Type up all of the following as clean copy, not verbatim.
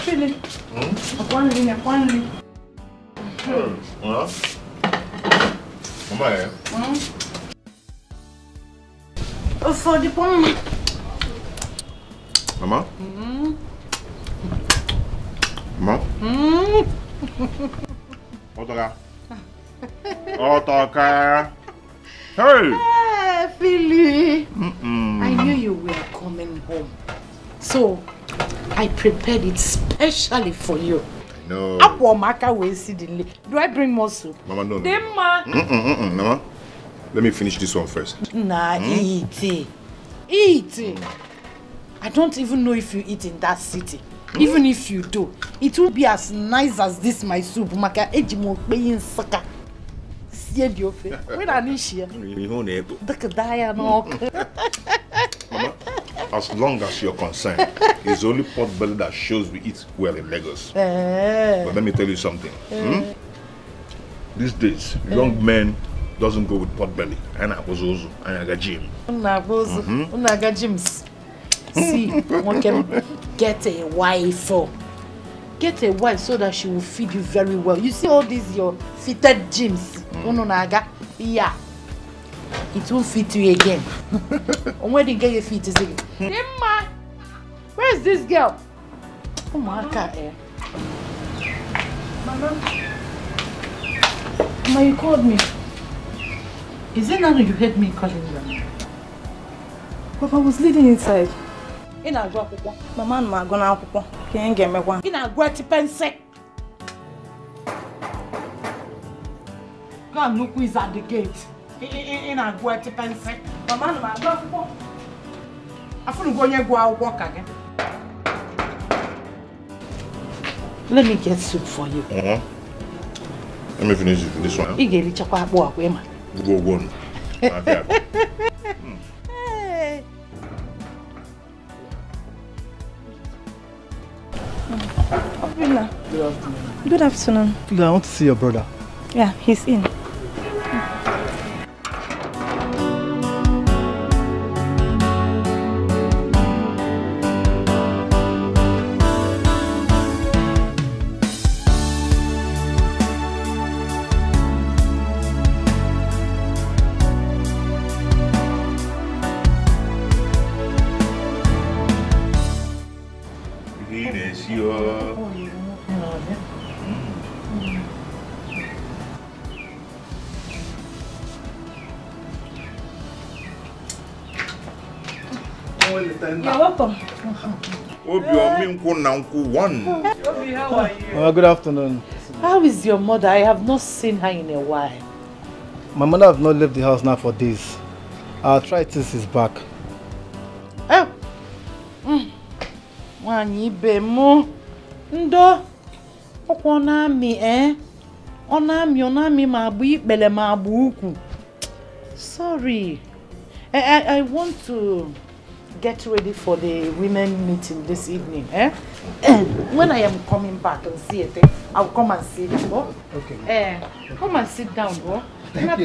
feeling? One. Mama, for the pom. Mama? Mama? Otoka. Otoka. Hey! Hey, Philly. I knew you were coming home. So, I prepared it specially for you. No. Do I bring more soup? Mama, no. Mama. Let me finish this one first. Nah, eat it. Eat it. I don't even know if you eat in that city. Even if you do, it will be as nice as this my soup. Maka ejimo beyin saka. Sie di ofe. When I need share. Mama, as long as you're concerned, it's only pot belly that shows we eat well in Lagos. But let me tell you something. These days, young men doesn't go with pot belly. And I was also gym. See, one can get a wife. Get a wife so that she will feed you very well. You see all these your fitted gyms. Yeah. It won't fit you again. When did you get your feet is again? Emma, where is this girl? Oh my God. Mama, you called me. Is it now you heard me calling you? Papa, I was leading inside. In a drop. Mama and my gonna papa. Can't get me one. In a gratty pencil. Go and look who is at the gate. In a gratty pencil. Mama and my papa. I feel going to go out walk again. Let me get soup for you. Let me finish this one. You get it, chakwa boa, Emma. Go on. Good afternoon. Good afternoon. I want to see your brother. Yeah, he's in. You're welcome. Good afternoon. How is your mother? I have not seen her in a while. My mother has not left the house now for days. Our arthritis is back. Oh. Wanyi bemo. Ndo. Okonami onami mabu ikbele mabu uku. Sorry. I want to get ready for the women meeting this evening, when I am coming back and see it, I'll come and sit down. Oh? Okay. Come and sit down, bro. Let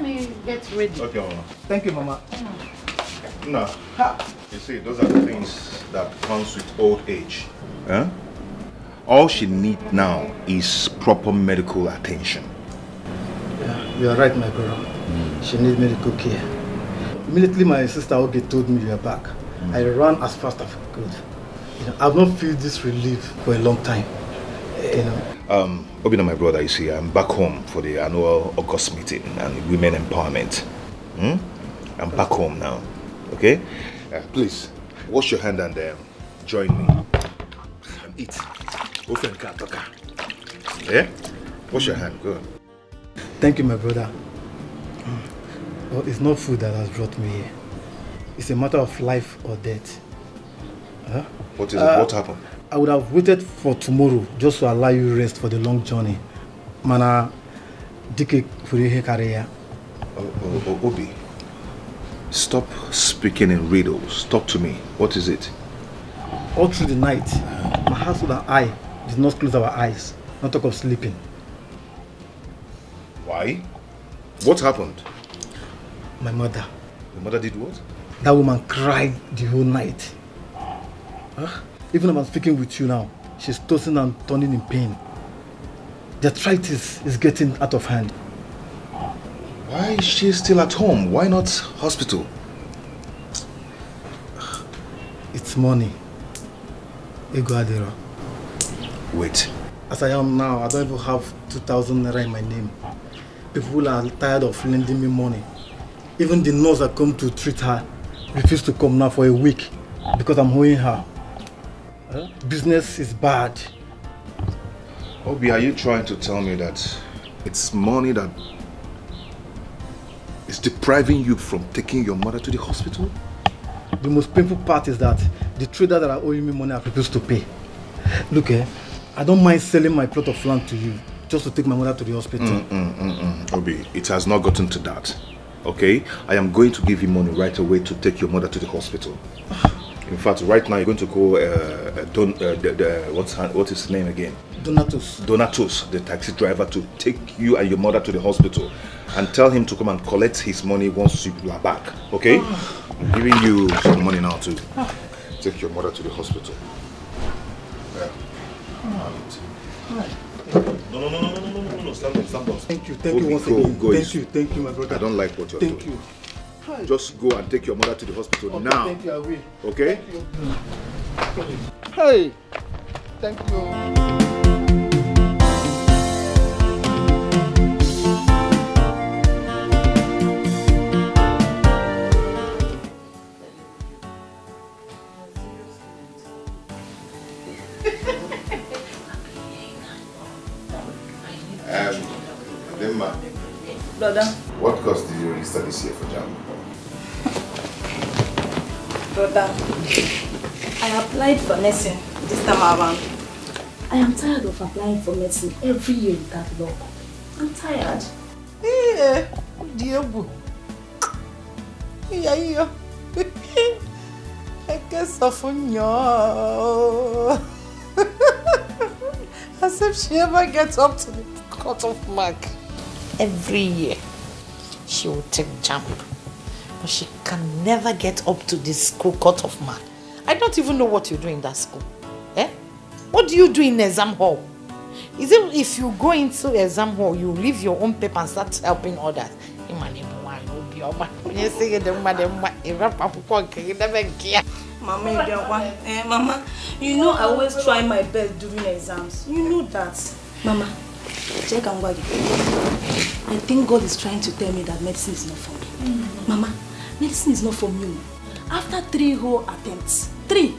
me get ready. Okay, Mama. Thank you, Mama. No. You see, those are the things that comes with old age. All she needs now is proper medical attention. Yeah, you are right, my girl. She needs medical care. Immediately my sister Oge told me you were back. I ran as fast as I could. I've not felt this relief for a long time. Obina, my brother, you see, I'm back home for the annual August meeting and women empowerment. I'm back home now. Okay? Please, wash your hand and join me. And eat. Yeah? Wash your hand, go on. Thank you, my brother. Well, it's not food that has brought me here. It's a matter of life or death. What is it? What happened? I would have waited for tomorrow just to allow you rest for the long journey. Mana, dike furihe kareya. Obi, stop speaking in riddles. Talk to me. What is it? All through the night, my husband and I did not close our eyes, not talk of sleeping. Why? What happened? My mother. Your mother did what? That woman cried the whole night. Even if I'm speaking with you now, she's tossing and turning in pain. The arthritis is getting out of hand. Why is she still at home? Why not hospital? It's money. Ego Adira. Wait. As I am now, I don't even have 2,000 naira in my name. People are tired of lending me money. Even the nurse that come to treat her refused to come now for a week because I'm owing her. Business is bad. Obi, are you trying to tell me that it's money that is depriving you from taking your mother to the hospital? The most painful part is that the trader that are owing me money are refused to pay. Look, I don't mind selling my plot of land to you just to take my mother to the hospital. Obi, it has not gotten to that. Okay? I am going to give you money right away to take your mother to the hospital. In fact, right now you're going to call what's his name again? Donatus, the taxi driver, to take you and your mother to the hospital and tell him to come and collect his money once you are back. Okay? I'm giving you some money now to take your mother to the hospital. Yeah. No, stand up. Thank you once again. Thank you, my brother. I don't like what you're doing. Thank you. Just go and take your mother to the hospital now. Thank you, I will. Okay? Thank you. Hey! Thank you. Demma, Brother. what course did you register this year for JAMB? Brother, I applied for nursing this time around. I am tired of applying for medicine every year without luck. I'm tired. Yeah, Diego. Yeah. I guess of as if she ever gets up to the cut-off mark. Every year, she will take JAMB, but she can never get up to the school cut-off mark. I don't even know what you do in that school. What do you do in exam hall? Is it if you go into exam hall, you leave your own paper and start helping others? Mama, you know I always try my best during exams. You know that. Mama, check and watch. I think God is trying to tell me that medicine is not for me. Mama, medicine is not for me. After 3 whole attempts, 3.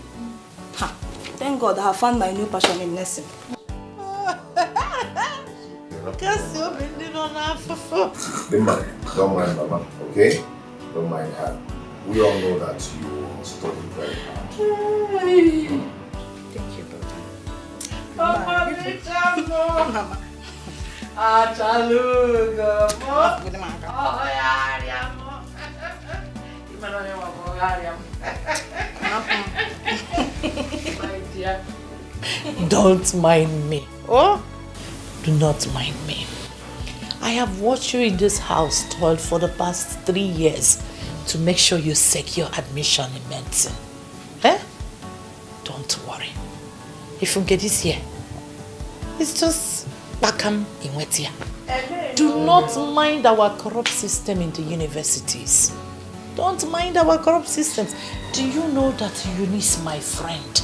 Thank God I have found my new passion in nursing. Don't mind Mama, okay? Don't mind her. We all know that you studied very hard. Thank you, brother. Mama. Don't mind me. Oh? Do not mind me. I have watched you in this house toiled for the past 3 years to make sure you secure admission in medicine. Don't worry. If you get this year, it's just Bakam in Wetia. Do not mind our corrupt system in the universities. Don't mind our corrupt systems. Do you know that Eunice, my friend,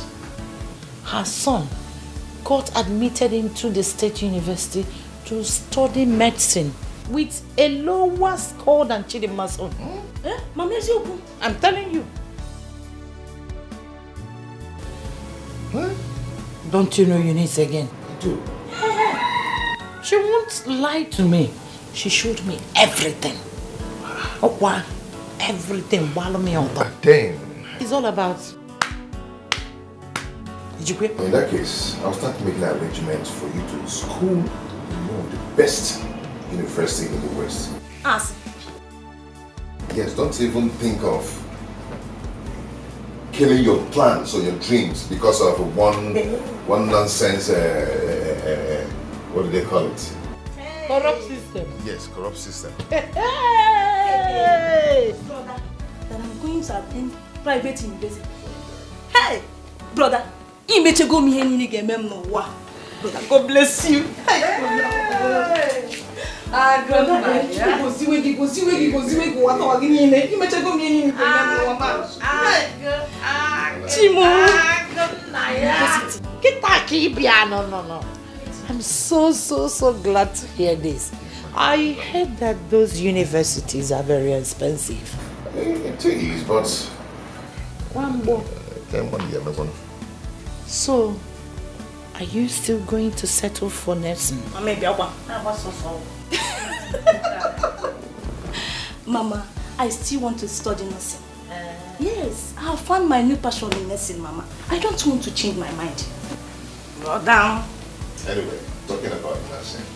her son got admitted into the state university to study medicine with a lower score than Chidima's own? I'm telling you. What? Don't you know Eunice again? I do. She won't lie to me. She showed me everything. Oh, wow. Everything while me on top. Damn. It's all about. Did you quit? In that case, I'll start making arrangements for you to school in one of the best university in the West. Ask. Yes, don't even think of killing your plans or your dreams because of one nonsense, what do they call it? Corrupt system. Yes, corrupt system. Hey! Brother, that I'm going to attend private university. Hey! Brother, God bless you. No. I'm so glad to hear this. I heard that those universities are very expensive. It is, but... So, are you still going to settle for nursing? Mama, I still want to study nursing. Yes, I have found my new passion in nursing, Mama. I don't want to change my mind. Go down. Anyway, talking about nursing.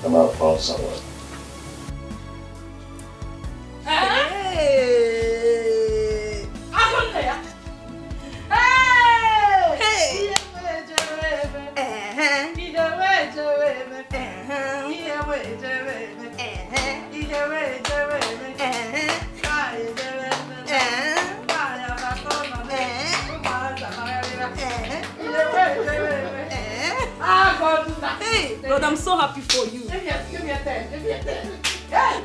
I might have found someone. Hey! Hey, Lord, I'm so happy for you. Give me a 10. Hey!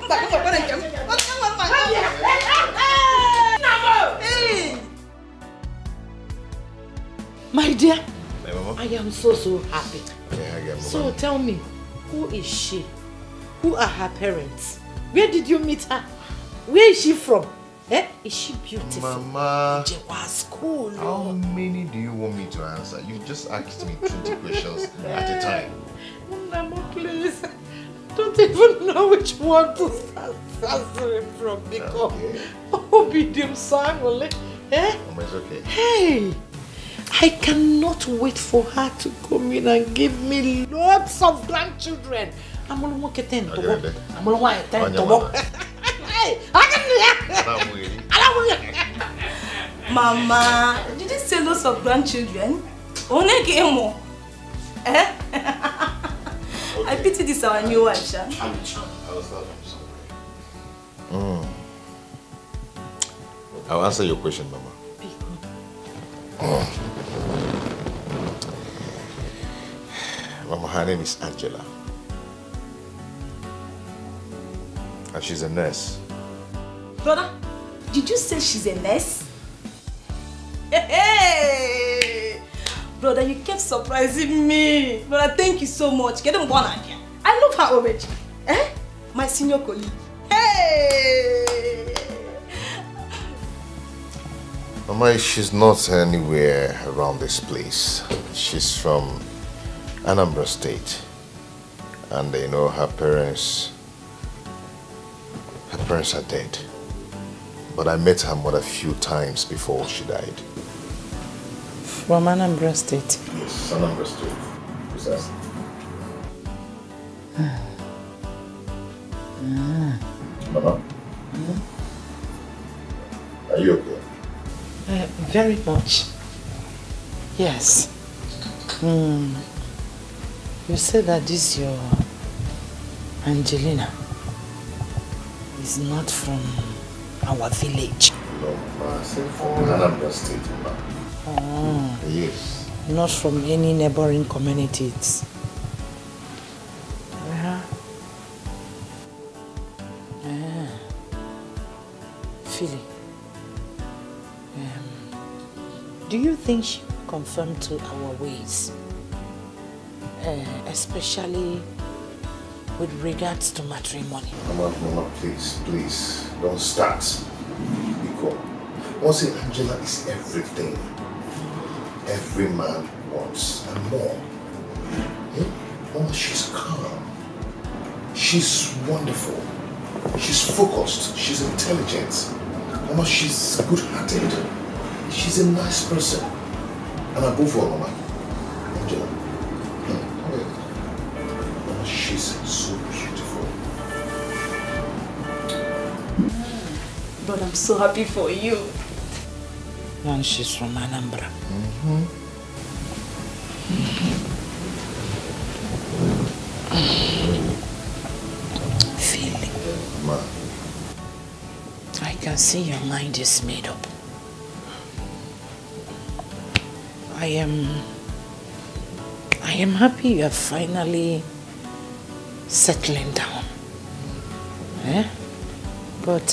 My dear, Hey, Mama. I am so happy. Yeah, I get Mama. So tell me, who is she? Who are her parents? Where did you meet her? Where is she from? Is she beautiful? Mama, School. how many do you want me to answer? You just asked me 20 questions at a time. Mama, please. I don't even know which one to start answering from because Okay. Obidium Samuel. Mama, it's okay. Hey, I cannot wait for her to come in and give me lots of grandchildren. I'm going to walk it in. I'm going to walk it in. Mama, did you say lots of grandchildren? Only more. I pity this our new wife, Sha. I'll answer your question, Mama. Mama, her name is Angela. And she's a nurse. Brother, did you say she's a nurse? Hey! Brother, you kept surprising me. Brother, thank you so much. Get them one idea. I love her already. My senior colleague. Hey! Mama, she's not anywhere around this place. She's from Anambra State. And you know, her parents are dead. But I met her mother a few times before she died. From Anambra State. Yes, Anambra State. Precisely. Mama? Are you okay? Very much. Yes. You said that this your Angelina is not from our village. No, Mama. I said from Anambra State, Mama. Oh. Yes. Not from any neighboring communities. Philly, do you think she will conform to our ways? Especially with regards to matrimony. Mama, please, don't start. Because once Angela is everything every man wants and more. Mama, she's calm. She's wonderful. She's focused. She's intelligent. Mama, she's good-hearted. She's a nice person. And above all, Mama, Angela, Mama, she's so beautiful. But I'm so happy for you. And she's from Anambra. Feeling. Ma. I can see your mind is made up. I am happy you are finally settling down. But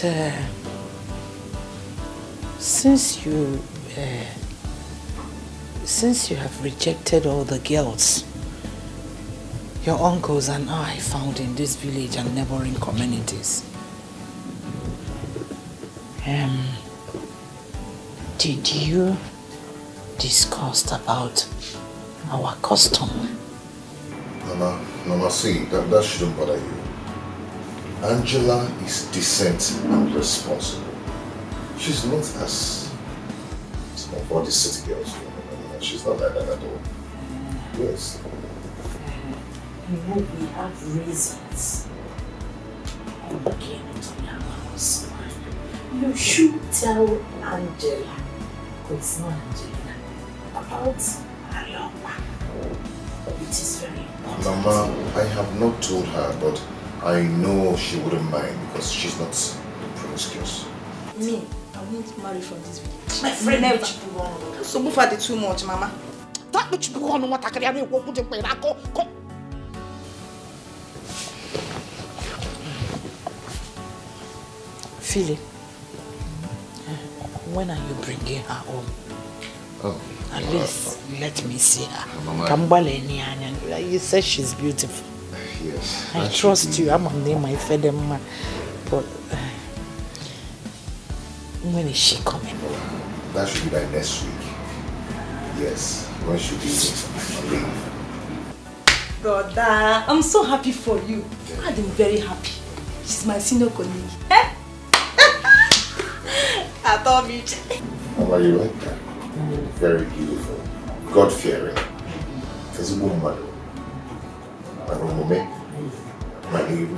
since you have rejected all the girls your uncles and I found in this village and neighboring communities, did you discuss about our custom? Mama, see, that shouldn't bother you. Angela is decent and responsible. She's not as some of all these city girls. She's not like that at all. Yes. You know, we have reasons. Okay, you should tell Angela, it's not Angela, about Aloma. It is very important. Mama, I have not told her, but I know she wouldn't mind because she's not promiscuous. Me, I won't marry from this village. My friend, never. So move at it too much, Mama. That which you want what I can go. Philip, when are you bringing her home? Oh. At least let me see her. Mama. You said she's beautiful. Yes. I trust you. I'm on name my Fedema. But when is she coming? That should be by next week. Yes. When should be leave? Brother, I'm so happy for you. I'm very happy. She's my senior colleague. Eh? I thought it. Mama, you like that? Very beautiful. God-fearing. Physical mother. My name.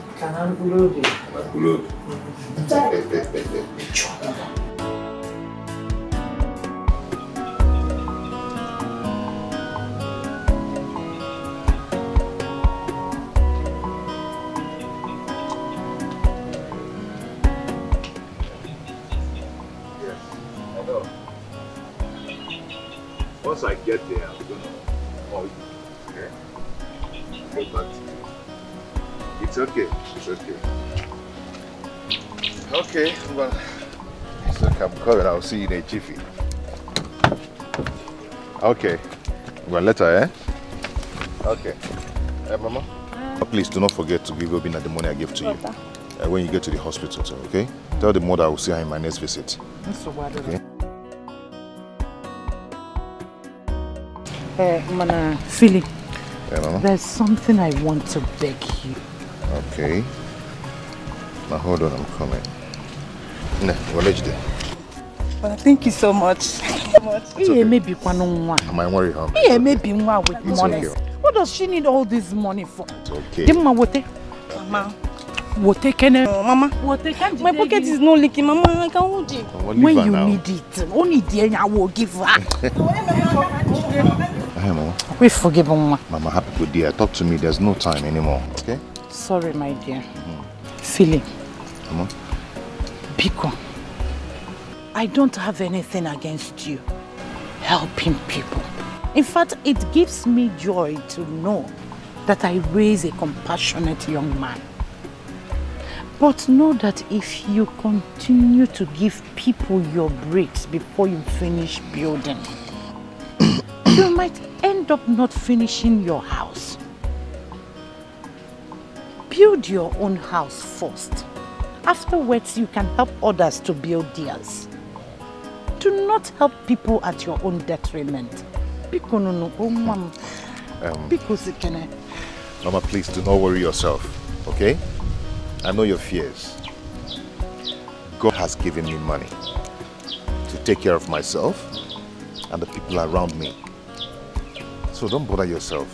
Once I get there, I'm gonna call you. Okay? Get back to you. It's okay. It's okay. Okay, well, it's okay. I'm coming. I'll see you in a jiffy. Okay. Well, later, eh? Okay. Mama? Please do not forget to give Obina the money I gave to you when you get to the hospital, okay? Tell the mother I will see her in my next visit. Okay? Mana, Philip, Yeah, Mama? there's something I want to beg you. Okay. Now hold on, I'm coming. No, what did you do? Well, thank you so much. He may be one on one. Am I worried, huh? He may be one with money. Okay. What does she need all this money for? It's okay. Mama. What can Mama. My pocket is not leaking, Mama. I can hold it. When you need it, only then I will give her. Hey, Mama. We forgive Mama. Mama, happy good day. Talk to me. There's no time anymore, okay? Sorry, my dear. Philip. Mama? Biko, I don't have anything against you helping people. In fact, it gives me joy to know that I raise a compassionate young man. But know that if you continue to give people your bricks before you finish building, you might end up not finishing your house. Build your own house first. Afterwards, you can help others to build theirs. Do not help people at your own detriment. Mama, please do not worry yourself, okay? I know your fears. God has given me money to take care of myself and the people around me. So don't bother yourself.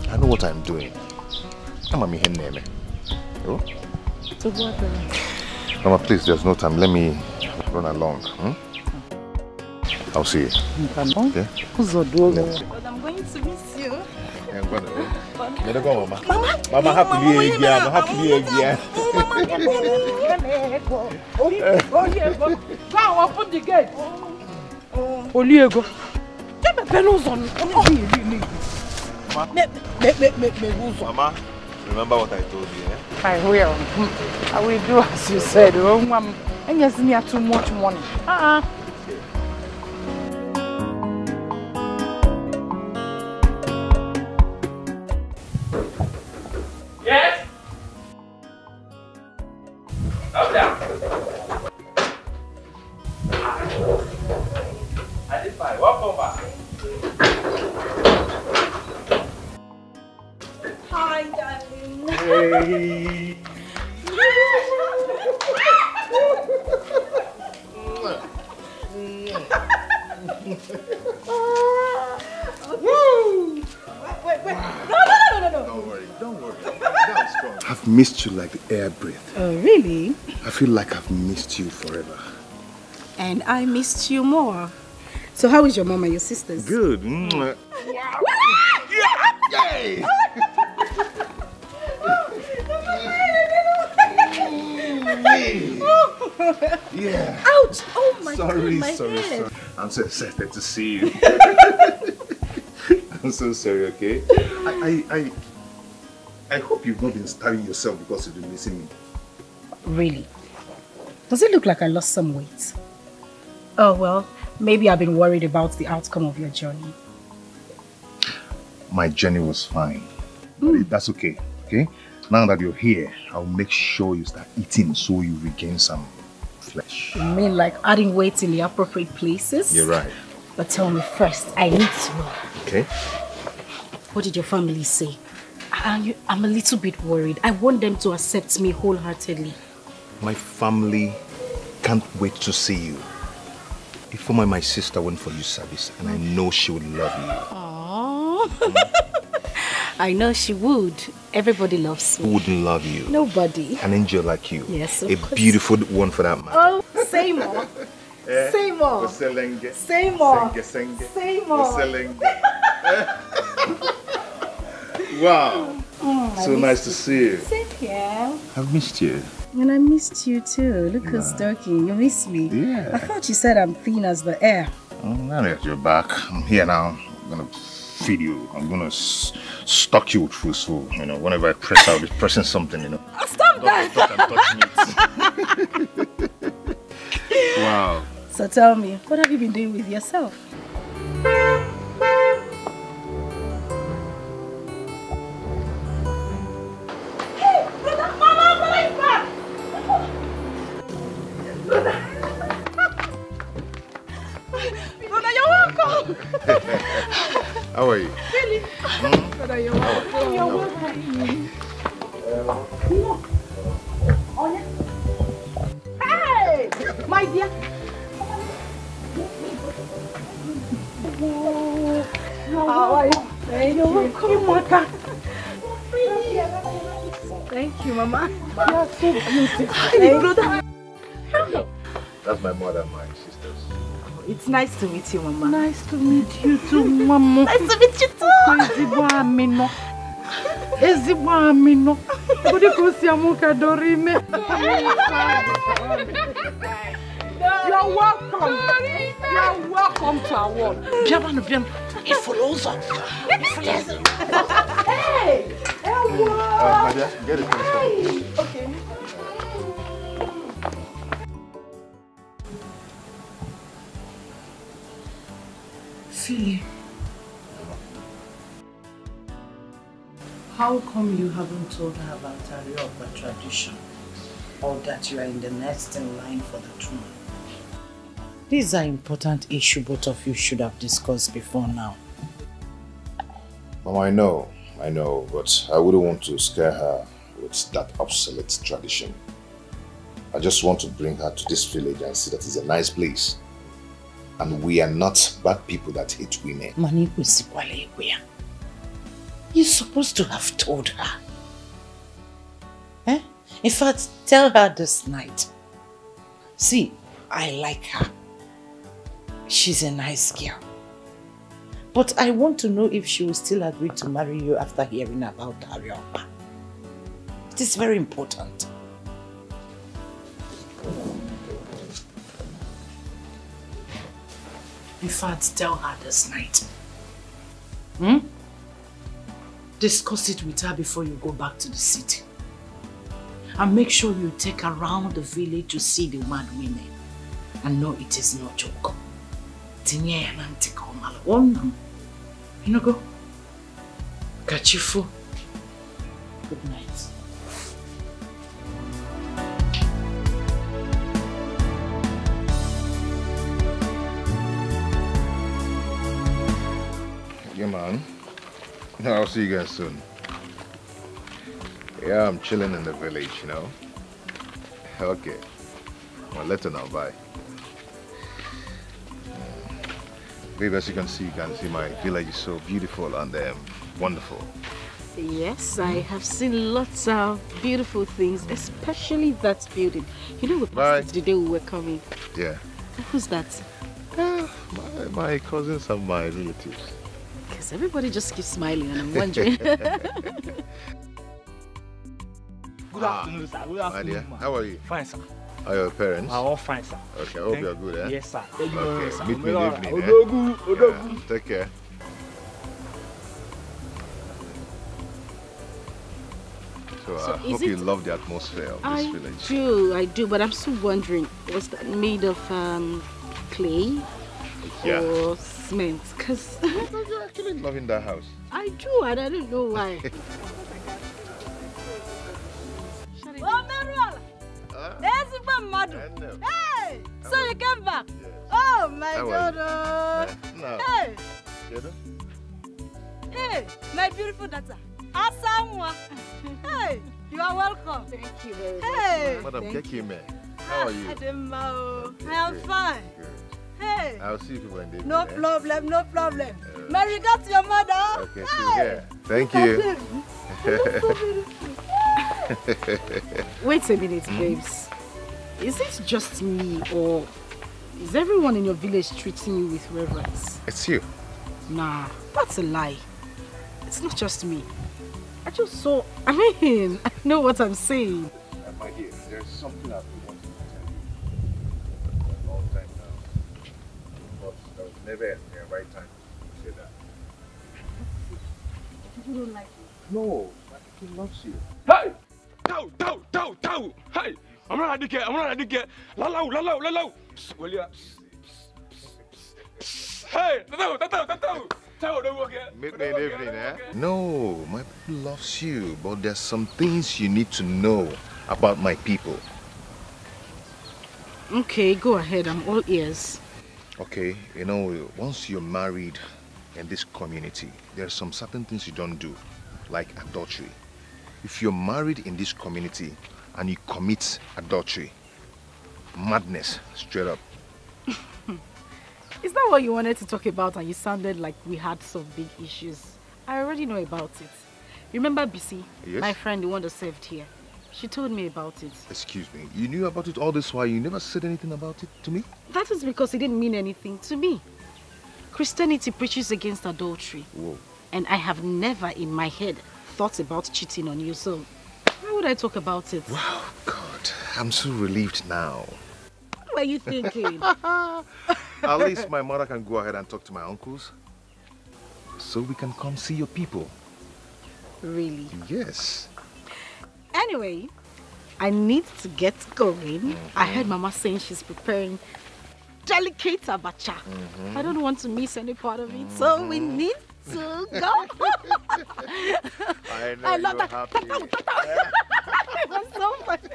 I know what I'm doing. I'm a mihen. Oh? Mama, please, there's no time. Let me run along. I'll see you. Okay? But I'm going to miss you. Mama, happily again. Happily again. Oliego. Mama, remember what I told you, eh? I will. I will do as you said. And yes, me too much money. Yes? Come down. I did fine. Walk over. Hi, darling. Hey. Wait. No. Don't worry. I've missed you like the air breath. Oh, really? I feel like I've missed you forever. And I missed you more. So how is your mom and your sisters? Good. Wow. Yay! Yeah. Ouch! Oh my God, Sorry. head. I'm so excited to see you. I'm so sorry, okay? I hope you've not been starving yourself because you've been missing me. Really? Does it look like I lost some weight? Oh well, maybe I've been worried about the outcome of your journey. My journey was fine. But that's okay, okay? Now that you're here, I'll make sure you start eating so you regain some flesh. You mean like adding weight in the appropriate places? You're right. But tell me first, I need to know. Okay? What did your family say? I'm a little bit worried. I want them to accept me wholeheartedly. My family can't wait to see you. If only my sister went for you service, and I know she would love you. Aww. I know she would. Everybody loves me. Who wouldn't love you? Nobody. An angel like you. Yes, of course. A beautiful one for that matter. Oh, say more. Say more. Say more. Say more. Wow. So nice to see you. Same here. I've missed you. And I missed you too. Look who's talking. You miss me. Yeah. I thought you said I'm thin as the air. Oh, now that you're back, I'm here now. I'm gonna feed you. I'm gonna stock you with food, so whenever I press out, it's pressing something, Stop that! Don't touch meat. Wow. So tell me, what have you been doing with yourself? Hey, brother, Mama is back! Brother, you're welcome! How are you? Really? Brother, you're welcome. You're welcome. Hey! My dear! How are you? Thank you. Thank you, Mama. You are so beautiful. Hey, brother. That's my mother and my sisters. It's nice to meet you, Mama. Nice to meet you too, Mama. Nice to meet you too. Ezigbo amino. Bodi ko si amuka dorime. You're welcome. You're welcome to our world. Bienvenue. It follows up. Hey! Nadia, get it. Okay. Philly, how come you haven't told her about Arioba tradition? Or that you are in the next in line for the throne? These are important issues both of you should have discussed before now. Mama, I know, but I wouldn't want to scare her with that obsolete tradition. I just want to bring her to this village and see that it's a nice place. And we are not bad people that hate women. You're supposed to have told her. Eh? In fact, tell her this night. See, I like her. She's a nice girl. But I want to know if she will still agree to marry you after hearing about Arioba. It is very important. In fact, tell her this night. Discuss it with her before you go back to the city. And make sure you take her around the village to see the mad women. And no, it is no joke. You know, go. Kachifu. Good night. Yeah, man. I'll see you guys soon. Yeah, I'm chilling in the village, you know. Okay. Well, later now, bye. Babe, as you can see my village is so beautiful and wonderful. Yes, I have seen lots of beautiful things, especially that building. You know, we passed it the day we were coming. Yeah. Who's that? My cousins and my relatives. Because everybody just keeps smiling and I'm wondering. Good afternoon, sir. Good afternoon, dear. How are you? Fine, sir. Are your parents? All fine, sir. Okay, I hope you're good, eh? Yes, sir. Thank you very much, sir. Meet me in the evening, eh? Odogu. Yeah, take care. So I hope you love the atmosphere of this village. I do, but I'm still wondering, was that made of clay or cement? Because you're actually loving that house. I do, and I don't know why. Hey! So you came back? Yes. Oh my God! No. Hey! Hey, my beautiful daughter. Asamoah. Hey, you are welcome. Thank you very much. Hey, Madam Kekime, how are you? I am fine. Good. Hey. I'll see you people in the evening. No problem, no problem. My regards to your mother. Okay, see you here. Thank you. Wait a minute, babes. Is it just me or is everyone in your village treating you with reverence? It's you. Nah, that's a lie. It's not just me. I just saw, I know what I'm saying. My dear, there's something I've been wanting to tell you for a long time now. But there was never a right time to say that. You don't like me? No, my kid loves you. Hey! Tau! Hey! I'm not a dickhead. Lalau. Well, yeah. Hey! Tau, don't work here. Meet me in the evening, eh? No, my people loves you, but there's some things you need to know about my people. Okay, go ahead. I'm all ears. Okay, you know, once you're married in this community, there's some certain things you don't do, like adultery. If you're married in this community and you commit adultery, madness, straight up. Is that what you wanted to talk about and you sounded like we had some big issues? I already know about it. Remember BC, yes? My friend, the one that served here? She told me about it. Excuse me, you knew about it all this while, you never said anything about it to me? That is because it didn't mean anything to me. Christianity preaches against adultery. Whoa. And I have never in my head thought about cheating on you, so why would I talk about it? Wow, God, I'm so relieved now. What were you thinking? At least my mother can go ahead and talk to my uncles, so we can come see your people. Really? Yes. Anyway, I need to get going. I heard Mama saying she's preparing delicate abacha. I don't want to miss any part of it, so we need to go. I know I love that. happy. It was so funny.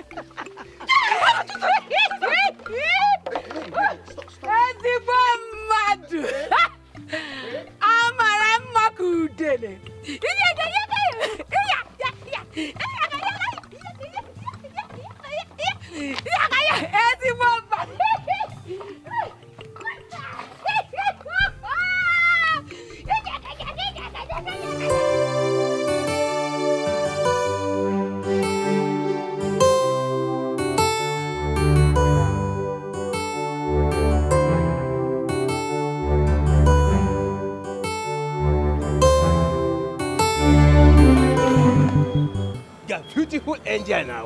Beautiful angel now.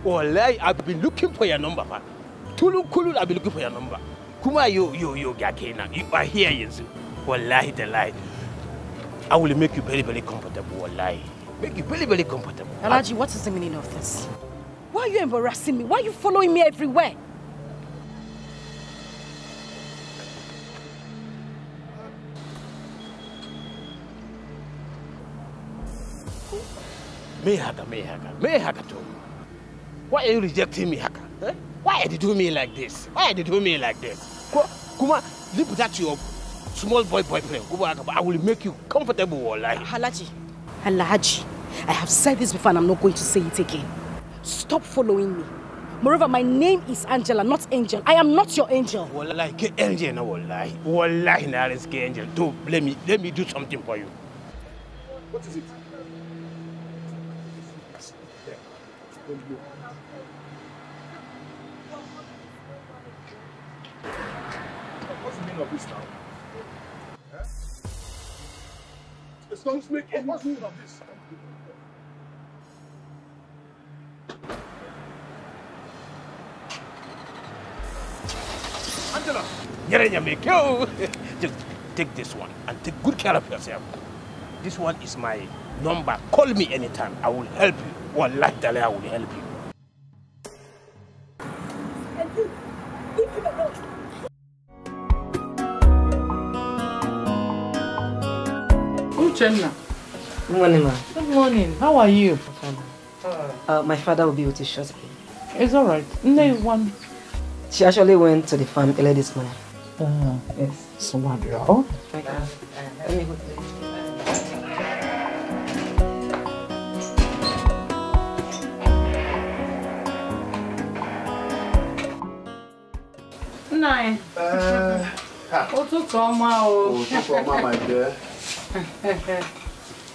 Well, I've been looking for your number, man. Tulu Kulu, I'll be looking for your number. Kuma, you, Gakena. You are here, yes. Wallahi, the light. I will make you very, very comfortable, wallahi. Make you very, very comfortable. Alaji, what is the meaning of this? Why are you embarrassing me? Why are you following me everywhere? Haka too. Why are you rejecting me, Haka? Eh? Why are you doing me like this? Kuma, leave that your small boyfriend. I will make you comfortable, wallahi. Alaji, I have said this before and I'm not going to say it again. Stop following me. Moreover, my name is Angela, not Angel. I am not your angel. Wallahi, ke angel na wallahi. Wallahi, na risk angel. Do let me do something for you. What is it? What's the meaning of this now? Huh? It's going to make any meaning of this. Angela! Just take this one and take good care of yourself. This one is my number. Call me anytime. I will help you. Wallahi, I will help you. And you, leave him alone. Uchenna. Good morning, ma. Good morning. How are you? My father will be with you shortly. It's all right. One. She actually went to the farm early this morning. Yes. So what? Oh. Let me go. Nine. My dear.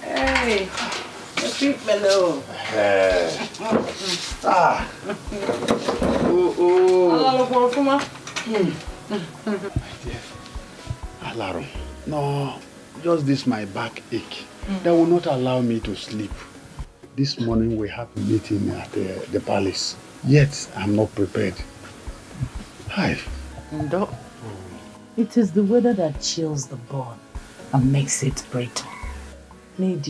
Hey, the sweet fellow. Alarm. No, just this my back ache. That will not allow me to sleep. This morning we have a meeting at the palace. Yet I'm not prepared. Hi. Ndo. It is the weather that chills the bone and makes it brittle. The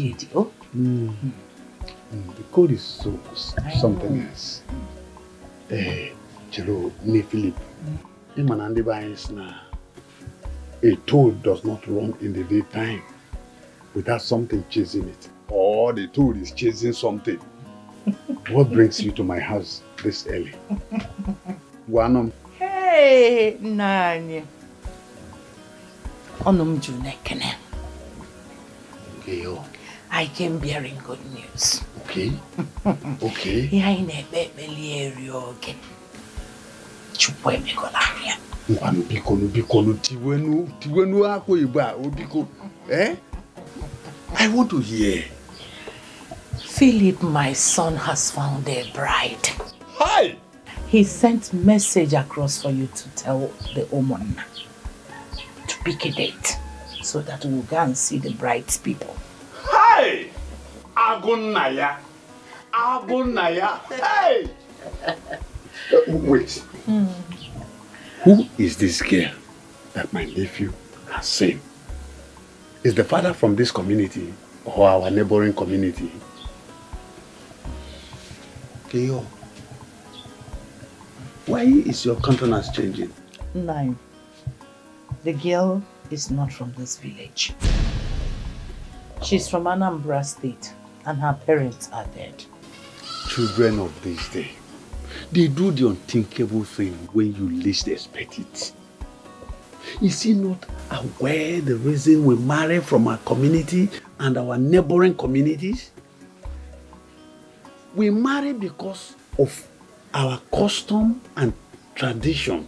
cold is something else. Chelo, me Philip. A toad does not run in the daytime without something chasing it. Or the toad is chasing something. What brings you to my house this early? Guanum. Hey, Nani. I came bearing good news. Okay. Okay. I want to hear. Philip, my son, has found a bride. Hi! He sent message across for you to tell the woman to pick a date so that we'll go and see the bride's people. Hi! Agunaya! Hey! Wait. Who is this girl that my nephew has seen? Is the father from this community or our neighboring community? Keyo, why is your countenance changing? No. The girl is not from this village. She's from Anambra State and her parents are dead. Children of this day, they do the unthinkable thing when you least expect it. Is he not aware the reason we marry from our community and our neighboring communities? We marry because of our custom and tradition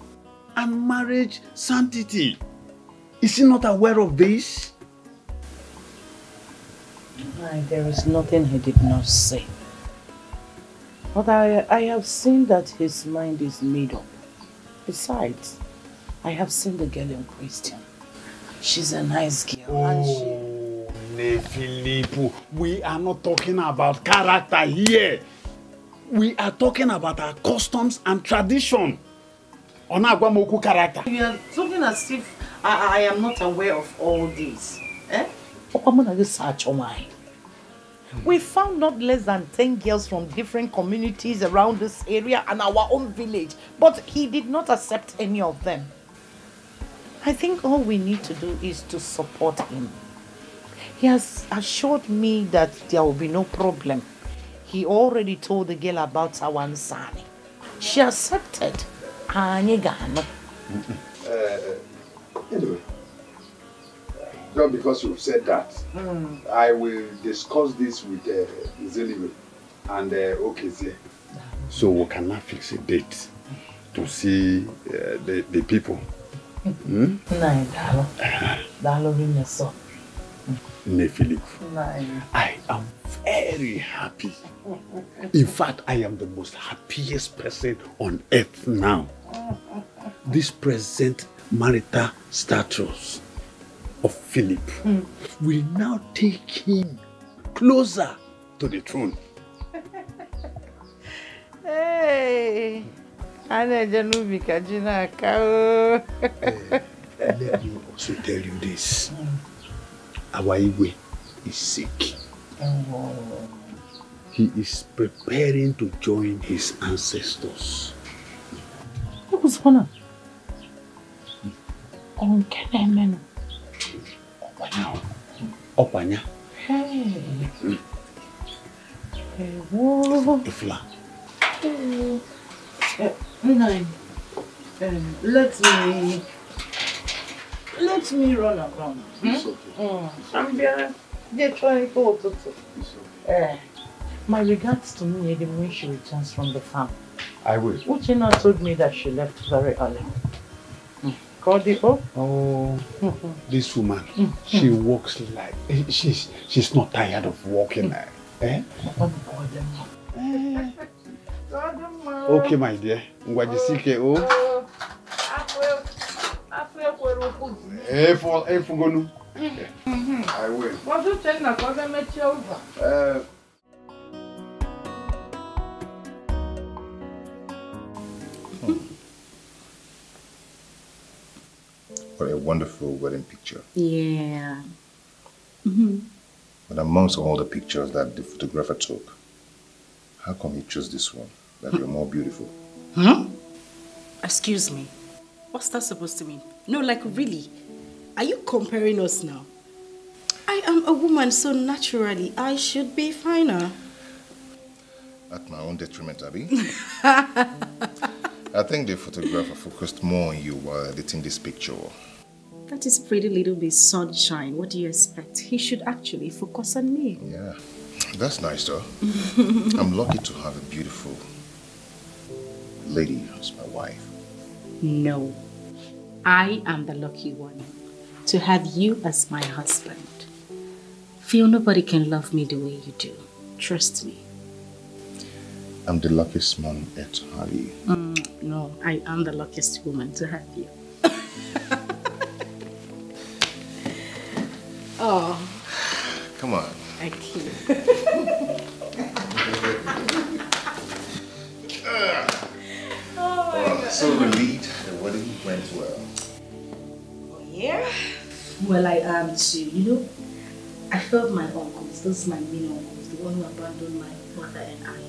and marriage sanctity. Is he not aware of this? There is nothing he did not say. But I have seen that his mind is made up. Besides, I have seen the girl in question. She's a nice girl. Oh, Nefilipu, we are not talking about character here. We are talking about our customs and tradition. Onagwamoku character. You are talking as if I am not aware of all this. Eh? We found not less than 10 girls from different communities around this area and our own village, but he did not accept any of them. I think all we need to do is to support him. He has assured me that there will be no problem. He already told the girl about our Nsani. She accepted. Anyway, just because you've said that, I will discuss this with Zeliwe and Okeze. So we can now fix a date to see the people. Ne Philip, I am very happy. In fact, I am the most happiest person on earth now. This present marital status of Philip will now take him closer to the throne. Hey, let me also tell you this. Our Igwe is sick. He is preparing to join his ancestors. What's going on? On Kenemeno. Opanya. Hey. Hey, whoa. Ifla. Nine. Let me run around. It's okay. I'm there. They're trying to go to. My regards to me when she returns from the farm. I will. Uchina told me that she left very early. Oh, this woman, she walks like she's not tired of walking. Eh? Okay, my dear. Ngwajisike o. Gonu. I will. What do you think na ko dem mechi over? What a wonderful wedding picture. Yeah. But amongst all the pictures that the photographer took, how come he chose this one? That you're more beautiful? Excuse me. What's that supposed to mean? No, like really. Are you comparing us now? I am a woman, so naturally I should be finer. At my own detriment, Abby. I think the photographer focused more on you while editing this picture. That is pretty little bit sunshine. What do you expect? He should actually focus on me. Yeah, that's nice though. I'm lucky to have a beautiful lady as my wife. No, I am the lucky one to have you as my husband. Feel nobody can love me the way you do. Trust me. I'm the luckiest man yet to have you. No, I am the luckiest woman to have you. Oh. Come on. Okay. So relieved the wedding went well. Oh, yeah? Well, I am too. You know, I felt my uncles, those my main uncles, the one who abandoned my mother and I,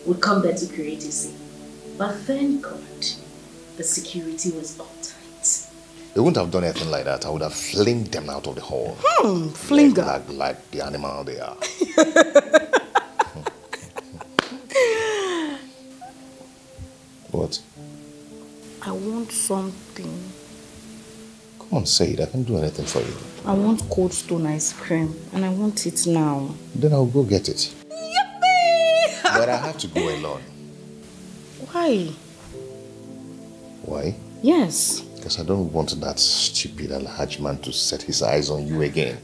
would come there to create a scene. But thank God, the security was all tight. They wouldn't have done anything like that. I would have flinged them out of the hall. Flinger. Like the animal they are. What? I want something. Come on, say it. I can do anything for you. I want Cold Stone ice cream, and I want it now. Then I'll go get it. Yippee! But I have to go alone. Why? Why? Yes. Because I don't want that stupid Alhaji man to set his eyes on you again.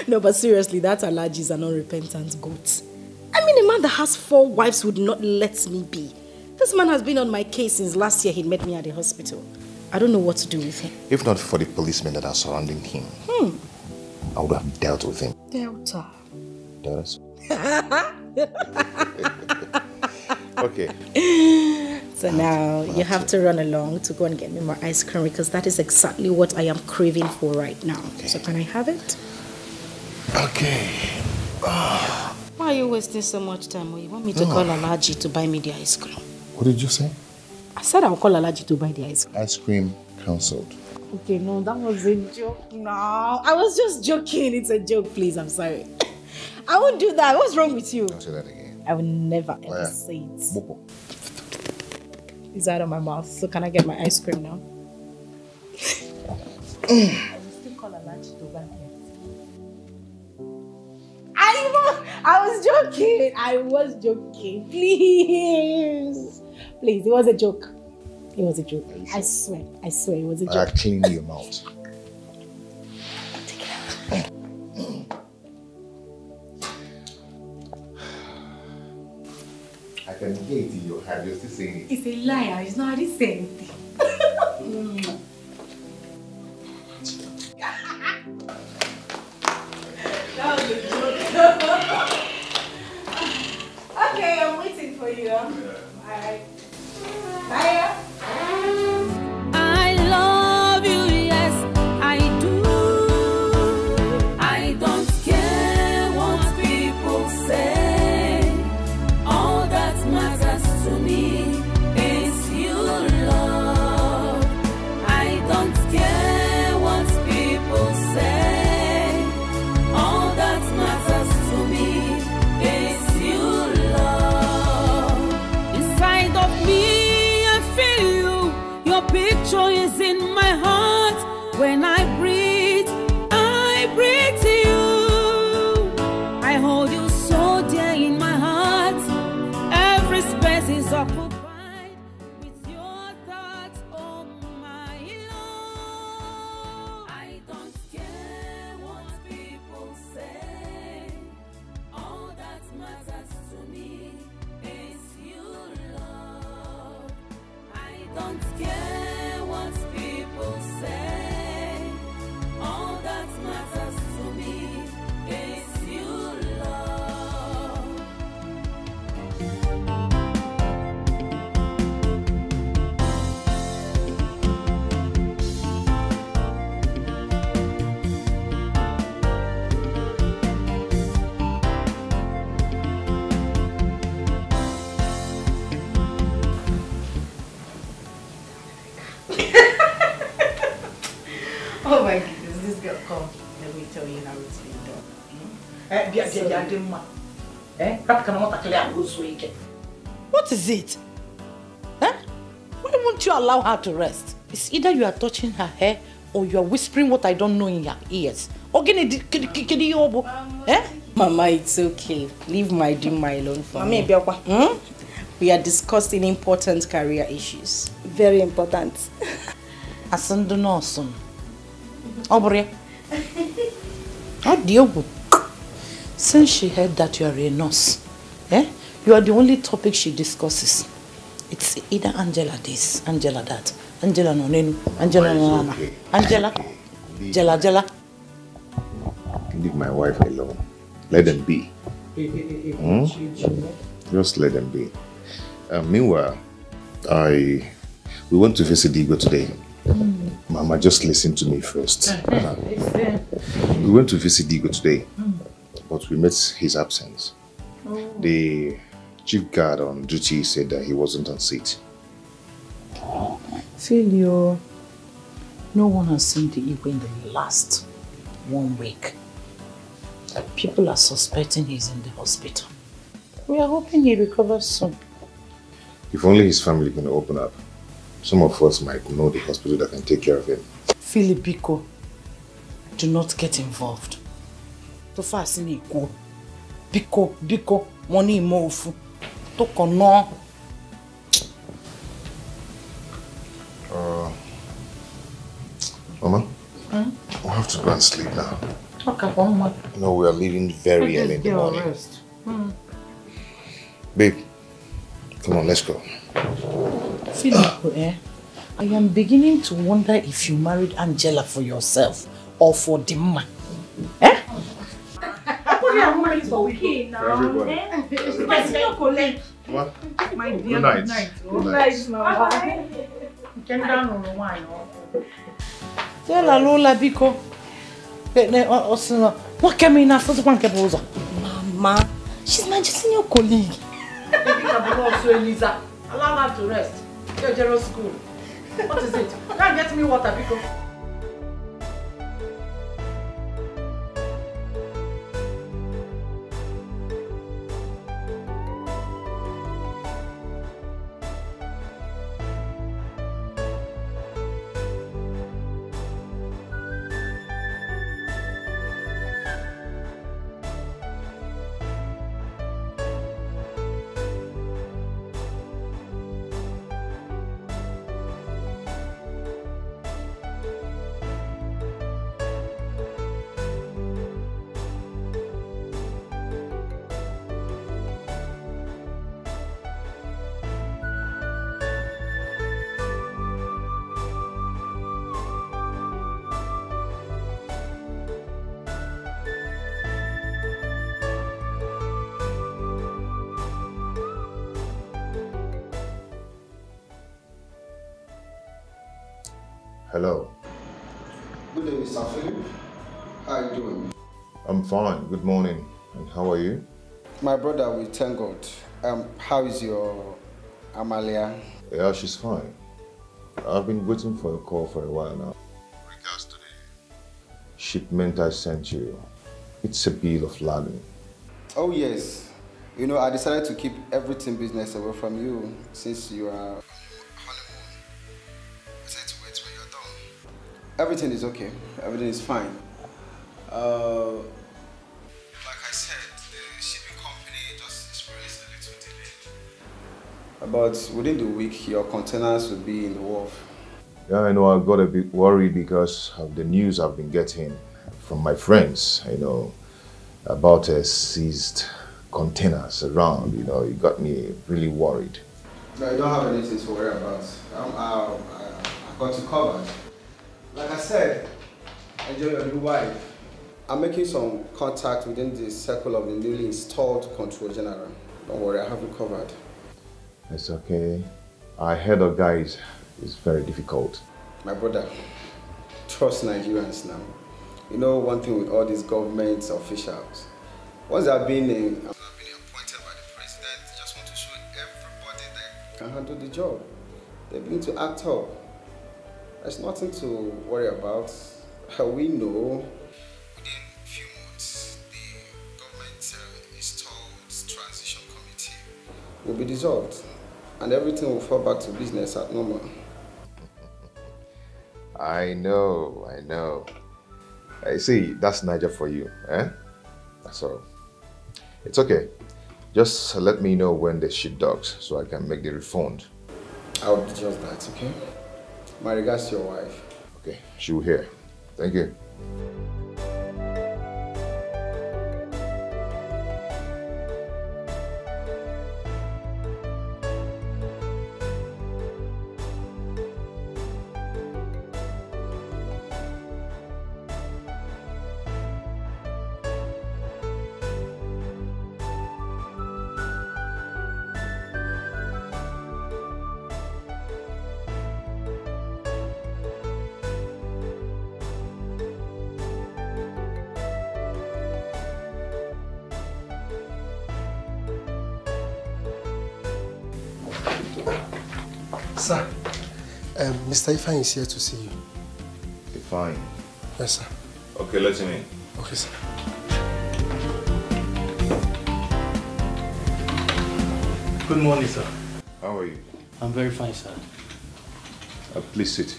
No, but seriously, that Alhaji is an unrepentant goat. I mean, a man that has 4 wives would not let me be. This man has been on my case since last year he met me at the hospital. I don't know what to do with him. If not for the policemen that are surrounding him, I would have dealt with him. Delta. Okay. So now you have to run along to go and get me more ice cream because that is exactly what I am craving for right now. Okay. So can I have it? Okay. Why are you wasting so much time? You want me to call Alaji to buy me the ice cream? What did you say? I said I'll call Alaji to buy the ice cream. Ice cream cancelled. Okay, no, that was a joke. No, I was just joking. It's a joke, please. I'm sorry. I won't do that. What's wrong with you? Don't say that again. I will never ever say it. It's out of my mouth. So can I get my ice cream now? I will still call Alaji to buy it. I was joking. I was joking. Please. Please, it was a joke. It was a joke. I swear it was a joke. I clean your mouth. I can hear it in your head. You're still saying it. It's a liar. It's not. I didn't say anything. That was a joke. Okay, I'm waiting for you. Alright. Bye. I love you, yes, I do. I don't care what people say. All that matters to me is you, love. I don't care what people say. All that matters to me is you, love. Inside of me, I feel you. Your picture is in my heart. When I breathe to you. I hold you so dear in my heart. Every space is occupied with your thoughts, oh my love. I don't care what people say. All that matters to me is you, love. I don't care what people say. All that matters to me is you, love. Oh my goodness, this girl, come. Let me tell you how it's been done. What is it? Huh? Why won't you allow her to rest? It's either you are touching her hair or you are whispering what I don't know in your ears. Mama, it's okay. Leave my Dima alone for me. We are discussing important career issues. Very important. Asando Norson. Aubrey. How dear. Since she heard that you are a nurse, you are the only topic she discusses. It's either Angela this, Angela that, Angela no nenu, Angela no mama, Angela, Jela. Leave my wife alone. Let them be. Just let them be. Meanwhile, we went to visit Digo today. Mama, just listen to me first. We went to visit Digo today, but we met his absence. The chief guard on duty said that he wasn't on seat. Filio, no one has seen the Igwe in the last 1 week. People are suspecting he's in the hospital. We are hoping he recovers soon. If only his family can open up, some of us might know the hospital that can take care of him. Filipico, do not get involved. To fast in equal. Biko, money mofu. Toko no. Mama, we'll have to go and sleep now. Okay, Mama. No, we are leaving very early in the morning. Rest. Babe, come on, let's go. Filipico, I am beginning to wonder if you married Angela for yourself or for the man. Okay now. What? My dear, Good night. Good night, Mama. Tell Lola Biko. What came in after the one caboza? Mama, she's my senior colleague. Elisa, allow her to rest. You're general school. What is it? Can't get me water, Biko. Hello. Good day, Mr. Philip. How are you doing? I'm fine. Good morning. And how are you? My brother, we thank God. How is your Amalia? Yeah, she's fine. I've been waiting for a call for a while now. Regards to the shipment I sent you. It's a bill of lading. Oh, yes. You know, I decided to keep everything business away from you since you are everything is okay. Everything is fine. Like I said, the shipping company just experienced a little delay. But within the week, your containers will be in the wharf. Yeah, I know. I got a bit worried because of the news I've been getting from my friends, about seized containers around. It got me really worried. No, I don't have anything to worry about. I got you covered. Like I said, enjoy your new wife. I'm making some contact within the circle of the newly installed Control General. Don't worry, I have you covered. It's okay. I heard of guys, it's very difficult. My brother, trust Nigerians now. You know one thing with all these government officials, once they are being appointed by the president, they just want to show everybody that can handle the job. They begin to act up. There's nothing to worry about. We know within a few months the government installed transition committee will be dissolved and everything will fall back to business as normal. I know. I see, that's Niger for you, eh? That's all. It's okay. Just let me know when the ship docks so I can make the refund. I'll do just that, okay? My regards to your wife. Okay, she will hear. Thank you. Sir, Mr. Ifeanyi is here to see you. Ifeanyi? Yes, sir. Okay, let him in. Okay, sir. Good morning, sir. How are you? I'm very fine, sir. Please sit.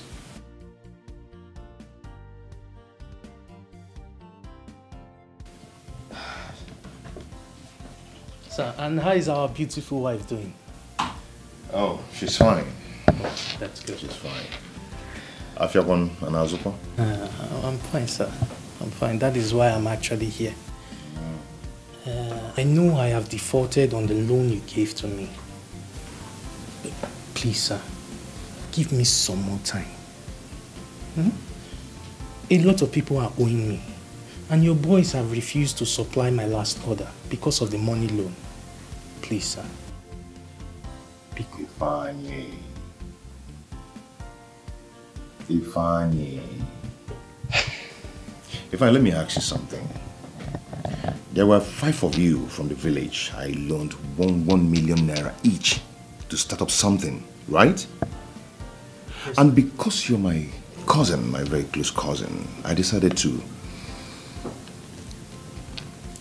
Sir, and how is our beautiful wife doing? Oh, she's fine. That's good. She's fine. Afiakon and Azupa? I'm fine, sir. I'm fine. That is why I'm actually here. I know I have defaulted on the loan you gave to me. But please, sir, give me some more time. A lot of people are owing me. And your boys have refused to supply my last order because of the money loan. Please, sir. Ifeanyi. Ifeanyi, let me ask you something. There were 5 of you from the village. I loaned 1 million naira each to start up something, right? Yes. And because you're my cousin, my very close cousin, I decided to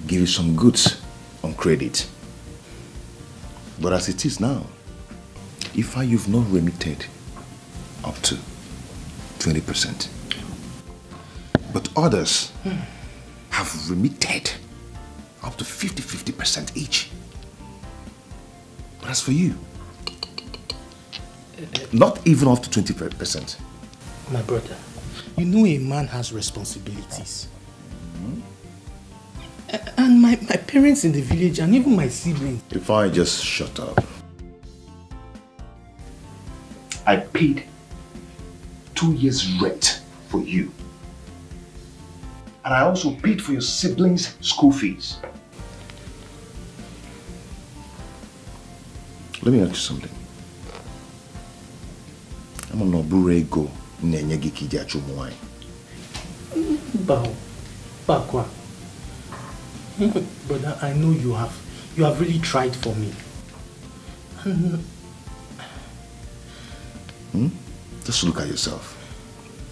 give you some goods on credit. But as it is now, you've not remitted up to 20%. But others have remitted up to 50% each. But as for you, not even up to 20%. My brother, you know a man has responsibilities. And my parents in the village and even my siblings. If I just shut up. I paid 2 years rent for you. And I also paid for your siblings' school fees. Let me ask you something. I'm on Burego Nenyagiki Jachumwai. Bakwa. Brother, I know you have really tried for me. Just look at yourself.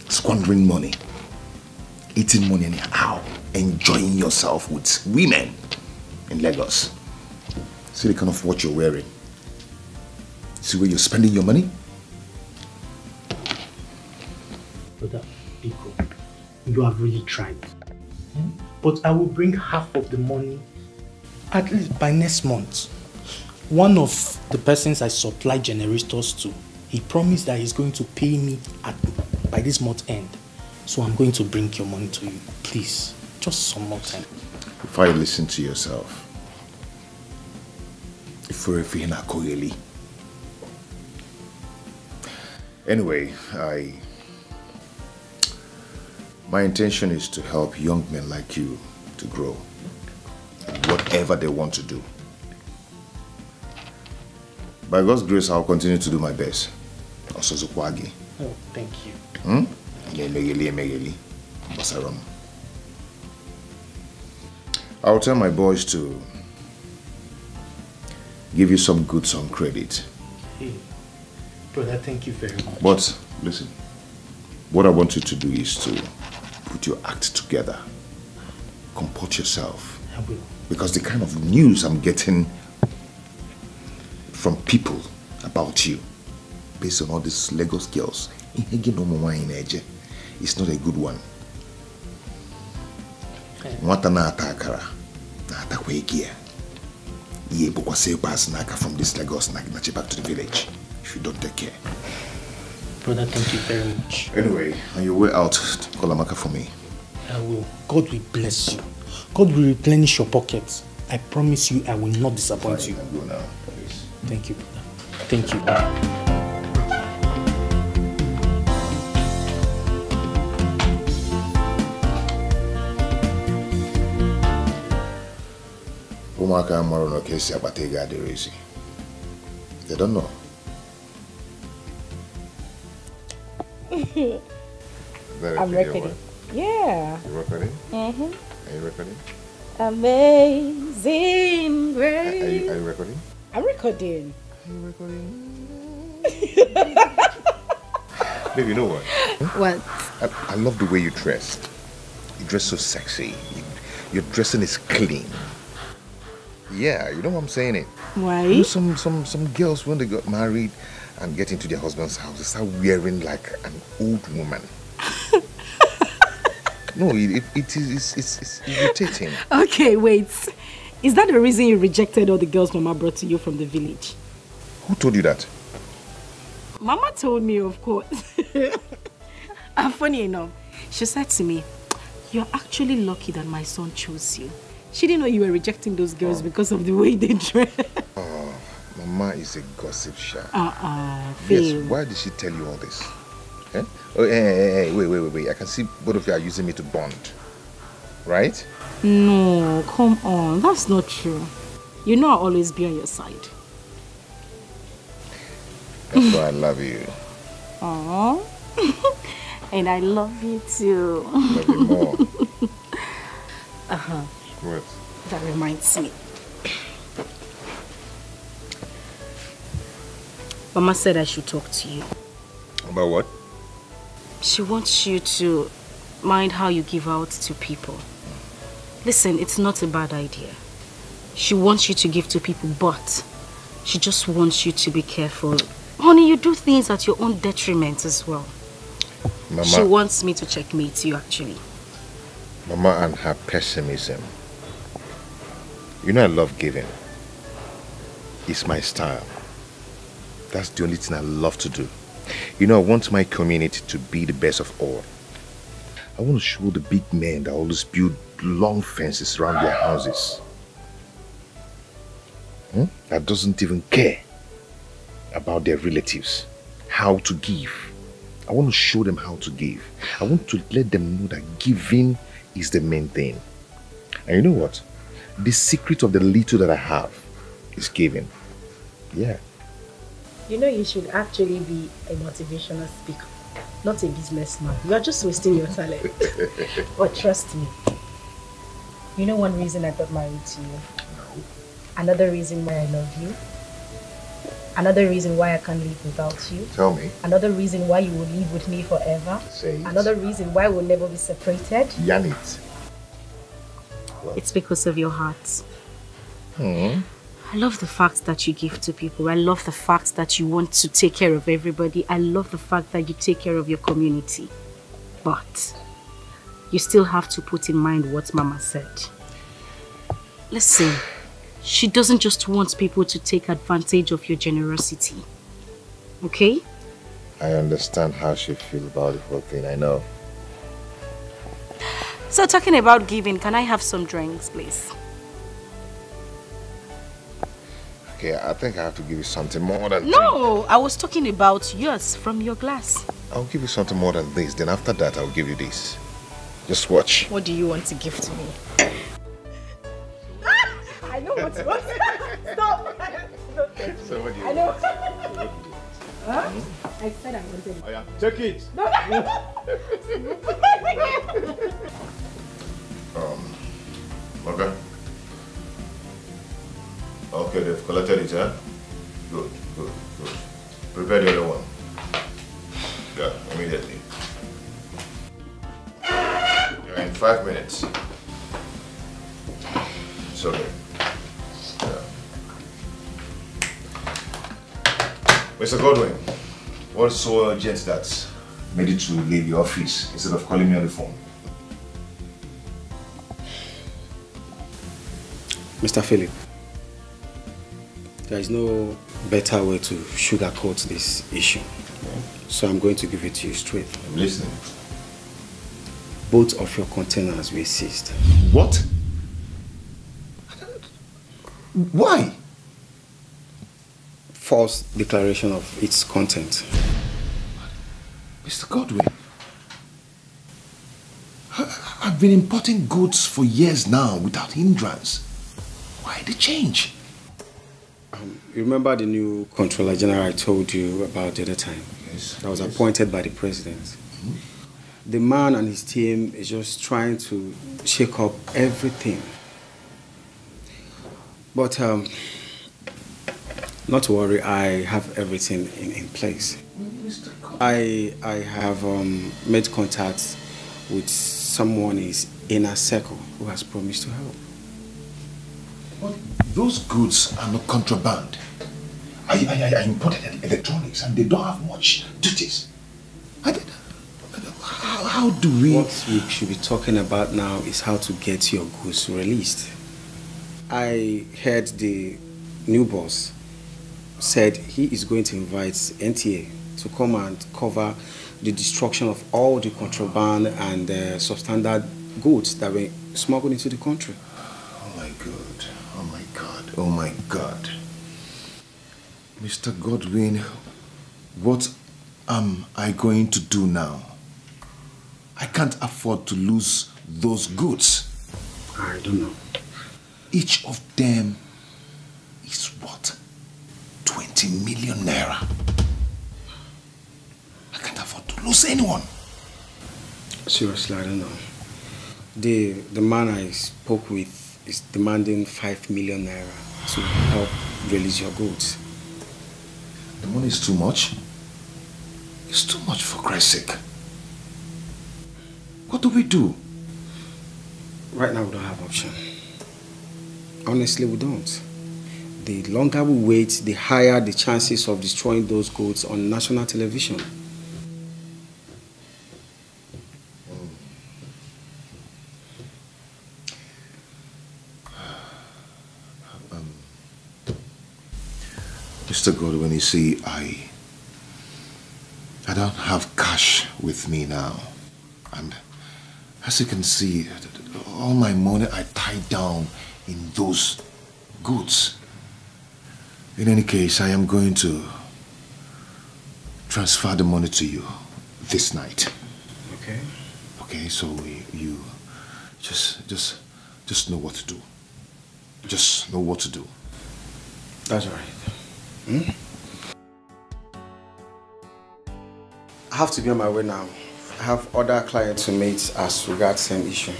Squandering money. Eating money anyhow. Enjoying yourself with women in Lagos. See the kind of watch you're wearing. See where you're spending your money? Brother, Biko, you have really tried. But I will bring half of the money at least by next month. One of the persons I supply generators to, he promised that he's going to pay me by this month end. So I'm going to bring your money to you. Please, just some more time. If I listen to yourself, anyway, my intention is to help young men like you to grow in whatever they want to do. By God's grace, I'll continue to do my best. Also, Zukwagi. Oh, thank you. I'll tell my boys to give you some goods on credit. Hey, brother, thank you very much. But listen, what I want you to do is to put your act together. Comport yourself. I will. Because the kind of news I'm getting from people about you, based on all these Lagos girls, it's not a good one. From this Lagos back to the village if you don't take care. Brother, thank you very much. Anyway, on your way out, call Amaka for me. I will. God will bless you. God will replenish your pockets. I promise you I will not disappoint you. Go now, please. Thank you, brother. Thank you. They don't know. I'm recording. Yeah. You recording? Mm-hmm. Are you recording? Amazing grace. Are you recording? I'm recording. Are you recording? Babe, you know what? What? I love the way you dress. You dress so sexy. Your dressing is clean. Yeah, you know what I'm saying? It. Why? You know, some girls, when they got married and get into their husband's house, they start wearing like an old woman. No, it's irritating. Okay, wait. Is that the reason you rejected all the girls Mama brought to you from the village? Who told you that? Mama told me, of course. And funny enough, she said to me, "You're actually lucky that my son chose you." She didn't know you were rejecting those girls because of the way they dress. Oh, Mama is a gossip shark. Yes, why did she tell you all this? Eh? Oh, hey, wait. I can see both of you are using me to bond. Right? No, come on. That's not true. You know I'll always be on your side. That's why I love you. Aww. And I love you too. Love you more. What? That reminds me. Mama said I should talk to you. About what? She wants you to mind how you give out to people. Listen, it's not a bad idea. She wants you to give to people, but she just wants you to be careful. Honey, you do things at your own detriment as well. Mama, she wants me to checkmate you, actually. Mama and her pessimism. You know I love giving. It's my style. That's the only thing I love to do. You know, I want my community to be the best of all. I want to show the big men that always build long fences around their houses. That doesn't even care about their relatives. How to give. I want to show them how to give. I want to let them know that giving is the main thing. And you know what? The secret of the little that I have is giving. Yeah. You know, you should actually be a motivational speaker, not a businessman. You are just wasting your talent. But trust me, you know one reason I got married to you? No. Another reason why I love you? Another reason why I can't live without you? Tell me. Another reason why you will live with me forever? Say it. Another reason why we'll never be separated? Yarn it. It's because of your heart. I love the fact that you give to people. I love the fact that you want to take care of everybody. I love the fact that you take care of your community. But you still have to put in mind what Mama said. Listen, she doesn't just want people to take advantage of your generosity. Okay? I understand how she feels about the whole thing, I know. So talking about giving, can I have some drinks, please? Okay, I think I have to give you something more than No, I was talking about yours from your glass. I'll give you something more than this. Then after that, I'll give you this. Just watch. What do you want to give to me? I know what you want. Stop. So what do you I know. want? Huh? I said I wanted it. Oh yeah, take it. No. Okay. Okay, they've collected it, huh? Good, good, good. Prepare the other one. Yeah, immediately. You're in 5 minutes. It's okay. Yeah. Mr. Godwin, what's so urgent that made you to leave your office instead of calling me on the phone? Mr. Philip, there is no better way to sugarcoat this issue. So I'm going to give it to you straight. I'm listening. Both of your containers were seized. What? Why? False declaration of its content. Mr. Godwin, I've been importing goods for years now without hindrance. Why the change? You remember the new Controller General I told you about the other time? Yes. That was appointed by the President. The man and his team is just trying to shake up everything. But not to worry, I have everything in place. I have made contact with someone in his inner circle who has promised to help. But those goods are not contraband. I imported electronics and they don't have much duties. How do we... What we should be talking about now is how to get your goods released. I heard the new boss said he is going to invite NTA to come and cover the destruction of all the contraband and substandard goods that were smuggled into the country. Oh my God, oh my God, oh my God. Mr. Godwin, what am I going to do now? I can't afford to lose those goods. I don't know. Each of them is what? 20 million naira. want to lose anyone. Seriously, I don't know. The man I spoke with is demanding 5 million naira to help release your goods. The money is too much. It's too much for Christ's sake. What do we do? Right now we don't have option. Honestly, we don't. The longer we wait, the higher the chances of destroying those goods on national television. Mr. Godwin, you see, I don't have cash with me now. And as you can see, all my money I tied down in those goods. In any case, I am going to transfer the money to you this night. Okay. Okay, so you just know what to do. Just know what to do. That's all right. I have to be on my way now. I have other clients to meet as regards same issue.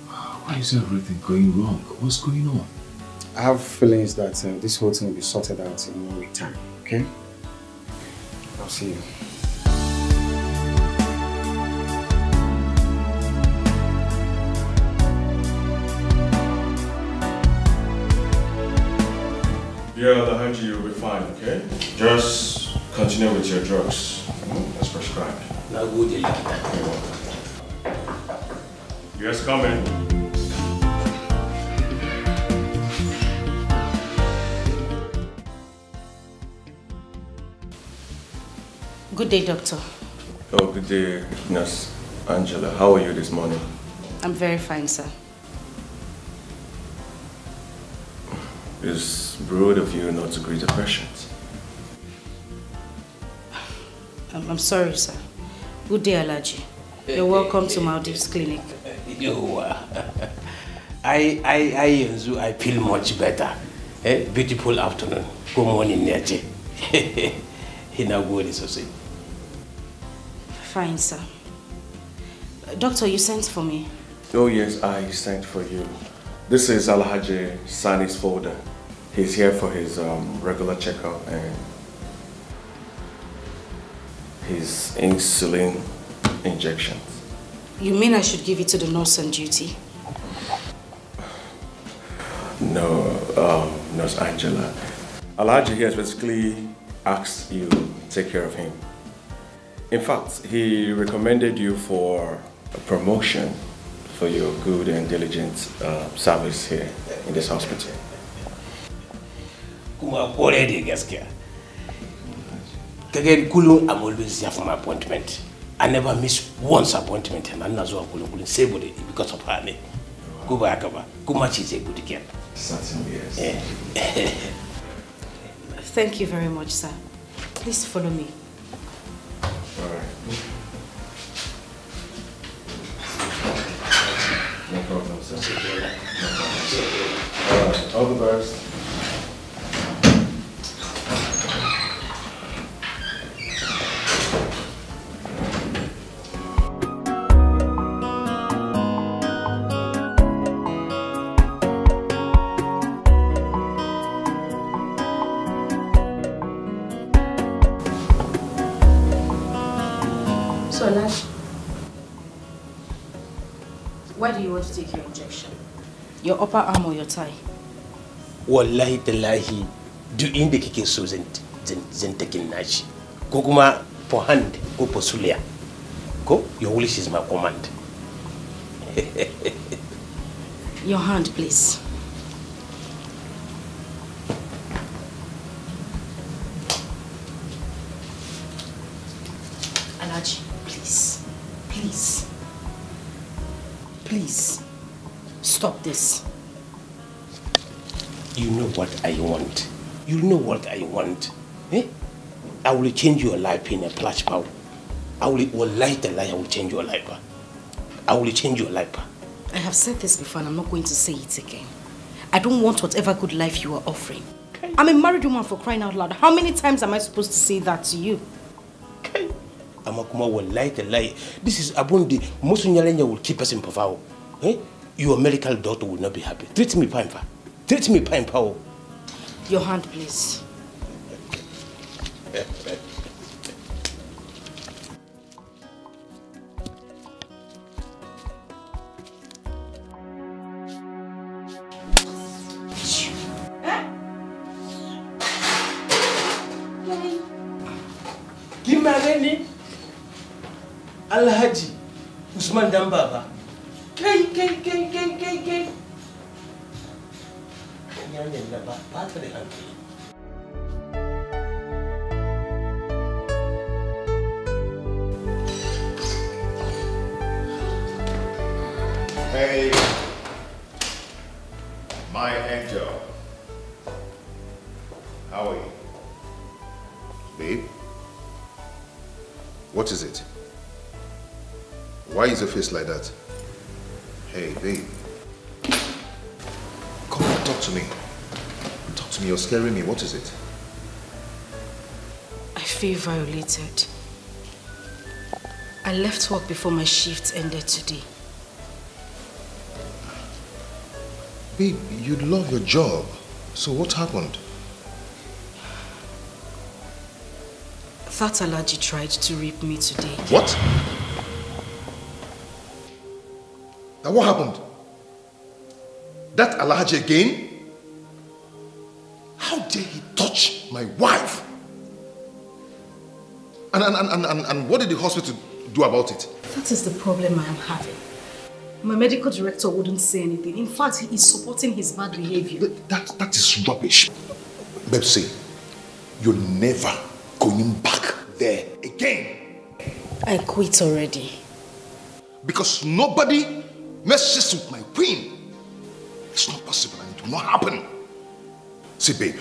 Why is everything going wrong? What's going on? I have feelings that this whole thing will be sorted out in 1 week time, okay? I'll see you. Yeah, the Haji, you'll be fine, okay? Just continue with your drugs as prescribed. Now go to Yes, come in. Good day, doctor. Oh, good day, Nurse Angela. How are you this morning? I'm very fine, sir. It's rude of you not to greet the patients. I'm sorry, sir. Good day, Alaji. You're welcome to Maldives Clinic. I feel much better. Beautiful afternoon. Good morning, Neche. Fine, sir. Doctor, you sent for me. Oh yes, I sent for you. This is Alhaji Sani's folder. He's here for his regular checkup and his insulin injections. You mean I should give it to the nurse on duty? No, Nurse Angela. Alhaji here basically asked you to take care of him. In fact, he recommended you for a promotion for your good and diligent service here in this hospital. I'm always here for my appointment. I never miss once appointment and I'm not because of her. Go back, go much is a good again. Certainly, yes. Thank you very much, sir. Please follow me. All right. No problem, sir. No problem. All right. All the best. Why do you want to take your injection? Your upper arm or your thigh? Wallahi tallahi, do in the kike so zen taking nashi. Go kuma for hand, go for sulia. Go, your wish is my command. Your hand, please. Alaji, please. Please. Please. Stop this. You know what I want. You know what I want. Eh? I will change your life in a flash power. I will light the light, I will change your life. I will change your life. I have said this before and I'm not going to say it again. I don't want whatever good life you are offering. Okay. I'm a married woman, for crying out loud. How many times am I supposed to say that to you? Okay. Amakuma will lie the lie. This is Abundi. Most will keep us in power. Eh? Your medical daughter will not be happy. Treat me fine, pa. Treat me fine, pa. Your hand, please. Kimareni Alhaji Usman Dambaba. Kai. Hey, my angel. How are you? Babe? What is it? Why is your face like that? Hey, babe. Come on, talk to me. Talk to me, you're scaring me. What is it? I feel violated. I left work before my shift ended today. Babe, you love your job. So what happened? That allergy tried to rape me today. What? Now what happened? That Alhaji again? How dare he touch my wife? And what did the hospital do about it? That is the problem I am having. My medical director wouldn't say anything. In fact, he is supporting his bad behavior. That is rubbish. Babe, see, you're never going back there again. I quit already. Because nobody messes with my queen. It's not possible and it will not happen. See, babe,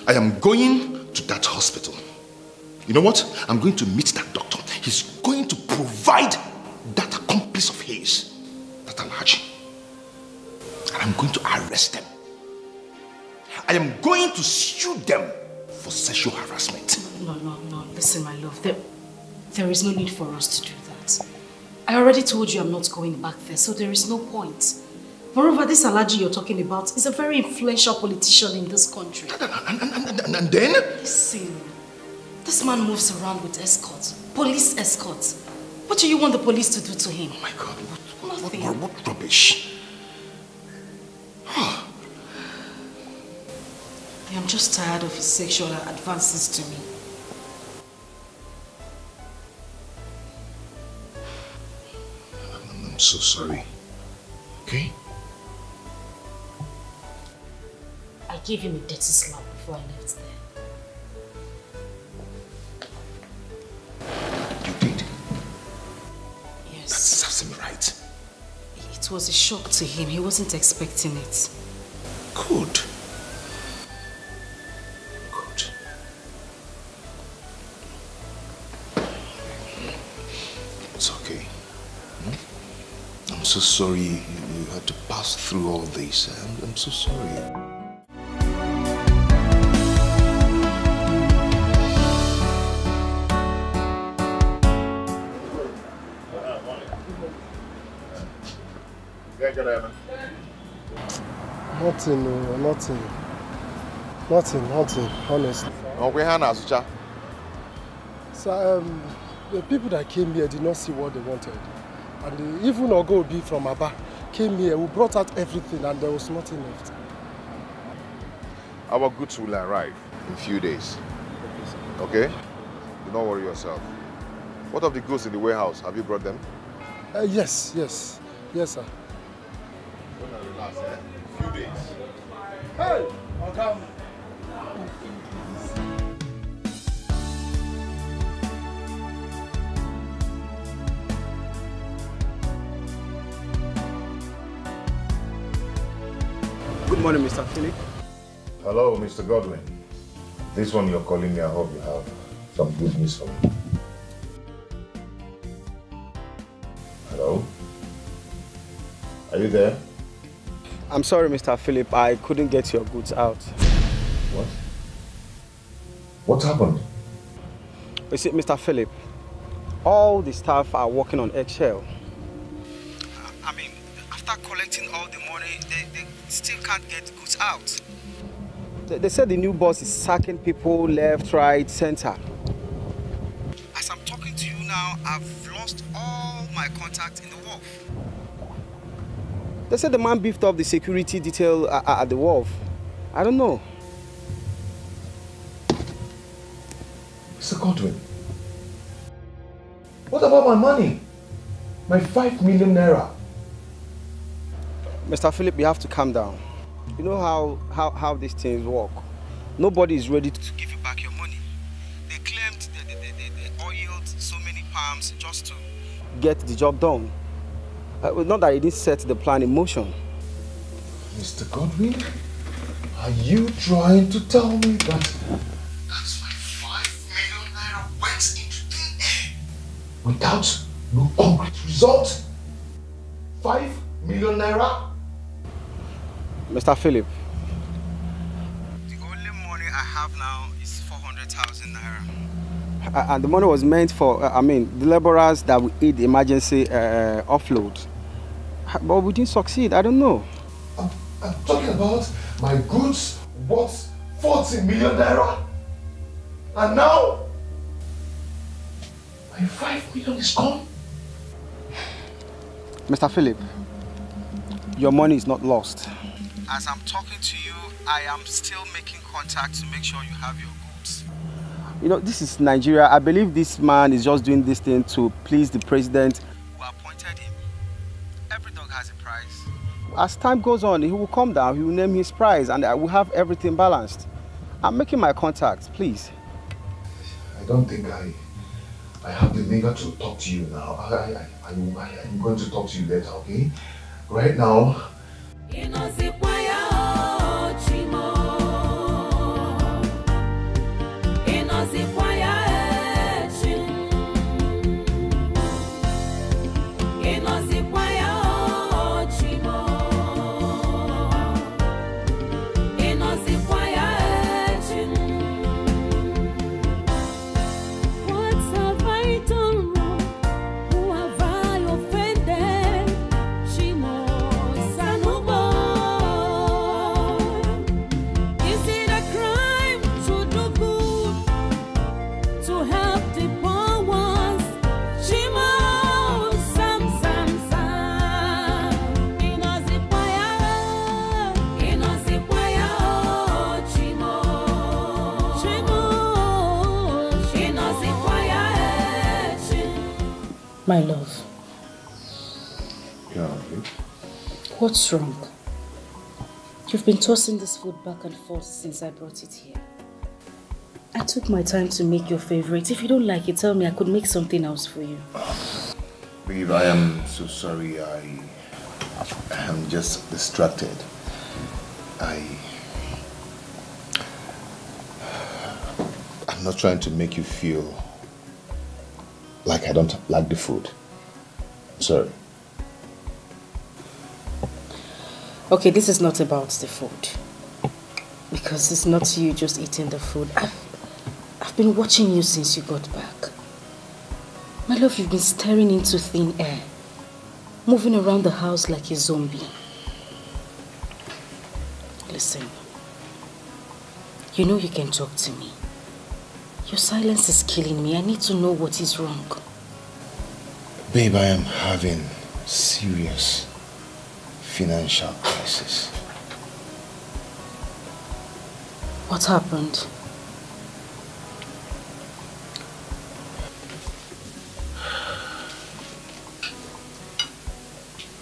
I am going to that hospital. You know what? I'm going to meet that doctor. He's going to provide that accomplice of his, that Alhaji. And I'm going to arrest them. I am going to sue them for sexual harassment. No. Listen, my love. There is no need for us to do that. I already told you I'm not going back there, so there is no point. Moreover, this Alhaji you're talking about is a very influential politician in this country. And then? Listen, this man moves around with escorts, police escorts. What do you want the police to do to him? Oh my God, Nothing. what rubbish. I am just tired of his sexual advances to me. I'm so sorry. Okay? I gave him a dirty slap before I left there. You did? Yes. That serves him right. It was a shock to him. He wasn't expecting it. Good. It's okay. I'm so sorry you had to pass through all this. I'm so sorry. Nothing, honestly. So, the people that came here did not see what they wanted. And even Ogobi from Aba came here, we brought out everything and there was nothing left. Our goods will arrive in a few days. Okay? Do not worry yourself. What of the goods in the warehouse? Have you brought them? Yes, sir. Relax, eh? A few days. Hey! I'll come. Good morning, Mr. Philip. Hello, Mr. Godwin. This one you're calling me, I hope you have some good news for me. Hello? Are you there? I'm sorry, Mr. Philip. I couldn't get your goods out. What happened? You see, Mr. Philip, all the staff are working on eggshell. I mean, after collecting all the money, they still can't get goods out. They said the new boss is sacking people left, right, center. As I'm talking to you now, I've lost all my contacts in the wharf. They said the man beefed up the security detail at the wharf. I don't know. Mr. Godwin, what about my money? My 5 million naira? Mr. Philip, you have to calm down. You know how these things work. Nobody is ready to give you back your money. They claimed they oiled so many palms just to get the job done. Not that it didn't set the plan in motion. Mr. Godwin, are you trying to tell me that that's my 5 million naira went into thin air without no concrete result? 5 million naira? Mr. Philip, the only money I have now is 400,000 naira. And the money was meant for, the laborers that will aid the emergency offload. But we didn't succeed, I don't know. I'm talking about my goods worth 40 million naira. And now, my 5 million is gone. Mr. Philip, your money is not lost. As I'm talking to you, I am still making contact to make sure you have your goods. You know, this is Nigeria. I believe this man is just doing this thing to please the president who appointed him. Every dog has a price. As time goes on, he will come down, he will name his price, and I will have everything balanced. I'm making my contacts, please. I don't think I have the meager to talk to you now. I'm going to talk to you later, okay? Right now. My love. Yeah. What's wrong? You've been tossing this food back and forth since I brought it here. I took my time to make your favorite. If you don't like it, tell me. I could make something else for you. Babe, I am so sorry. I am just distracted. I'm not trying to make you feel like I don't like the food. Sorry. Okay, this is not about the food. Because it's not you just eating the food. I've been watching you since you got back. My love, you've been staring into thin air. Moving around the house like a zombie. Listen. You know you can talk to me. Your silence is killing me. I need to know what is wrong. Babe, I am having serious financial crisis. What happened?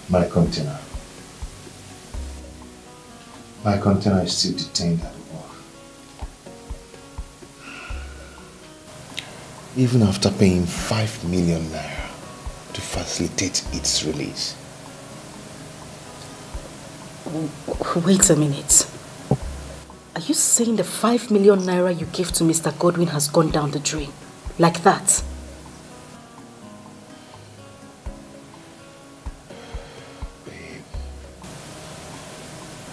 My container. My container is still detained at the wharf. Even after paying 5 million naira to facilitate its release. Wait a minute. Are you saying the 5 million naira you gave to Mr. Godwin has gone down the drain? Like that? Babe,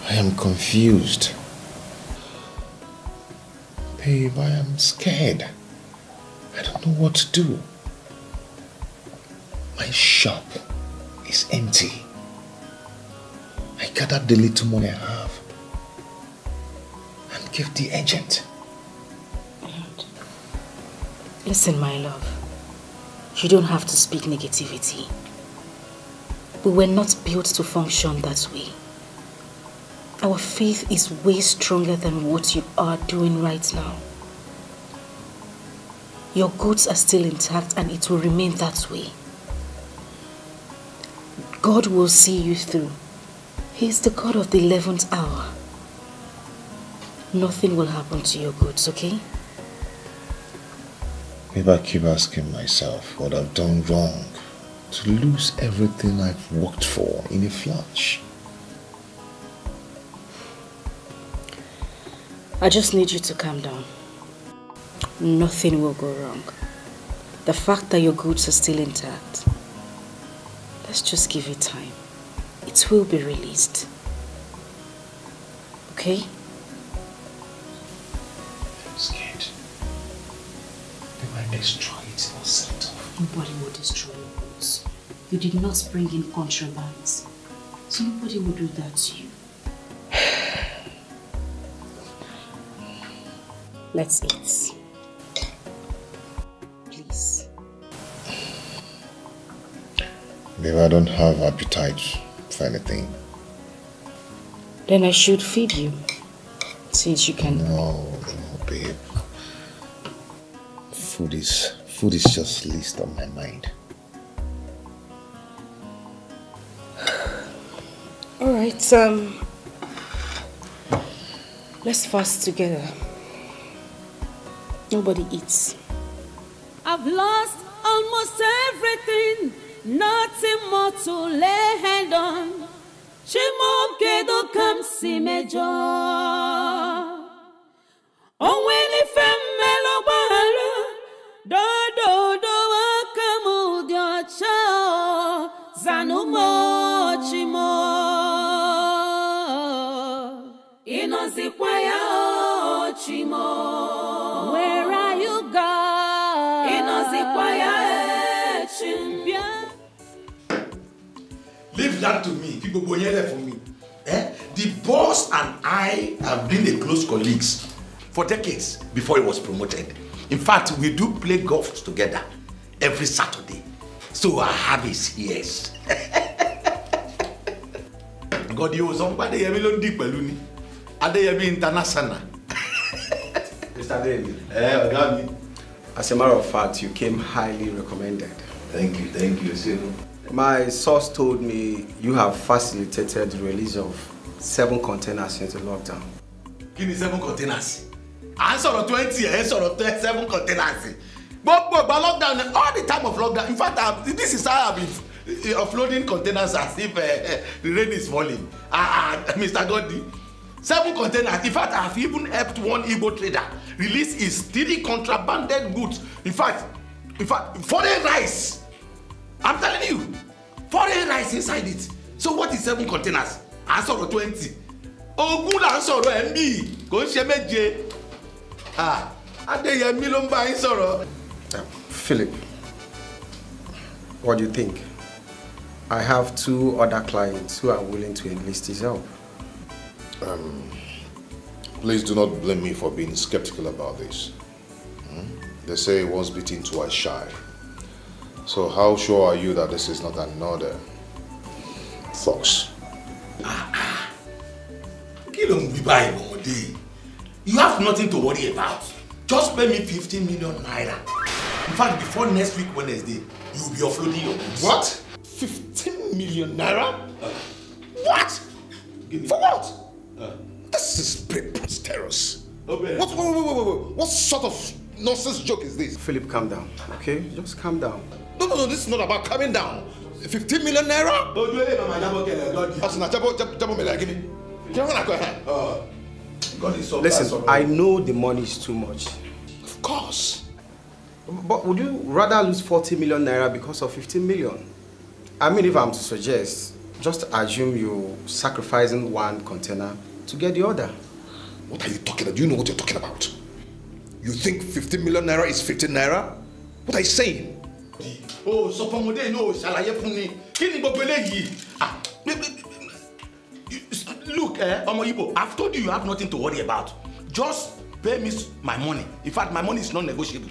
I am confused. Babe, I am scared. I don't know what to do. My shop is empty. I gathered the little money I have and gave the agent. Listen, my love. You don't have to speak negativity. We were not built to function that way. Our faith is way stronger than what you are doing right now. Your goods are still intact and it will remain that way. God will see you through. He is the God of the 11th hour. Nothing will happen to your goods, okay? Maybe I keep asking myself what I've done wrong to lose everything I've worked for in a flash. I just need you to calm down. Nothing will go wrong. The fact that your goods are still intact, let's just give it time. It will be released. Okay? I'm scared. They might destroy it or set it off. Nobody will destroy your goods. You did not bring in contrabands. So nobody will do that to you. Let's eat. Please. Babe, I don't have appetite for anything. Then I should feed you. Since you can... No, babe. Food is just least on my mind. Alright, let's fast together. Nobody eats. I've lost almost everything, nothing more to lay hand on. Chimo kedo kam si mejo. Onweni femmelo bahalu, do akamu diocha, zanumo chimo. Inozikwaya chimo. Where are you, God? Inozikwaya chimbia. Leave that to me. People go here for me. The boss and I have been a close colleagues for decades before he was promoted. In fact, we do play golf together every Saturday. So I have his ears. God, you somebody Yemi deep balloon. Adeyemi International. Mr. Daly. As a matter of fact, you came highly recommended. Thank you, sir. My source told me you have facilitated the release of 7 containers into lockdown. Give me 7 containers. Answer of 20, answer of 7 containers. But lockdown, all the time of lockdown. In fact, this is how I've been offloading containers as if the rain is falling. Mr. Goddy, 7 containers. In fact, I've even helped one Igbo trader release his 3 contrabanded goods. In fact, foreign rice. I'm telling you, foreign rice inside it. So what is 7 containers? Answer of 20. Oh, good answer of MB. Go shemeje. Adeyemi ló ń bá yín sọ̀rọ̀. Philip, what do you think? I have 2 other clients who are willing to enlist his help. Please do not blame me for being skeptical about this. They say once bitten, twice shy. So how sure are you that this is not another fox? You have nothing to worry about. Just pay me 15 million naira. In fact, before next week Wednesday, you will be offloading your goods. What? 15 million naira? What? For what? This is preposterous. Wait. What sort of nonsense joke is this? Philip, calm down, okay? Just calm down. No, this is not about calming down. 15 million naira? Listen, I know the money is too much. Of course. But would you rather lose 40 million naira because of 15 million? I mean, if I'm to suggest, just assume you're sacrificing 1 container to get the other. What are you talking about? Do you know what you're talking about? You think 15 million naira is 15 naira? What are you saying? Oh, so from today, no, shall I have money? Can you go Look, Omoyibo, I've told you have nothing to worry about. Just pay me my money. In fact, my money is non-negotiable.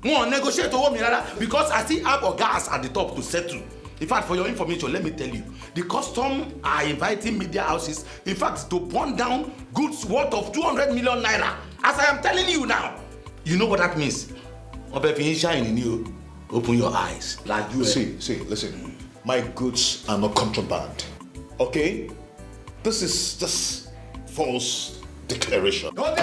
No, negotiate over me, because I still have a gas at the top to settle. In fact, for your information, let me tell you, the custom are inviting media houses, in fact, to burn down goods worth of 200 million naira. As I am telling you now, you know what that means. Open your eyes. Like you see, listen. My goods are not contraband. Okay? This is just false declaration. Somebody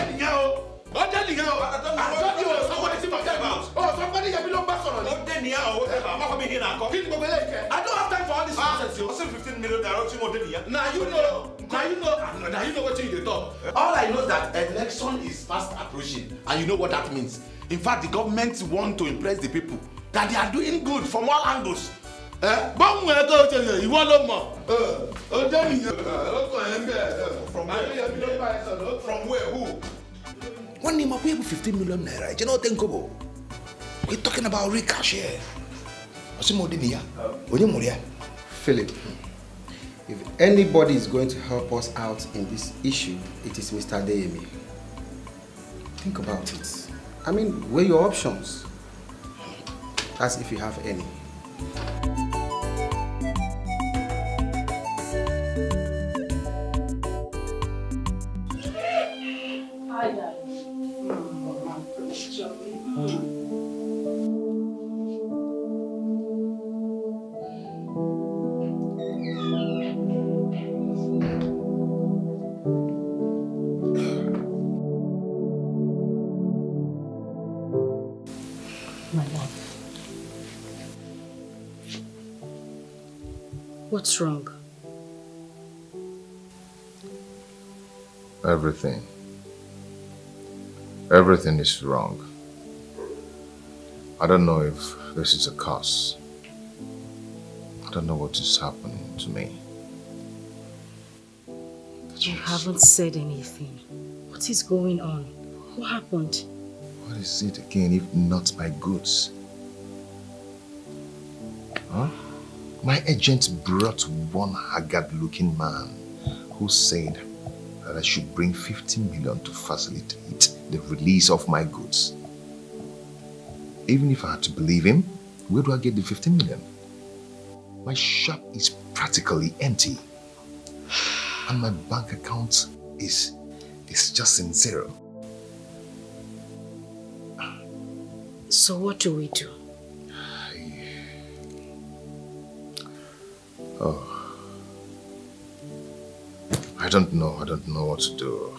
I don't have time for all this nonsense. You 15 million naira. Now you know what you talk. All I know is that election is fast approaching, and you know what that means. In fact, the government want to impress the people that they are doing good from all angles. From where? Who? One name of people 15 million naira. You know, think about. We're talking about real cash here. Philip, if anybody is going to help us out in this issue, it is Mr. Adeyemi. Think about it. I mean, weigh your options. As if you have any. What's wrong? Everything. Everything is wrong. I don't know if this is a curse. I don't know what is happening to me. You haven't said anything. What is going on? What happened? What is it again if not my goods? Huh? My agent brought one haggard-looking man who said that I should bring 50 million to facilitate the release of my goods. Even if I had to believe him, where do I get the 50 million? My shop is practically empty. And my bank account is just in zero. So what do we do? I don't know what to do.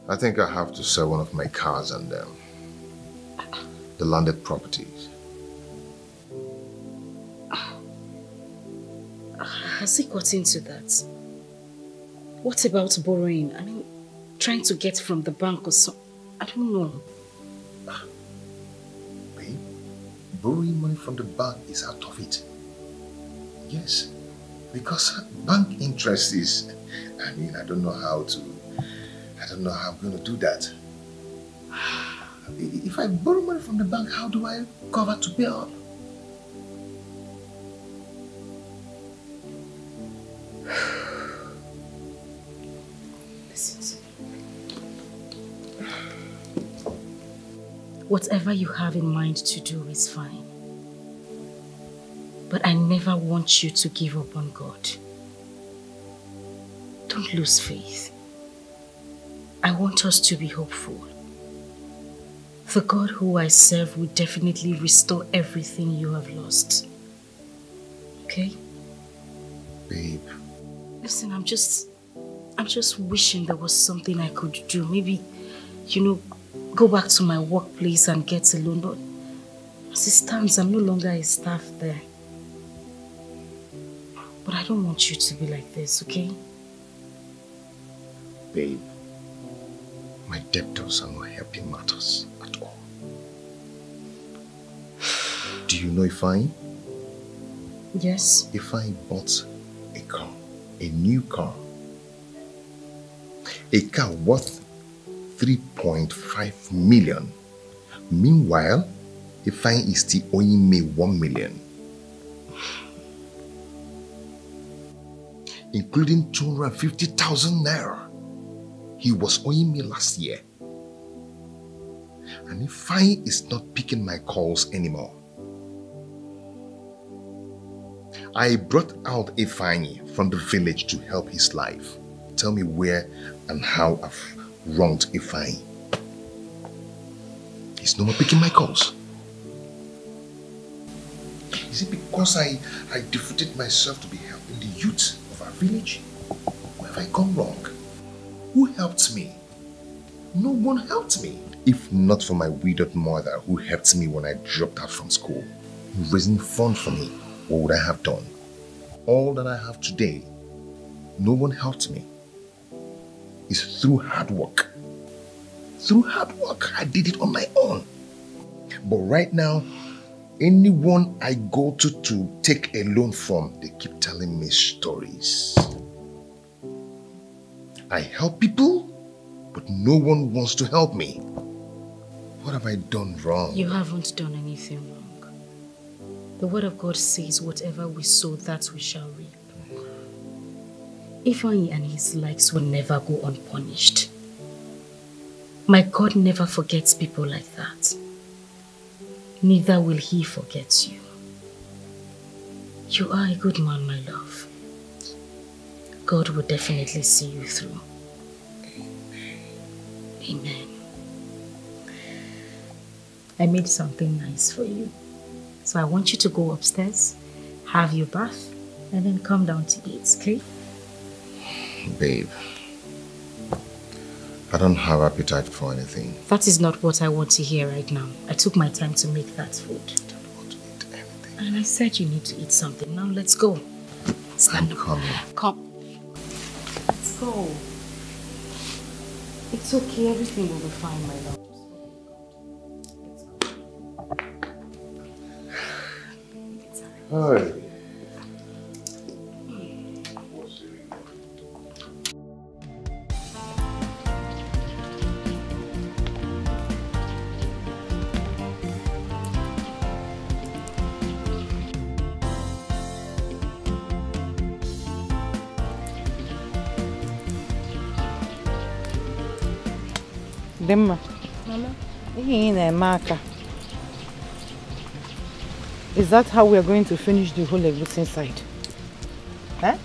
I think I have to sell one of my cars and the landed properties. Has he got into that? What about borrowing? I mean, trying to get from the bank or something. I don't know. Babe, borrowing money from the bank is out of it. Yes, because bank interest is, I mean, I don't know how I'm going to do that. If I borrow money from the bank, how do I cover to pay up? Listen to me. Whatever you have in mind to do is fine. But I never want you to give up on God. Don't lose faith. I want us to be hopeful. The God who I serve will definitely restore everything you have lost. Okay? Babe. Listen, I'm just wishing there was something I could do. Maybe, go back to my workplace and get a loan. But as it stands, I'm no longer a staff there. But I don't want you to be like this, okay? Babe, my debtors are not helping matters at all. Do you know Ifeanyi? Yes. Ifeanyi bought a car, a new car. A car worth 3.5 million. Meanwhile, Ifeanyi is still owing me 1 million. Including 250,000 naira. He was owing me last year. And Ifeanyi is not picking my calls anymore. I brought out Ifeanyi from the village to help his life. Tell me where and how I've wronged Ifeanyi. He's no more picking my calls. Is it because I devoted myself to be helping the youth of our village? Where have I gone wrong? Who helped me? No one helped me. If not for my widowed mother who helped me when I dropped out from school, raising funds for me, what would I have done? All that I have today, no one helped me. It's through hard work. Through hard work, I did it on my own. But right now, anyone I go to take a loan from, they keep telling me stories. I help people, but no one wants to help me. What have I done wrong? You haven't done anything wrong. The word of God says, whatever we sow, that we shall reap. Ifeanyi and his likes will never go unpunished. My God never forgets people like that. Neither will he forget you. You are a good man, my love. God will definitely see you through. Amen. I made something nice for you. So I want you to go upstairs, have your bath, and then come down to eat, okay? Babe, I don't have appetite for anything. That is not what I want to hear right now. I took my time to make that food. I don't want to eat anything. And I said you need to eat something. Now let's go. I'm coming. Come. Let's go. It's okay. Everything will be fine, my love. Hi. Dimma. Mama. Is that how we are going to finish the whole egusi inside? Eh?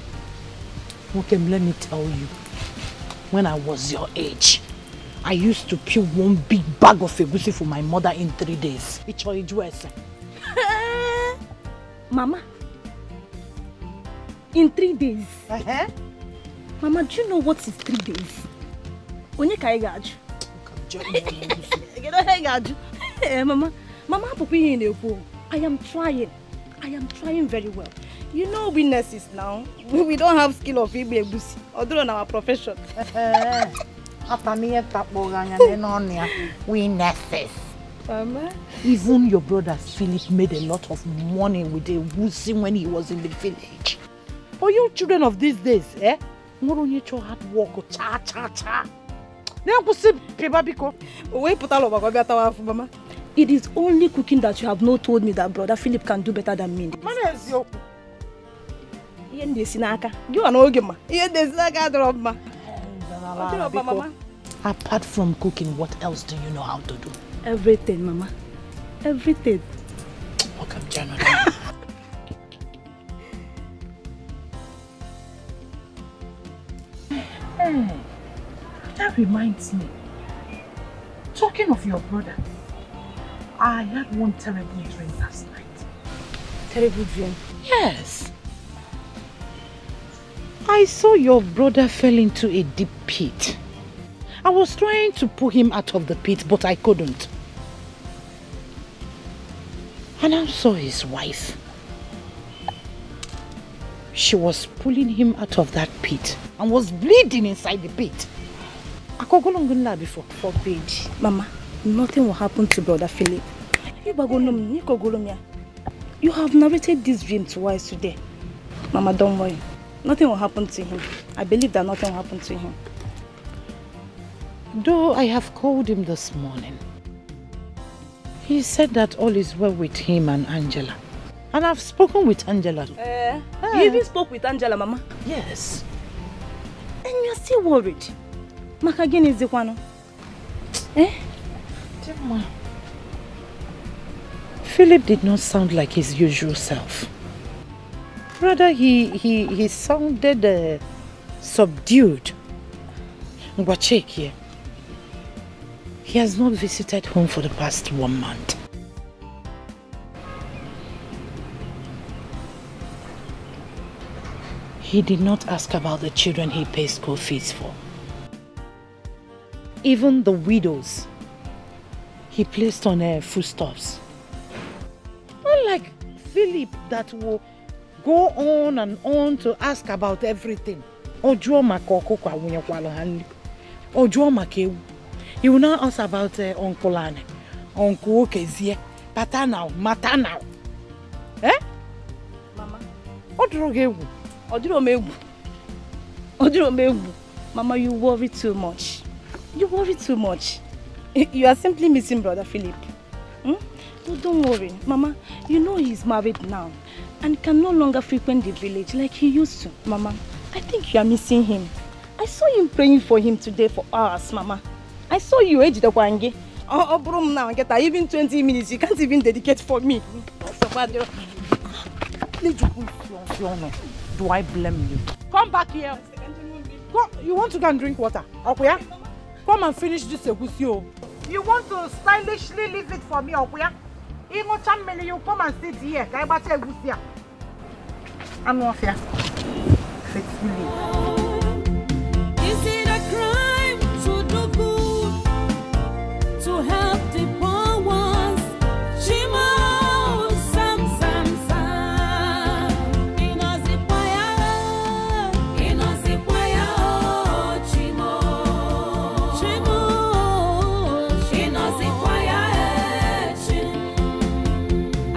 Okay, let me tell you. When I was your age, I used to peel one big bag of egusi for my mother in 3 days. Mama, in 3 days? Mama, do you know what is 3 days? Onye ka igaju? Mama, I am trying. I am trying very well. You know we nurses now. We don't have skill of Ibe Egusi, although in our profession. We nurses. Mama? Even your brother Philip made a lot of money with the Egusi when he was in the village. But you children of these days, eh? Hard work, cha. Mama. It is only cooking that you have not told me that brother Philip can do better than me. You are no gamer. Apart from cooking, what else do you know how to do? Everything, Mama. Everything. Okay, January. Hey, that reminds me. Talking of your brother, I had one terrible dream last night. Terrible dream? Yes. I saw your brother fell into a deep pit. I was trying to pull him out of the pit, but I couldn't. And I saw his wife. She was pulling him out of that pit and was bleeding inside the pit. I could go long before. Forbid. Mama, nothing will happen to brother Philip. You have narrated this dream twice today. Mama, don't worry. Nothing will happen to him. I believe that nothing will happen to him. Though I have called him this morning. He said that all is well with him and Angela. And I've spoken with Angela. You even spoke with Angela, Mama? Yes. And you're still worried? Makagin is the one. Eh? Timma. Philip did not sound like his usual self. Rather, he sounded subdued. Ngwachek here. He has not visited home for the past 1 month. He did not ask about the children he pays school fees for. Even the widows, he placed on foodstuffs. Unlike Philip that will go on and on to ask about everything. He will now ask about Uncle Anne, Uncle Okezie, Patana, Matana. Eh? Mama. Mama, you worry too much. You worry too much. You are simply missing Brother Philip. No, don't worry. Mama, you know he's married now and can no longer frequent the village like he used to. Mama, I think you are missing him. I saw him praying for him today for hours, Mama. I saw you age the wangi. Oh, bro, now get even 20 minutes. You can't even dedicate for me. Do I blame you? Come back here. Go. You want to go and drink water? Okuya? Come and finish this egusio. You want to stylishly leave it for me, Okuya? You come and sit here. I'm not here. Is it a crime to do good, to help the poor ones? Chimo, sam.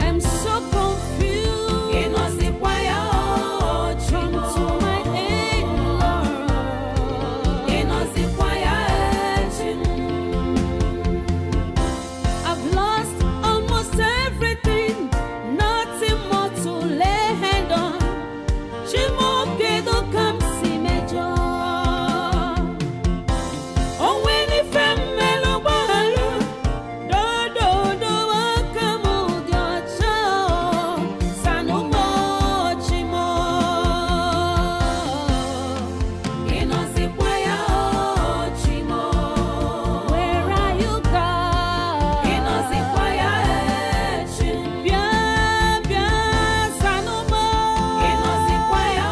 I'm so confused. Come to my aid, Lord. I've lost almost everything, nothing more to lay hand on. Chimo Kedo come see me joy. Oh, when if I'm mellow, do come your child. Sanomo Chimo. Inozipwaya Chimo. Where are you, God? Inozipwaya Chimo. Bien, Sanomo. Inozipwaya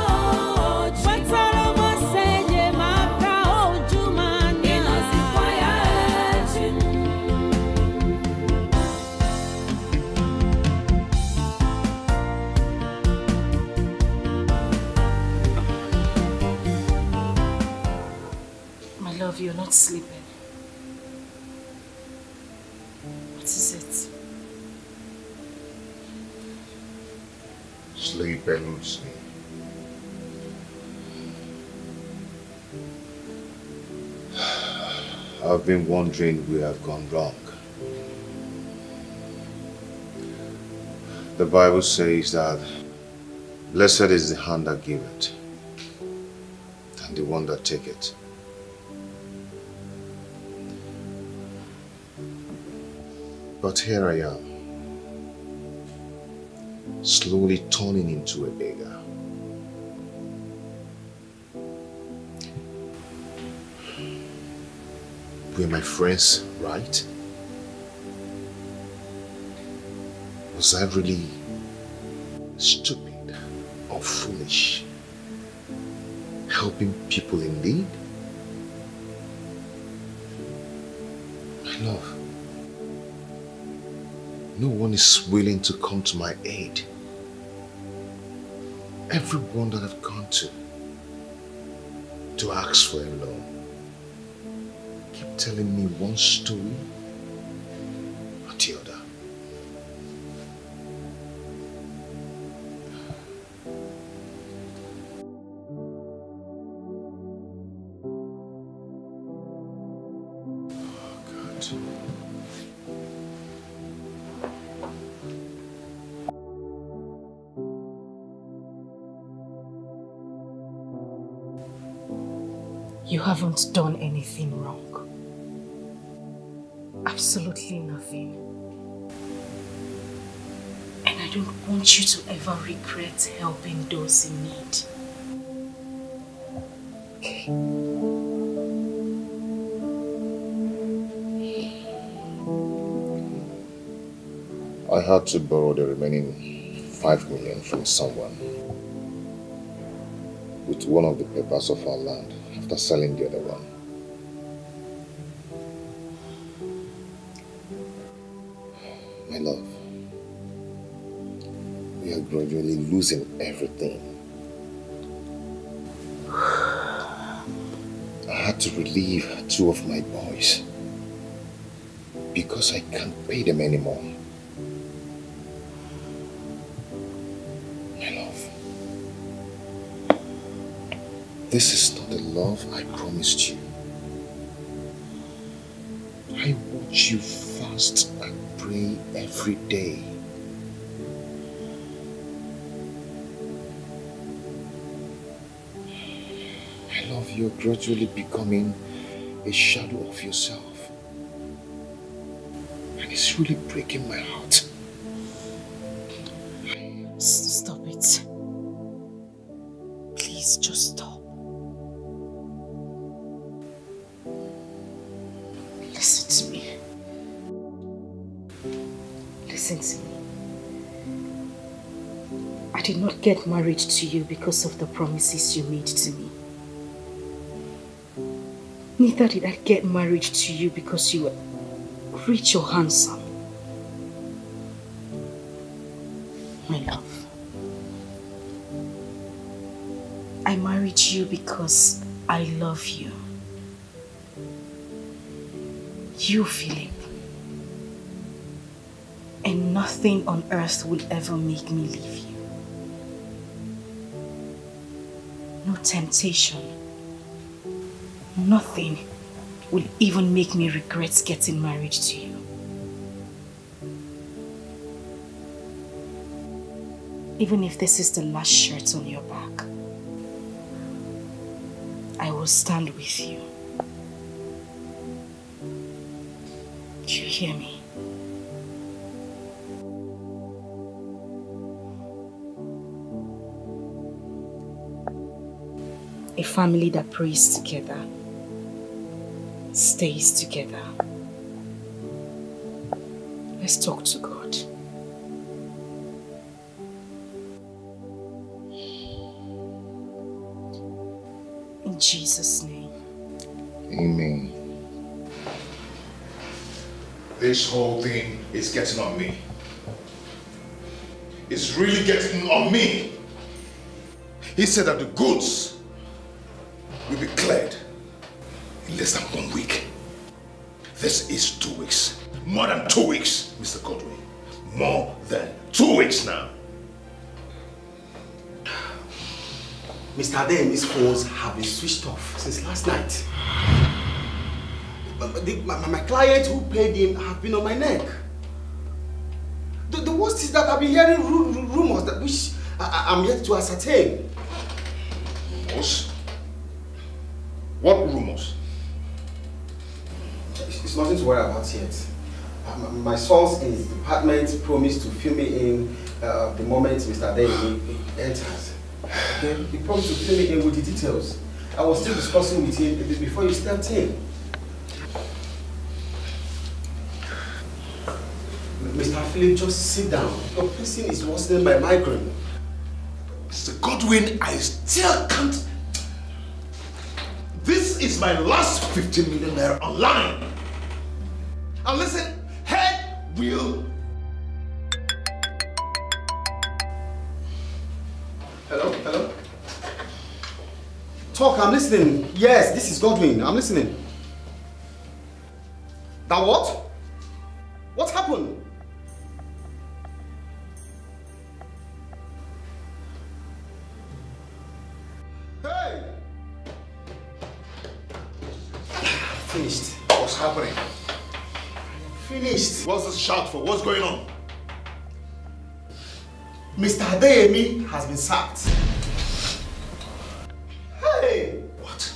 Chimo. Watalomo senye maka ojumani. Inozipwaya Chimo. My love, you're not sleeping. What is it? Sleep eludes me. I've been wondering where I've gone wrong. The Bible says that blessed is the hand that giveth, and the one that taketh. But here I am, slowly turning into a beggar. Were my friends right? Was I really stupid or foolish, helping people in need? My love, no one is willing to come to my aid. Everyone that I've gone to ask for a loan, keep telling me one story or the other. You haven't done anything wrong. Absolutely nothing. And I don't want you to ever regret helping those in need. Okay? I had to borrow the remaining 5 million from someone with one of the papers of our land after selling the other one. My love, we are gradually losing everything. I had to relieve 2 of my boys because I can't pay them anymore. My love, this is not the love I promised you. I watch you fast and pray every day. I love you gradually becoming a shadow of yourself. And it's really breaking my heart. Stop it. Please, just stop. Listen to me. Listen to me. I did not get married to you because of the promises you made to me. Neither did I get married to you because you were rich or handsome. My love, I married you because I love you. You, Philip. And nothing on earth will ever make me leave you. No temptation. Nothing will even make me regret getting married to you. Even if this is the last shirt on your back, I will stand with you. Do you hear me? A family that prays together stays together. Let's talk to God. In Jesus' name. Amen. This whole thing is getting on me. It's really getting on me. He said that the goods will be cleared in less than 1 week. This is 2 weeks. More than 2 weeks, Mr. Godwin. More than 2 weeks now. Mr. Adeyemi's phones have been switched off since last night. My client who paid him have been on my neck. The worst is that I've been hearing rumors that which I'm yet to ascertain. Rumors? What rumors? It's nothing to worry about yet. My sons in the department promised to fill me in the moment Mr. Adeyemi enters. Okay? He promised to fill me in with the details. I was still discussing with him before you stepped in. Mr. Philip, just sit down. Your person is worsening my migraine. Mr. Godwin, I still can't. This is my last 15 million naira online. And listen, head will. Hello? Talk, I'm listening. Yes, this is Godwin. I'm listening. That what? What happened? Hey! Finished. What's happening? Finished. What's this shout for? What's going on? Mr. Adeyemi has been sacked. Hey! What?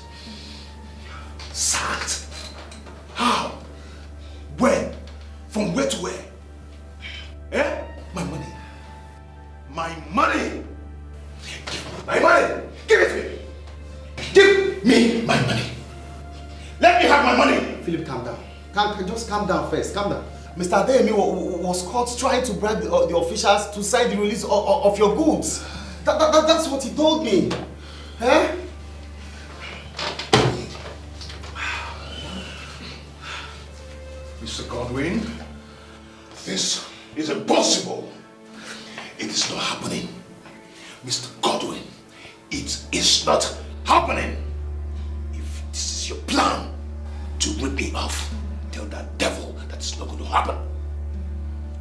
my money! Give me my money! Give it to me! Give me my money! Let me have my money! Philip, calm down. Just calm down first. Calm down. Mr. Adeyemi was caught trying to bribe the officials to sign the release of your goods. That's what he told me. Eh? Mr. Godwin, this is impossible. It is not happening. Mr. Godwin, it is not happening. If this is your plan to rip me off, tell that devil that it's not going to happen.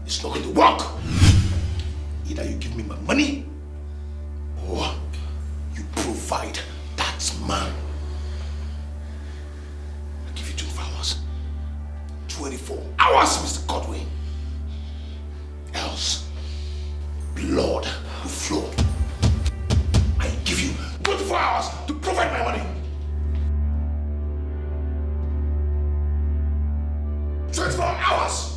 It's not going to work. Either you give me my money or you provide that man. I'll give you 24 hours. 24 hours, Mr. Godwin. Else, blood will flow. I give you 24 hours to provide my money. 24 hours!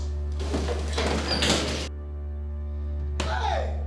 Hey!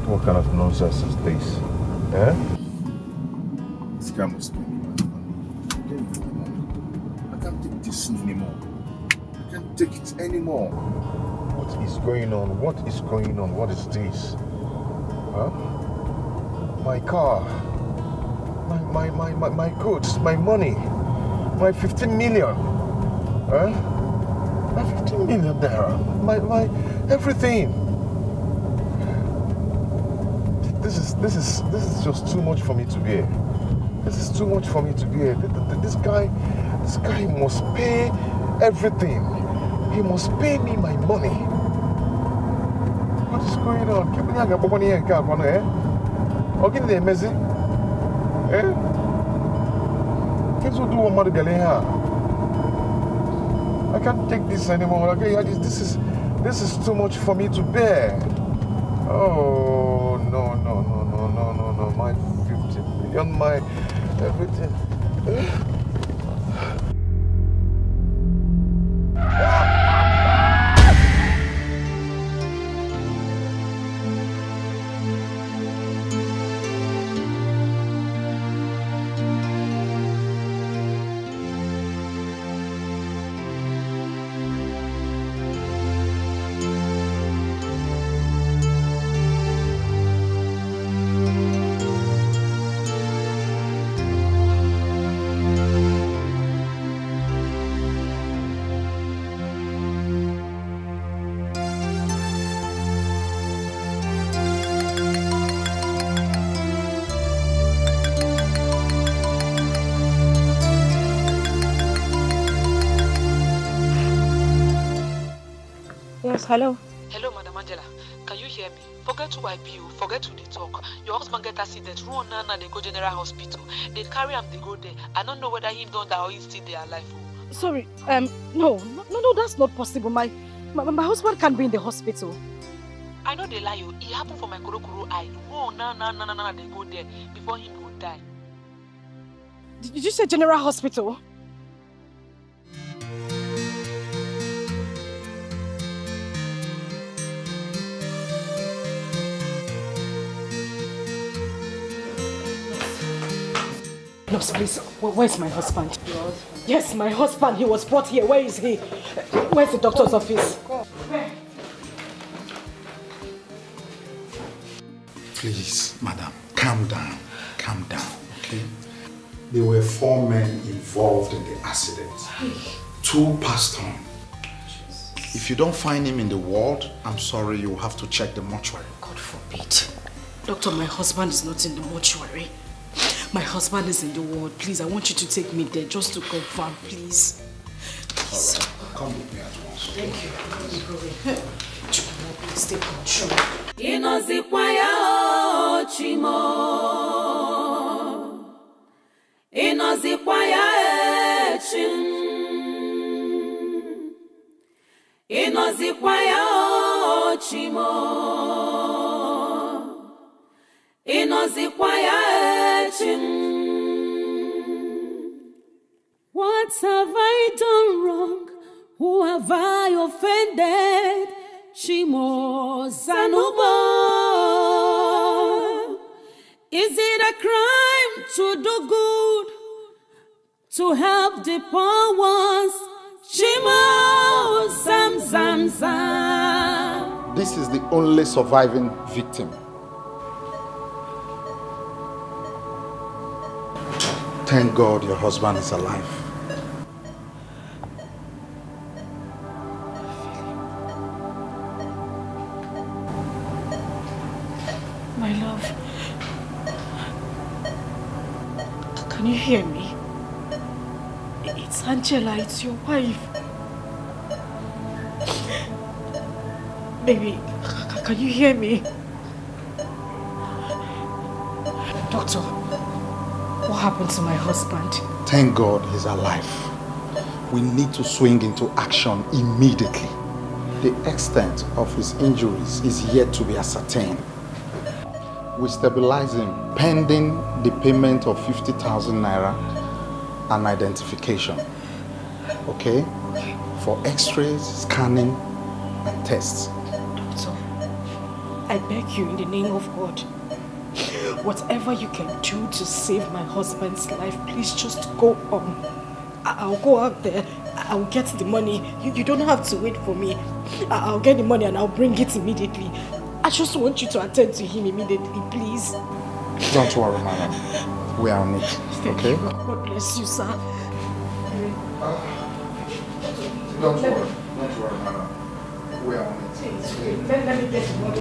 What kind of nonsense is this? Eh? This guy must be I can't take this anymore. I can't take it anymore. What is going on? What is going on? What is this? Huh? My car. My goods, my money. My 15 million. Huh? My 15 million there. My everything. This is just too much for me to bear. This is too much for me to bear. This guy must pay everything. He must pay me my money. What is going on? Keep me on money and car, eh? Okay, they messy. Eh? Can't you do one more here? I can't take this anymore. Okay, this is too much for me to bear. Oh no. My 50 million, my everything. Hello. Hello, Madam Angela. Can you hear me? Forget who I be you. Forget who they talk. Your husband get accident. Run now, they go General Hospital. They carry him, they go there. I don't know whether him don't die or he's still there alive. Sorry. No, that's not possible. My husband can't be in the hospital. I know they lie you. It happened for my Kurokuru eye. Run now, they go there before him will die. Did you say General Hospital? Nurse, please, where's my husband? Your husband? Yes, my husband. He was brought here. Where is he? Where's the doctor's office? Where? Please, madam, calm down, okay? There were 4 men involved in the accident. 2 passed on. If you don't find him in the ward, I'm sorry, you'll have to check the mortuary. God forbid. Doctor, my husband is not in the mortuary. My husband is in the ward. Please, I want you to take me there just to confirm, please. All right, come with me. Thank you. Please take control. Inozikwaya Chimo. Inozikwaya Chim. Inozikwaya Chimo. Inozikwaya Chim. What have I done wrong? Who have I offended? Chimo Sanuba. Is it a crime to do good, to help the poor ones? Chimo Sam Sam Sam. This is the only surviving victim. Thank God your husband is alive. My love, can you hear me? It's Angela, it's your wife. Baby, can you hear me? Doctor, what happened to my husband? Thank God he's alive. We need to swing into action immediately. The extent of his injuries is yet to be ascertained. We stabilize him pending the payment of 50,000 naira and identification. Okay? For x-rays, scanning, and tests. Doctor, I beg you in the name of God, whatever you can do to save my husband's life, please just go on. I'll go out there, I'll get the money. You don't have to wait for me. I'll get the money and I'll bring it immediately. I just want you to attend to him immediately, please. Don't worry, madam. We are on it. Okay? God bless you, sir. Don't worry, madam. We are on it. Let me get the money.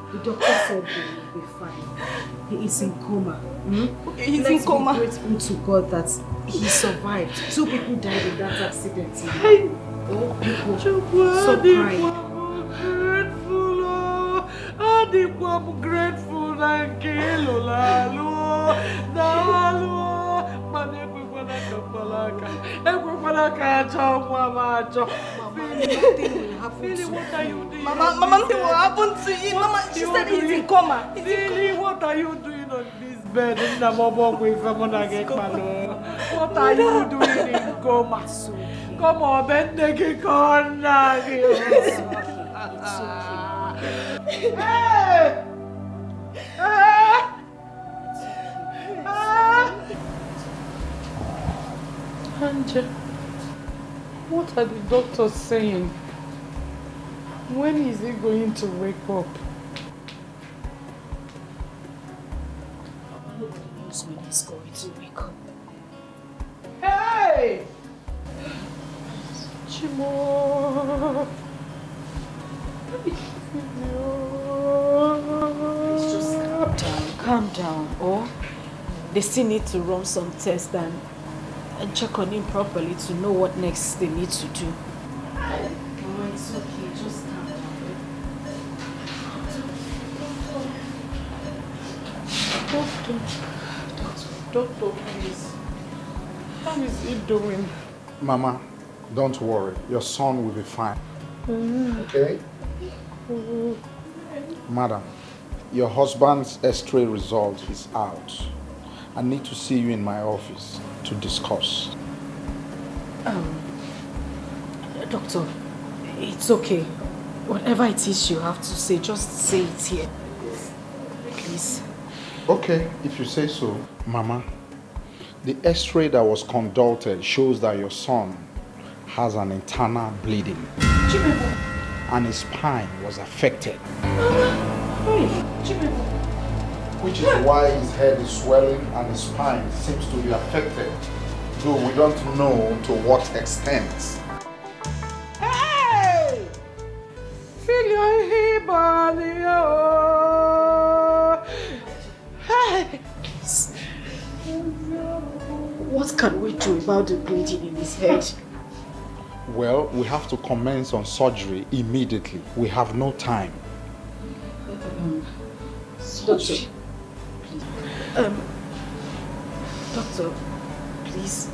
The doctor said he will be fine. He is in coma. Okay, he's in coma. Let's be grateful to God that he survived. 2 people died in that accident. All people so crying. I'm grateful. Thank you, what are you doing? Mama, nothing will happen to you. Mama, she said he's in coma. Lily, what are you doing on this bed? What are you doing in coma? Come on, bend the corner. Angel, what are the doctors saying? When is he going to wake up? knows when he's going to wake up. Hey! Chimo! Please just calm down, oh? They still need to run some tests and check on him properly to know what next they need to do. Oh, it's okay, just calm down. Doctor, please. How is he doing? Mama, don't worry. Your son will be fine. Okay? Madam, your husband's X-ray result is out. I need to see you in my office to discuss. Doctor, it's okay. Whatever it is you have to say, just say it here. Please. Okay, if you say so. Mama, the X-ray that was conducted shows that your son has an internal bleeding. And his spine was affected. Which is why his head is swelling and his spine seems to be affected. Though we don't know to what extent. Hey! Feel your hip on Hey! What can we do about the bleeding in his head? Well, we have to commence on surgery immediately. We have no time. Doctor, Doctor, please.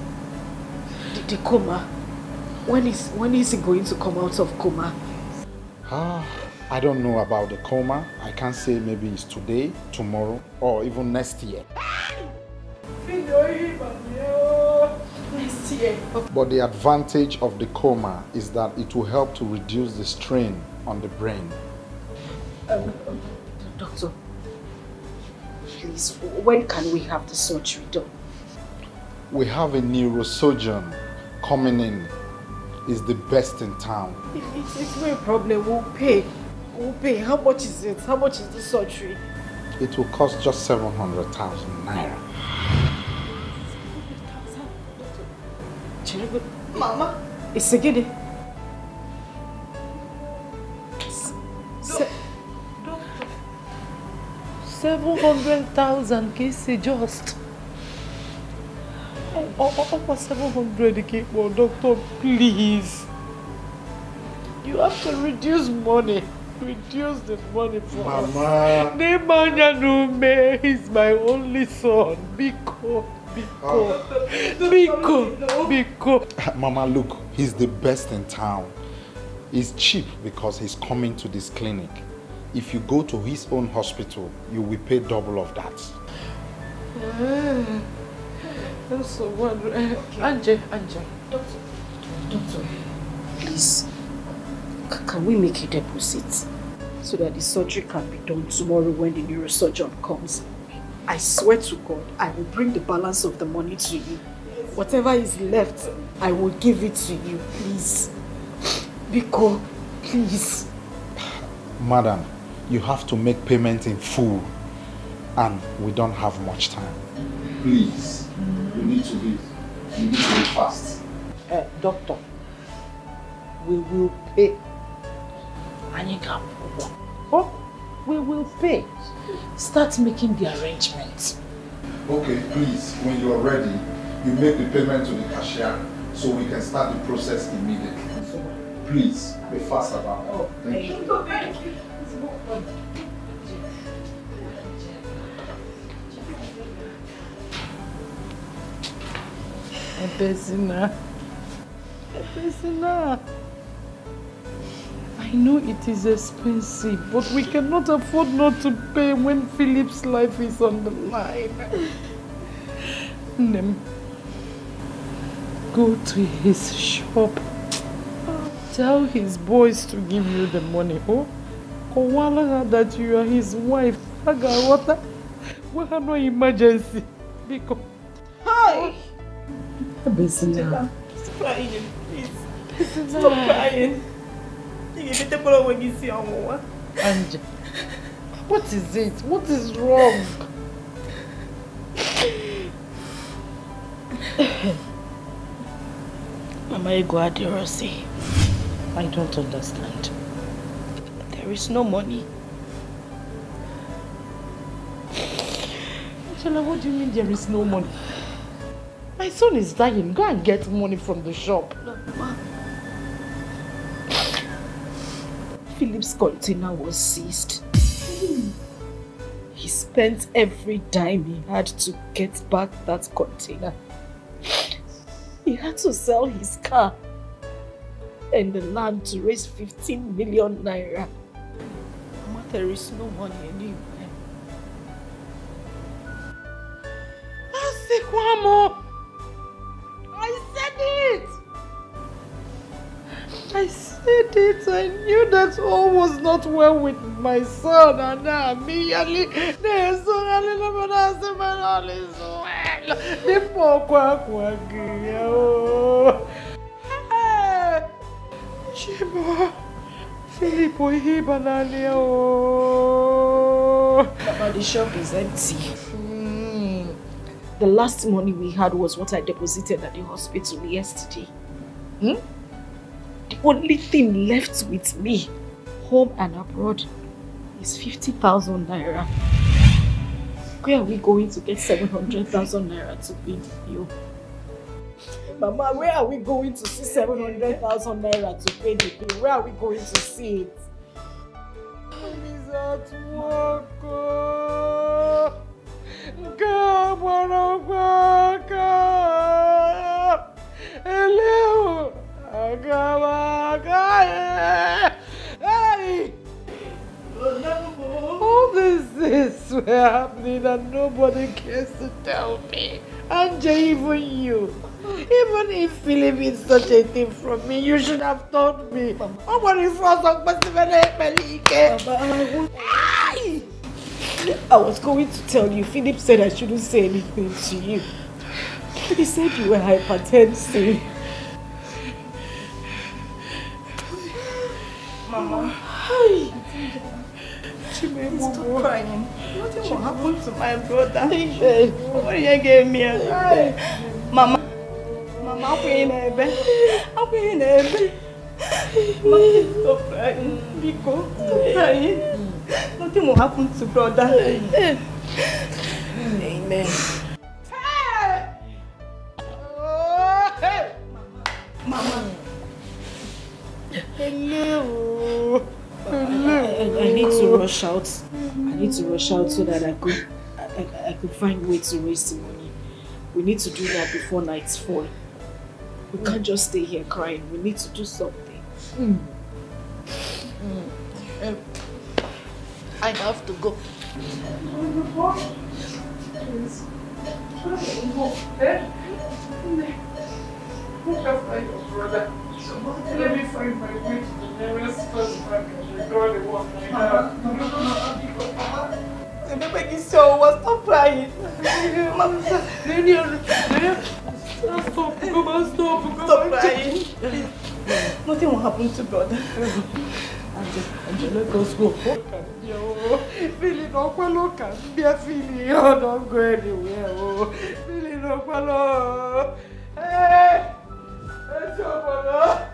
The coma. When is he going to come out of coma? I don't know about the coma. I can't say maybe it's today, tomorrow, or even next year. Next year. But the advantage of the coma is that it will help to reduce the strain on the brain. Doctor, please, when can we have the surgery done? We have a neurosurgeon coming in. He's the best in town. It's no problem. We'll pay. We'll pay. How much is it? How much is the surgery? It will cost just 700,000 naira. Mama. It's a good. 700,000 kisi just. Oh, 700 more, doctor, please. You have to reduce money. Reduce the money for Mama. us. Nemanja Nume, he's my only son. Biko. Mama, look, he's the best in town. He's cheap because he's coming to this clinic. If you go to his own hospital, you will pay double of that. So what? Anje. Doctor, please, can we make a deposit so that the surgery can be done tomorrow when the neurosurgeon comes? I swear to God, I will bring the balance of the money to you. Whatever is left, I will give it to you, please. Biko, please. Madam, you have to make payment in full, and we don't have much time. Please, you need to be fast. Doctor, we will pay. We will pay. Start making the arrangements. Okay, please, when you are ready, you make the payment to the cashier so we can start the process immediately. Please, be fast about it. Thank you. Thank you. Ebezina. I know it is expensive, but we cannot afford not to pay when Philip's life is on the line. Nem, go to his shop. Tell his boys to give you the money. Oh, Kowala that you are his wife. Agawata, we have no emergency. Because hi, Stop crying, please. Stop crying. Anja, what is it? What is wrong? Mama Ego Adirose, I don't understand. There is no money. Angela, what do you mean there is no money? My son is dying. Go and get money from the shop. Look, Ma. Philip's container was seized. He spent every dime he had to get back that container. He had to sell his car and the land to raise 15 million naira. Mama, there is no money anywhere. Asikwamo! I said it! I said it. I knew that all was not well with my son, and now immediately there's so little all is well. The poor Chibo, Filippo, But the shop is empty. The last money we had was what I deposited at the hospital yesterday. The only thing left with me, home and abroad, is 50,000 naira. Where are we going to get 700,000 naira to pay you? Mama, where are we going to see 700,000 naira to pay the bill? Where are we going to see it? He's at work. Come on, hello. Hey! All these things were happening and nobody cares to tell me. And even you. Even if Philip is such a thing from me, you should have told me. I was going to tell you. Philip said I shouldn't say anything to you. He said you were hypertensive. Mama. Hi. Stop crying. Nothing will happen to my brother. What you gave me? Mama. Mama, I'm in a bed. Mama, stop crying. Biko, stop crying. Nothing will happen to brother. Amen. Mama. Hello. I need to rush out. I need to rush out so that I could find a way to raise the money. We need to do that before nights fall. We can't just stay here crying. We need to do something. I have to go. Look after your brother. Let me find my way to the nearest first bank and record the one I have. The baby is so stop crying. Mama, stop crying. Nothing will happen to brother. Angela, let's go. Feeling no follow can be a feeling. Oh, don't go anywhere. Oh, feeling no follow. Hey, let's go, brother.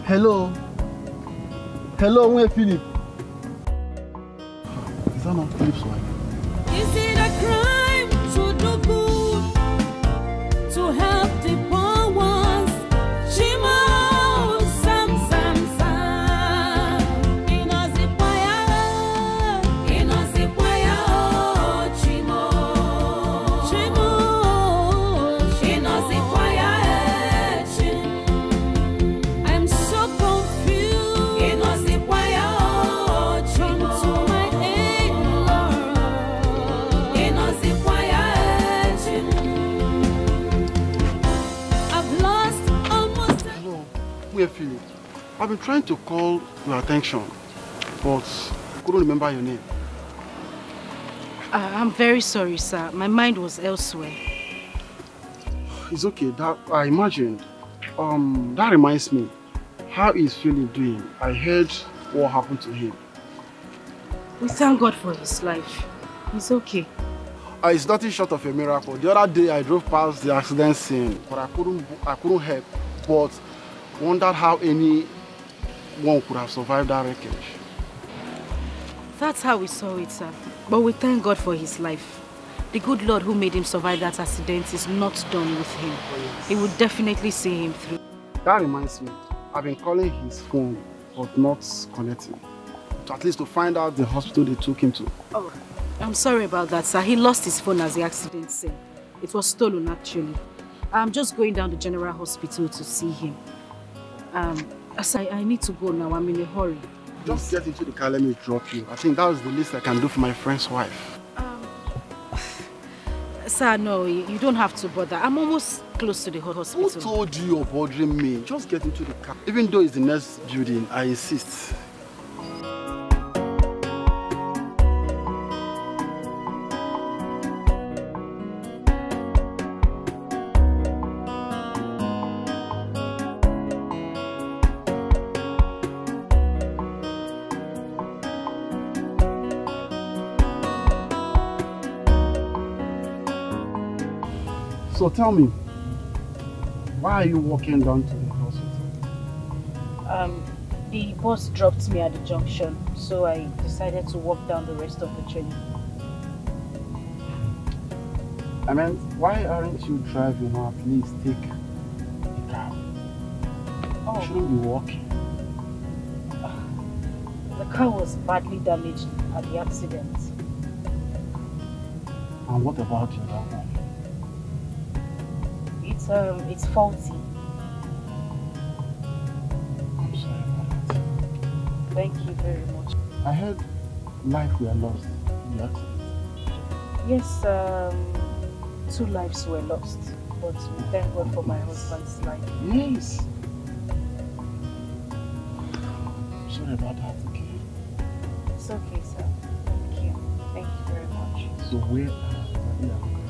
Hello. Hello, where Philip? Is that not Philip's wife? Is it a crime to do good, to help the poor ones? Chimo, Sam. Inozipaya, Chimo. Inozipaya, I'm so confused. Inozipaya, Chimo. To my aid, Lord. Inozipaya, I've lost almost. Hello, where Philip? I've been trying to call your attention, but couldn't remember your name. I'm very sorry, sir. My mind was elsewhere. It's okay. That I imagined. That reminds me. How is Philip doing? I heard what happened to him. We thank God for his life. He's okay. It's nothing short of a miracle. The other day I drove past the accident scene, but I couldn't help but wondered how anyone could have survived that wreckage. That's how we saw it, sir. But we thank God for his life. The good Lord who made him survive that accident is not done with him. He will definitely see him through. That reminds me, I've been calling his phone, but not connecting. At least to find out the hospital they took him to. Oh, I'm sorry about that, sir. He lost his phone as the accident scene. It was stolen, actually. I'm just going down to General Hospital to see him. Sir, I need to go now. I'm in a hurry. Just get into the car, let me drop you. I think that was the least I can do for my friend's wife. Sir, no, you don't have to bother. I'm almost close to the hospital. Who told you you're bothering me? Just get into the car. Even though it's the next building, I insist. So tell me, why are you walking down to the hospital? The bus dropped me at the junction, so I decided to walk down the rest of the journey. I mean, why aren't you driving or at least take the car? Oh. You shouldn't be walking. The car was badly damaged at the accident. And what about the other one? It's faulty. I'm sorry about that. Thank you very much. I heard life were lost in the accident. Yes, 2 lives were lost, but we thank God for my husband's life. Yes. Sorry about that, okay? It's okay, sir. Thank you. Thank you very much. So where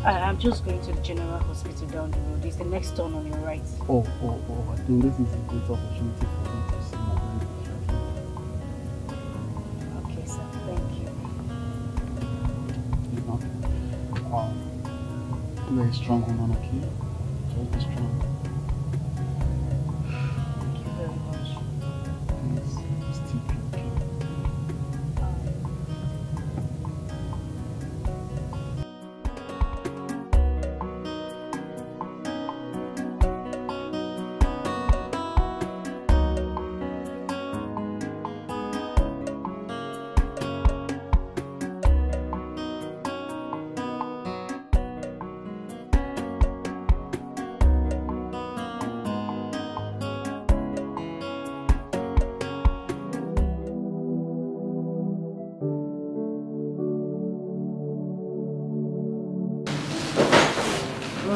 I'm just going to the General Hospital down the road. It's the next turn on your right. Oh, I think this is a great opportunity for me to see my baby. Okay, sir. Thank you. You're a strong woman, okay? Just be strong. Thank you very much. Please, still be okay.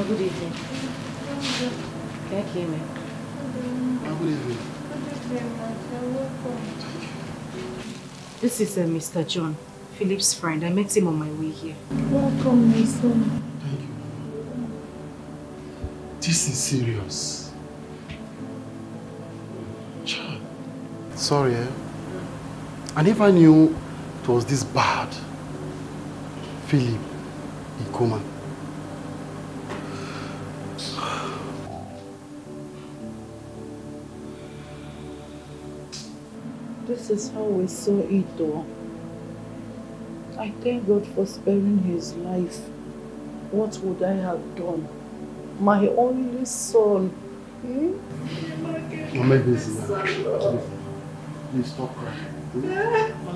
Good evening. Thank you, ma'am. Good evening. This is Mr. John, Philip's friend. I met him on my way here. Welcome, my son. Thank you. This is serious. Child. Sorry, eh? I never knew it was this bad. Philip, in coma. This is how we saw it though. I thank God for sparing his life. What would I have done? My only son. Maybe please stop crying.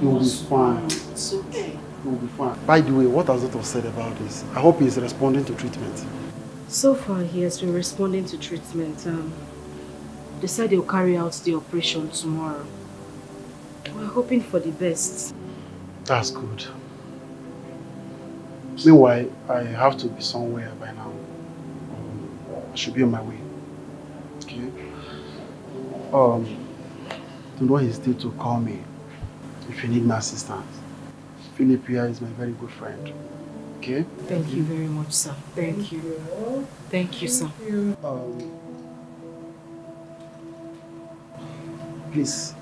You'll be fine. It's okay. You'll be fine. By the way, what has Dr. said about this? I hope he's responding to treatment. So far, he has been responding to treatment. They said they'll carry out the operation tomorrow. We're hoping for the best. That's good. Meanwhile, I have to be somewhere by now. I should be on my way. Okay? Do not hesitate to call me if you need my assistance. Philip here is my very good friend. Okay? Thank you very much, sir. Thank you. Thank you, sir. Please.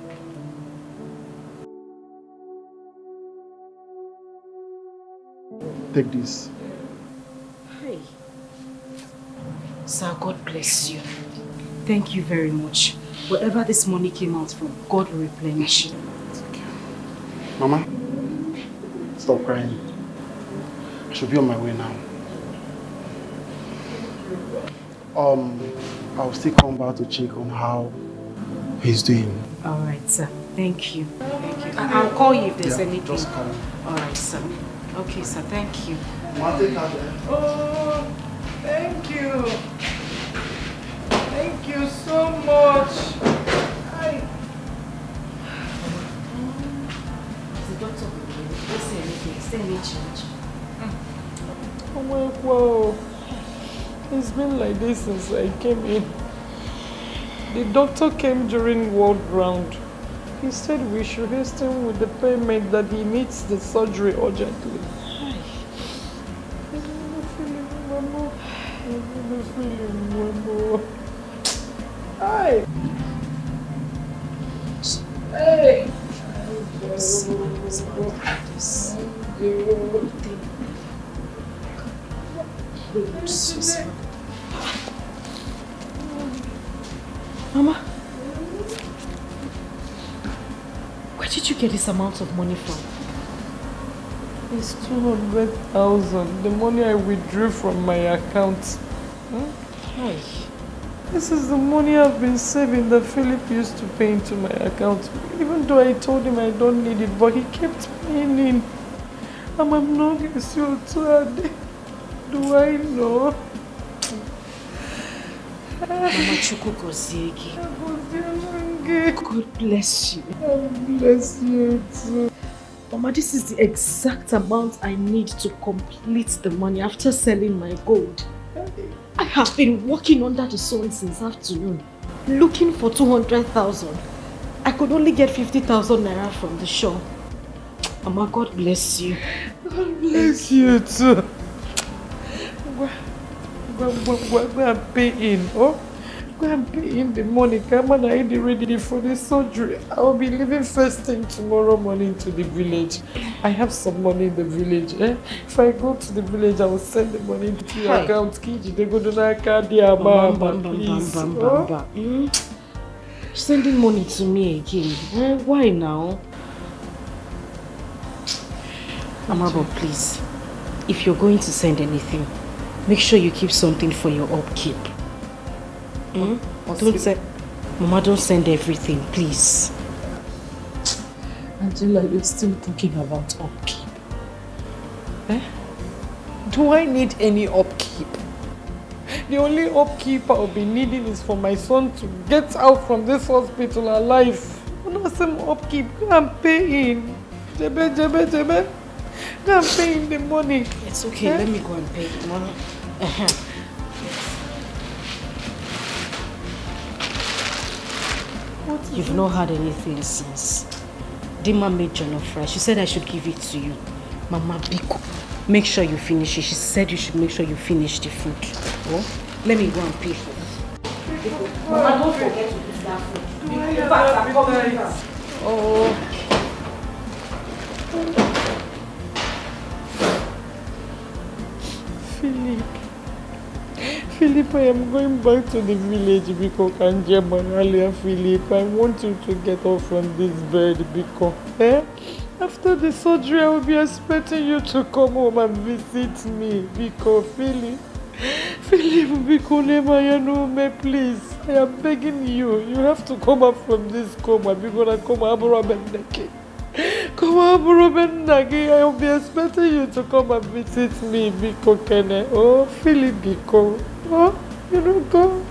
Take this. Hey. Sir, God bless you. Thank you very much. Wherever this money came out from, God will replenish it. Mama, stop crying. I should be on my way now. I'll still come back to check on how he's doing. Alright, sir. Thank you. Thank you. I'll call you if there's anything. Just call me. Alright, sir. Okay, sir. Thank you. Oh, thank you. Thank you so much. The doctor will say anything. Is there any change? Oh my God. It's been like this since I came in. The doctor came during ward round. He said we should hasten with the payment that he needs the surgery urgently. Hi. Hey. Mama, where did you get this amount of money from? It's 200,000. The money I withdrew from my account. Hi. This is the money I've been saving that Philip used to pay into my account. Even though I told him I don't need it, but he kept paying in. I'm not so tired. Do I know? Mama Chukwukoziegi. God bless you. God bless you too. Mama, this is the exact amount I need to complete the money after selling my gold. I have been working under the sun since afternoon, looking for 200,000. I could only get 50,000 naira from the shop. Mama, God bless you. God bless you too. Go and pay in. Oh, go and pay in the money. Come on, I be ready for the surgery. I will be leaving first thing tomorrow morning to the village. I have some money in the village. If I go to the village, I will send the money to your account. Kiji, they go to please. Sending money to me again. Why now? Mama, please, if you're going to send anything, make sure you keep something for your upkeep. Don't say, Mama, don't send everything, please. Angela, you're still talking about upkeep. Do I need any upkeep? The only upkeep I'll be needing is for my son to get out from this hospital alive. Not some upkeep. Go and pay in. Jebe. Go and pay in the money. It's okay, let me go and pay the money. You've not had anything since. Dima made jollof rice. She said I should give it to you. Mama Biko, make sure you finish it. She said you should make sure you finish the food. Oh, let me go and pay for it. Mama, don't forget to eat that food. In fact, I'm coming now. Oh. Philip, I am going back to the village because Kanje Manalia, Philip. I want you to get off from this bed because after the surgery I will be expecting you to come home and visit me because Philip, please, I am begging you. You have to come up from this coma because I come up I will be expecting you to come and visit me because Kene. Oh, Philip, because oh, you don't go.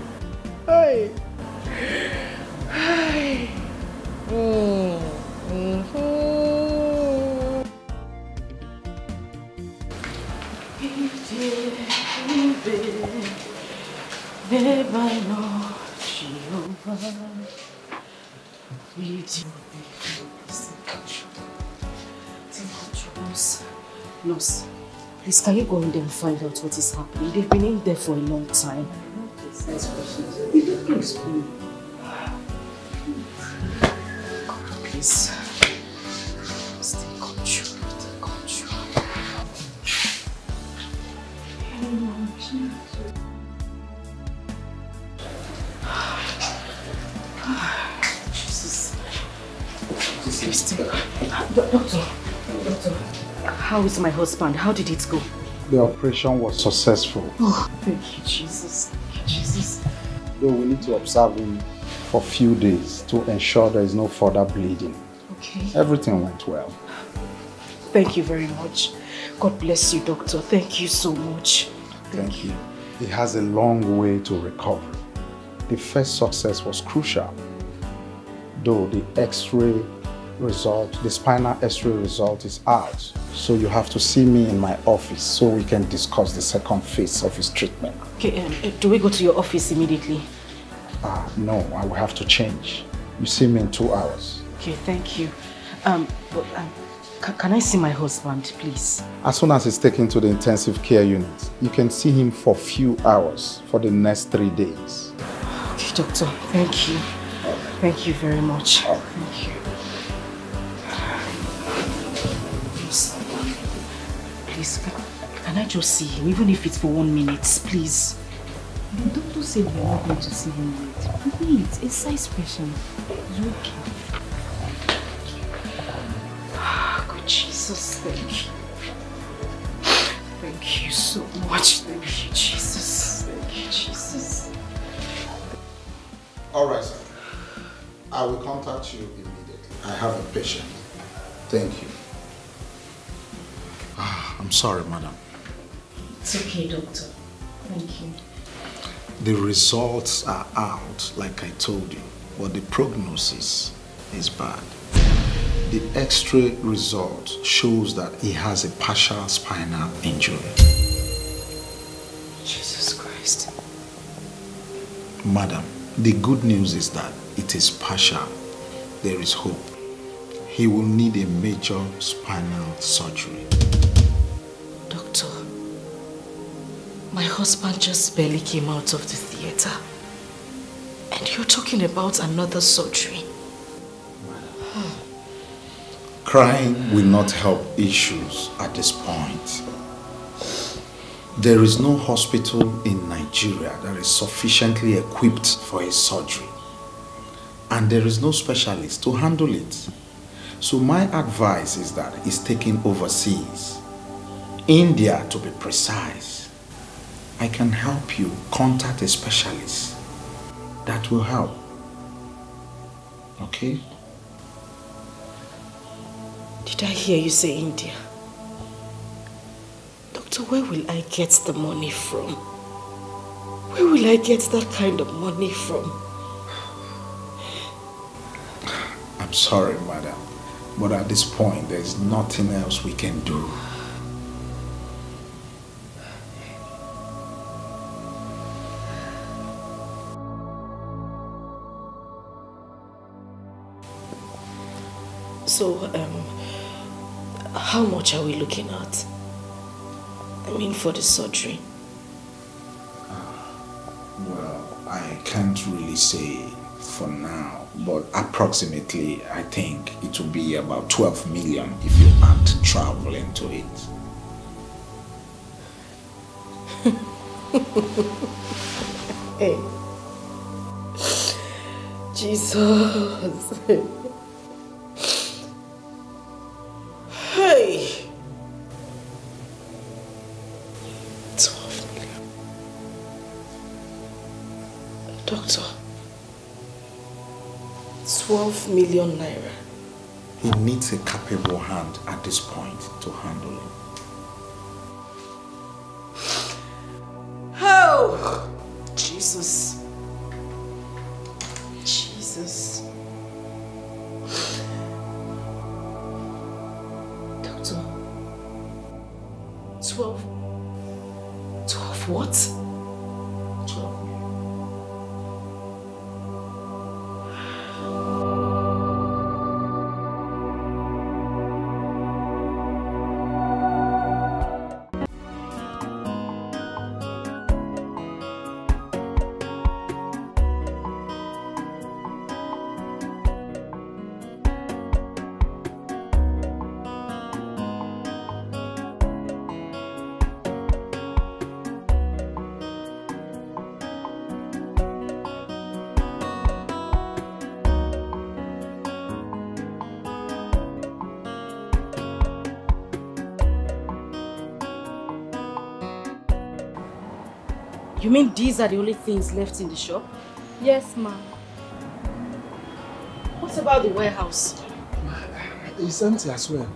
Hi. Have I not Jehovah? Nurse, Please, can you go in there and find out what is happening? They've been in there for a long time. Please, please. Please. Stay control. Stay control. Jesus. Doctor, how is my husband? How did it go? The operation was successful. Oh, thank you, Jesus. Thank you, Jesus. Though we need to observe him for a few days to ensure there is no further bleeding. Okay. Everything went well. Thank you very much. God bless you, doctor. Thank you so much. Thank you. He has a long way to recover. The first success was crucial. Though the X-ray result, the spinal X-ray result is out. So you have to see me in my office so we can discuss the second phase of his treatment. Okay, do we go to your office immediately? No, I will have to change. You see me in 2 hours. Okay, thank you. Can I see my husband, please? As soon as he's taken to the intensive care unit, you can see him for a few hours for the next 3 days. Okay, doctor, thank you. Thank you very much. Thank you. Please, can I just see him, even if it's for 1 minute, please? The doctor said we're not going to see him yet. Wait, it's size patient. It's okay. Good Jesus, thank you. Thank you so much. Thank you, Jesus. Thank you, Jesus. All right, sir. I will contact you immediately. I have a patient. Thank you. I'm sorry, madam. It's okay, doctor. Thank you. The results are out, like I told you, but the prognosis is bad. The X-ray result shows that he has a partial spinal injury. Jesus Christ. Madam, the good news is that it is partial. There is hope. He will need a major spinal surgery. Doctor, my husband just barely came out of the theater. And you're talking about another surgery. Crying will not help issues at this point. There is no hospital in Nigeria that is sufficiently equipped for a surgery. And there is no specialist to handle it. So my advice is that it's taken overseas. India, to be precise. I can help you contact a specialist. That will help. Okay? Did I hear you say India? Doctor, where will I get the money from? Where will I get that kind of money from? I'm sorry, madam, but at this point, there's nothing else we can do. So, how much are we looking at? I mean, for the surgery. Well, I can't really say for now, but approximately, I think it will be about 12 million if you add travel into it. Hey. Jesus. Hey. 12 million. Doctor. 12 million naira. He needs a capable hand at this point to handle it. Oh! Jesus. Jesus. Doctor. 12 what? 12 million. You mean these are the only things left in the shop? Yes, ma'am. What about the warehouse? It's empty as well.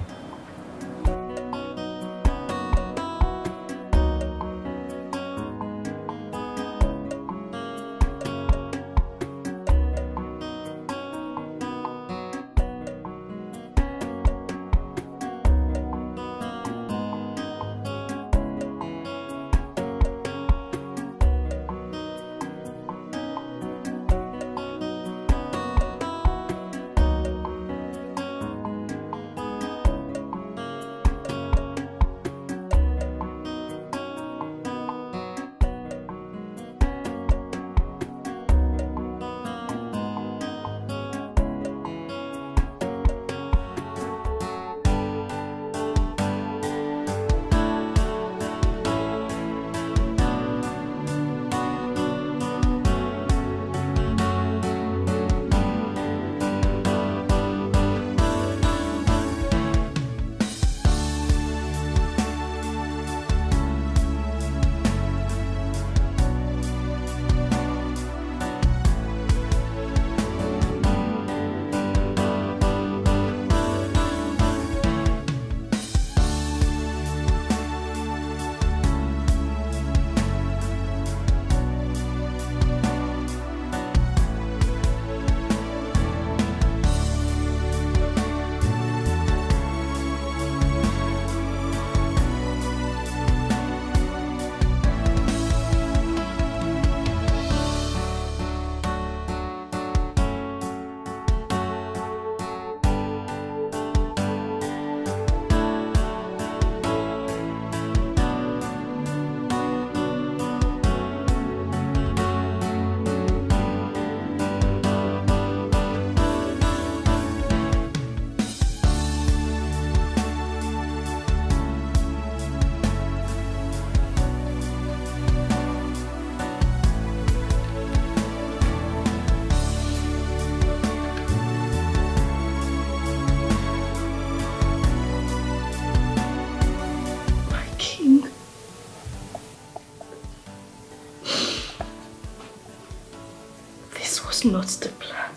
Not the plan.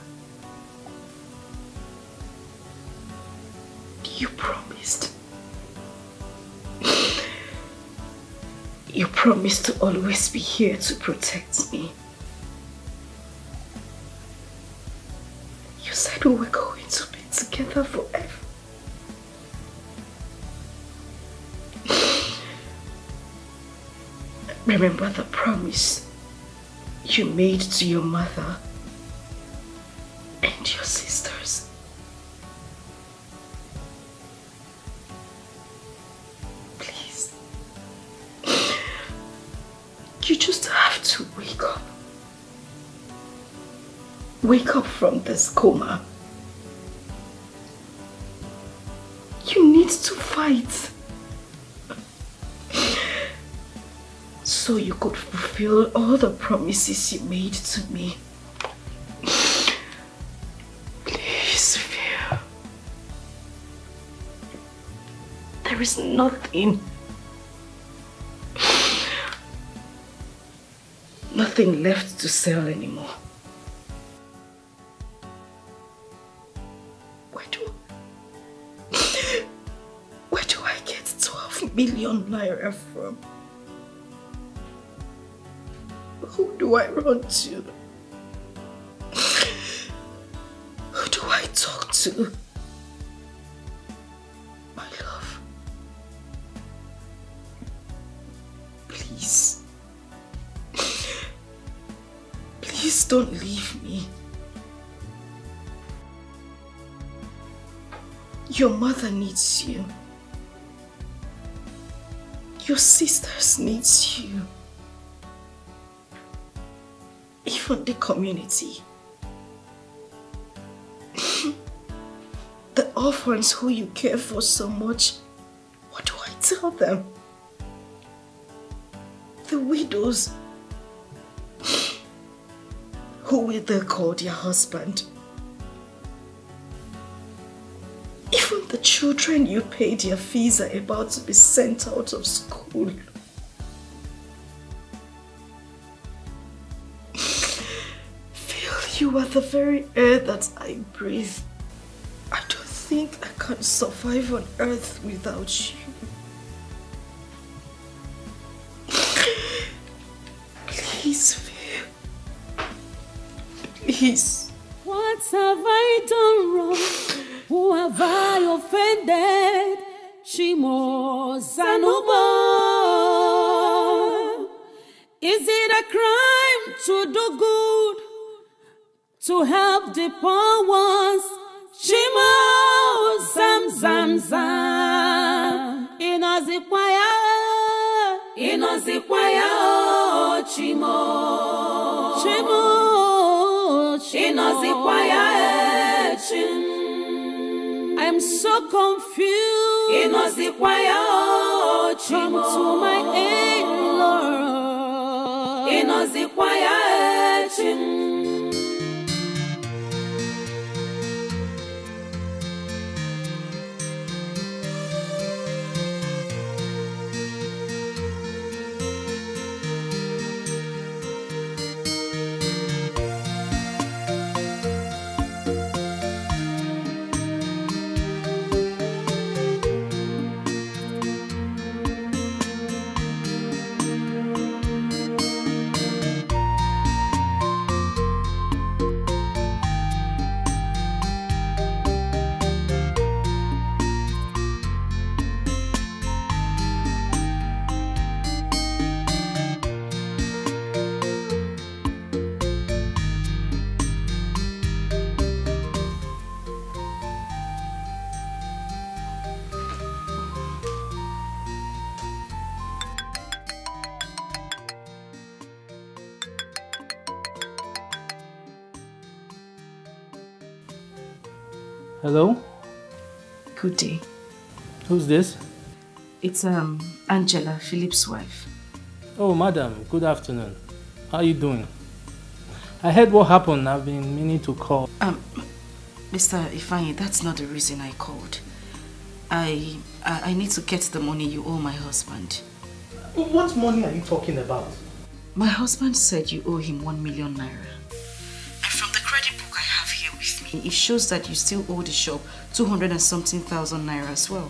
You promised. You promised to always be here to protect me. You said we were going to be together forever. Remember the promise you made to your mother and your sisters. Please. You just have to wake up. Wake up from this coma. You need to fight. So you could fulfill all the promises you made to me. There is nothing left to sell anymore. Where do I get 12 million naira from? Who do I run to? Who do I talk to? Please don't leave me. Your mother needs you. Your sisters needs you. Even the community. The orphans who you care for so much. What do I tell them? The widows who will they call their husband? Even the children you pay their fees are about to be sent out of school. You are the very air that I breathe. I don't think I can survive on earth without you. Please, Phil. Please. What have I done wrong? Who have I offended? Shimo Zanuba. Is it a crime to do good? To help the poor ones? Shimo Zam Zam Zam. Inozikwaya. Inozikwaya. Chimo. Chimo. Inozikwaya. Chim. I'm so confused. Inozikwaya. Chimo. Come to my aid, Lord. Inozikwaya. Chim. Hello? Good day. Who's this? It's Angela, Philip's wife. Oh, madam, good afternoon. How are you doing? I heard what happened. I've been meaning to call. Mr. Ifeanyi, that's not the reason I called. I need to get the money you owe my husband. What money are you talking about? My husband said you owe him 1 million naira. And from the credit book I have here with me, it shows that you still owe the shop 200 and something thousand naira as well.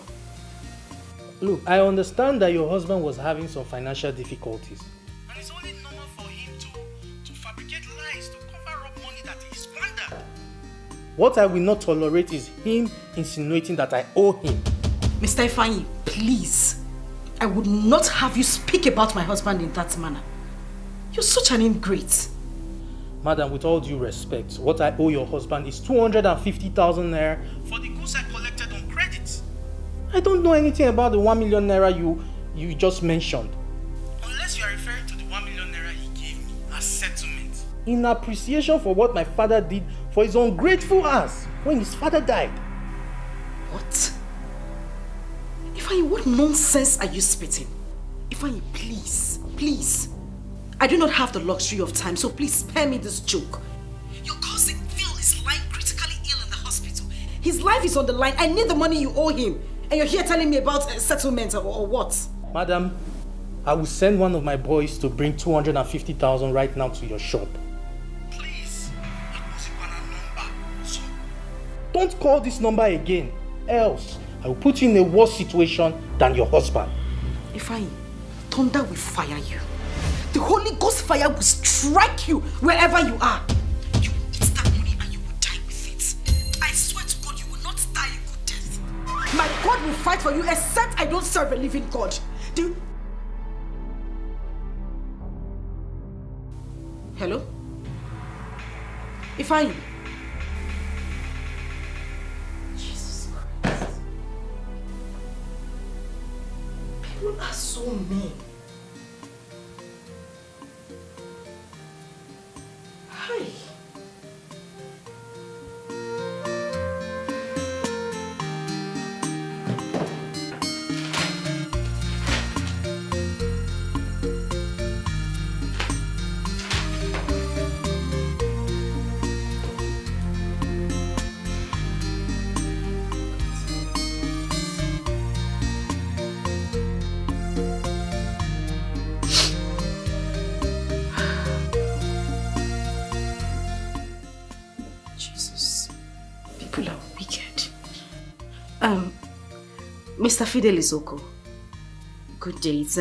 Look, I understand that your husband was having some financial difficulties. And it's only normal for him to fabricate lies to cover up money that he squandered. What I will not tolerate is him insinuating that I owe him. Mr. Ifeanyi, please. I would not have you speak about my husband in that manner. You're such an ingrate. Madam, with all due respect, what I owe your husband is 250,000 naira For the goods I collected on credit. I don't know anything about the 1 million naira you just mentioned. Unless you are referring to the 1 million naira he gave me as settlement. In appreciation for what my father did for his ungrateful ass when his father died. What? Ifeanyi, what nonsense are you spitting? Ifeanyi, please, please. I do not have the luxury of time, so please spare me this joke. Your cousin Phil is lying critically ill in the hospital. His life is on the line. I need the money you owe him. And you're here telling me about settlement or what? Madam, I will send one of my boys to bring 250,000 right now to your shop. Please. So, don't call this number again, else I will put you in a worse situation than your husband. Ifeanyi, thunder will fire you. The Holy Ghost fire will strike you wherever you are. You will eat that money and you will die with it. I swear to God, you will not die a good death. My God will fight for you, except I don't serve a living God. Hello? Ifeanyi? Jesus Christ. People are so mean. Hi. Mr. Fidelis Oko. Good day. It's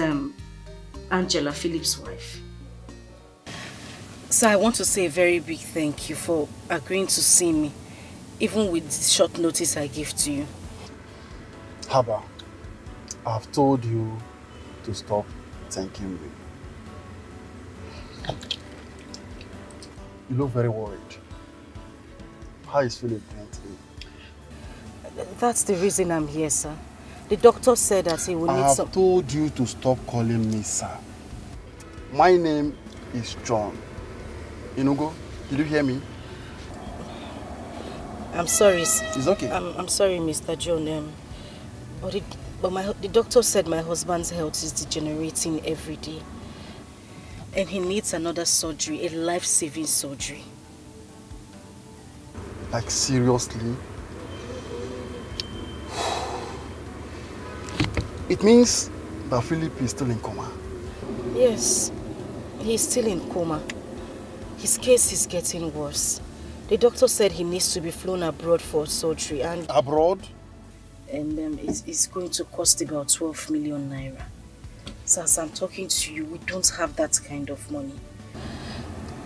Angela, Philip's wife. So I want to say a very big thank you for agreeing to see me, even with the short notice I gave to you. Haba, I've told you to stop thanking me. You look very worried. How is Philip doing today? That's the reason I'm here, sir. The doctor said that he will need some... I have told you to stop calling me sir. My name is John. Inugo, did you hear me? I'm sorry. It's okay. I'm sorry, Mr. John. But the doctor said my husband's health is degenerating every day. And he needs another surgery, a life-saving surgery. Like, seriously? It means that Philip is still in coma? Yes, he's still in coma. His case is getting worse. The doctor said he needs to be flown abroad for surgery and... Abroad? And it's going to cost about 12 million naira. So as I'm talking to you, we don't have that kind of money.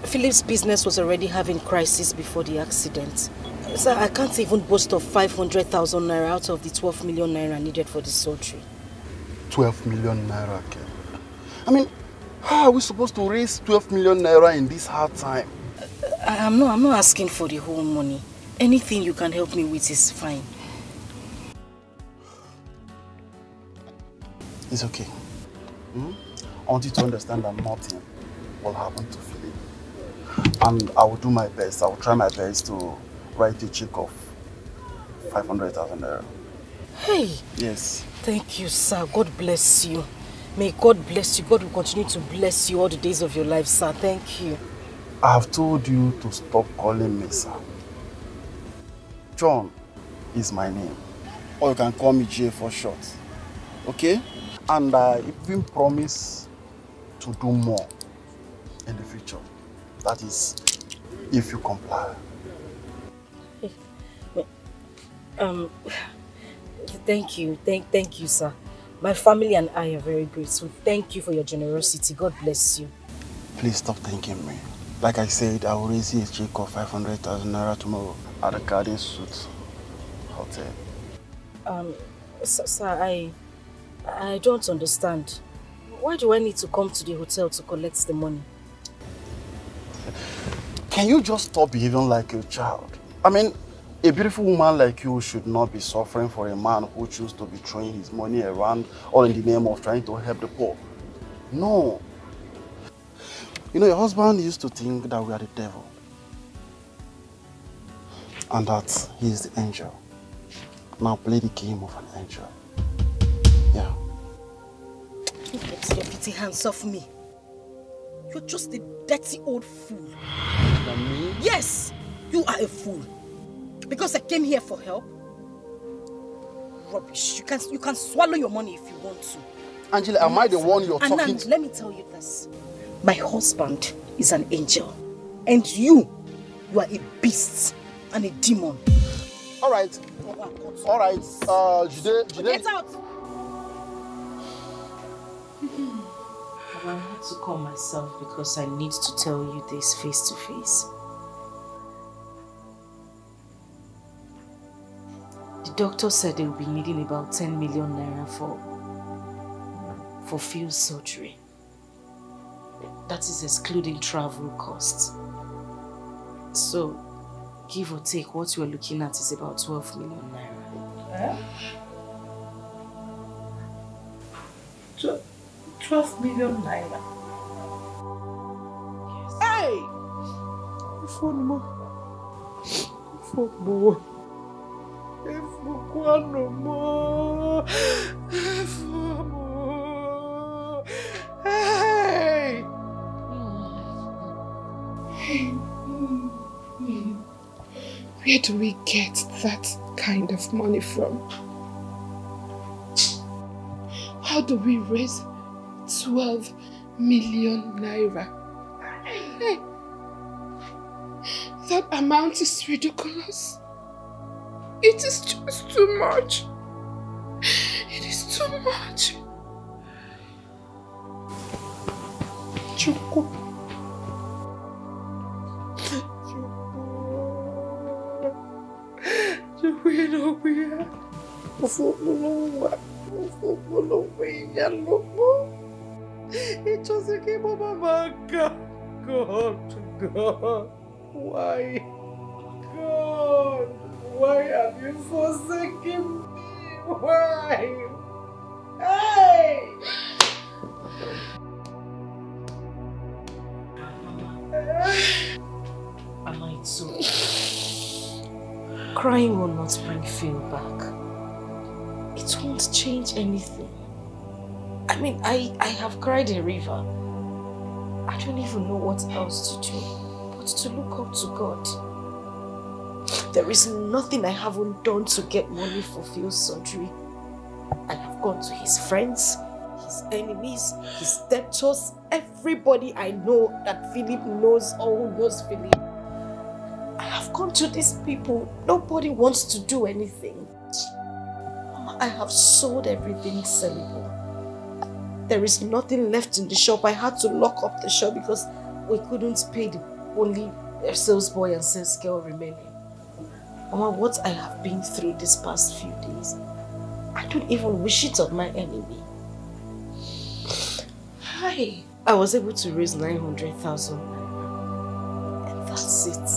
Philip's business was already having crisis before the accident. So I can't even boast of 500,000 naira out of the 12 million naira needed for the surgery. 12 million naira, okay. I mean, how are we supposed to raise 12 million naira in this hard time? I'm not asking for the whole money. Anything you can help me with is fine. It's okay. I want you to understand that nothing will happen to Philip. And I will do my best. I will try my best to write a check of 500,000 naira. Hey! Yes. Thank you, sir. God bless you. May God bless you. God will continue to bless you all the days of your life, sir. Thank you. I have told you to stop calling me, sir. John is my name. Or you can call me Jay for short. Okay? And I even promise to do more in the future. That is, if you comply. Thank you. Thank you, sir. My family and I are very grateful. Thank you for your generosity. God bless you. Please stop thanking me. Like I said, I will raise you a check of 500,000 naira tomorrow at the Garden Suite Hotel. Sir, I don't understand. Why do I need to come to the hotel to collect the money? Can you just stop behaving like a child? I mean, a beautiful woman like you should not be suffering for a man who chooses to be throwing his money around all in the name of trying to help the poor. No. You know, your husband used to think that we are the devil. And that he is the angel. Now play the game of an angel. Yeah. Get your pretty hands off me. You're just a dirty old fool. Me? Yes, you are a fool. Because I came here for help. Rubbish. You can swallow your money if you want to. Angela, am I the one you're talking to? Let me tell you this. My husband is an angel. And you are a beast and a demon. Alright. Alright. Jide. Get out! I had to call myself because I need to tell you this face to face. The doctor said they will be needing about 10 million naira for Phil's surgery. That is excluding travel costs. So, give or take, what you are looking at is about 12 million naira. 12 million naira. Yes. Hey! Phone mo. Hey! Where do we get that kind of money from? How do we raise 12 million naira? Hey, that amount is ridiculous. It is just too much. It is too much. Chuku. It just came over my God. God. Why? God. Why have you forsaken me? Why? Hey! Mama, it's okay. Crying will not bring Phil back. It won't change anything. I mean, I have cried a river. I don't even know what else to do but to look up to God. There is nothing I haven't done to get money for Phil's surgery. I have gone to his friends, his enemies, his debtors, everybody I know that Philip knows or who knows Philip. I have gone to these people. Nobody wants to do anything. I have sold everything sellable. There is nothing left in the shop. I had to lock up the shop because we couldn't pay the only sales boy and sales girl remaining. Mama, what I have been through these past few days, I don't even wish it on my enemy. Hi. I was able to raise 900,000 naira. And that's it.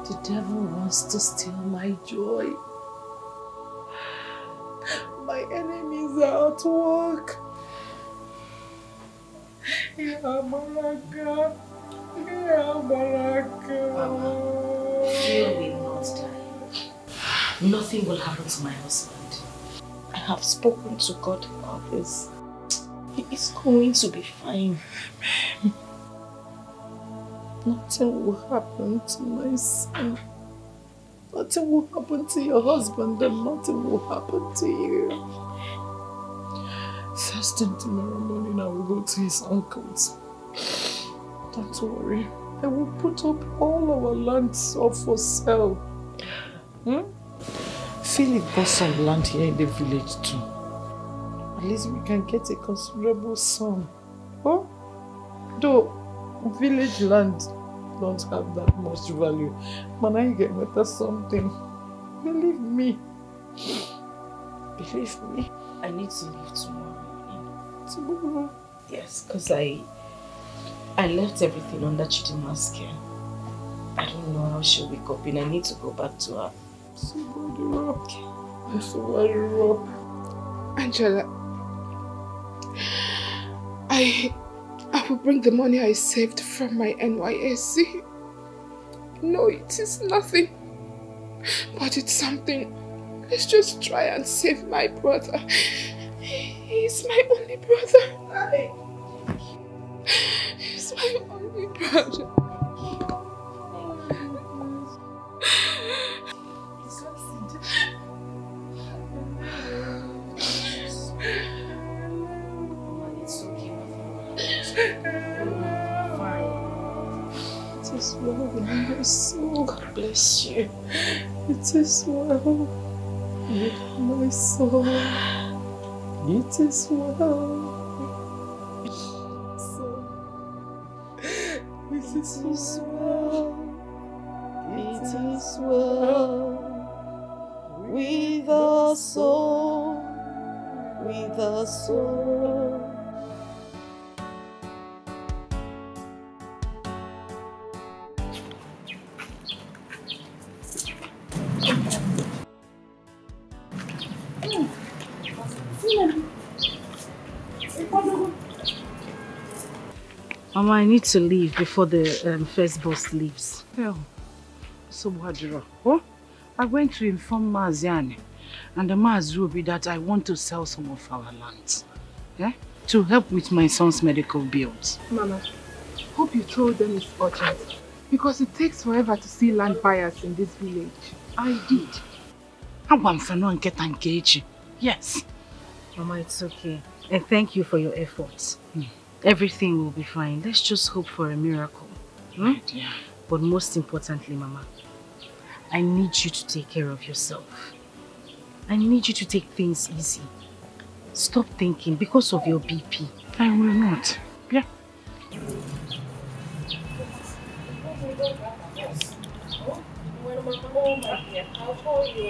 The devil wants to steal my joy. My enemies are at work. Ya Baraka. Ya Baraka. Mama, Phil will not die. Nothing will happen to my husband. I have spoken to God about this. He is going to be fine. Nothing will happen to my son. Nothing will happen to your husband and nothing will happen to you. First thing tomorrow morning, I will go to his uncle's. Don't worry. I will put up all our lands up for sale. Philip got some land here in the village too. At least we can get a considerable sum. Huh? Though village land don't have that much value. But now you get better something. Believe me. Believe me. I need to leave tomorrow morning. Tomorrow? Yes, because I left everything under Chidima's care. I don't know how she'll wake up and I need to go back to her. Somebody rock. Somebody rock. Angela, I will bring the money I saved from my NYSC. No, it is nothing. But it's something. Let's just try and save my brother. He's my only brother. He's my only brother. It is well with my soul. God bless you. It is well with my soul. It is well. It is well. It is well with our soul. With our soul. Mama, I need to leave before the first bus leaves. Yeah. So, Wadira, I'm going to inform Maziani and the Maz will be that I want to sell some of our lands. Yeah? To help with my son's medical bills. Mama, hope you told them it's urgent. Because it takes forever to see land buyers in this village. I did. I want Fano and Ketankechi. Yes. Mama, it's okay. And thank you for your efforts. Everything will be fine. Let's just hope for a miracle. Right, yeah. But most importantly, Mama, I need you to take care of yourself. I need you to take things easy. Stop thinking because of your BP. I will not. Yeah. I'll call you.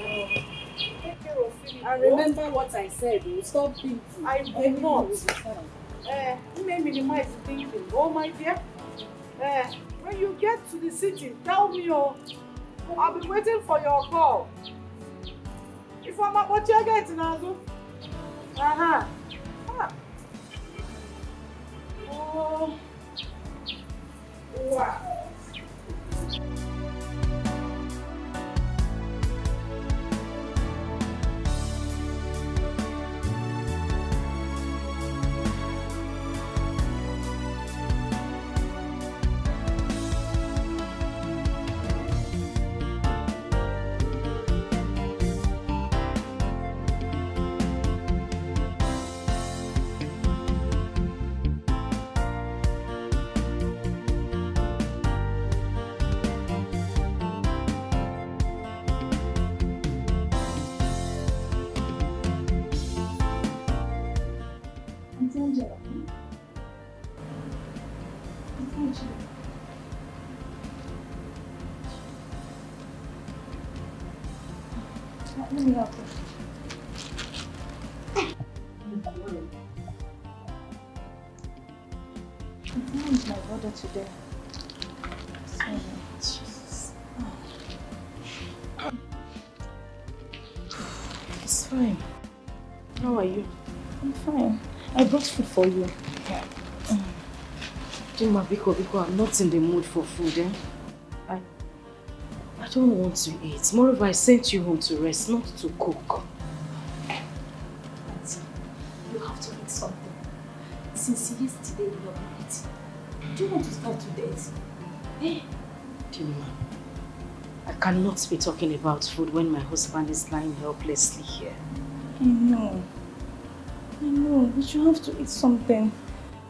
Take care of Philip. And remember what I said. Stop thinking. I will not. You may minimize thinking. Oh my dear. When you get to the city, tell me. I'll be waiting for your call. If I'm about to get now. Oh. Wow. Let me help you. How is my brother today? Jesus. It's fine. How are you? I'm fine. I brought food for you. Jima, because I'm not in the mood for food, eh? I don't want to eat. Moreover, I sent you home to rest, not to cook. Auntie, you have to eat something. Since yesterday you have been eating. Do you want to start to death? Eh? Jima, I cannot be talking about food when my husband is lying helplessly here. I know, but you have to eat something.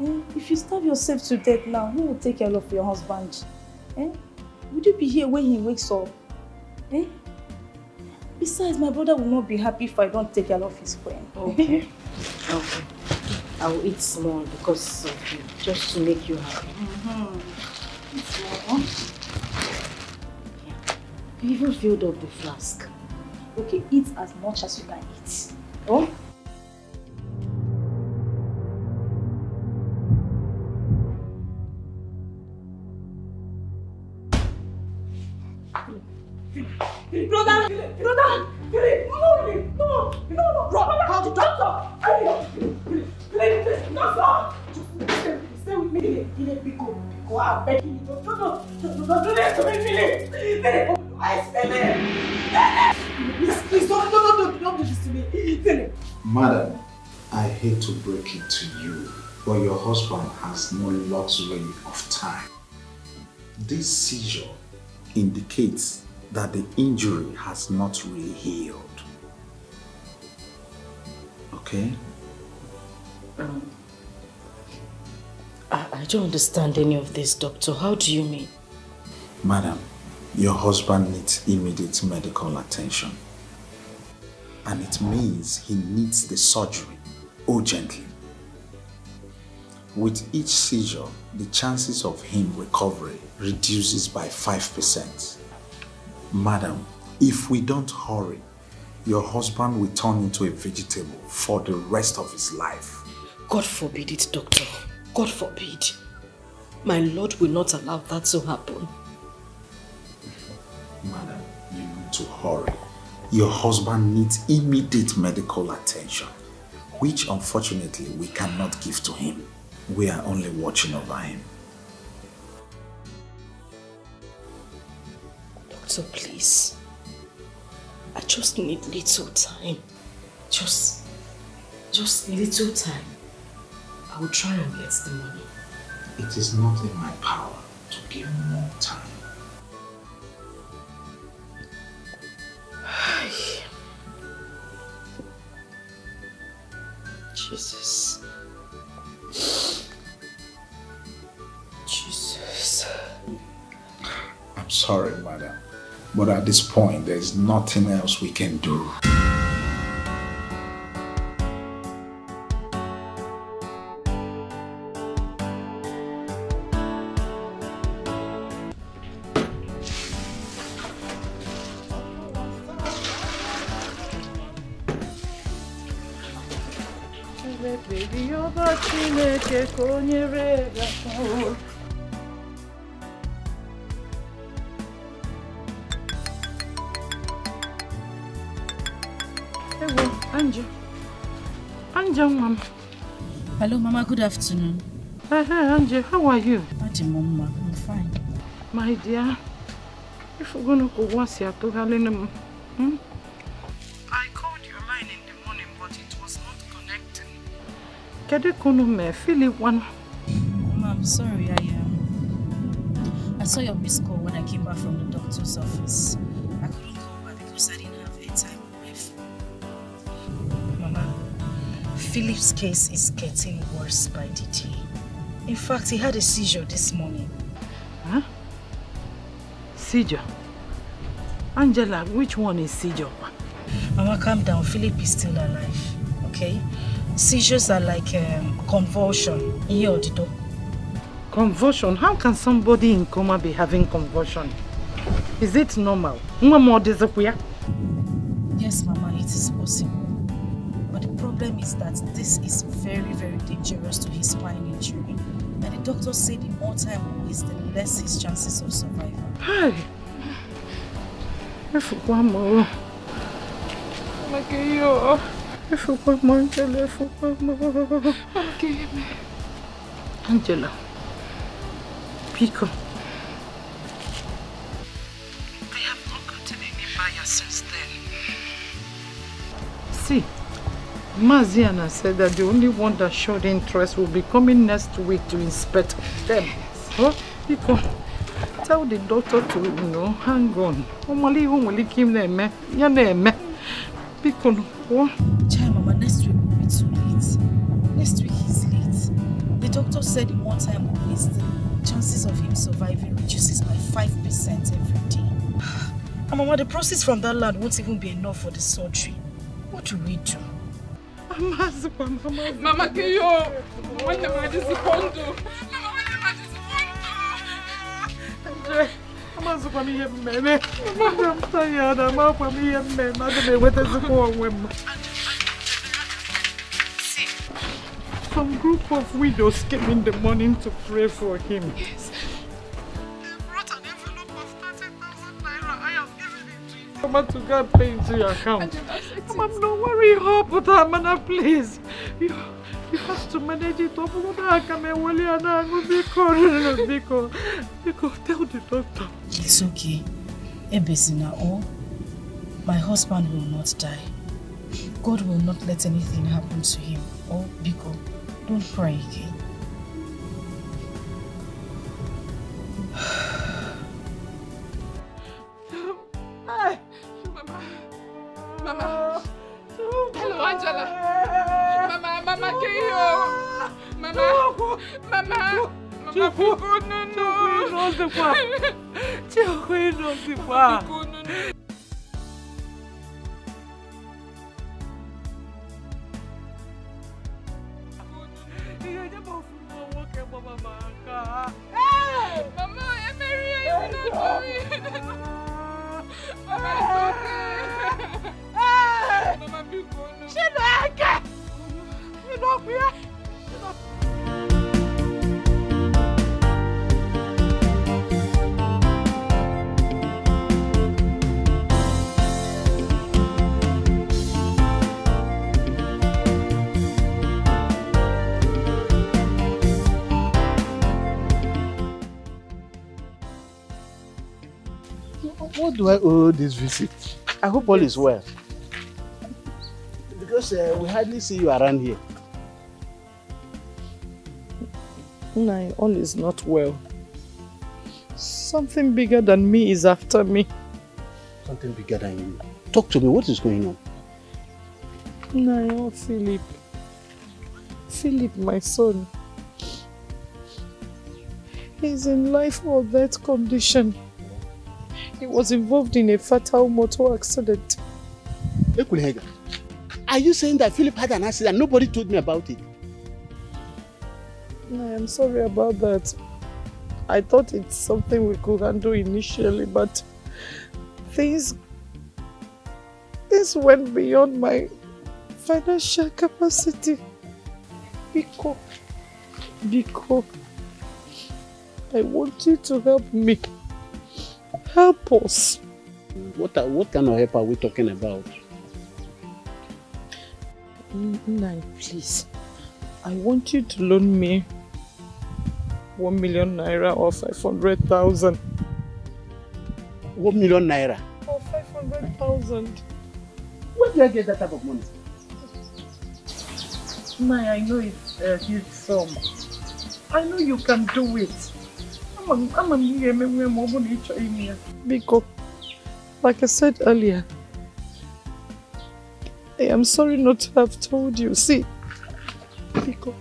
Eh? If you starve yourself to death now, who will take care of your husband? Eh? Would you be here when he wakes up? Eh? Besides, my brother will not be happy if I don't take care of his friend. Okay. Okay. I will eat small because of you, just to make you happy. Eat small. Yeah. You even filled up the flask. Okay, eat as much as you can eat. Oh? Brother! No! Call the doctor! Please, no, sir! Stay with me. Go out, beg you. No, do this to me, Please, don't do this to me. Madam, I hate to break it to you, but your husband has no luxury of time. This seizure indicates that the injury has not really healed. Okay? I don't understand any of this, doctor. How do you mean? Madam, your husband needs immediate medical attention. And it means he needs the surgery urgently. With each seizure, the chances of him recovery reduces by 5%. Madam, if we don't hurry, your husband will turn into a vegetable for the rest of his life. God forbid it, doctor. God forbid. My Lord will not allow that to happen. Madam, you need to hurry. Your husband needs immediate medical attention, which unfortunately we cannot give to him. We are only watching over him. Doctor, please. I just need little time. Just little time. I will try and get the money. It is not in my power to give more time. Jesus. I'm sorry, madam, but at this point, there's nothing else we can do. Anja, Mama. Hello, Mama. Good afternoon. Hey, Anja, how are you? Mama, I'm fine. My dear, if we're going to go once here to Helen, I called your line in the morning, but it was not connecting. Kede Philip one. Mama, I'm sorry. I saw your missed call when I came back from the doctor's office. I couldn't call back because I didn't have airtime on my phone. Mama, Philip's case is getting worse by the day. In fact, he had a seizure this morning. Huh? Seizure? Angela, which one is seizure? Mama, calm down. Philip is still alive, okay? Seizures are like convulsion. Convulsion? How can somebody in coma be having convulsion? Is it normal? Yes, Mama, it is possible. But the problem is that this is very, very dangerous to his spine injury. And the doctors say the more time we waste, the less his chances of survival. Hey! Angela. Pico. They have not gotten any buyer since then. See, Maziana said that the only one that showed interest will be coming next week to inspect them. Oh, Pico. Tell the doctor to, hang on. Pico, what? Child, Mama, next week will be too late. Next week is late. The doctor said the more time we waste, the chances of him surviving reduces by 5% every day. And Mama, the proceeds from that land won't even be enough for the surgery. What do we do? Mama, Keyo! When am I disappointed? I'm tired. I'm out for me and men. I don't know what is going on. Some group of widows came in the morning to pray for him. Yes. They brought an envelope of 30,000 naira. I have given it to you. Come on to God, pay into your account. Mom, don't worry, but Amana, please. You have to manage it. Tell the doctor. It's okay. Ebesina, my husband will not die. God will not let anything happen to him. Oh, Biko, don't cry again. Hey, Mama. Hello, Angela. Mama, Keyo. Mama, What do I owe this visit? I hope all is well. Because we hardly see you around here. No, all is not well. Something bigger than me is after me. Something bigger than you? Talk to me, what is going on? No, Philip. Philip, my son. He's in life or death condition. He was involved in a fatal motor accident. Are you saying that Philip had an accident and nobody told me about it? No, I'm sorry about that. I thought it's something we could handle initially, but things went beyond my financial capacity. Biko. Biko. I want you to help me. Help us. What kind of help are we talking about? Nai, please. I want you to loan me 1 million naira or 500,000. 1 million naira? Or 500,000. Where do I get that type of money? Nai, I know it's a huge sum. I know you can do it. Because, like I said earlier, I am sorry not to have told you. See, because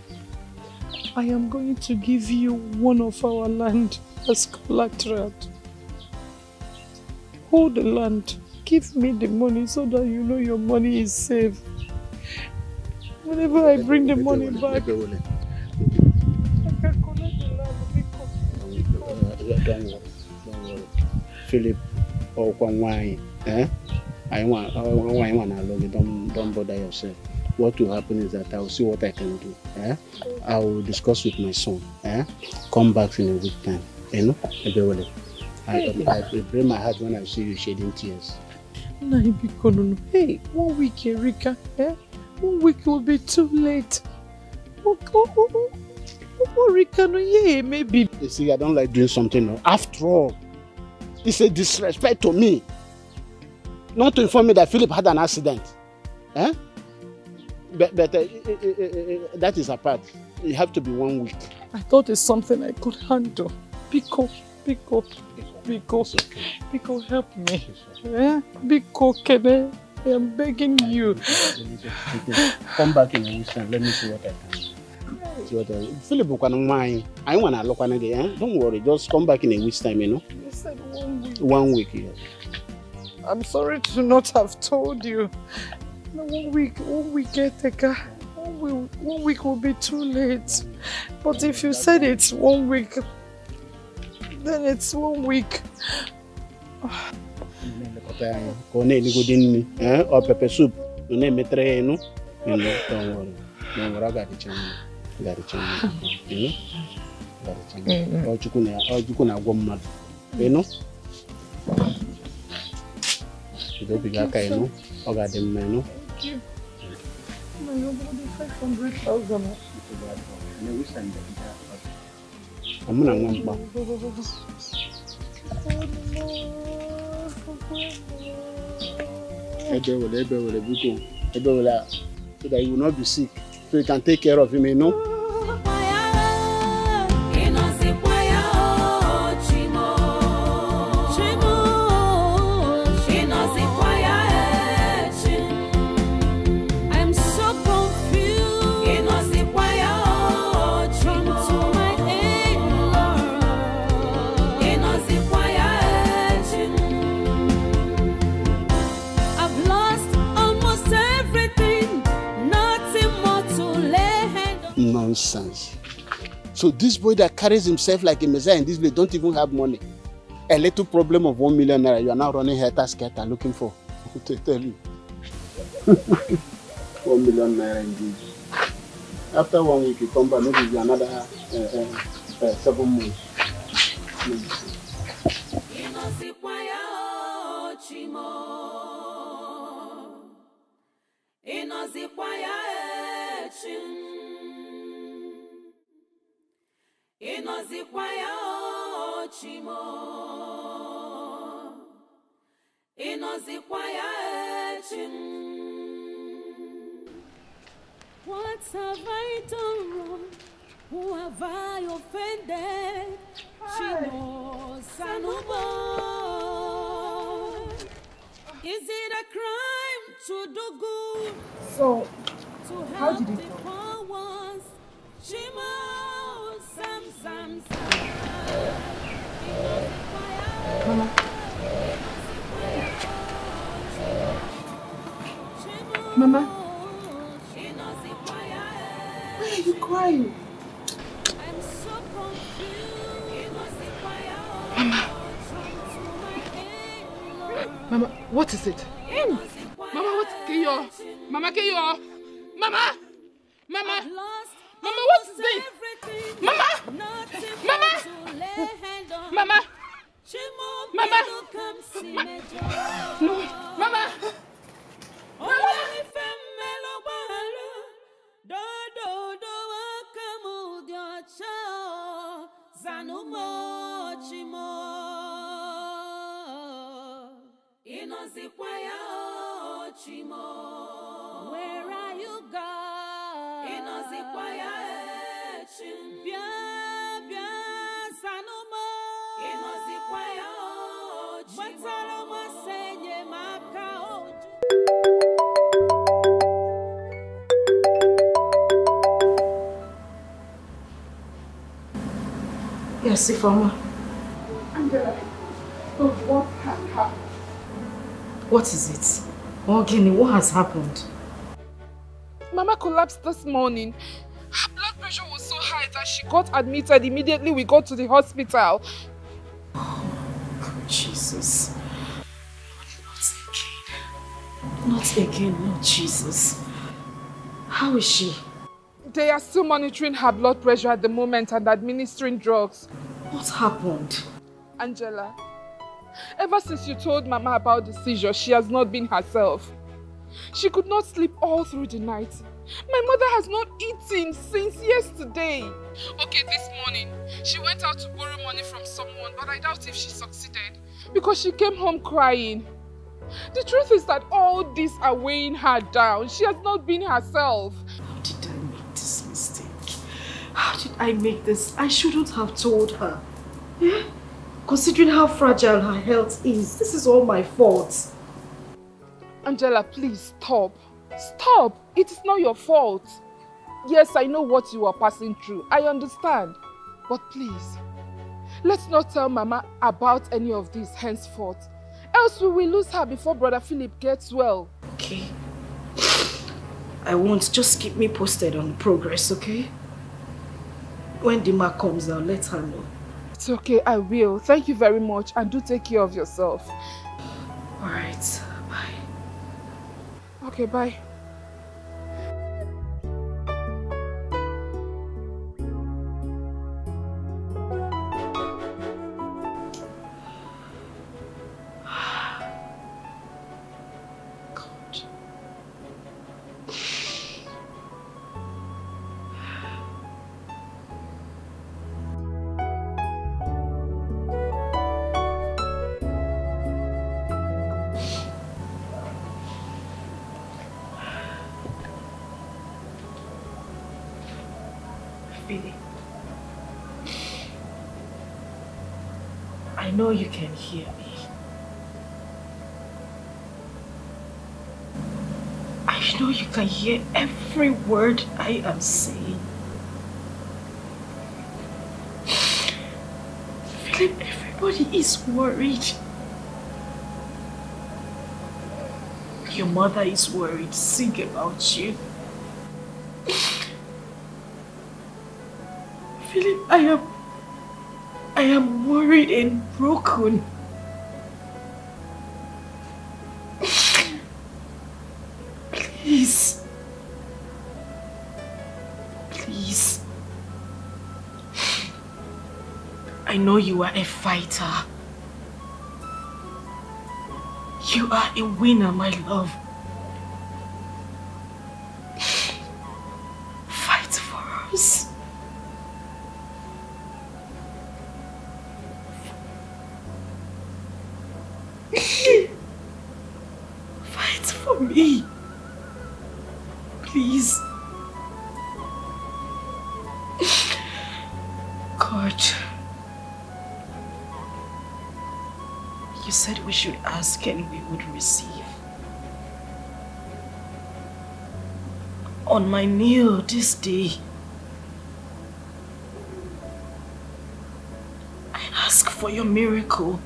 I am going to give you one of our land as collateral. Hold the land. Give me the money so that you know your money is safe. Whenever I bring the money back, I can collect the land. Don't worry. Philip, why? I want to don't bother yourself. What will happen is that I will see what I can do. I will discuss with my son. Come back in a week time. You know, I break my heart when I see you shedding tears. Hey, 1 week, Erika. 1 week will be too late. Maybe. You see, I don't like doing something. After all, it's a disrespect to me not to inform me that Philip had an accident. But that is apart. It have to be 1 week. I thought it's something I could handle. Biko, help me. Biko, Kene, I am begging you. Come back in a week time. Let me see what I can do. Philip, I want to look at it. Don't worry, just come back in a week's time, you know. You said 1 week. 1 week, yes. I'm sorry to not have told you. No, 1 week, Eteka. 1 week will be too late. But if you said it's 1 week, then it's 1 week. Or pepper soup. Don't worry. Don't worry, I got the channel. You know? Or you can go mad. You know? You don't be like I know. I got them, you know? Thank you. My God, 500,000. I'm going to so that you will not be sick. So you can take care of him, you know? Nonsense. So this boy that carries himself like a messiah in this place don't even have money. A little problem of 1 million naira, you are now running helter-skelter looking for. To tell you. 1 million naira indeed. After 1 week you come back, maybe you another 7 months. What have I done wrong? Who have I offended? She knows I know more. Is it a crime to do good? So, to how help did it the go? poor ones? She knows some. Mama. Mama. Why are you crying? I'm so confused. Mama, what is it? Mama, what? Mama, Mama! Mama! Mama! See! Mama! Mama! Mama! Mama! No! Mama! Where are you, God? Yes, Ifeoma. Angela, what has happened? What is it? Ogini, what has happened? Mama collapsed this morning. Her blood pressure was so high that she got admitted. Immediately we got to the hospital. Oh, Jesus. Not again, Lord Jesus. How is she? They are still monitoring her blood pressure at the moment and administering drugs. What happened? Angela, ever since you told Mama about the seizure, she has not been herself. She could not sleep all through the night. My mother has not eaten since yesterday. Okay, this morning, she went out to borrow money from someone, but I doubt if she succeeded because she came home crying. The truth is that all these are weighing her down. She has not been herself. How did I make this mistake? How did I make this? I shouldn't have told her. Yeah? Considering how fragile her health is, this is all my fault. Angela, please stop. Stop! It is not your fault. Yes, I know what you are passing through. I understand. But please, let's not tell Mama about any of this henceforth. Else we will lose her before Brother Philip gets well. Okay. I won't. Just keep me posted on progress, okay? When Dima comes, I'll let her know. It's okay, I will. Thank you very much and do take care of yourself. Alright, bye. Okay, bye. I know you can hear me. I know you can hear every word I am saying. Philip, everybody is worried. Your mother is worried, sick about you. Philip, I am worried and broken. Please. Please. I know you are a fighter. You are a winner, my love. Fight for us. Fight for me. Please. God. You said we should ask and we would receive. On my knee this day, I ask for your miracle.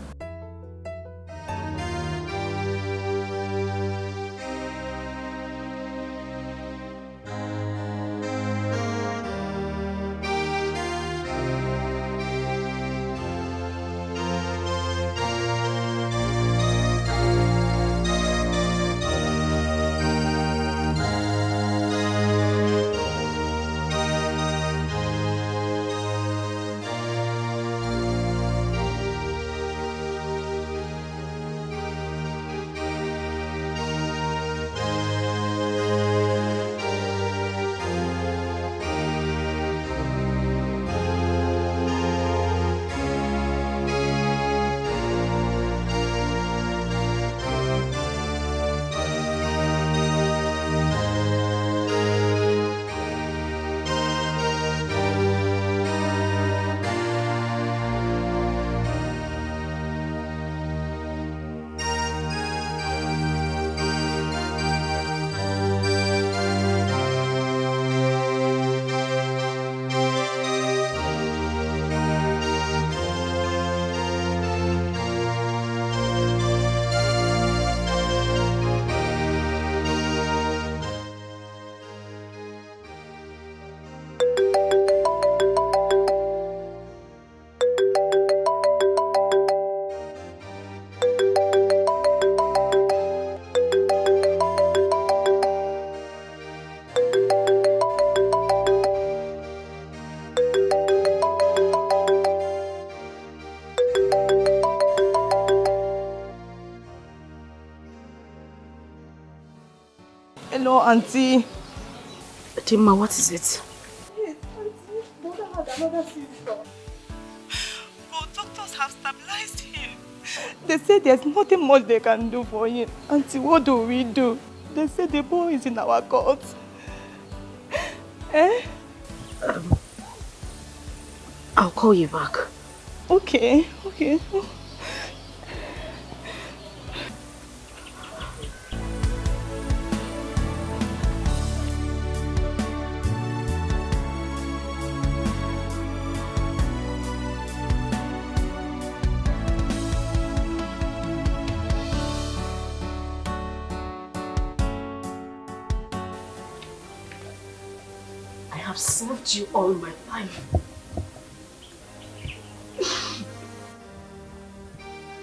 No, Auntie. Timma, what is it? Yes, Auntie. Mother had another sister. But doctors have stabilized him. They say there's nothing much they can do for him. Auntie, what do we do? They say the boy is in our court. Eh? I'll call you back. Okay, okay. I have served you all my life.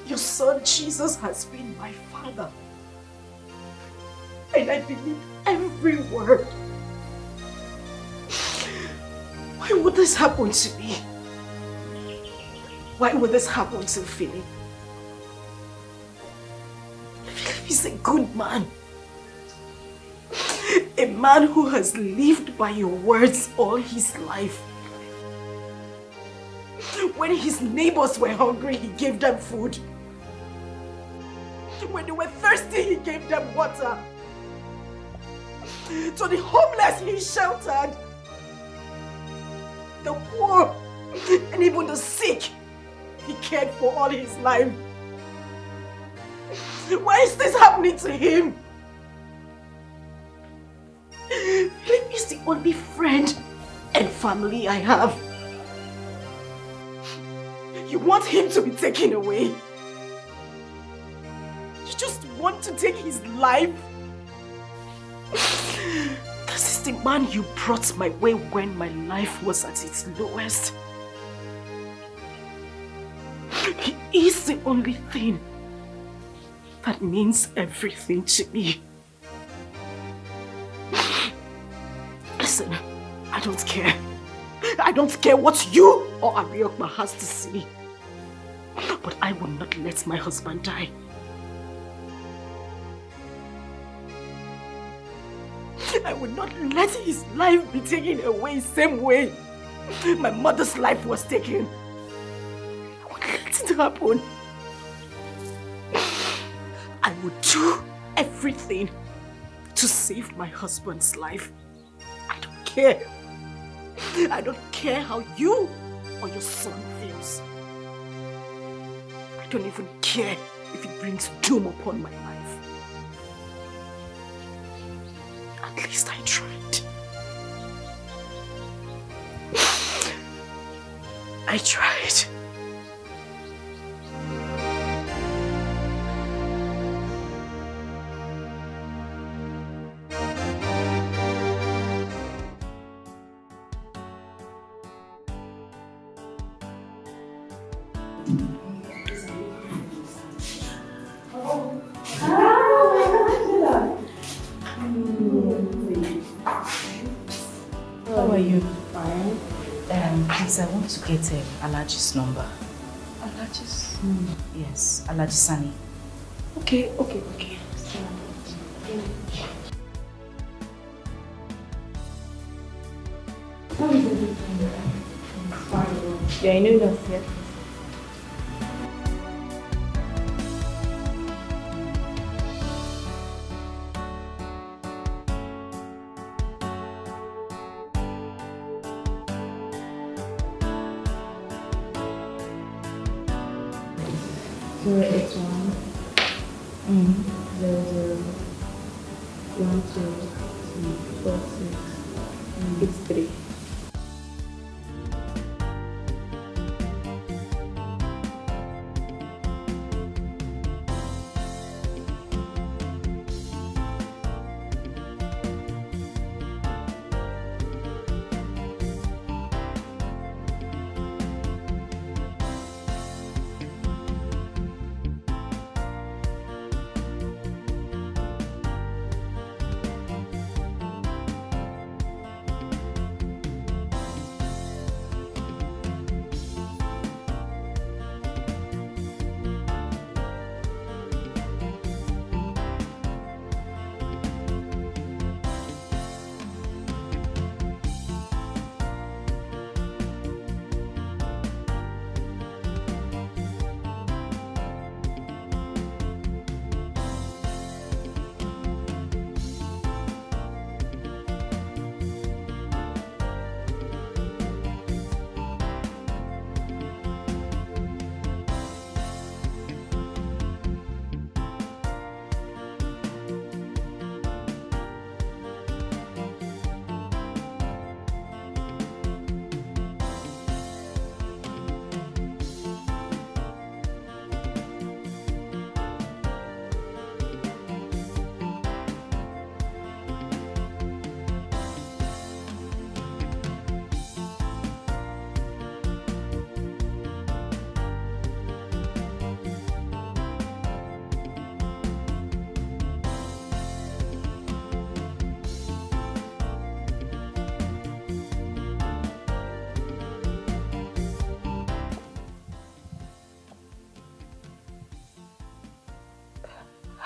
Your son Jesus has been my father. And I believe every word. Why would this happen to me? Why would this happen to Philip? Philip is a good man. A man who has lived by your words all his life. When his neighbors were hungry, he gave them food. When they were thirsty, he gave them water. To the homeless, he sheltered. The poor and even the sick, he cared for all his life. Why is this happening to him? Philip is the only friend and family I have. You want him to be taken away? You just want to take his life? This is the man you brought my way when my life was at its lowest. He is the only thing that means everything to me. Listen, I don't care. I don't care what you or Ariokma has to say. But I will not let my husband die. I will not let his life be taken away same way my mother's life was taken. I won't let it happen. I will do everything to save my husband's life. I don't care. I don't care how you or your son feels. I don't even care if it brings doom upon my life. At least I tried. I tried. How are you? Fine. Please, I want to get Alaji's number. Alaji's? Yes, Alaji Sani. Okay. How is everything? Fine. Yeah, I know that yet. It's 3.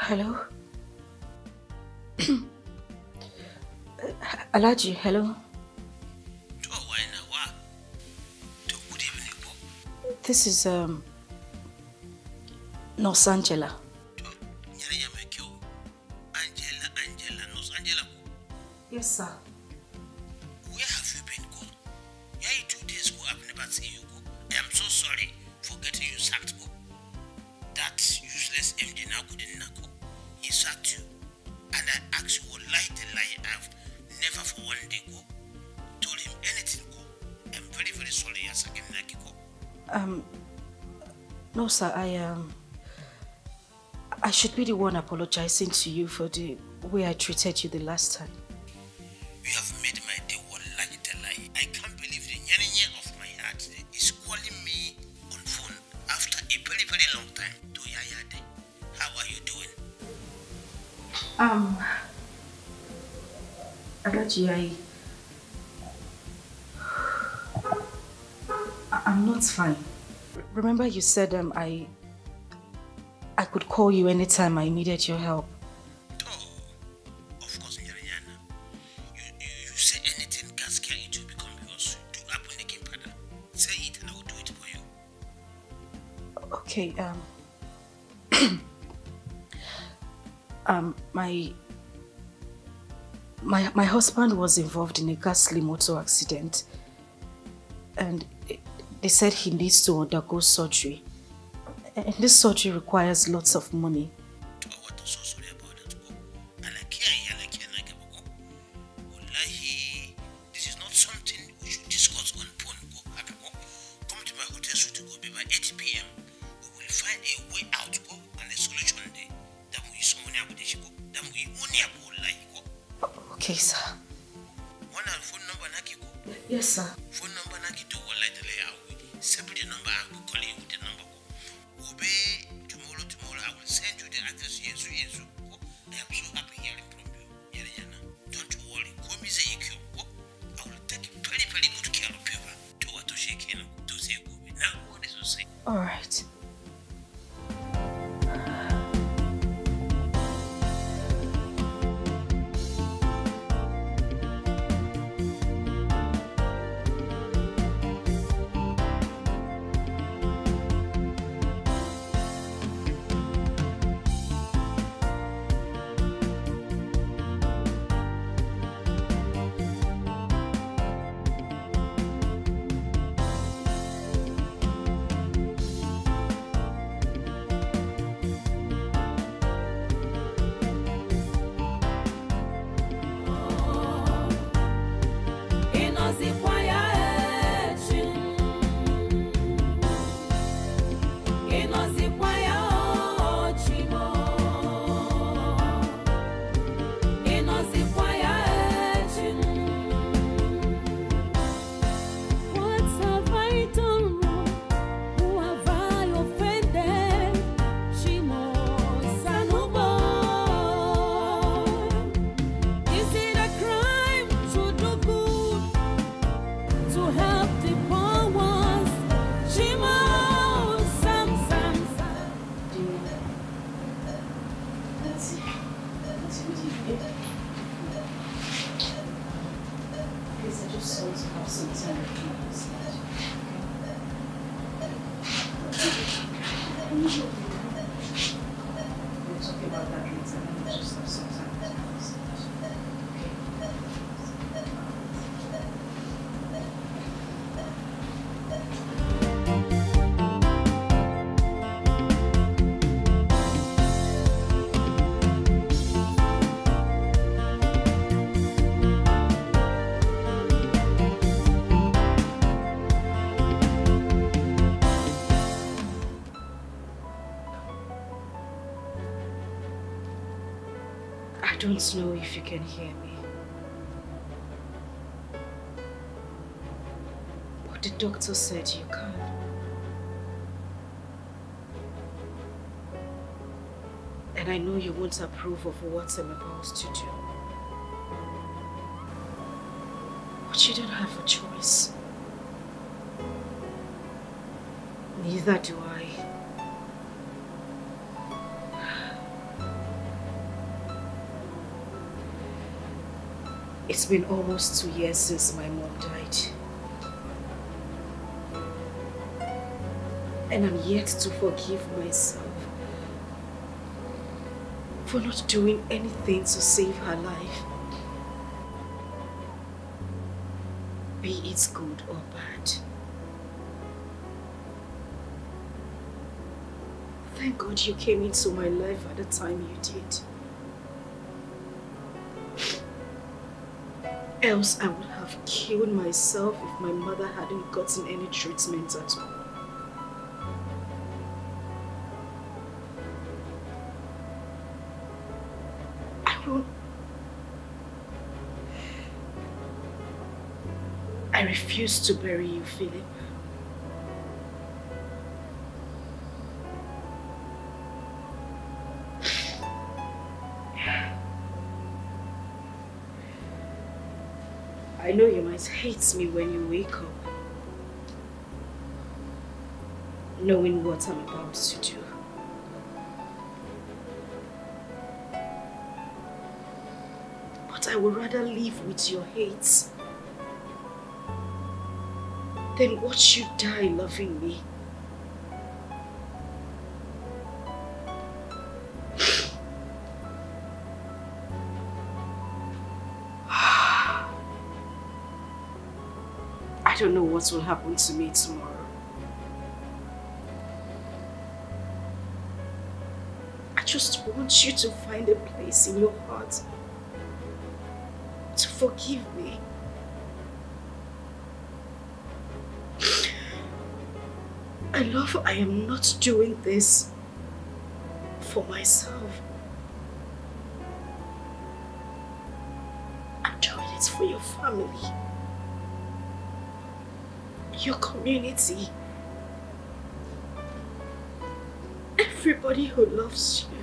Hello? Alaji, hello? This is, Nurse Angela. Yes, sir. Where have you been, go? 2 days ago, I've never seen you go. I am so sorry for getting you sacked, go. That useless MD now couldn't go. He sacked you. And I asked you, lie the lie. I've never for one day go. Told him anything, go. I'm very, very sorry you're sacking Naki, go. No, sir, I should be the one apologizing to you for the way I treated you the last time. You have made my day one like the lie. I can't believe the nyanya of my heart is calling me on phone after a very, very long time to Yaya Day. How are you doing? Alaji, I'm not fine. Remember you said I could call you anytime I needed your help. Of course, Nyariana. You say anything can scare you to become yours. To happen again, brother. Say it and I will do it for you. Okay, my husband was involved in a ghastly motor accident, and they said he needs to undergo surgery. And this surgery requires lots of money. This is not something we should discuss on phone. Come to my hotel suite to go by 8 p.m. We will find a way out and a solution there. That we someone able to go. That we only able go. Okay, sir. One phone number naki go. Yes, sir. Phone number naki to one light layout. Separate the number I will call you with the number. Tomorrow I will send you the address. Yes. I am so happy hearing from you. Don't worry. Call me say I will take very, very good care of you. Do what to shake him. To say good. Now what is to say? All right. I don't know if you can hear me. But the doctor said you can. And I know you won't approve of what I'm about to do. But you don't have a choice. Neither do I. It's been almost 2 years since my mom died. And I'm yet to forgive myself for not doing anything to save her life. Be it good or bad. Thank God you came into my life at the time you did. Else I would have killed myself if my mother hadn't gotten any treatment at all. I refuse to bury you, Philip. I know you might hate me when you wake up, knowing what I'm about to do. But I would rather live with your hate than watch you die loving me. I don't know what will happen to me tomorrow. I just want you to find a place in your heart to forgive me. I love I am not doing this for myself. I'm doing it for your family, your community, everybody who loves you.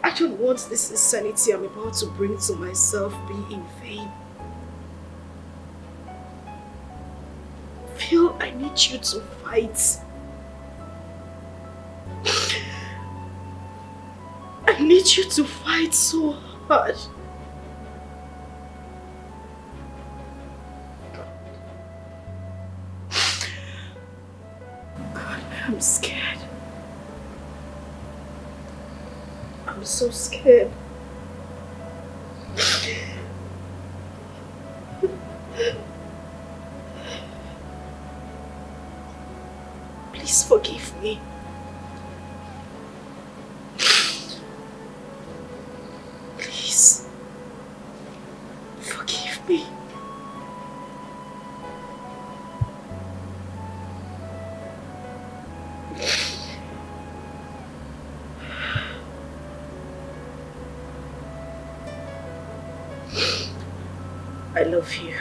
I don't want this insanity I'm about to bring to myself be in vain. Phil, I need you to fight. I need you to fight so hard. God, I'm scared. I'm so scared. Please forgive me. Please forgive me. I love you.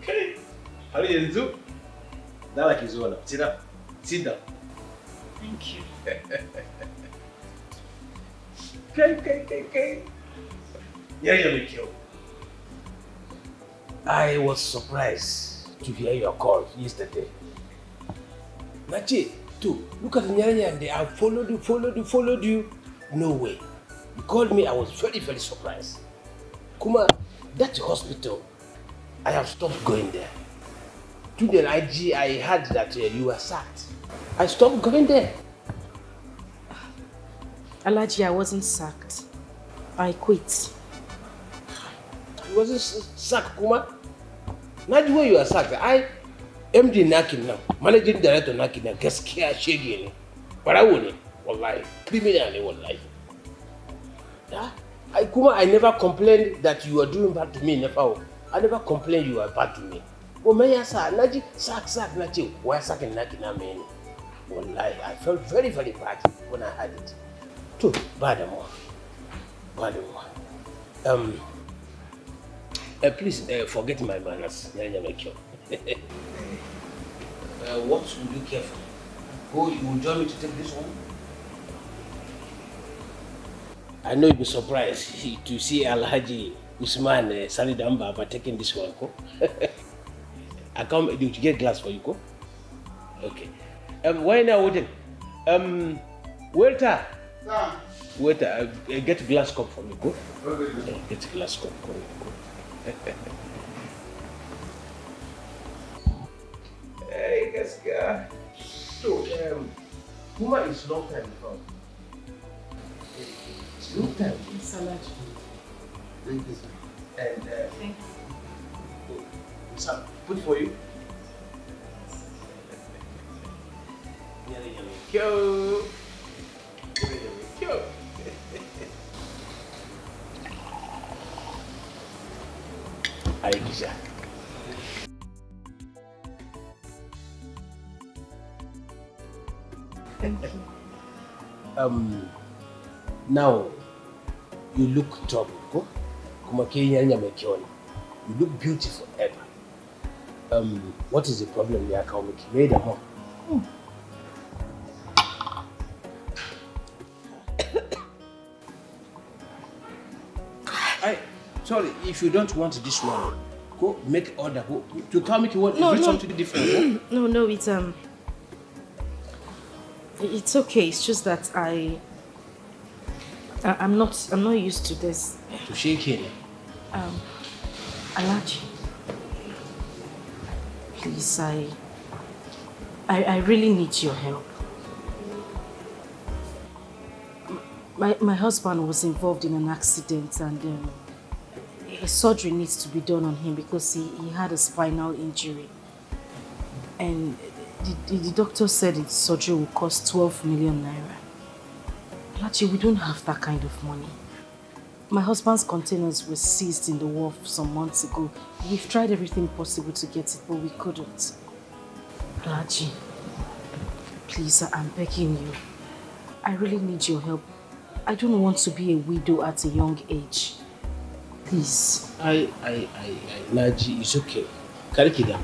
Okay. How do you do? Now like it's all. Sit down. Sit down. Thank you. Okay. I was surprised to hear your call yesterday. Nachi, too, look at Nyanya and I followed you. No way. You called me, I was very, very surprised. Kuma, that hospital, I have stopped going there. To the IG, I heard that you were sacked. I stopped going there. Alaji, I wasn't sacked. I quit. You wasn't sacked, Kuma? Not the way you are sacked. I MD Nakin now, managing director Nakin now, gaskiya shege ne. Barawuni, wallahi, criminally, wallahi. Yeah? I never complained that you are doing bad to me, never. I never complained you are bad to me. Oh, may I say, Naji, sak, Naji, why saking Naki na me? Wallahi, I felt very, very bad when I had it. Too bad more. Please forget my manners. What would you care for? Oh, you would join me to take this one? I know you'll be surprised to see Alhaji Usman Salidamba taking this one. I come to get glass for you, go. Okay. Why now, Woden? Waiter. Waiter, get a glass cup for me, go. Okay. Get a glass cup for me, go. Hey, guys, so, Puma is long time before. It's long time. It's a lot. Thank you, sir. And, thanks. So, put for you. Go. Aisha. Thank you. Now you look troubled. You look beautiful ever. What is the problem here? Can we make them up? Sorry, if you don't want this one, go make order. Go to come make you want something different. No, it's okay. It's just that I'm not used to this. To shaking. Alaji, please, I really need your help. My husband was involved in an accident and a surgery needs to be done on him because he had a spinal injury. And the doctor said its surgery will cost 12 million naira. Actually, we don't have that kind of money. My husband's containers were seized in the wharf some months ago. We've tried everything possible to get it, but we couldn't. Alaji, please, I'm begging you. I really need your help. I don't want to be a widow at a young age. Please. Naji, it's okay. Carry it down.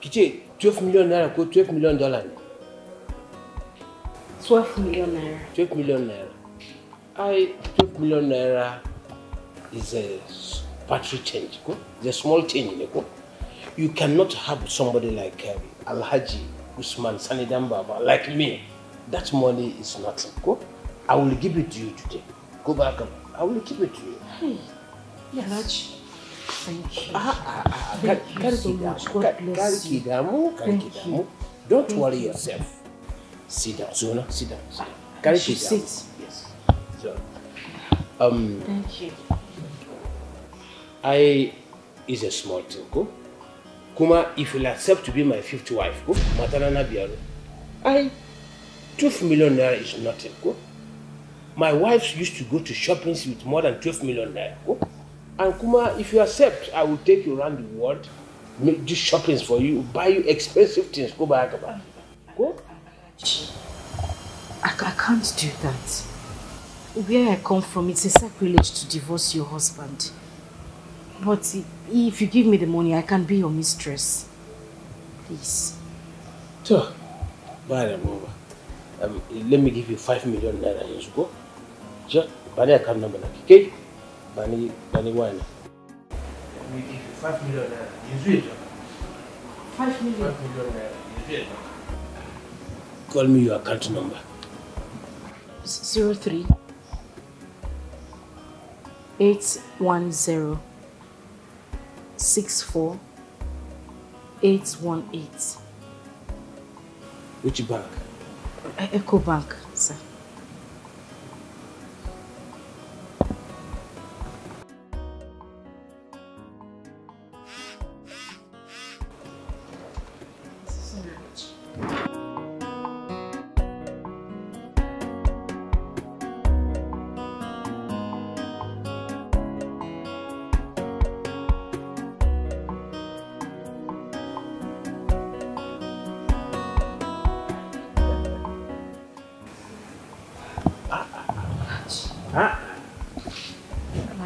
Kiche, 12 million naira, go $12 million. 12 million naira. 12 million naira. 12 million naira is a battery change. It's a small change. You cannot have somebody like Alhaji Usman Sanidamba like me. That money is nothing. I will give it to you today. Go back. I will give it to you. Hey, yes. Thank you. Carry so much. God bless you. Thank you. Don't worry yourself. Sit down, Zona. Sit down. Carry it down. Sit. Yes. So, thank you. Is a small thing. Kuma, if you'll accept to be my fifth wife, Matanana Biaro. 12 million naira is nothing. My wives used to go to shoppings with more than 12 million naira. And Kuma, if you accept, I will take you around the world, make these shoppings for you, buy you expensive things. Go back. Go. I can't do that. Where I come from, it's a sacrilege to divorce your husband. But if you give me the money, I can be your mistress. Please. So, let me give you 5 million naira. Yes, go. Just buy a card number. Okay? Bani one. Let me give you 5 million naira. Use it. 5 million. 5 million naira. Use it. Call me your account number. 03 810 64 818. Which bank? Echo Bank, sir.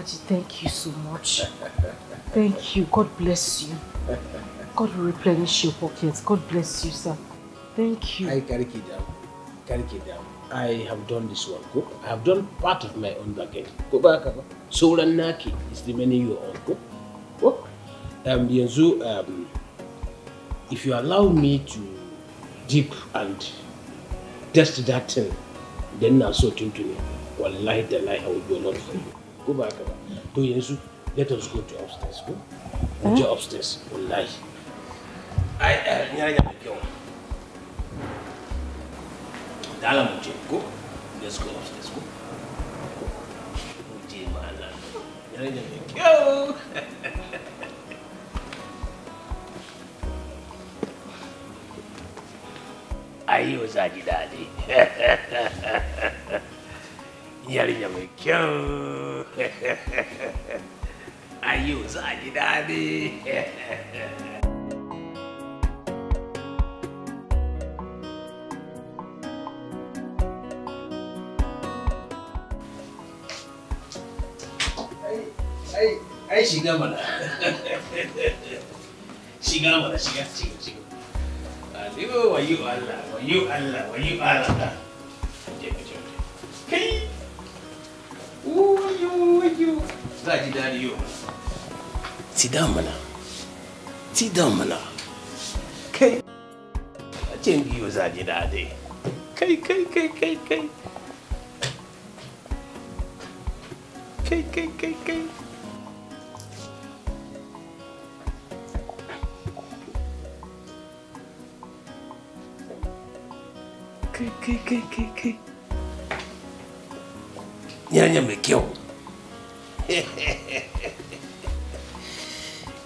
Alaji, thank you so much. Thank you. God bless you. God will replenish your pockets. God bless you, sir. Thank you. I carry it down. Carry it down. I have done this one. Go. I have done part of my own baggage. Go back. Soul and Naki is remaining your own. Go. Go. Yenzu, if you allow me to dip and test that thing, then I'll sort into me. Wallahi, the lie, I will do a lot for you. Go back. To Yenzu, let us go to upstairs. Go. Go upstairs. Wallahi. Go. Let's go upstairs. Go. Go. Ayo Zaji Daddy. Yari nyame kyo. Ayo Zaji Daddy. Ai shiga mana. Shiga mana, shiga. Aduh, wayu Allah. Kai. Wayu. Zaji Daddy yo. Sit down mana. Kai. Acin biyo Zaji Daddy. Kai. Kai. Nyanya mai kyau.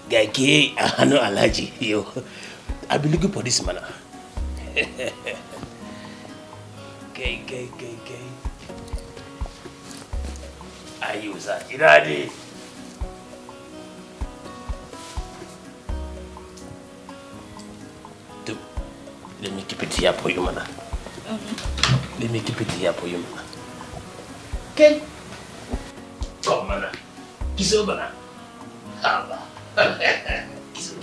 Ga ke a hannun Alhaji yau. I've been looking for this man. Kai. Ayo Zaji Daddy. Let me keep it here for you, man. Okay. Come, man. Kiss over now. Kiss.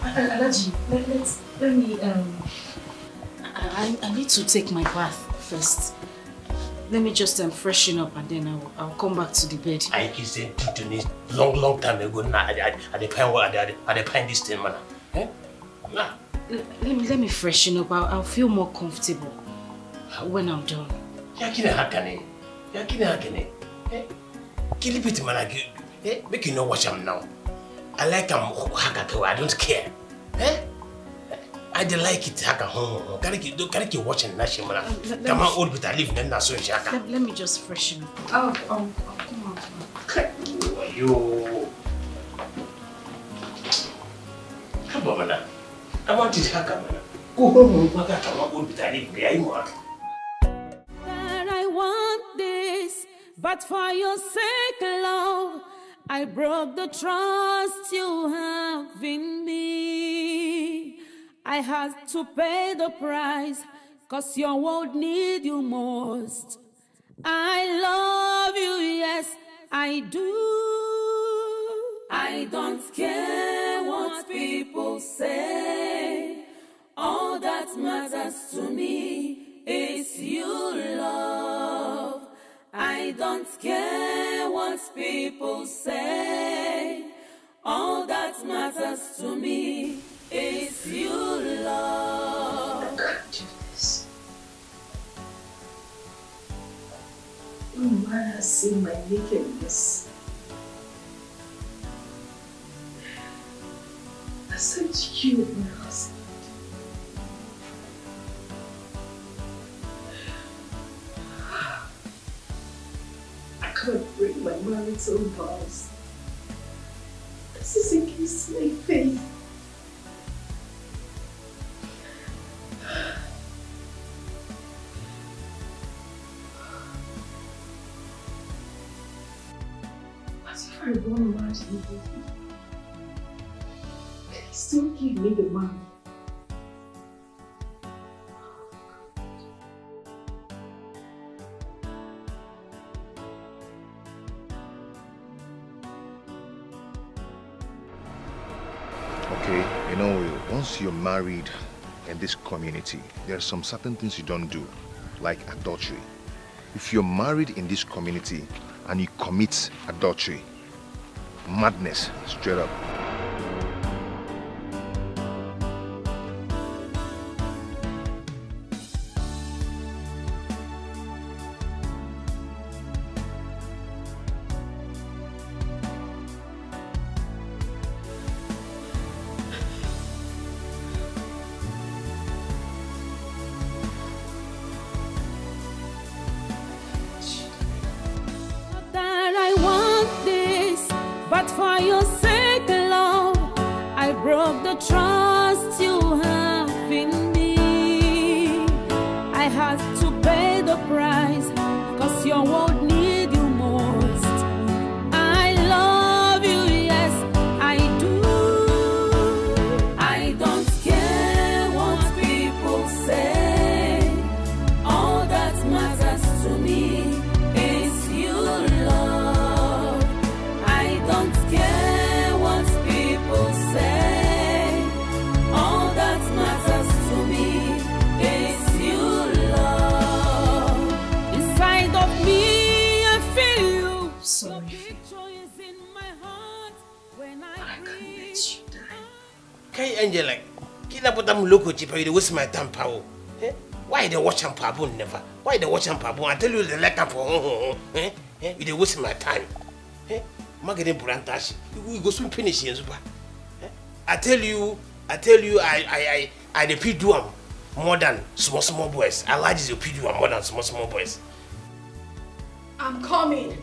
Alaji, let me, I need to take my bath first. Let me just freshen up and then I'll come back to the bed. I kissed him to me long time ago. Now I depend this thing, man. Eh? Nah. Let me freshen up. I'll feel more comfortable when I'm done. Yakine hakane. Kill it, man. Make you know what I'm now. I like him. I don't care. Eh? I don't like it. Can you watch and nash him? Come on, old bit I live in that so shaka. Let me just freshen up. I'll come out. You. Come on, man. I want it to happen. Go home, that I want this, but for your sake, love, I broke the trust you have in me. I had to pay the price, 'cause your world need you most. I love you, yes, I do. I don't care what people say. All that matters to me is you, love. I don't care what people say. All that matters to me is you, love. I can't do this. No man has seen my nakedness. Except you, my husband. I can't break my marital vows. This is against my faith. As if I run mad immediately. Still give me the money. Okay, you know, once you're married in this community, there are some certain things you don't do, like adultery. If you're married in this community and you commit adultery, madness, straight up. You waste my time, Pao. Eh? Why they watch and Pabo never? Why they watch and Pabo? I tell you they like for they waste my time. Eh? Marketing Burantashi. We go soon finish in super. I tell you, I the P2 more than small boys. I like the P2 more than small boys. I'm coming.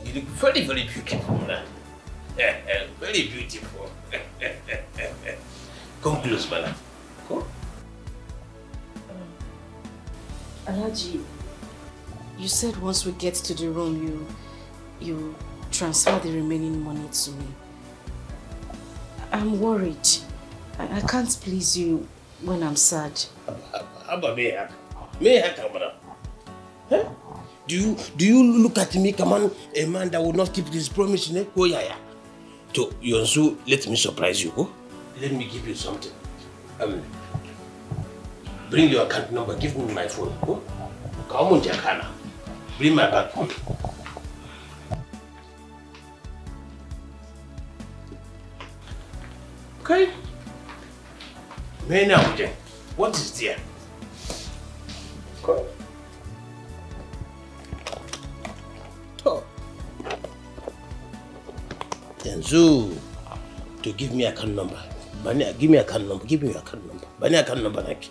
You look very, very beautiful, man. Very beautiful. Come close, man. Come. Alaji, you said once we get to the room, you transfer the remaining money to me. I'm worried. I can't please you when I'm sad. Abba, may I come, madam? Huh? Do you look at me, come on, a man that will not keep his promise, ne? Oh yeah. So Yonsu, let me surprise you, go. Let me give you something. Bring your account number, give me my phone, go. Come on, Jakana. Bring my back phone. Okay. Now, what is there? Go. Yanzu, to give me account number. Banya, give me account number. Give me your account number. Banya account number, like.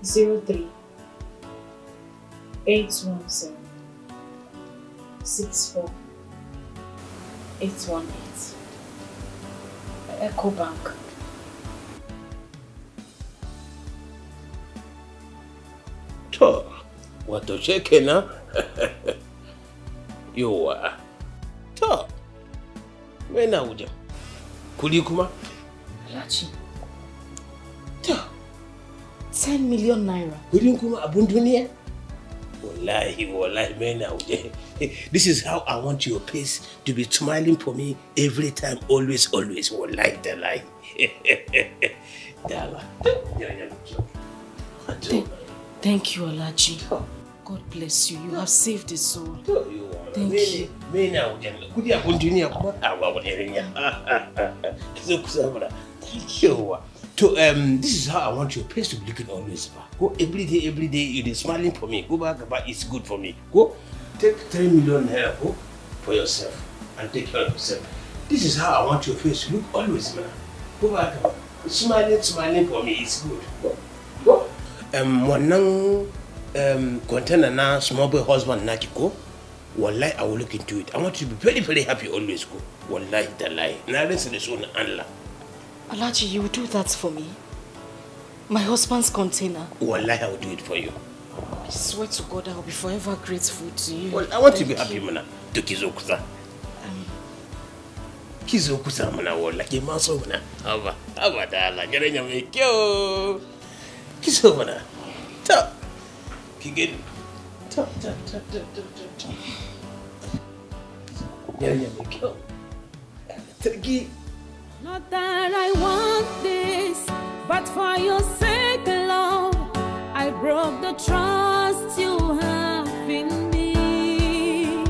03 817 64 818 Echo Bank. To, what to check now? You are. To, when are you? Kulikuma? Lachi. To, 10 million naira. Kulikuma abundunia? Wallahi, man. This is how I want your face to be smiling for me every time, always. Wallahi, the lie. Thank you, Alaji. God bless you. You have saved his soul. Thank you. Thank you. So this is how I want your face to be looking always. Go every day you're smiling for me. Go back, but it's good for me. Go take 3 million naira for yourself and take care of yourself. This is how I want your face to look always, man. Go back, smiling for me. It's good. Go. One container now, small boy husband Nakiko. Wallahi, I will look into it. I want you to be very, very happy always. Go. Wallahi, the lie. Now listen to this one, Allah. Alaji, you will do that for me? My husband's container. Wallahi, I will do it for you. I swear to God, I will be forever grateful to you. Well, I want to be happy, Mana. To Kizokusa. Kizokusa, Mana, like a mouse over now. Hava, darling, get in your make yo. Kiss over now. Top. Kick Top. Not that I want this, but for your sake, Lord, I broke the trust you have in me.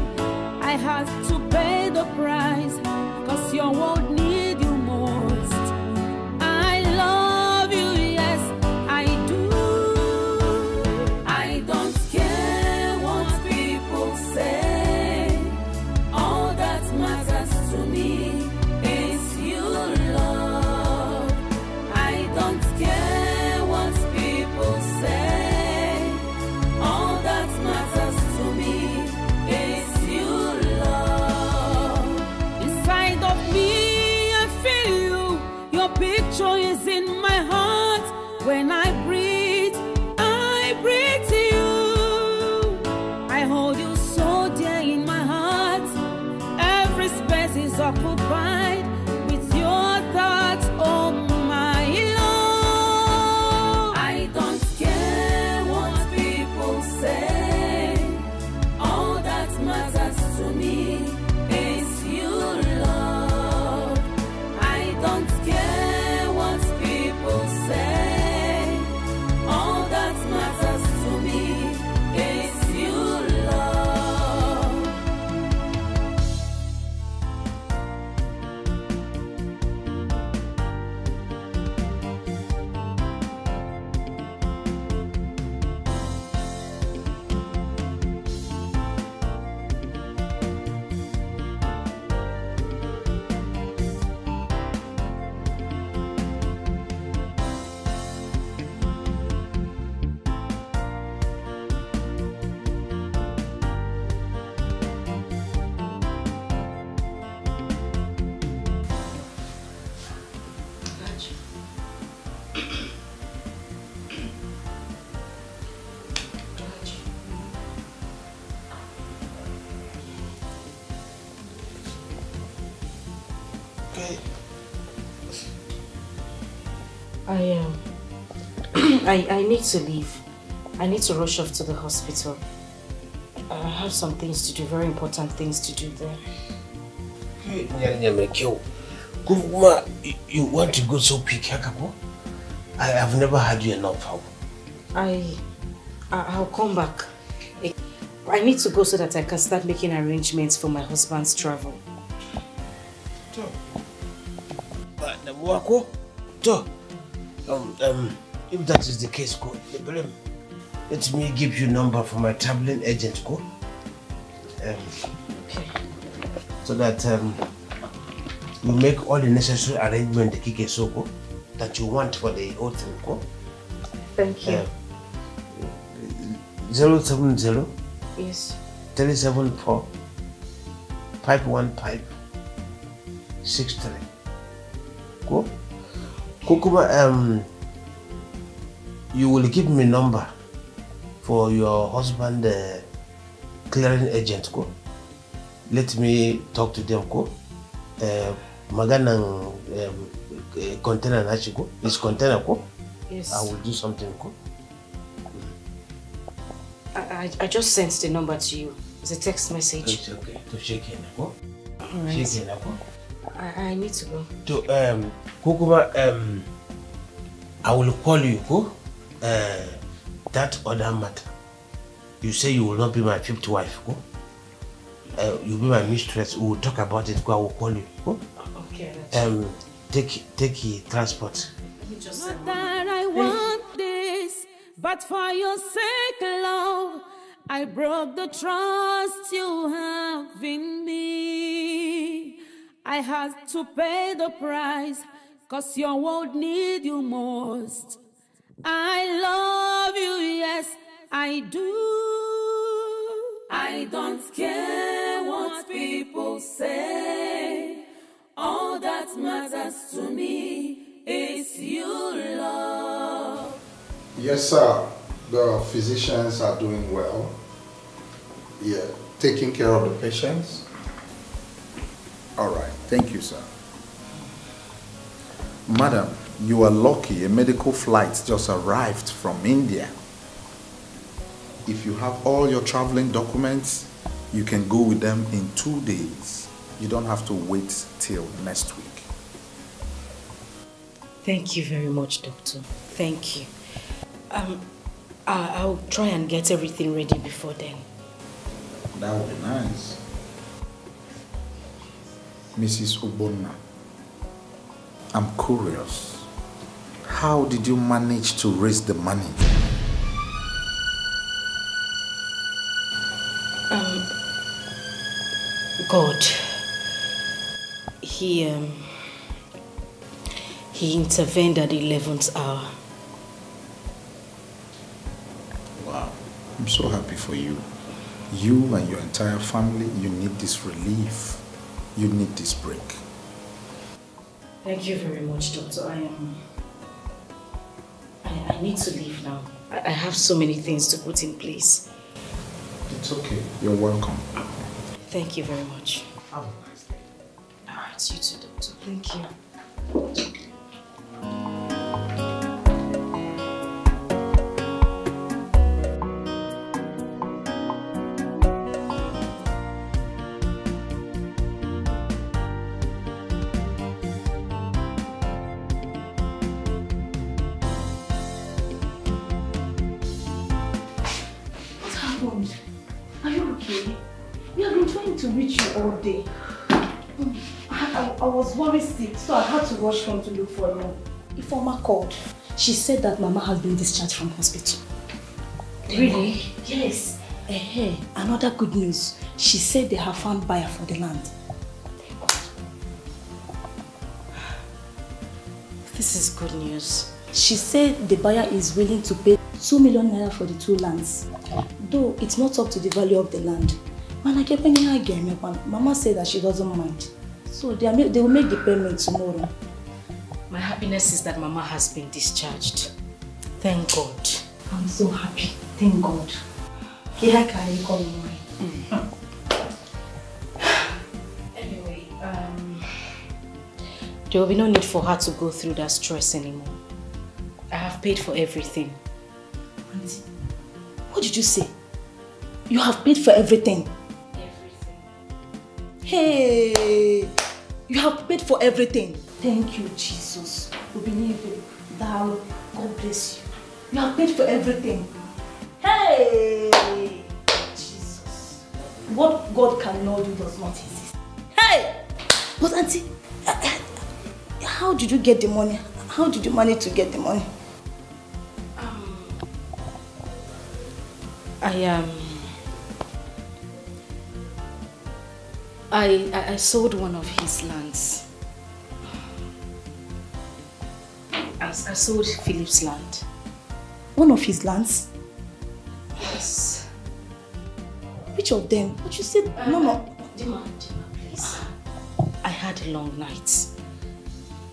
I had to pay the price, 'cause your world need you most. I love you, yes, I do. I don't care what people say. All that matters to me is you, Lord. I don't care what people say. All that matters to me is you, Lord. Inside of me, I feel you. Your picture is in my heart. When I breathe to you. I hold you so dear in my heart. Every space is occupied with your thoughts, oh my Lord. I don't care what people say. All that matters to me is you, Lord. I don't care what people say. All that matters to me is you, Lord. Okay. I need to leave. I need to rush off to the hospital. I have some things to do, very important things to do there. You want to go so quick, Hakako? I have never had you enough help. I'll come back. I need to go so that I can start making arrangements for my husband's travel. If that is the case, go. Let me give you number for my traveling agent, go. Okay. So that we make all the necessary arrangements, the Kike Soko, that you want for the whole thing, go. Thank you. 070 Yes. 374 515 63. Go. Kukuma, you will give me number for your husband clearing agent, go. Let me talk to them, go. Magana container nachi, go. This container, go. Yes. I will do something, go. I just sent the number to you. It's a text message. It's okay. To shake in, go. Alright. Shake in, go. I need to go. To Kukuma, I will call you, go. That other matter. You say you will not be my fifth wife, go. You'll be my mistress. We will talk about it, go. I will call you, go. Okay. Take transport. Not that I want this, but for your sake, Lord, I broke the trust you have in me. I had to pay the price, 'cause your world need you most. I love you, yes, I do. I don't care what people say. All that matters to me is you, Lord. Yes, sir. The physicians are doing well. Yeah, taking care of the patients. All right, thank you, sir. Madam, you are lucky. A medical flight just arrived from India. If you have all your traveling documents, you can go with them in 2 days. You don't have to wait till next week. Thank you very much, Doctor. Thank you. I'll try and get everything ready before then. That would be nice. Mrs. Obonna, I'm curious. How did you manage to raise the money? God. He intervened at the 11th hour. Wow. I'm so happy for you. You and your entire family, you need this relief. You need this break. Thank you very much, Doctor. I need to leave now. I have so many things to put in place. It's okay. You're welcome. Thank you very much. Have a nice day. Alright, you too, Doctor. Thank you. To reach you all day. I was very sick, so I had to rush home to look for you. Ifeoma called. She said that Mama has been discharged from hospital. Really? Yes. Another good news. She said they have found buyer for the land. This is good news. She said the buyer is willing to pay 2 million naira for the 2 lands. Though it's not up to the value of the land. Mama said that she doesn't mind. So they will make the payment tomorrow. My happiness is that Mama has been discharged. Thank God. I'm so happy. Thank God. Anyway, there will be no need for her to go through that stress anymore. I have paid for everything. Auntie, what did you say? You have paid for everything? Hey, you have paid for everything. Thank you, Jesus. We believe you. Thou, God bless you. You have paid for everything. Hey, Jesus. What God cannot do does not exist. Hey, but Auntie, how did you get the money? How did you manage to get the money? I sold one of his lands. I sold Philip's land. One of his lands? Yes. Which of them? What you said? No. Dima, please. I had long nights.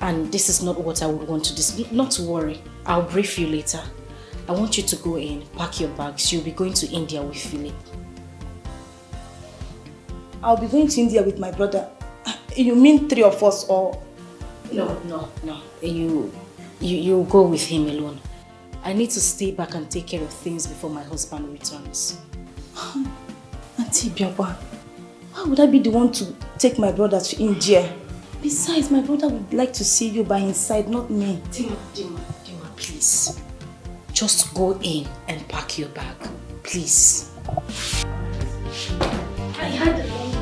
And this is not what I would want to discuss. Not to worry. I'll brief you later. I want you to go in, pack your bags. You'll be going to India with Philip. I'll be going to India with my brother. You mean 3 of us or? No. You go with him alone. I need to stay back and take care of things before my husband returns. Auntie Biawa, why would I be the one to take my brother to India? Besides, my brother would like to see you by his side, not me. Dima, please. Just go in and pack your bag. Please. I had a long night.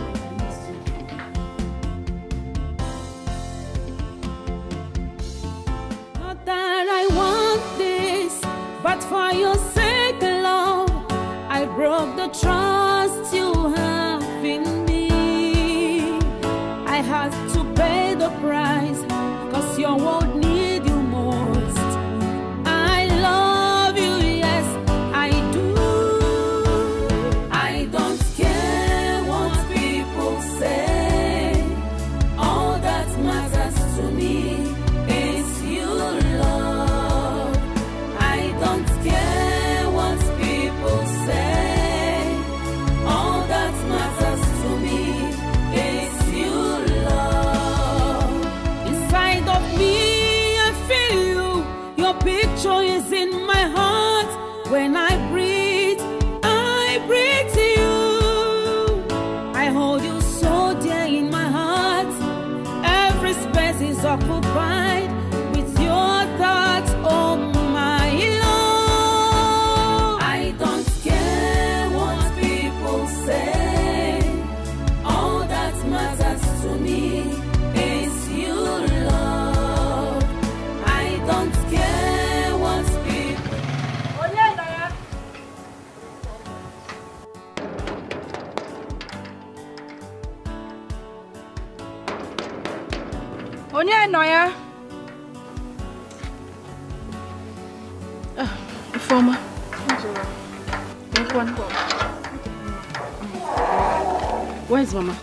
Not that I want this, but for your sake, love, I broke the trust you have in me. I had to pay the price, 'cause your world need you most. I love you, yes, I do. I don't care what people say. All that matters to me is you, love. I don't care. joy is in my heart. When I breathe to you. I hold you so dear in my heart. Every space is occupied with your thoughts, oh my Lord. I don't care what people say. All that matters to me is you, Lord. I don't care what people. Onye nọ ya? Ifeoma. Where is Mama?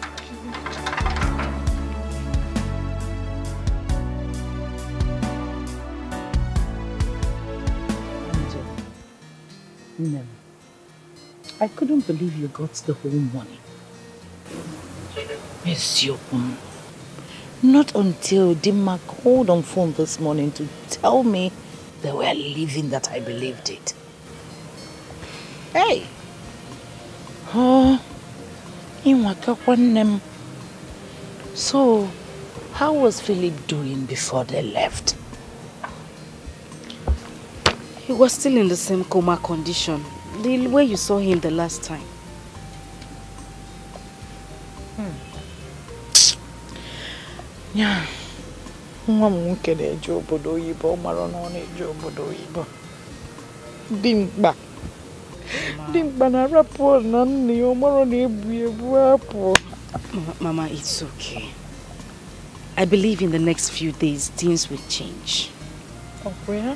No. I couldn't believe you got the whole money. Yes, you. Not until Dimma called on phone this morning to tell me they were leaving that I believed it. Hey! Oh, so, how was Philip doing before they left? He was still in the same coma condition, the way you saw him the last time. Yeah. Nwa m nwoke na-eje obodo oyibo, ọ mara na ọ na-eje obodo oyibo. Dimkpa na-arapụ na nne ya, ọ mara na ebu apụ. Mama, it's okay. I believe in the next few days things will change. Oh, yeah?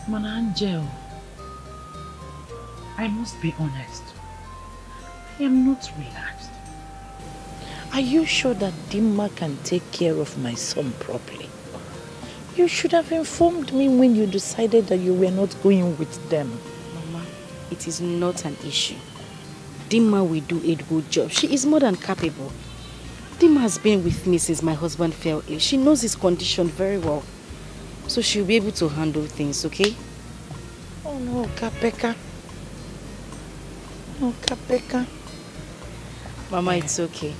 Man, Angel, I must be honest. I am not relaxed. Are you sure that Dimma can take care of my son properly? You should have informed me when you decided that you were not going with them. Mama, it is not an issue. Dimma will do a good job. She is more than capable. Dimma has been with me since my husband fell ill. She knows his condition very well. So she'll be able to handle things, okay? Oh no, Kapeka. No, Kapeka. Mama, it's okay.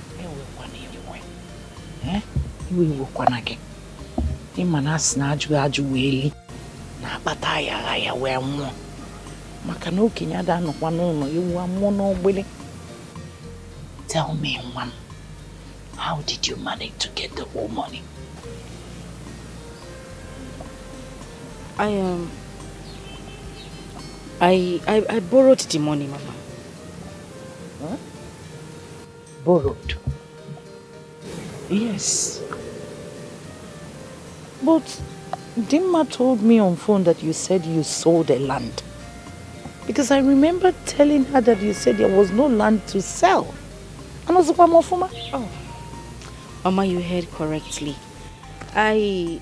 Iwe wokwana gị. Ịma na asị na ajụ weli na-akpata ya wee nwụọ. Maka na okenye ada anọkwa n'ụlọ ewu amụọ n'ogbele. Tell me, nwa m, how did you manage to get the whole money? I borrowed the money, Mama. Huh? Borrowed? Yes. But Dimma told me on phone that you said you sold the land. Because I remember telling her that you said there was no land to sell. And also, oh, Mama, you heard correctly. I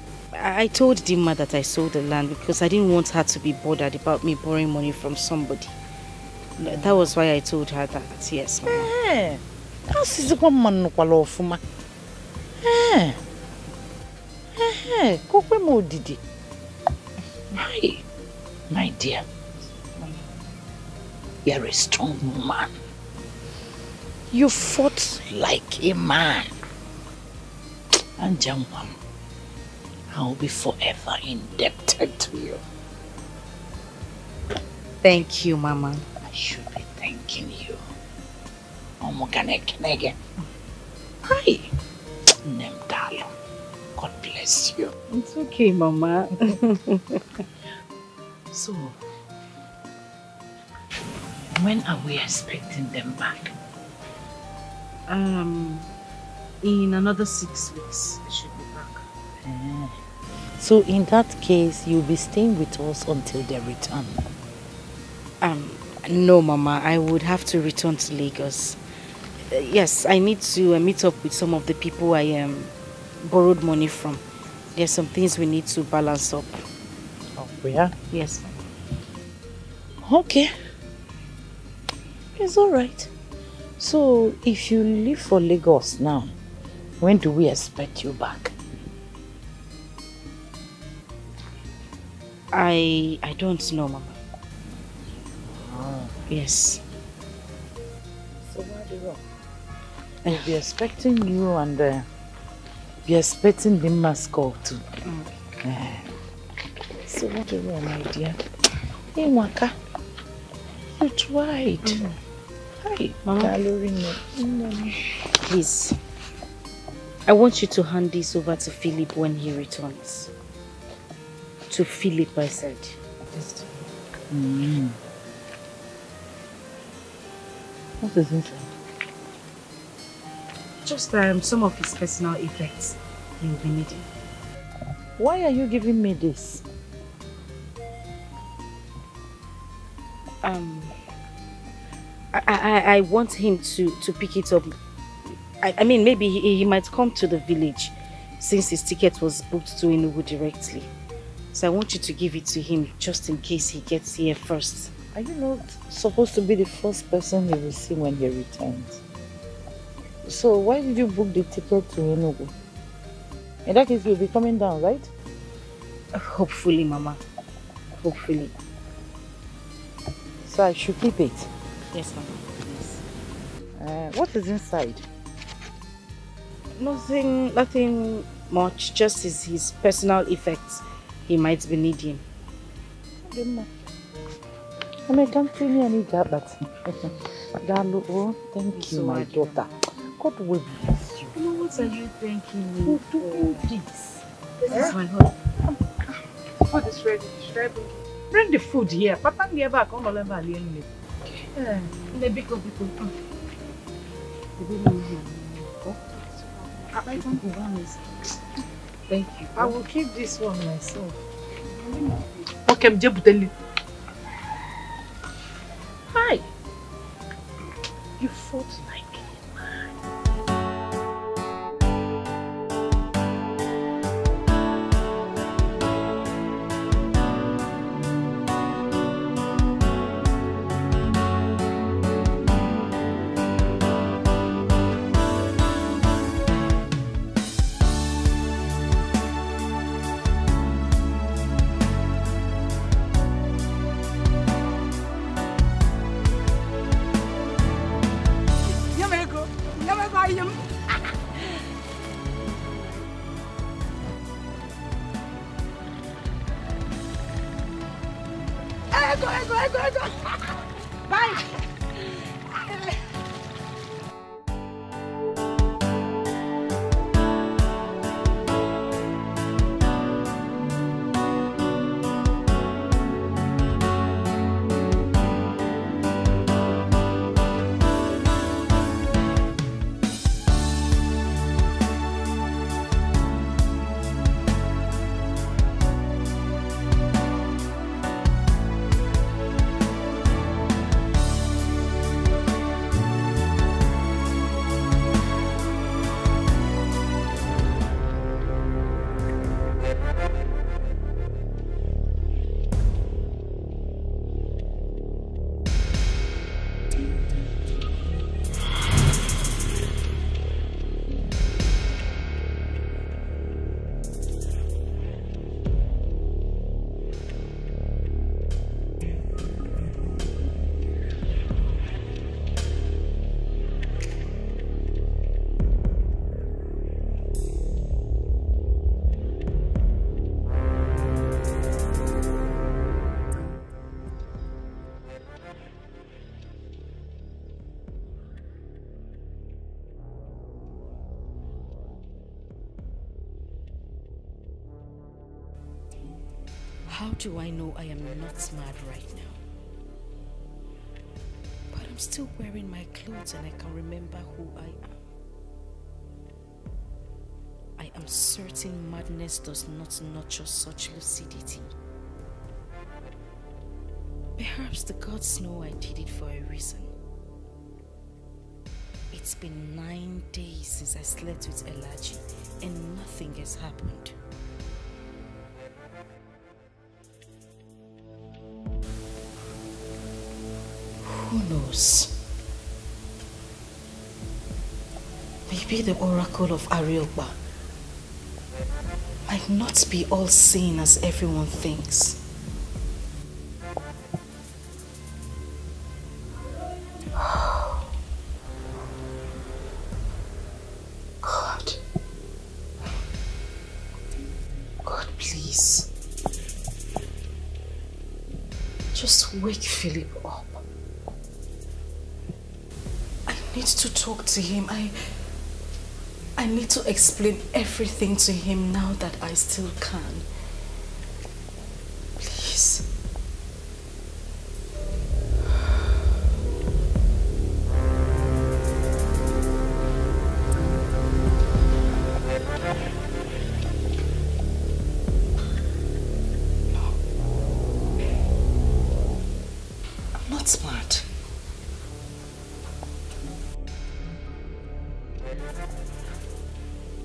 told Dimma that I sold the land because I didn't want her to be bothered about me borrowing money from somebody. That was why I told her that, yes, Mama. Hey, that's one man no kwala ofuma. Hey, kokwe mo didi. Hi, my dear. You're a strong man. You fought like a man. And Jangwam, I'll be forever indebted to you. Thank you, Mama. I should be thanking you. Hi. Nemdalo. God bless you. It's okay, Mama. So, when are we expecting them back? In another 6 weeks, they should be back. So in that case, you'll be staying with us until they return? No, Mama. I would have to return to Lagos. Yes, I need to meet up with some of the people I borrowed money from. There's some things we need to balance up. Oh, yeah? Yes, Mama. Okay. It's all right. So, if you leave for Lagos now, when do we expect you back? I don't know, Mama. Oh. Yes. So what do you want? I'll be expecting you and be expecting the mascot too. So what do you want, my dear? Hey, Waka, you tried. Hi, Mama. Please, I want you to hand this over to Philip when he returns. To Philip, I said. What is inside? Just some of his personal effects you'll be needing. Why are you giving me this? I want him to pick it up. I mean, maybe he might come to the village since his ticket was booked to Nollywood directly. So I want you to give it to him just in case he gets here first. Are you not supposed to be the first person he will see when he returns? So why did you book the ticket to Enugu? In that case, you'll be coming down, right? Hopefully, Mama. Hopefully. So I should keep it? Yes, Mama. Yes. What is inside? Nothing much. Just his personal effects he might be needing. I mean, can't tell me any that, but thank you, my daughter. God will bless you. What are you thanking me for? This is my husband. Food is ready. Should I bring the food here? Papa gave back on the level. Thank you. I will keep this one myself. Okay, hi. You fought like How do I know I am not mad right now? But I'm still wearing my clothes and I can remember who I am. I am certain madness does not nurture such lucidity. Perhaps the gods know I did it for a reason. It's been 9 days since I slept with Elaji and nothing has happened. Who knows? Maybe the oracle of Arioba might not be all sane as everyone thinks. please. Just wake Philip up. I need to talk to him. I need to explain everything to him now that I still can. Please. I'm not smart.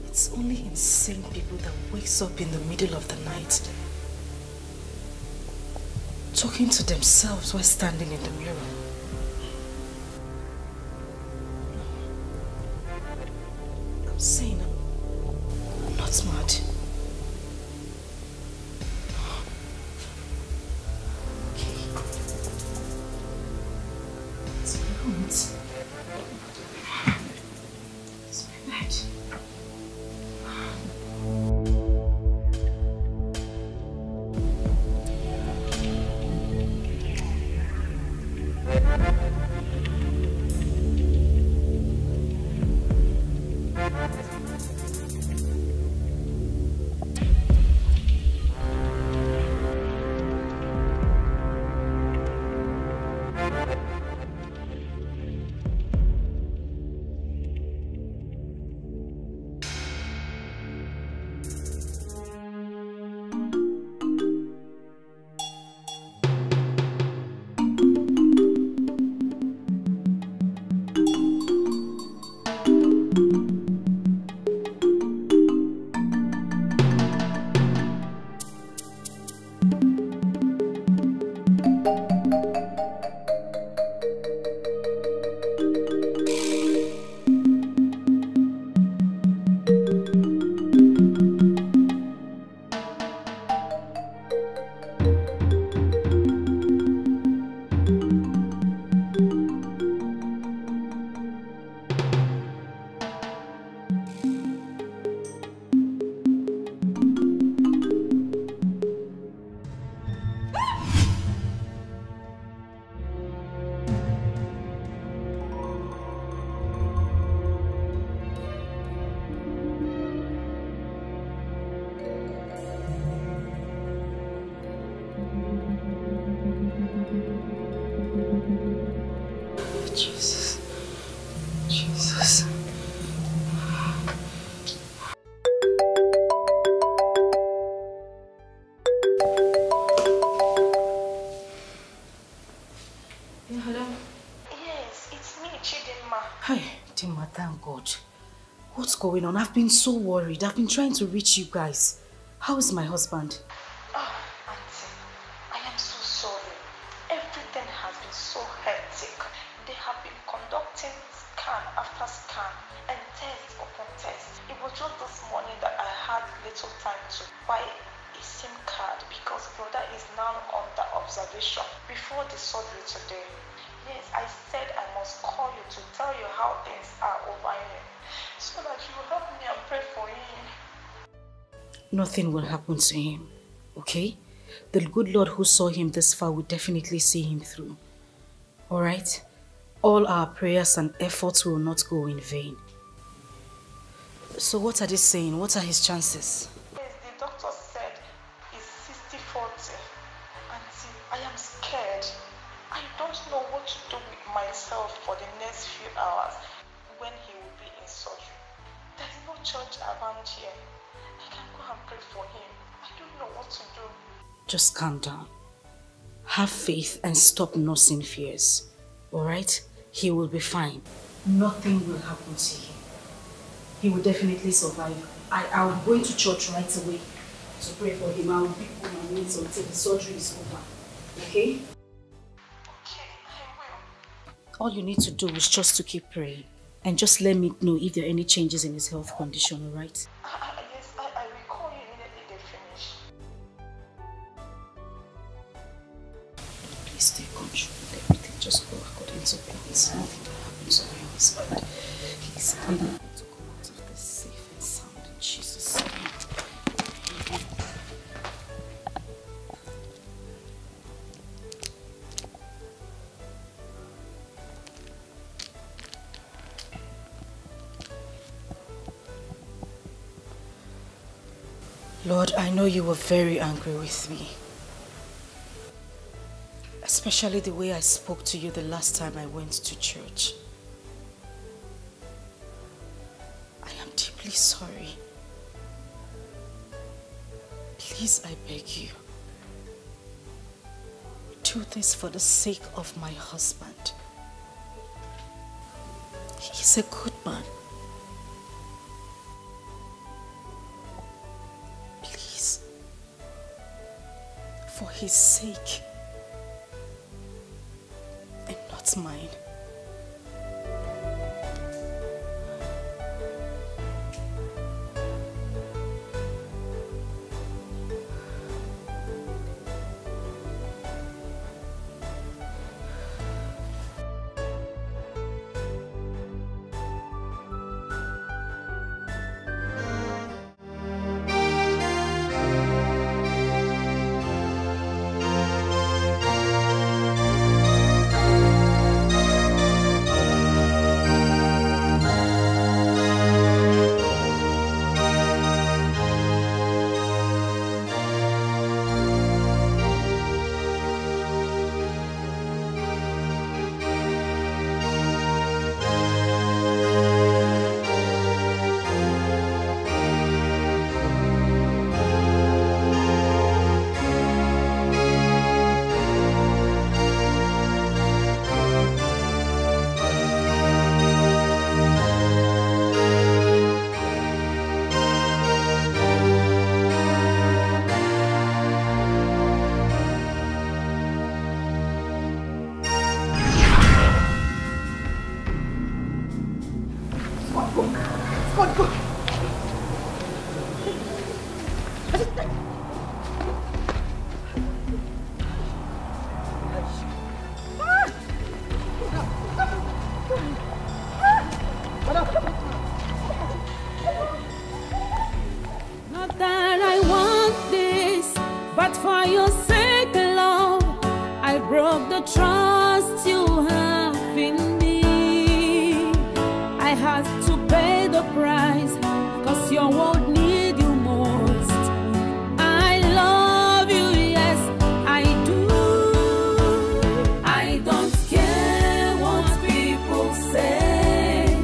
It's only insane people that wakes up in the middle of the night talking to themselves while standing in the mirror. I'm saying I'm not smart. Okay. It's my room. It's my bed. Jesus. Jesus. Yeah, hello? Yes, it's me, Chidinma. Hi, Dimma, thank God. What's going on? I've been so worried. I've been trying to reach you guys. How is my husband? Oh, Auntie, I am so sorry. Everything has been so hectic. They have been conducting scan after scan and test upon test. It was just this morning that I had little time to buy a SIM card because brother is now under observation before the surgery today. Yes, I said I must call you to tell you how things are over here so that you will help me and pray for him. Nothing will happen to him, okay? The good Lord who saw him this far will definitely see him through. Alright? All our prayers and efforts will not go in vain. So what are they saying? What are his chances? Yes, the doctor said it's 60-40. Auntie, I am scared. I don't know what to do with myself for the next few hours when he will be in surgery. There is no church around here. I can go and pray for him. I don't know what to do. Just calm down. Have faith and stop nursing fears. Alright? He will be fine. Nothing will happen to him. He will definitely survive. I'll go into church right away to pray for him. I'll be on my knees until the surgery is over. Okay? Okay, I will. All you need to do is just to keep praying. And just let me know if there are any changes in his health condition, alright? Yes, I will call you immediately they finish. Please take control of everything. Just go according to plans. Nothing will happen to my husband. He's able to come out of this safe and sound in Jesus' name. Lord, I know you were very angry with me. Especially the way I spoke to you the last time I went to church. I am deeply sorry. Please, I beg you, do this for the sake of my husband. He's a good man. Please, for his sake and not mine. Not that I want this, but for your sake, love, I broke the trust you have in me. I had to pay the price, 'cause your world need you most. I love you, yes, I do. I don't care what people say.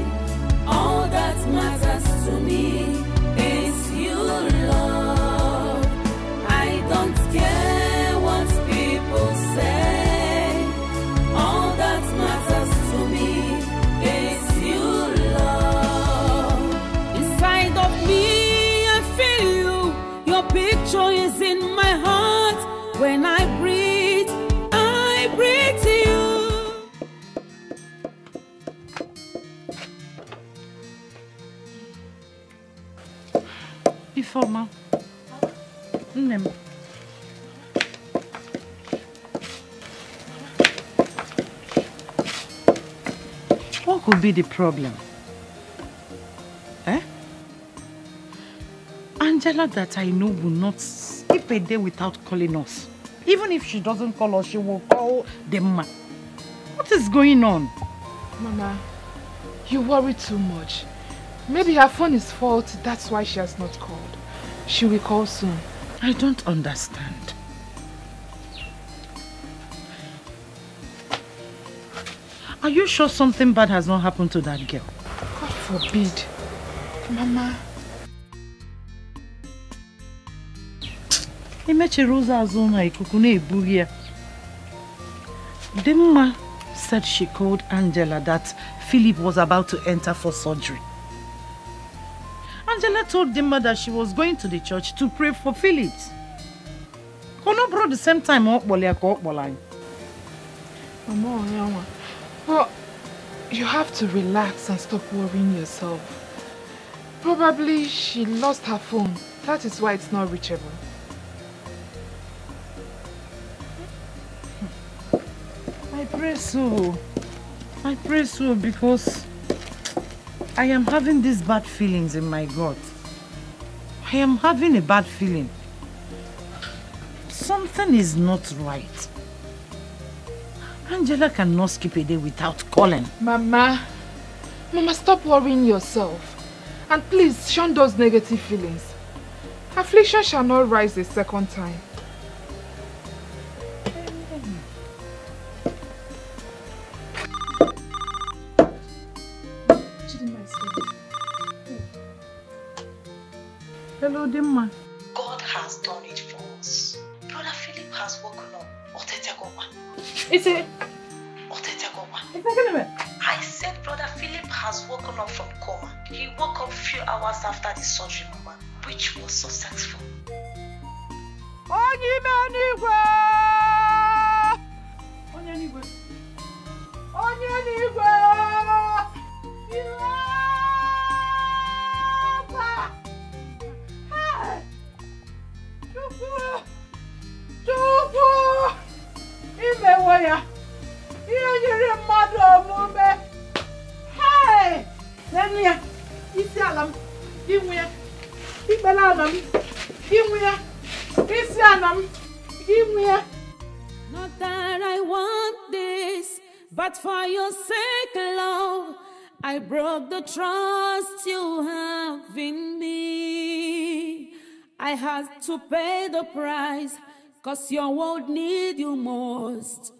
All that matters to me is you, love. I don't care what people say. All that matters to me is you, love. Inside of me, I feel you. Your picture is in my heart. When I breathe to you. Ifeoma, nne m. What could be the problem? Eh? Angela that I know will not skip a day without calling us. Even if she doesn't call us, she will call the man. What is going on? Mama, you worry too much. Maybe her phone is faulty, that's why she has not called. She will call soon. I don't understand. Are you sure something bad has not happened to that girl? God forbid. Mama. Dimma said she called Angela that Philip was about to enter for surgery. Angela told Dimma that she was going to the church to pray for Philip. Kono bro the same time Mama, well, you have to relax and stop worrying yourself. Probably she lost her phone. That is why it's not reachable. I pray so. I pray so because I am having these bad feelings in my gut. I am having a bad feeling. Something is not right. Angela cannot skip a day without calling. Mama, stop worrying yourself. And please, shun those negative feelings. Affliction shall not rise the second time. Hello, Dimma. God has done it for us. Brother Philip has woken up. Is it? I said Brother Philip has woken up from coma. He woke up a few hours after the surgery, Mama, which was successful. Not that I want this, but for your sake, love, I broke the trust you have in me. I had to pay the price, 'cause your world need you most.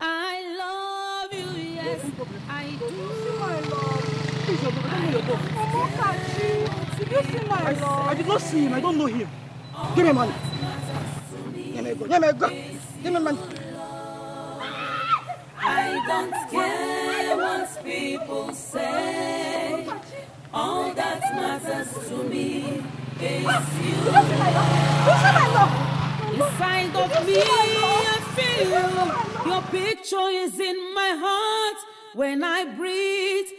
I love you, yes, I do. Did you see my love? I did not see him. I don't know him. Give me money. Give me go. Give me money. I don't care what people say. All that matters to me is you. Inside of me, I feel you. Your picture is in my heart. When I breathe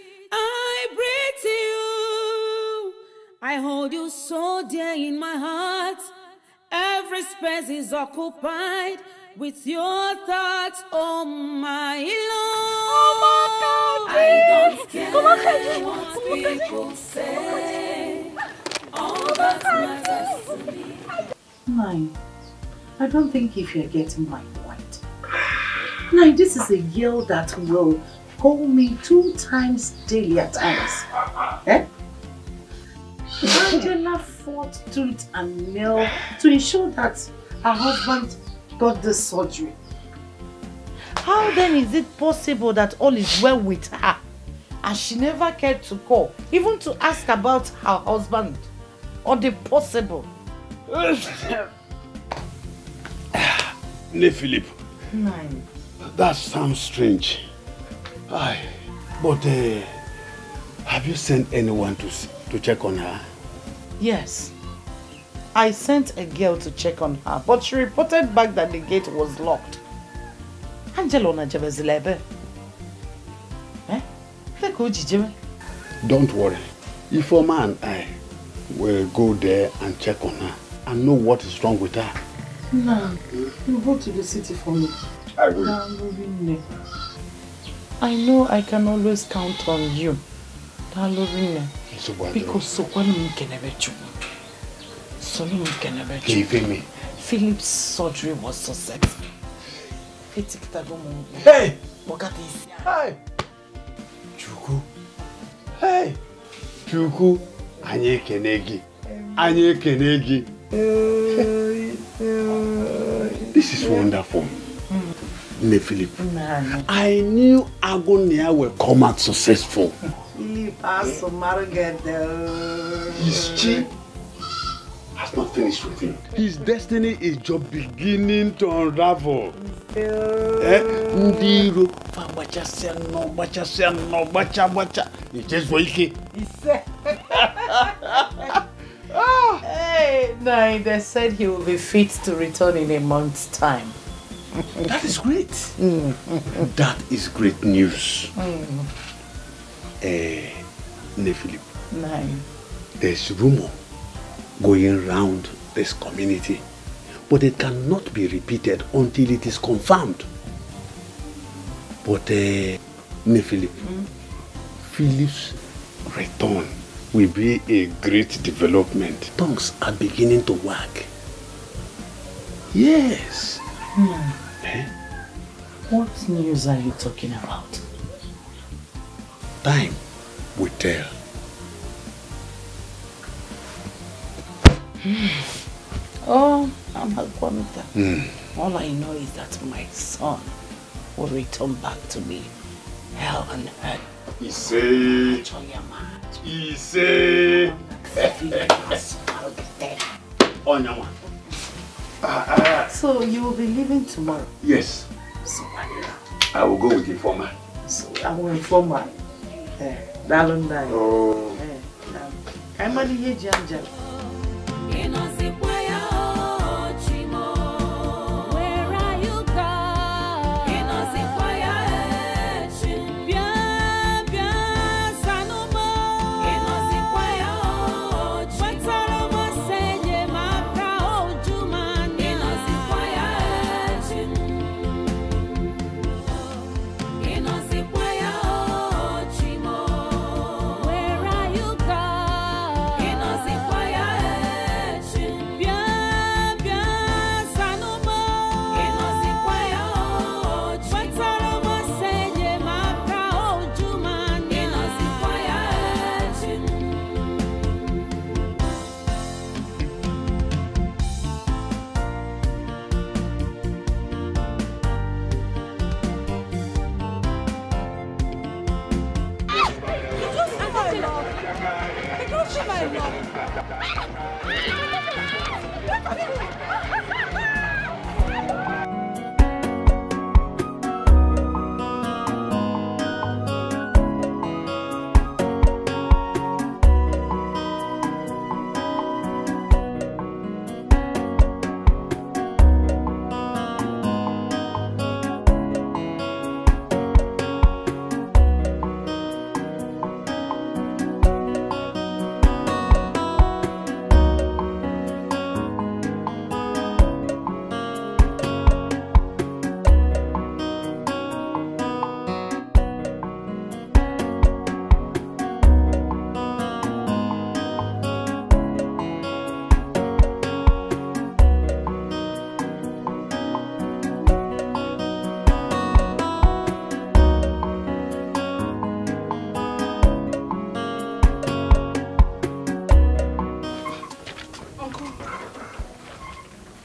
you. I hold you so dear in my heart. Every space is occupied with your thoughts, oh my love. I don't care what people say. All that matters to me. Nine, I don't think if you're getting my point. Nine, this is a girl that will call me 2 times daily at times. Eh? Angela fought tooth and nail to ensure that her husband got the surgery. How then is it possible that all is well with her and she never cared to call, even to ask about her husband or the possible? Ne Philip. Nine. That sounds strange. Aye. But have you sent anyone to check on her? Yes. I sent a girl to check on her, but she reported back that the gate was locked. Angela na jebezilebe. Eh? Don't worry. Ifeoma and I will go there and check on her and know what is wrong with her. No, you go to the city for me. I will. I know I can always count on you. Because Philip's surgery was successful. Hey! Hey! Chuku! Hey! Chuku! Anye kenegi! Anye kenegi! This is wonderful. Ne Philip. I knew Agonia will come out successful. Philip has to marry girl. His chief has not finished with him. His destiny is just beginning to unravel. Ndiro. Hey, no, they said he will be fit to return in a month's time. That is great. That is great news. Ne Philip. Nine. There's rumor going round this community, but it cannot be repeated until it is confirmed. But Ne Philip, Philip's return will be a great development. Tongues are beginning to work. Yes. What news are you talking about? Time will tell. Oh, I'm Agwamita. All I know is that my son will return back to me. Hell and earth. Ise. Onyama. So you will be leaving tomorrow? Yes. So I will go with the informer. So I will inform her. Dalundai. Oh. I'm only here, Janjal.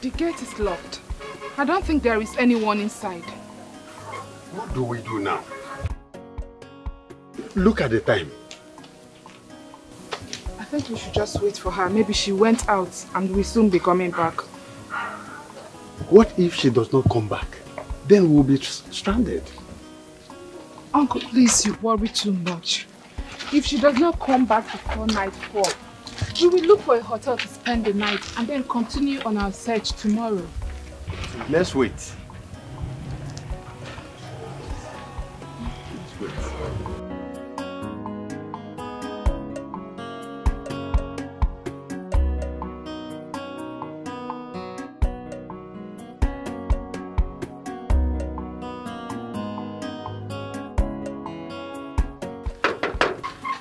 The gate is locked. I don't think there is anyone inside. What do we do now? Look at the time. I think we should just wait for her. Maybe she went out and will soon be coming back. What if she does not come back? Then we'll be stranded. Uncle, please, you worry too much. If she does not come back before nightfall, we will look for a hotel to spend the night and then continue on our search tomorrow. Let's wait.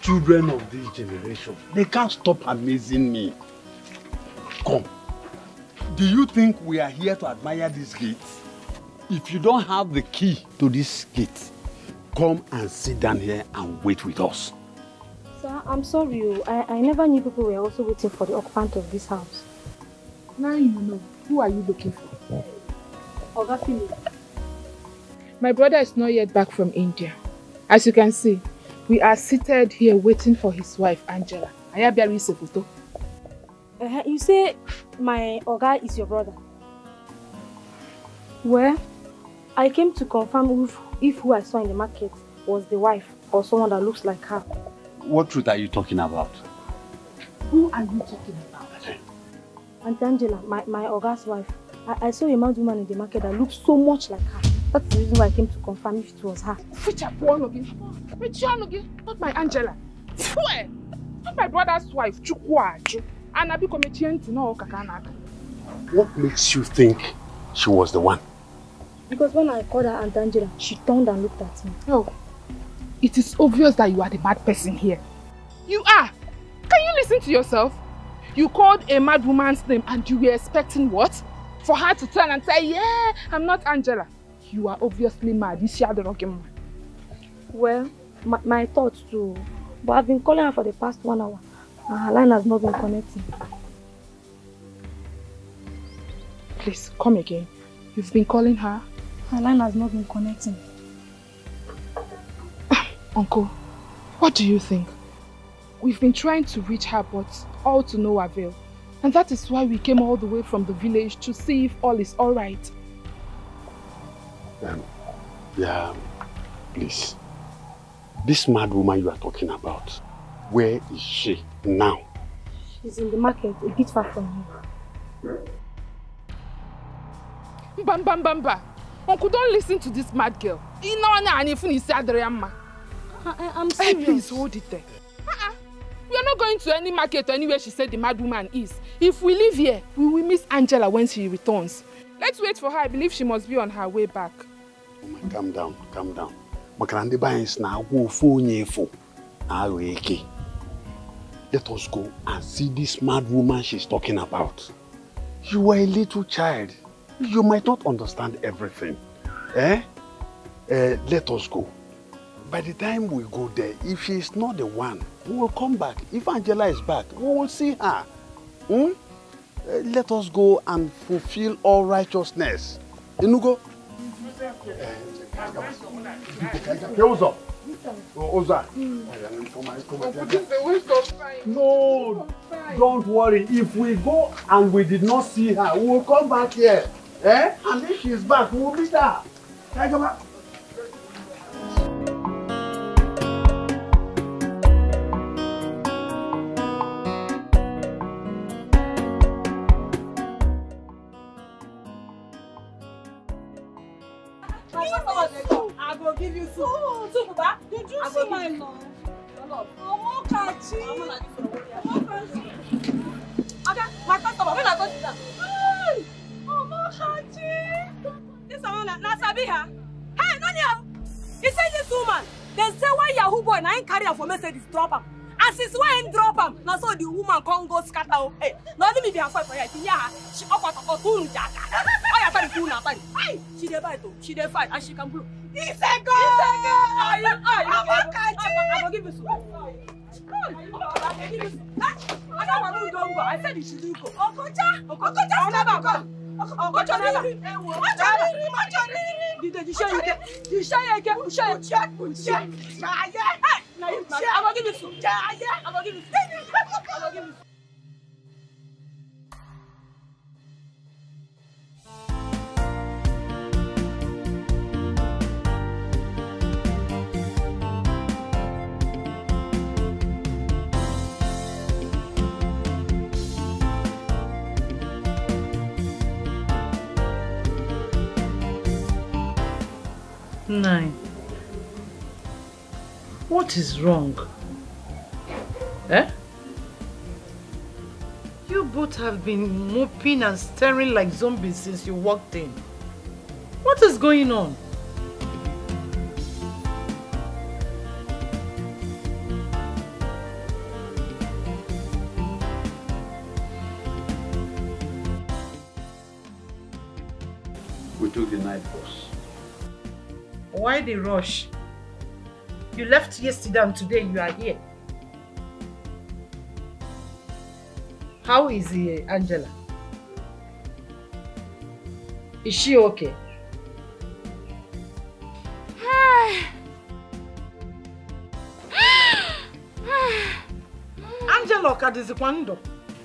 Children of this generation, they can't stop amazing me. Come. Do you think we are here to admire this gate? If you don't have the key to this gate, come and sit down here and wait with us. Sir, I'm sorry. I never knew people were also waiting for the occupant of this house. Now you know. Who are you looking for? Oga Philip. My brother is not yet back from India. As you can see, we are seated here waiting for his wife, Angela. You say my Oga is your brother? Well, I came to confirm if who I saw in the market was the wife or someone that looks like her. What truth are you talking about? Who are you talking about? Auntie Angela, my Oga's wife. I saw a mad woman in the market that looked so much like her. That's the reason why I came to confirm if it was her. Which one of you? Not my Angela. Swear! Not my brother's wife, Chukwaju. And I'll be coming to know Kakanaka. What makes you think she was the one? Because when I called her Aunt Angela, she turned and looked at me. Oh, it is obvious that you are the mad person here. You are! Can you listen to yourself? You called a mad woman's name and you were expecting what? For her to turn and say, yeah, I'm not Angela. You are obviously mad. You are the rocking man. Well, my thoughts too. But I've been calling her for the past 1 hour. Her line has not been connecting. Please, come again. You've been calling her? Her line has not been connecting. Uncle, what do you think? We've been trying to reach her, but all to no avail. And that is why we came all the way from the village to see if all is alright. Yeah, please. This mad woman you are talking about, where is she now? She's in the market, a bit far from here. Bamba. Uncle, don't listen to this mad girl. I'm serious. Hey, please hold it there. We are not going to any market or anywhere she said the mad woman is. If we leave here, we will miss Angela when she returns. Let's wait for her. I believe she must be on her way back. Calm down. Let us go and see this mad woman she's talking about. You are a little child. You might not understand everything. Let us go. By the time we go there, if she is not the one, we will come back. If Angela is back, we will see her. Let us go and fulfill all righteousness. Inugo? No, don't worry. If we go and we did not see her, we will come back here. And if she is back, we will meet her. Come back. I will give you soup. Soup, Baba. Did you see my love? Okay, my customer, when I go to that. This one, Nasabiha. Hey, Nanya. He said this woman. They say why Yahoo boy na ain't carry her for Mercedes drop him. And since why ain't drop him, now so the woman can't go scatter. Hey, not let me be a fight for her. Yeah, she offered to go to Jaka. I have to do now. Hey, she dey fight too. She dey fight and she can blow. It's a go. I will give you soup. I don't want to go. I said you should go. Okocha, never go. Okocha, never. Did you show you? You show you again? You show you? I will give you soup. I will give you soup. I will give you soup. Nine. What is wrong? You both have been moping and staring like zombies since you walked in. What is going on? We took the night bus. Why the rush? You left yesterday and today you are here. How is Angela? Is she okay? Angela Okadizikwando.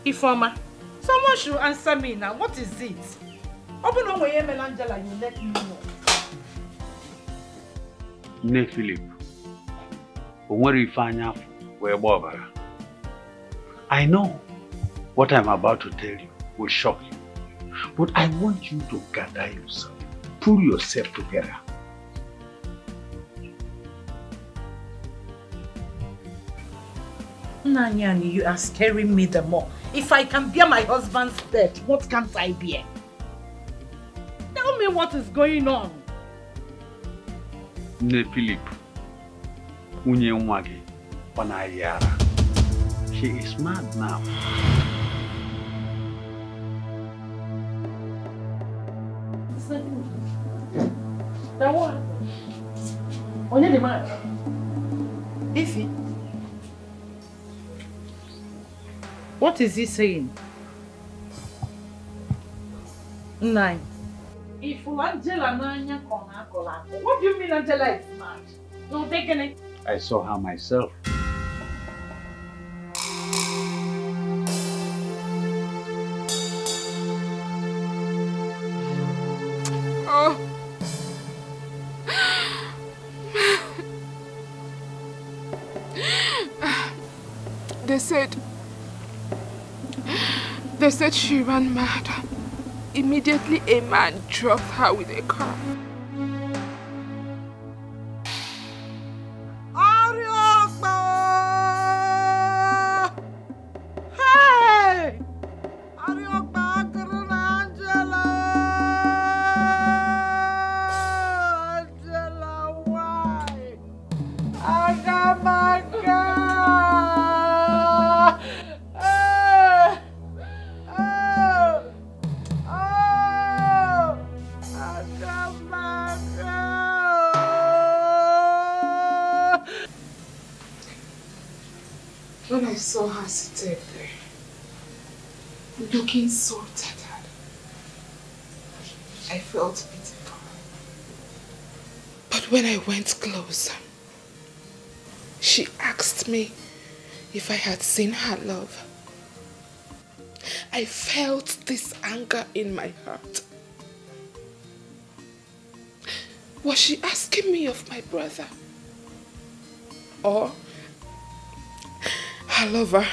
Ifoma, someone should answer me now. What is it? Open up when you Angela, you let me know. Ne Philip, I know what I'm about to tell you will shock you, but I want you to gather yourself, pull yourself together. Nanyani, you are scaring me the more. If I can bear my husband's death, what can't I bear? Tell me what is going on. Ne Philip, unye nwagi wanayara. She is mad now. Now what? Onye the man? Ify. What is he saying? Nine. If Angela Nanya what do you mean Angela is mad? No, taking it. I saw her myself. Oh. They said she ran mad. Immediately a man dropped her with a car. Hey! Angela, why? Agamaka! When I saw her seated there, looking so tattered, I felt pity for her. But when I went closer, she asked me if I had seen her love. I felt this anger in my heart. Was she asking me of my brother? Or her lover?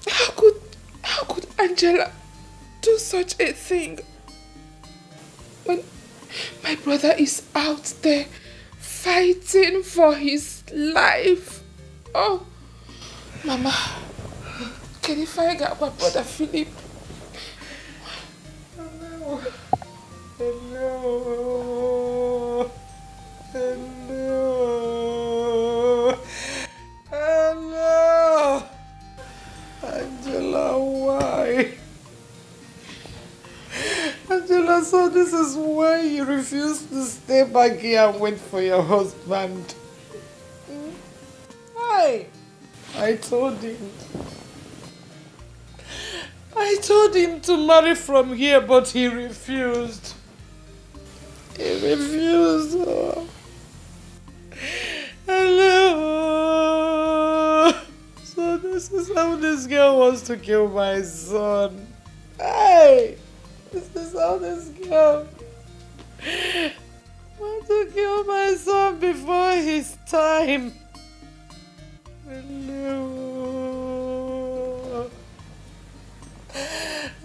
How could Angela do such a thing when my brother is out there fighting for his life? Oh, Mama, can you find out my brother Philip? Hello. Hello. Hello. Hello. Angela, why? Angela, so this is why you refused to stay back here and wait for your husband. Why? I told him to marry from here, but he refused. He refused. Oh. Hello. So this is how this girl wants to kill my son. Hey, this is how this girl wants to kill my son before his time. Hello.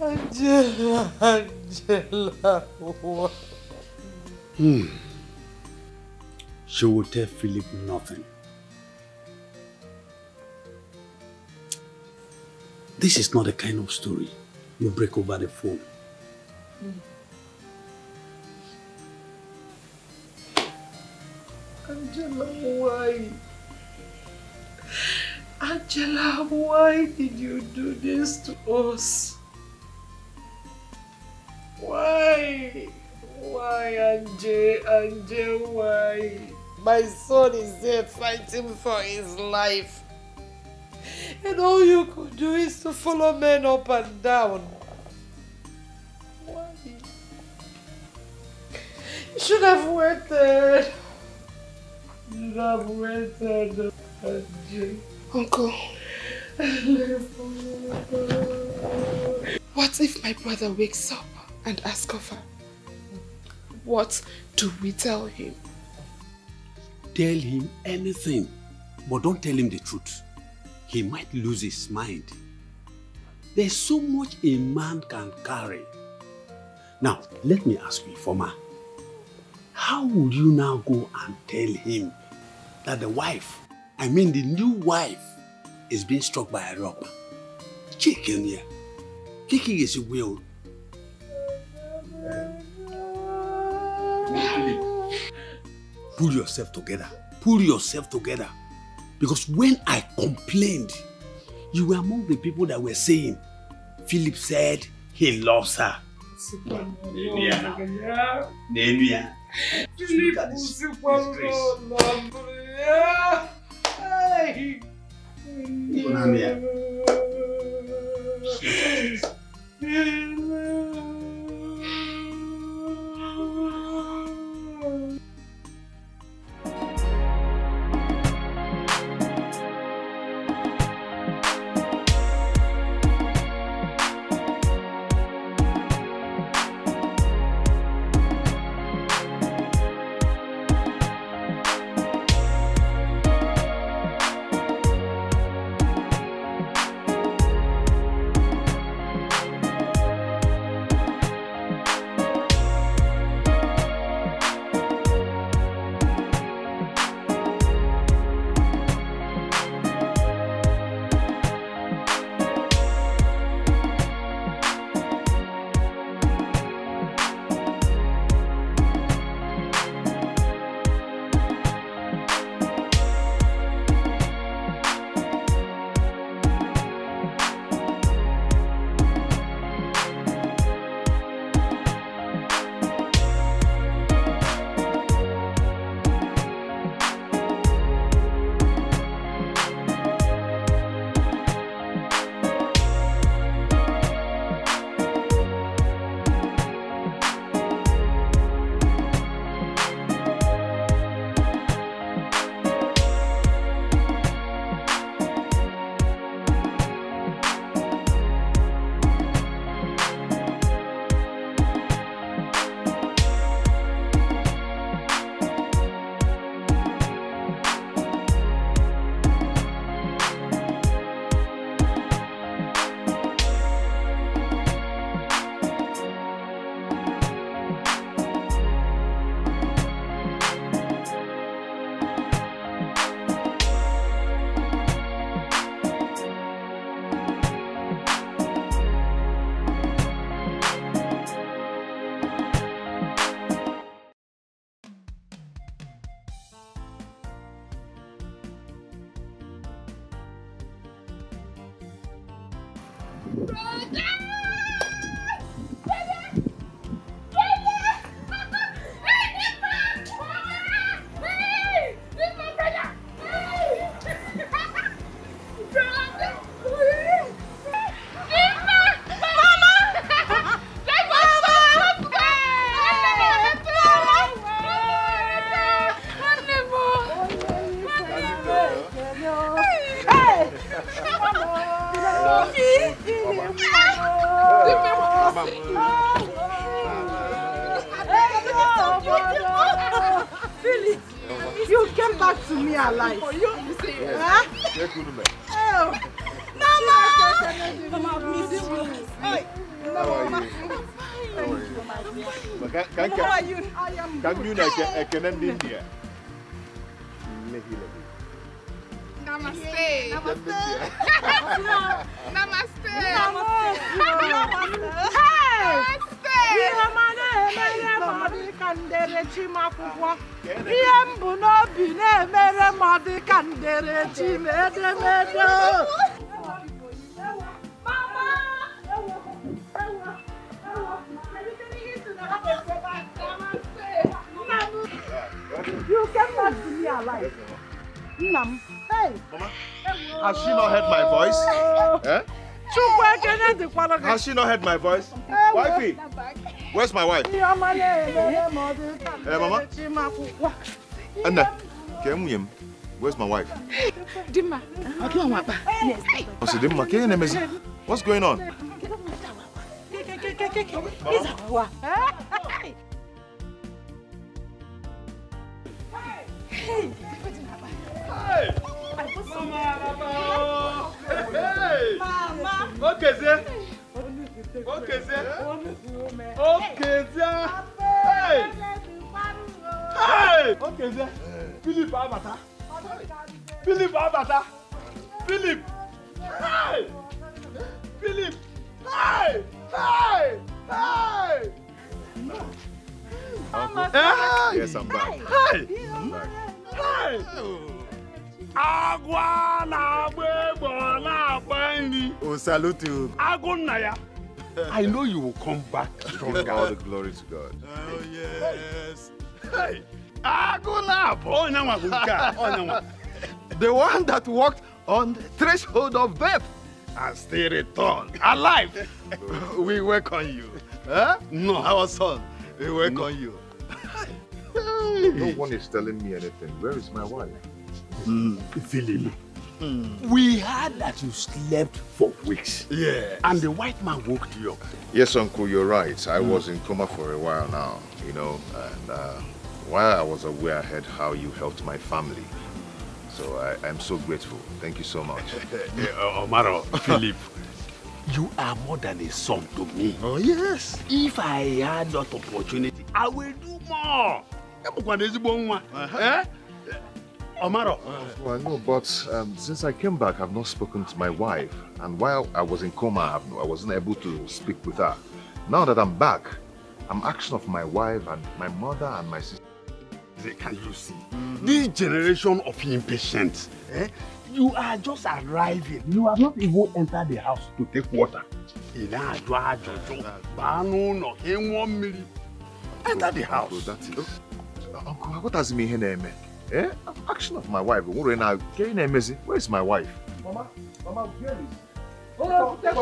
Angela, what? She will tell Philip nothing. This is not the kind of story you break over the phone. Angela, why? Angela, why did you do this to us? Why? Why, Angel, why? My son is there fighting for his life. And all you could do is to follow men up and down. Why? You should have waited. You should have waited, Angel. Uncle, what if my brother wakes up and asks of her? What do we tell him? Tell him anything, but don't tell him the truth. He might lose his mind. There's so much a man can carry. Now, let me ask you, Ifoma, how would you now go and tell him that the wife, I mean the new wife, is being struck by a robber? Chicken here. Kiki is a will. Pull yourself together. Pull yourself together. Because when I complained, you were among the people that were saying, Philip said he loves her. Hey! You came back to me alive. Huh? Oh. Mama, Mama, miss you. Hey. How are you? Can you end India? Namaste. Namaste. Namaste. You came back to me alive. Nam. Hey. Mama, has she not heard my voice? Eh? Has she not heard my voice? Wifey, where's my wife? Mama? Anna, where's my wife? Dimma. What's going on? Hey! Mama! Okay, sir. Okay, sir. Okay, sir. Hey! Hey! Okay, sir. Philip Abata. Philip Abata. Philip. Hey! Philip. Hey! Hey! Hey! Mama. Yes, I'm back. Hey! I'm back. Hey! Agwa na agba na agba. Oh, salute you. Agunaya. I know you will come back stronger. All the glory to God. Oh, yes. Hey! Aguna. Oh, nyama. The one that walked on the threshold of death and still returned alive. We welcome you. Huh? No. Our son, we welcome you. No one is telling me anything. Where is my wife? Philip. We heard that you slept for weeks. Yeah. And the white man woke you up. Yes, Uncle, you're right. I was in coma for a while now, you know, and while I was aware, I heard how you helped my family. So I'm so grateful. Thank you so much. Omaro, Philip, you are more than a son to me. Oh, yes. If I had that opportunity, I will do more. Omaro. Well, no, but since I came back, I've not spoken to my wife. And while I was in coma, I wasn't able to speak with her. Now that I'm back, I'm asking of my wife and my mother and my sister. Can you see? This generation of impatience, you are just arriving. You have not even entered the house to take water. Enter the house. Uncle, that's it. Uncle, what does it mean? Eh? Action of my wife. Where is my wife? Mama, where is? Oh, hey!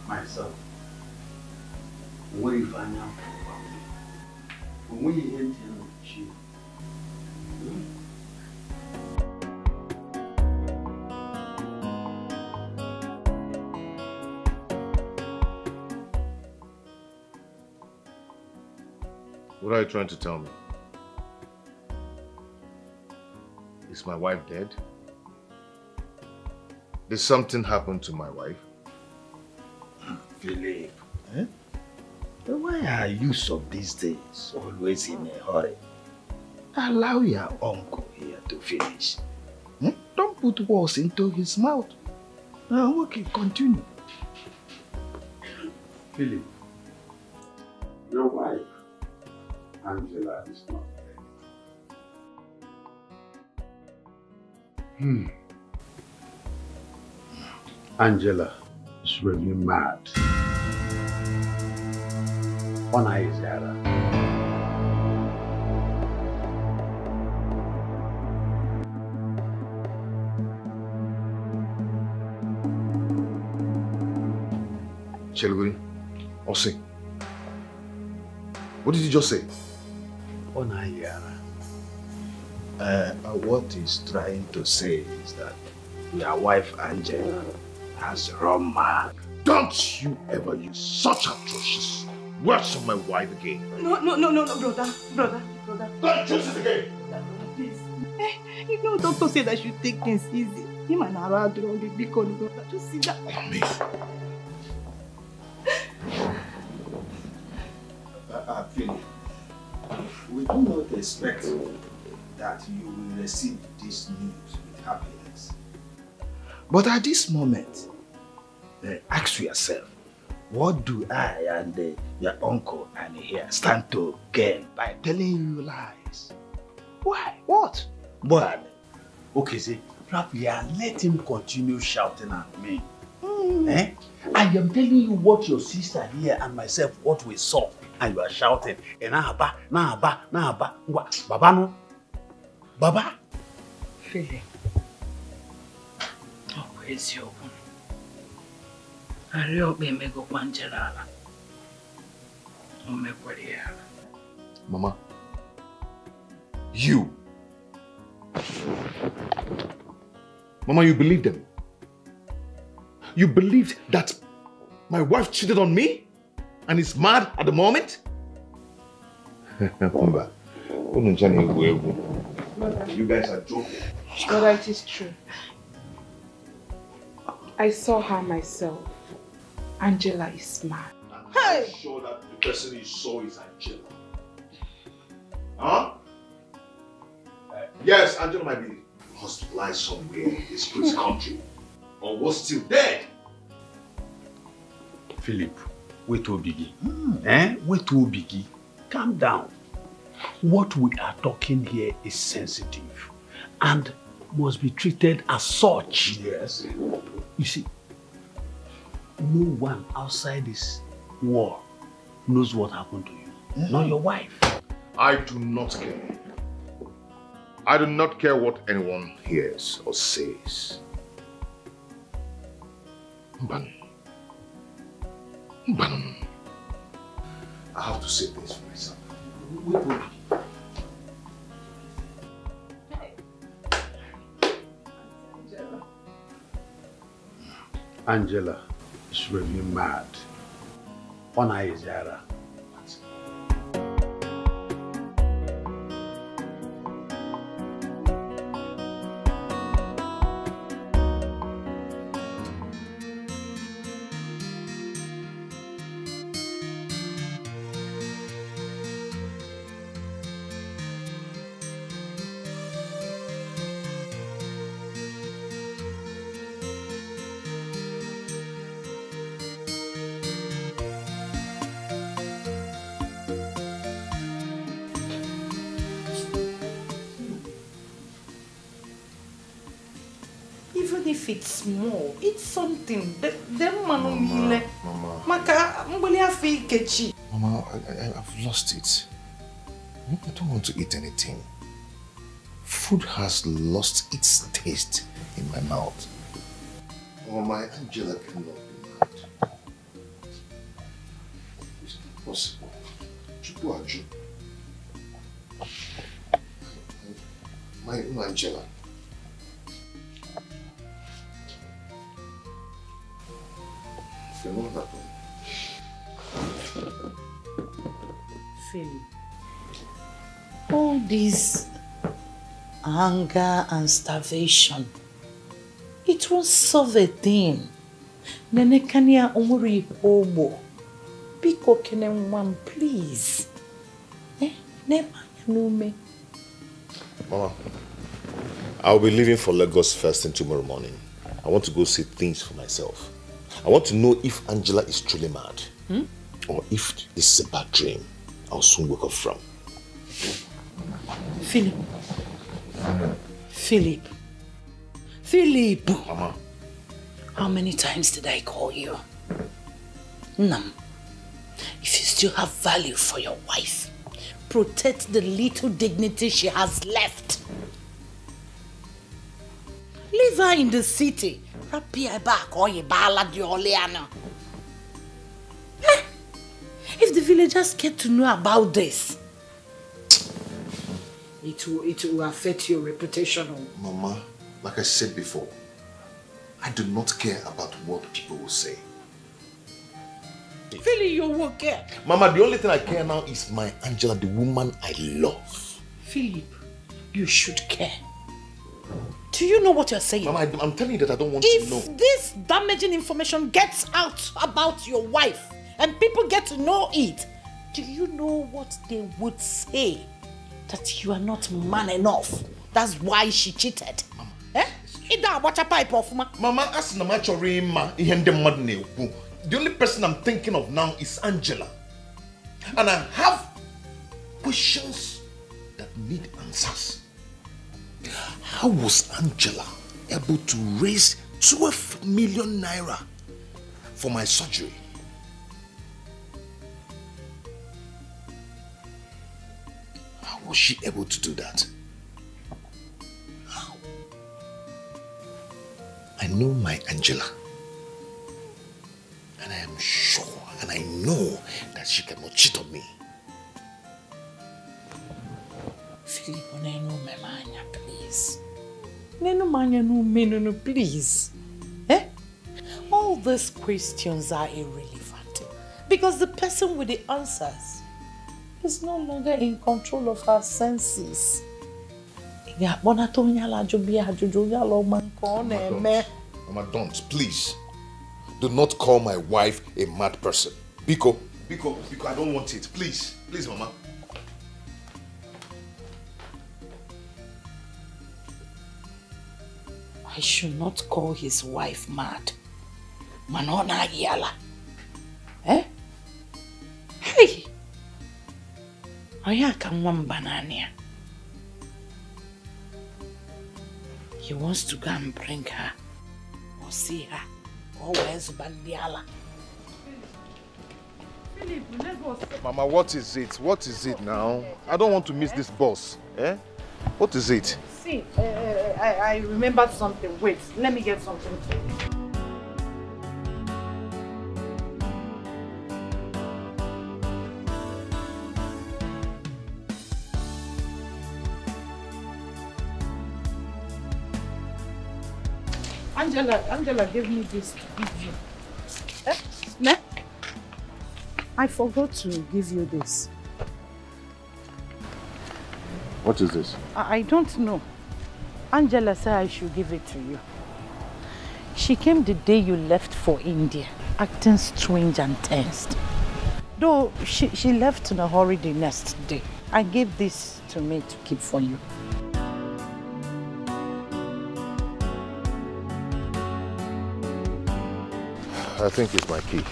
My son, where you find out when you enter you. What are you trying to tell me? Is my wife dead? Did something happen to my wife? Philip, Why are you of these days always in a hurry? Allow your uncle here to finish. Don't put words into his mouth. Now, okay, continue. Philip, your wife, Angela, is not there. Angela is really mad. Ona is Yara. Chelguri, Osi. What did you just say? Ona Yara. What he's trying to say is that your wife Angela has run mad. Don't you ever use such atrocious words on my wife again. No, brother. Don't use it again. Please. You know, doctor said I should take things easy. Him and Ara don't be big on brother. Just sit down. Mommy. Philip, we do not expect that you will receive this news with happiness. But at this moment, ask yourself, what do I and your uncle and here stand to gain by telling you lies? Why? What? But, okay, see, Rapia, let him continue shouting at me. I am telling you what your sister here and myself, what we saw, and you are shouting, Naba. Baba no? Baba? Philip. Oh, where's your one? Mama, you believed them? You believed that my wife cheated on me and is mad at the moment? You guys are joking. Brother, it is true. I saw her myself. Angela is mad. I'm sure that the person you saw is Angela. Huh? Yes, Angela might be hospitalized somewhere in this crazy country. Or was still dead. Philip, wait to begin. Wait to begin. Calm down. What we are talking here is sensitive and must be treated as such. Yes. You see, no one outside this war knows what happened to you. Not your wife. I do not care. I do not care what anyone hears or says. Mban. I have to say this for myself. Angela is really mad. Ona is Yara. Even if it's small, it's something. Mama, I've lost it. I don't want to eat anything. Food has lost its taste in my mouth. My Angela cannot be mad. It's not possible. My Angela. What happened? Philip, all this anger and starvation, it won't solve a thing. Nenekania omuri obo. Biko Kenenwan, please. Never know me. Mama, I'll be leaving for Lagos first thing tomorrow morning. I want to go see things for myself. I want to know if Angela is truly mad. Or if this is a bad dream I'll soon wake up from. Philip. Mama. How many times did I call you? Nam, if you still have value for your wife, protect the little dignity she has left. Leave her in the city. Back or if the villagers get to know about this, it will affect your reputation. Mama, like I said before, I do not care about what people will say. Philly, you will care. Mama, the only thing I care now is my Angela, the woman I love. Philip, you should care. Do you know what you're saying? Mama, I'm telling you that I don't want to know. If this damaging information gets out about your wife and people get to know it, do you know what they would say? That you are not man enough. That's why she cheated. Mama. Mama, the only person I'm thinking of now is Angela. And I have questions that need answers. How was Angela able to raise 12 million naira for my surgery? How was she able to do that? How? I know my Angela. And I am sure and I know that she cannot cheat on me. Philip, please. No, please. All these questions are irrelevant because the person with the answers is no longer in control of her senses. Mama, don't, please. Do not call my wife a mad person. Biko, I don't want it. Please, Mama. I should not call his wife mad. Manona Yala. Hey! Ayaka Mwambanania. He wants to go and bring her or see her. Always Bandiala. Mama, what is it? What is it now? I don't want to miss this bus. What is it? See, I remembered something. Wait, let me get something for you. Angela gave me this to give you. Ne? I forgot to give you this. What is this? I don't know. Angela said I should give it to you. She came the day you left for India, acting strange and tensed. Though she left in a hurry the next day. I gave this to me to keep for you. I think it's my key.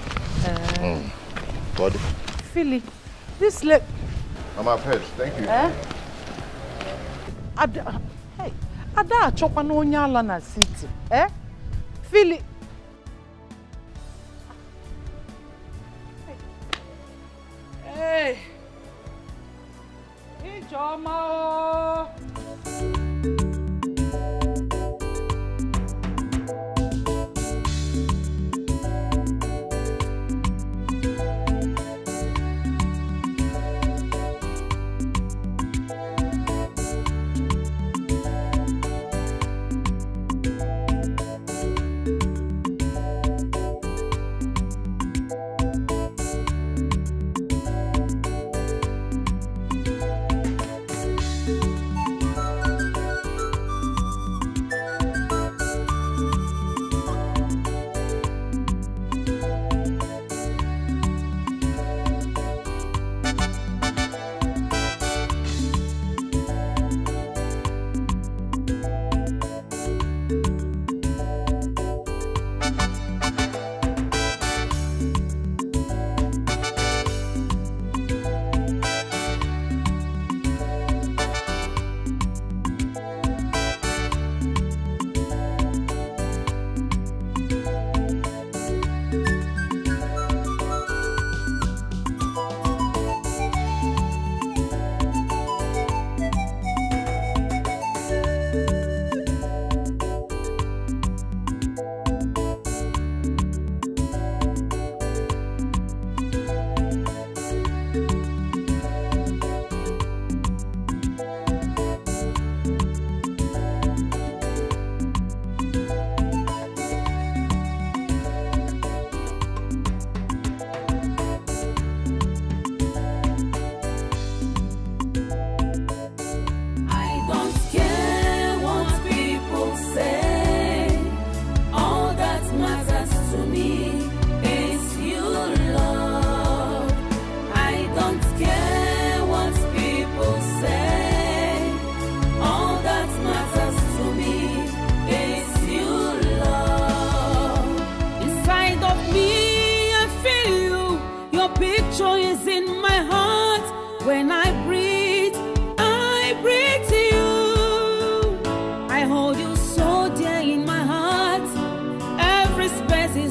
What? Philly, this leg. Mama, I've heard. Thank you. Hey, Ada chokwa no nyala na city. Philly. Hey. Ijoma.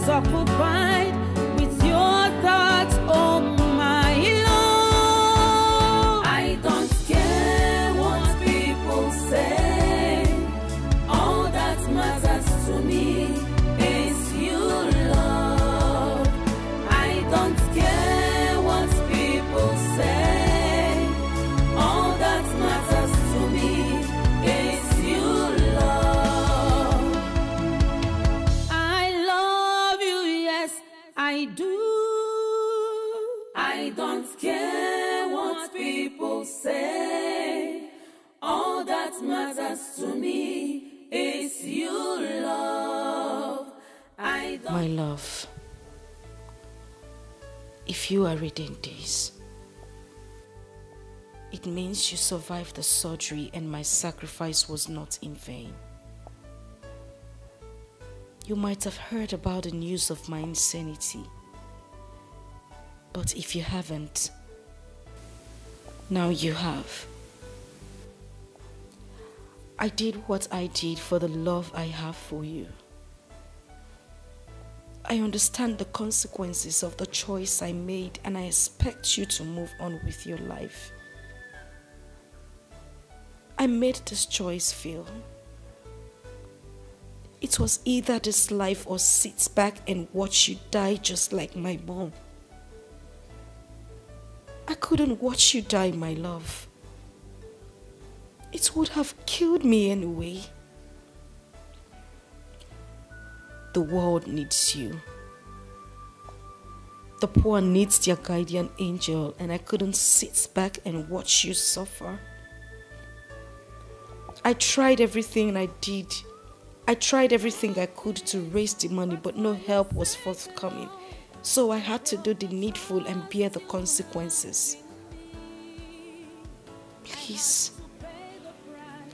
is occupied with your thoughts, oh my love. I don't care what people say. All that matters to me is you, love. I don't care what people say. All that matters to me is you, love. I love you, yes, I do. I don't care what people say. All that matters to me is you, love. My love, if you are reading this, it means you survived the surgery and my sacrifice was not in vain. You might have heard about the news of my insanity, but if you haven't, now you have. I did what I did for the love I have for you. I understand the consequences of the choice I made, and I expect you to move on with your life. I made this choice, Phil. It was either this life or sit back and watch you die just like my mom. I couldn't watch you die, my love. It would have killed me anyway. The world needs you. The poor needs their guardian angel, and I couldn't sit back and watch you suffer. I tried everything I did. I tried everything I could to raise the money, but no help was forthcoming. So I had to do the needful and bear the consequences. Please,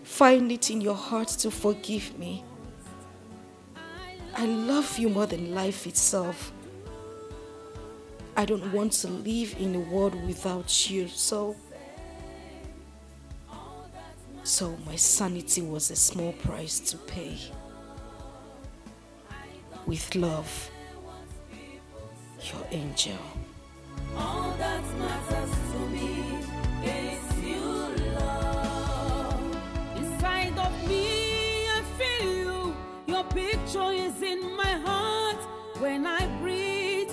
find it in your heart to forgive me. I love you more than life itself. I don't want to live in a world without you, so my sanity was a small price to pay. With love, your angel. All that matters to me is you, love. Inside of me, I feel you. Your picture is in my heart. When I breathe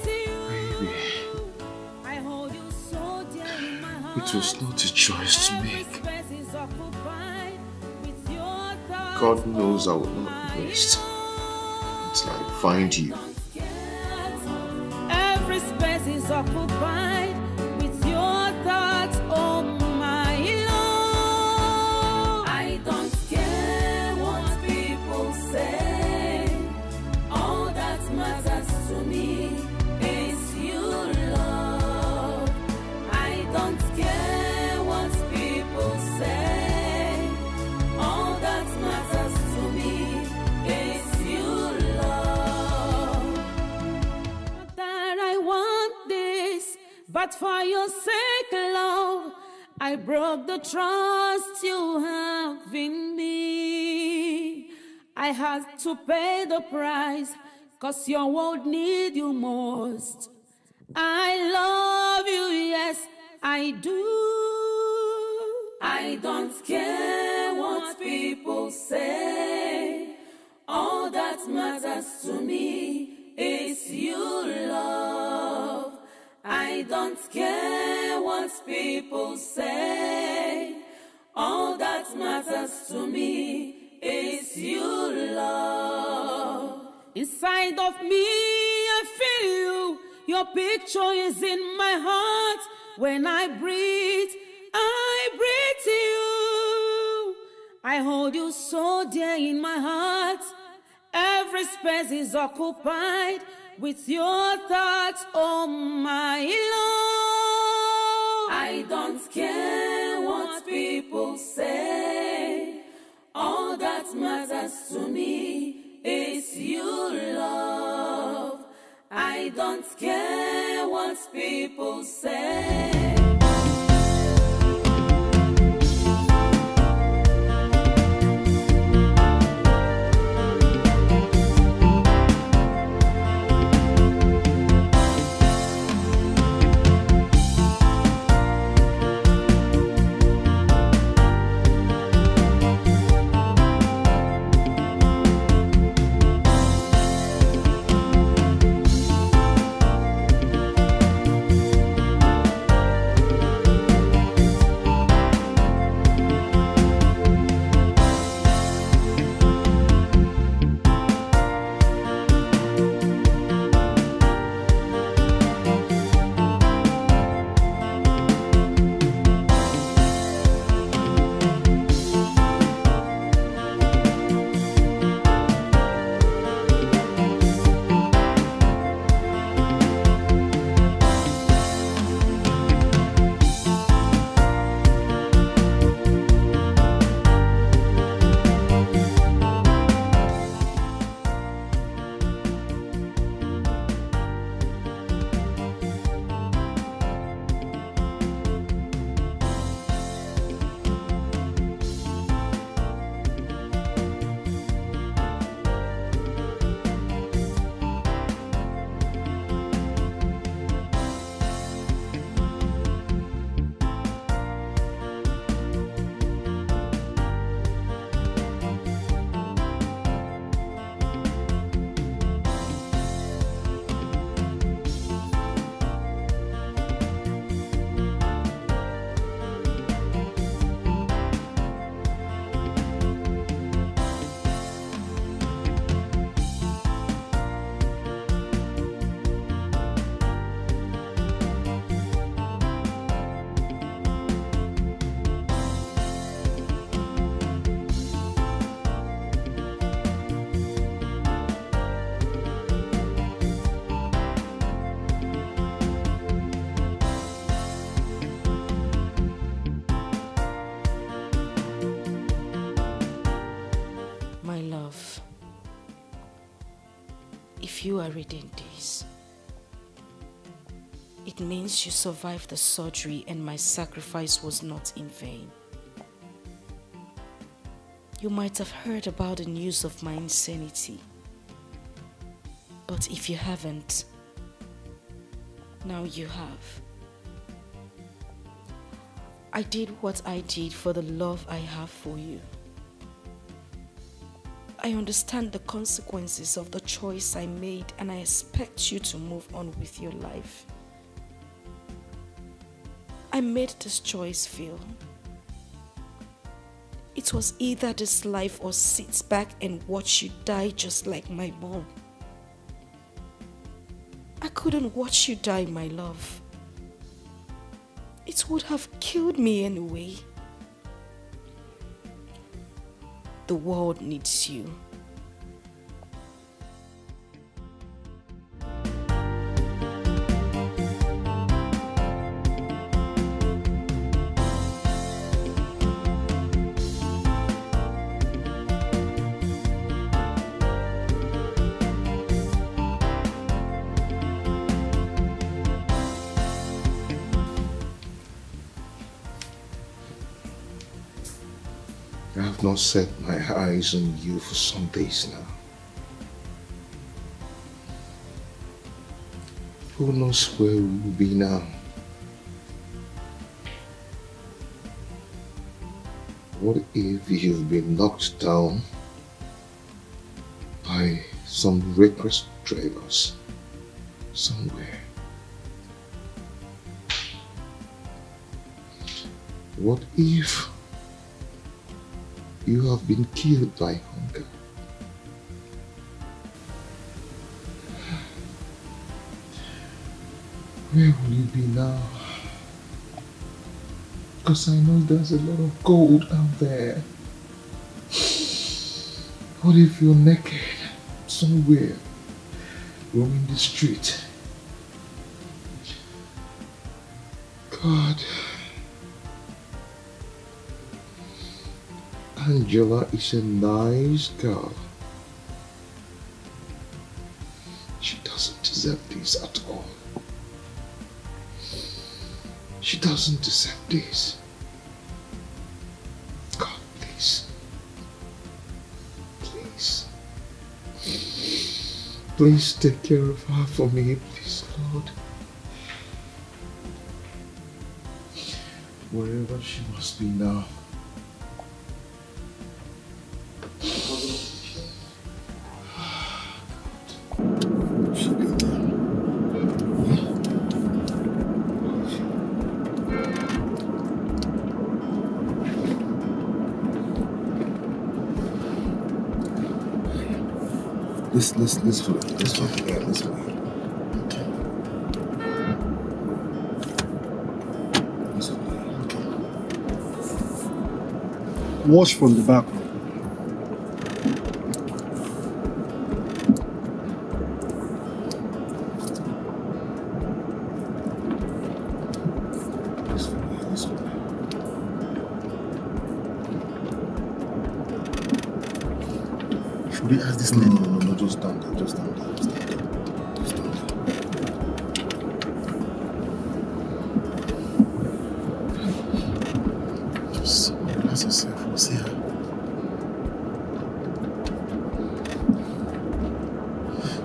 to you. Baby, I hold you so dear in my heart. it was not a choice to make. God knows I will not rest until I find you. Every space is occupied with your thoughts, oh my love. I don't care what people say. All that matters to me is you, love. I don't care what people say. All that matters to me is you, love. Not that I want this, but for your sake, love, I broke the trust you have in me. I had to pay the price, 'cause your world need you most. I love you, yes, I do. I don't care what people say. All that matters to me is you, love. I don't care what people say. All that matters to me is you, love. Inside of me, I feel you. Your picture is in my heart. When I breathe to you. I hold you so dear in my heart. Every space is occupied with your thoughts, oh my love. I don't care what people say. All that matters to me is you, love. I don't care what people say. If you are reading this, it means you survived the surgery and my sacrifice was not in vain. You might have heard about the news of my insanity. But if you haven't, now you have. I did what I did for the love I have for you. I understand the consequences of the choice I made, and I expect you to move on with your life. I made this choice, Phil. It was either this life or sit back and watch you die just like my mom. I couldn't watch you die, my love. It would have killed me anyway. The world needs you. I have not set my eyes on you for some days now. Who knows where we will be now? What if you've been knocked down by some reckless drivers somewhere? What if you have been killed by hunger? Where will you be now? Because I know there's a lot of gold out there. What if you're naked somewhere, roaming the street? God. Angela is a nice girl. She doesn't deserve this at all. She doesn't deserve this. God, please. Please. Please take care of her for me, please, Lord. Wherever she must be now. This way. Yeah, this way. Okay. This way. Okay. Wash from the back. This way. Should we ask this lady? No, just stand there. Just stand there. Just relax yourself. We'll see her.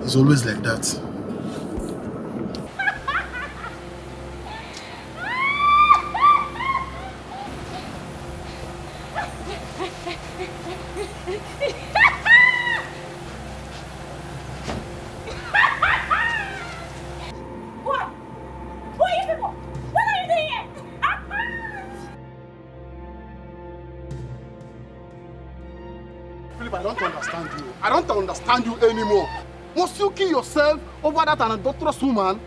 It's always like that. I don't understand you anymore. Must you kill yourself over that unadulterous woman?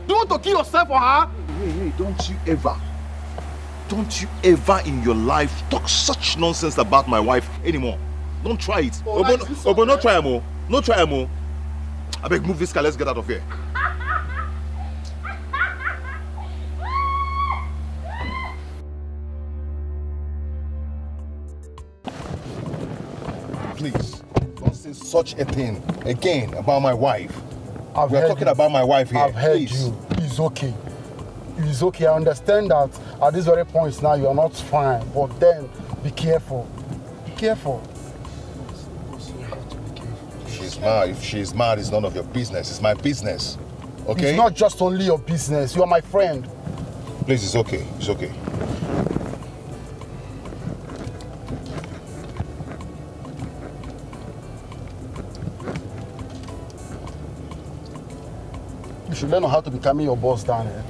Do you want to kill yourself for her? Hey, don't you ever in your life talk such nonsense about my wife anymore. Don't try it. Obo, no try more. No try more. I beg, move this car, let's get out of here. Please, don't say such a thing again about my wife. We are talking about my wife here. I've heard you. It's okay. It's okay. I understand that at this very point now you are not fine, but then be careful. Be careful. She's mad. If she's mad, it's none of your business. It's my business. Okay? It's not just only your business. You are my friend. Please, it's okay. It's okay. You should learn how to become your boss down here.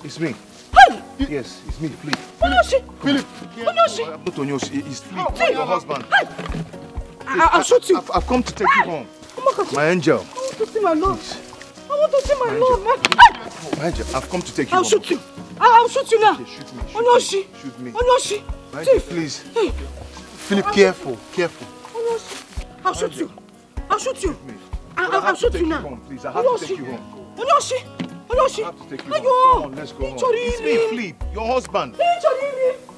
It's me. Hey! Yes, it's me, Philip. Onyoshi! Philip! Onyoshi! I'm not Onyoshi, it's Philip, Hey! your husband. I'll shoot you. I've come to take you home. My angel. I want to see my love. I want to see my love. My angel, I've come to take you I'll home. shoot you. I'll shoot you now. Okay, shoot me. Onyoshi! Shoot me. Onyoshi! My angel, please. Hey! Philip, careful, careful. Onyoshi! I'll shoot you. I'll shoot you. I I'll have to shoot take you you now. home, please. I have to take you home. Onyoshi! Onyoshi! I have to take you home. Come on, let's go home. It's me, Philip, your husband.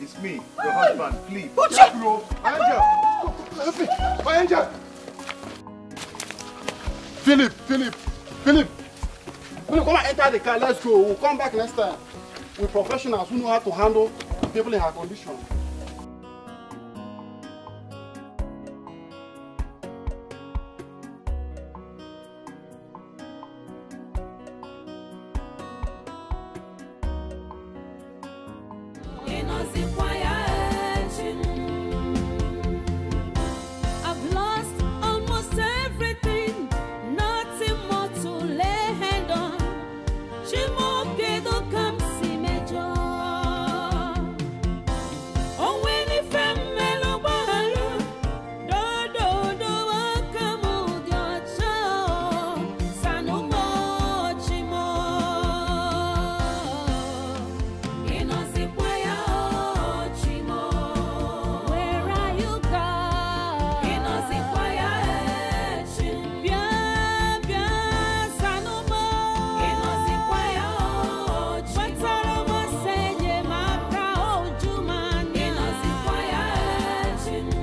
It's me, your husband, Philip. Careful, my angel. Help me, my angel. Philip, Philip, come and enter the car. Let's go. We'll come back next time. We're professionals who know how to handle people in her condition. I've lost almost everything, nothing more to lay hand on. Chimokedo come see me joy. Oh, when if I'm mellow, do do do, come with your child. Sanomo chimo. Inozipwaya chimo. Where are you, God? Inozipwaya chimo. Bien, bien, sanomo. Inozipwaya chimo. Watalomo senye maka ojumani. Inozipwaya chimo.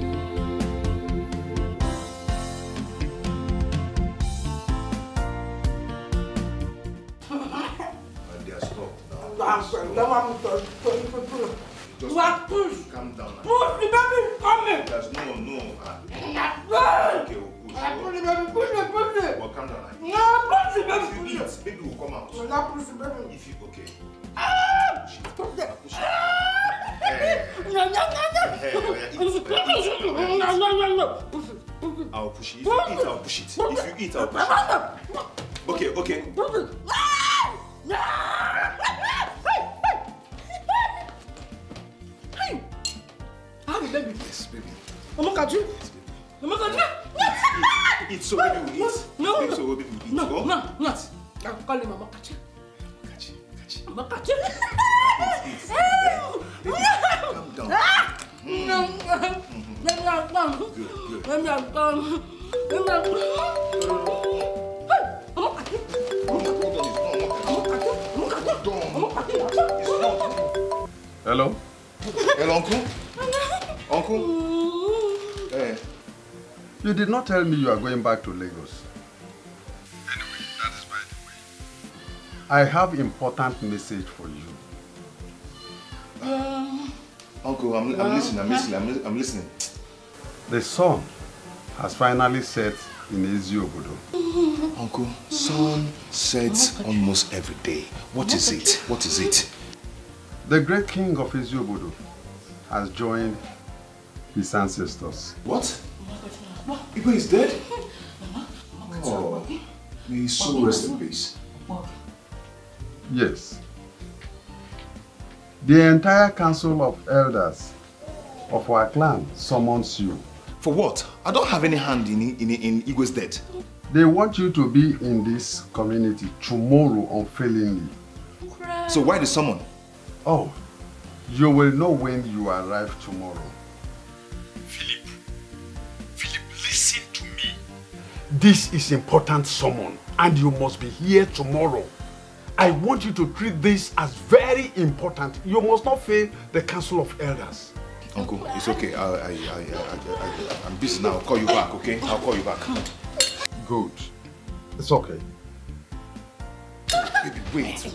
Calm down. Push me, baby, come here. There's no. Okay, we'll push. push me. Well, calm down. No, push me, baby. If you eat, maybe we'll come out. No, not push me, baby. If you, okay. Push it. Push it. No, no. Push it. I'll push it. If you eat, I'll push it. If you eat, I'll push it. Okay. Push it. Hey! Have a baby. Yes, baby. I'm gonna catch you. I'm gonna catch you. Eat so baby will eat. No. Baby so baby will eat. No. Go. No. I'm calling Mama catch you. I'm gonna catch you. Calm down. Hello? Hello, Uncle? Uncle? Hey. You did not tell me you are going back to Lagos. Anyway, that is by the I have important message for you. Uncle, I'm listening. The sun has finally set in Uju Okoli. Uncle, sun sets almost every day. What is it? What is it? The great king of Uju Okoli has joined his ancestors. What? Igwe is dead? Oh, may his soul rest in peace. Yes. The entire council of elders of our clan summons you. For what? I don't have any hand in Igwe's death. They want you to be in this community tomorrow unfailingly. So why the summon? Oh, you will know when you arrive tomorrow. Philip, listen to me. This is important summon and you must be here tomorrow. I want you to treat this as very important. You must not fail the council of elders. Uncle, it's okay. I'm busy now. I'll call you back, okay? I'll call you back. Good. It's okay. Baby, wait.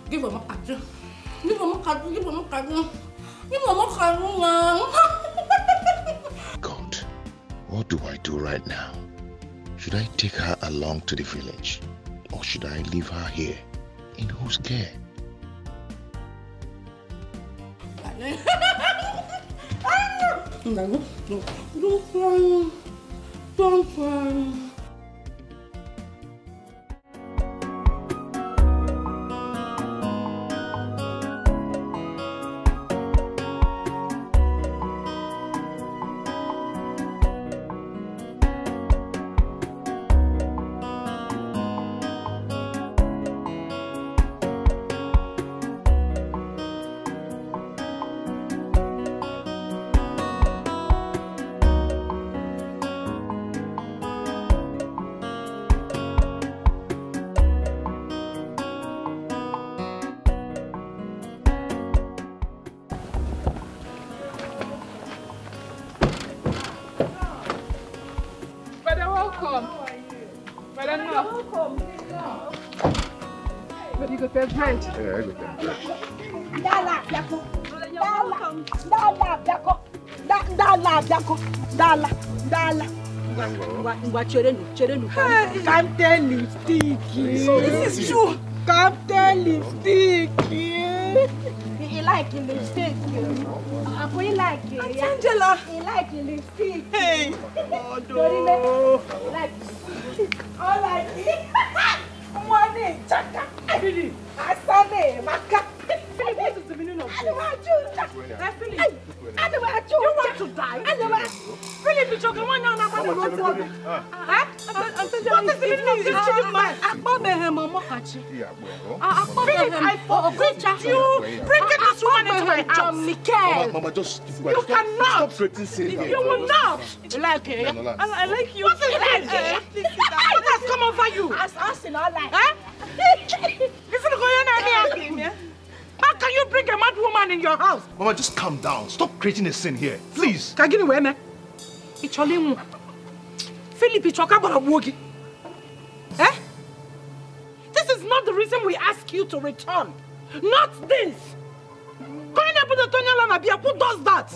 Give him a card. Give him a card. God, what do I do right now? Should I take her along to the village? Or should I leave her here? In whose care? Don't cry. Captain Lipstick. So this is true. Captain Lipstick. He like lipstick. He like it. Angela. He like lipstick. Hey. Oh no. He like all like it. Money. Chaka. Philip. Asane. Maka. Philip, what is the meaning of this? You want to die? Philip, you're talking one now. What is the meaning of this children man? Philip, I forbid you bringing this woman into my house. Mama, just keep quiet. You cannot. Stop threatening saying that. You will not. You like it? I like you. What is like it? What has come over you? As us in our life. How can you bring a mad woman in your house? Mama, just calm down. Stop creating a scene here, please. Philip, eh? This is not the reason we ask you to return. Not this. Who does that?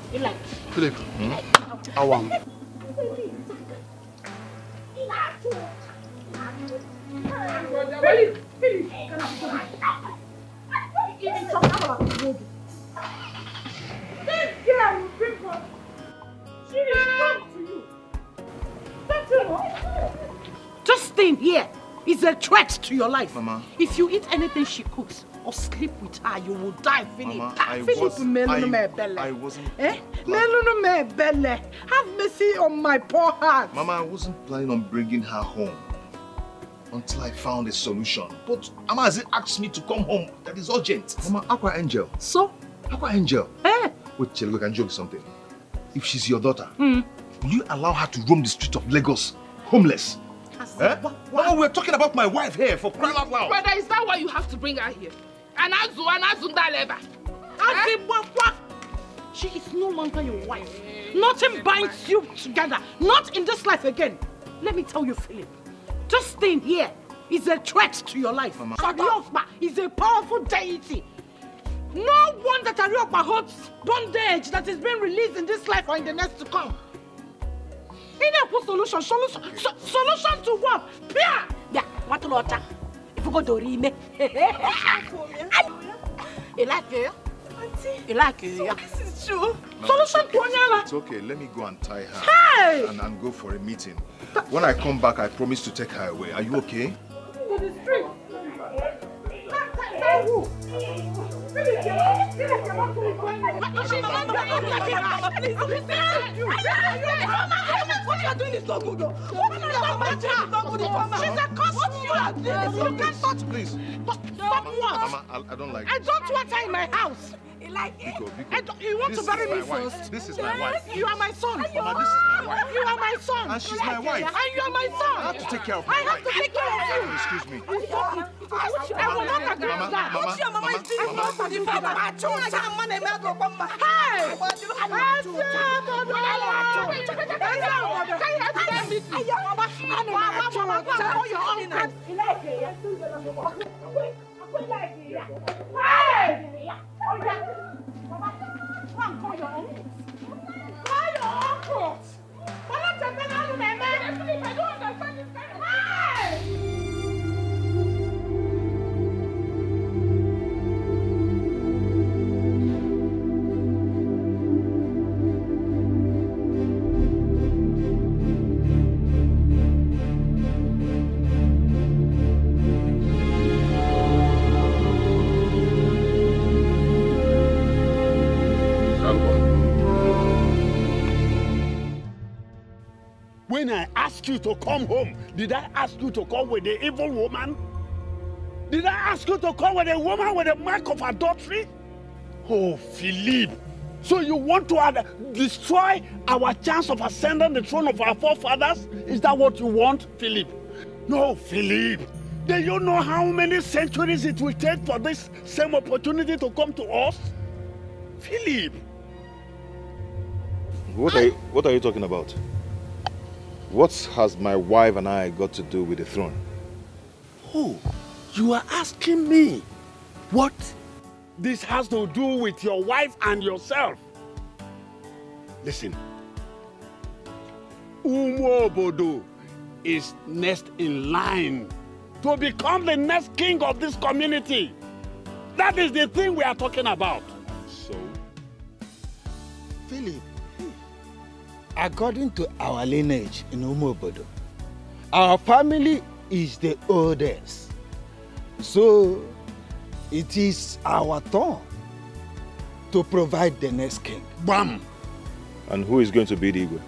Philip, I want. Philip. This girl will bring her. She is come to you. That's it. Just staying here is a threat to your life. Mama. If you eat anything she cooks or sleep with her, you will die, Philip. Mama, I wasn't. Have mercy on my poor heart. Mama, I wasn't planning on bringing her home until I found a solution. But Mama has asked me to come home. That is urgent. Mama, Aqua Angel. So? Aqua Angel. Eh? Wait, Chelo, can joke something. If she's your daughter, will you allow her to roam the streets of Lagos homeless? Mama, we're talking about my wife here, for crying out loud. Brother, is that why you have to bring her here? She is no longer your wife. Nothing binds you together. Not in this life again. Let me tell you, Philip. This thing here is a threat to your life. Ariokpa is a powerful deity. No one that Ariokpa holds bondage that is being released in this life or in the next to come. Solution to what? Pia! Yeah, what water? If you go to Rime. You like it? You like it? Yeah. This is true. Solution to Onyala. It's okay, let me go and tie her. Hey! And go for a meeting. When I come back, I promise to take her away. Are you okay? To the street. What you are doing is not good. She's a customer. You can't touch. Please. Stop what? Mama, I don't like I don't want her in my house. You like it? You want to bury me first? This is my wife. You are my son. Mama, this is my wife. You are my son. And she's my wife. And you are my son. I have to take care of my I have to take care of you. Excuse me. I will not agree with that. What your mama is doing for the father? When I asked you to come home, did I ask you to come with the evil woman? Did I ask you to come with a woman with a mark of adultery? Oh, Philip. So you want to destroy our chance of ascending the throne of our forefathers? Is that what you want, Philip? No, Philip. Do you know how many centuries it will take for this same opportunity to come to us? Philip. What are you talking about? What has my wife and I got to do with the throne? Oh, you are asking me what this has to do with your wife and yourself? Listen, Umobodo is next in line to become the next king of this community. That is the thing we are talking about. So? Philip, according to our lineage in Umobodo, our family is the oldest. So, it is our turn to provide the next king. Bam! And who is going to be the Igwe?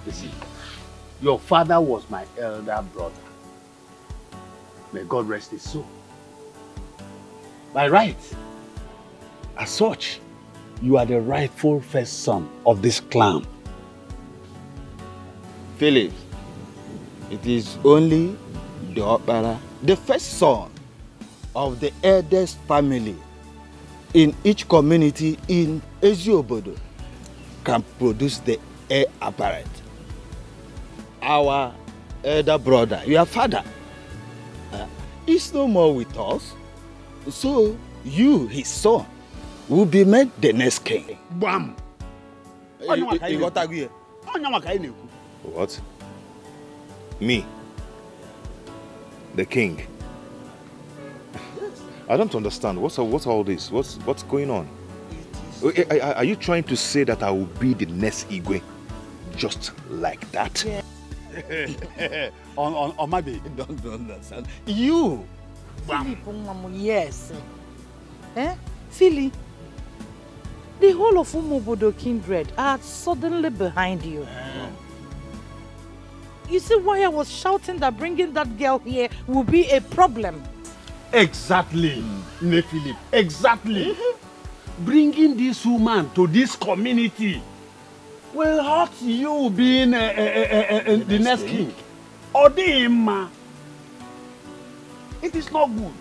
You see, your father was my elder brother. May God rest his soul. By right, as such, you are the rightful first son of this clan. Philip, it is only the Opara, the first son of the eldest family in each community in Eziobodo, can produce the heir apparent. Our elder brother, your father, is no more with us. So you, his son, will be made the next king. Bam! What? Me? The king? I don't understand. What's all this? What's going on? Are you trying to say that I will be the next Igwe? Just like that? Yeah. on maybe don't understand. You! Yes. Philly, the whole of Umobodo kindred are suddenly behind you. You see why I was shouting that bringing that girl here will be a problem? Exactly, Philip. Exactly. Bringing this woman to this community will hurt you being the next king. Odima. It is not good.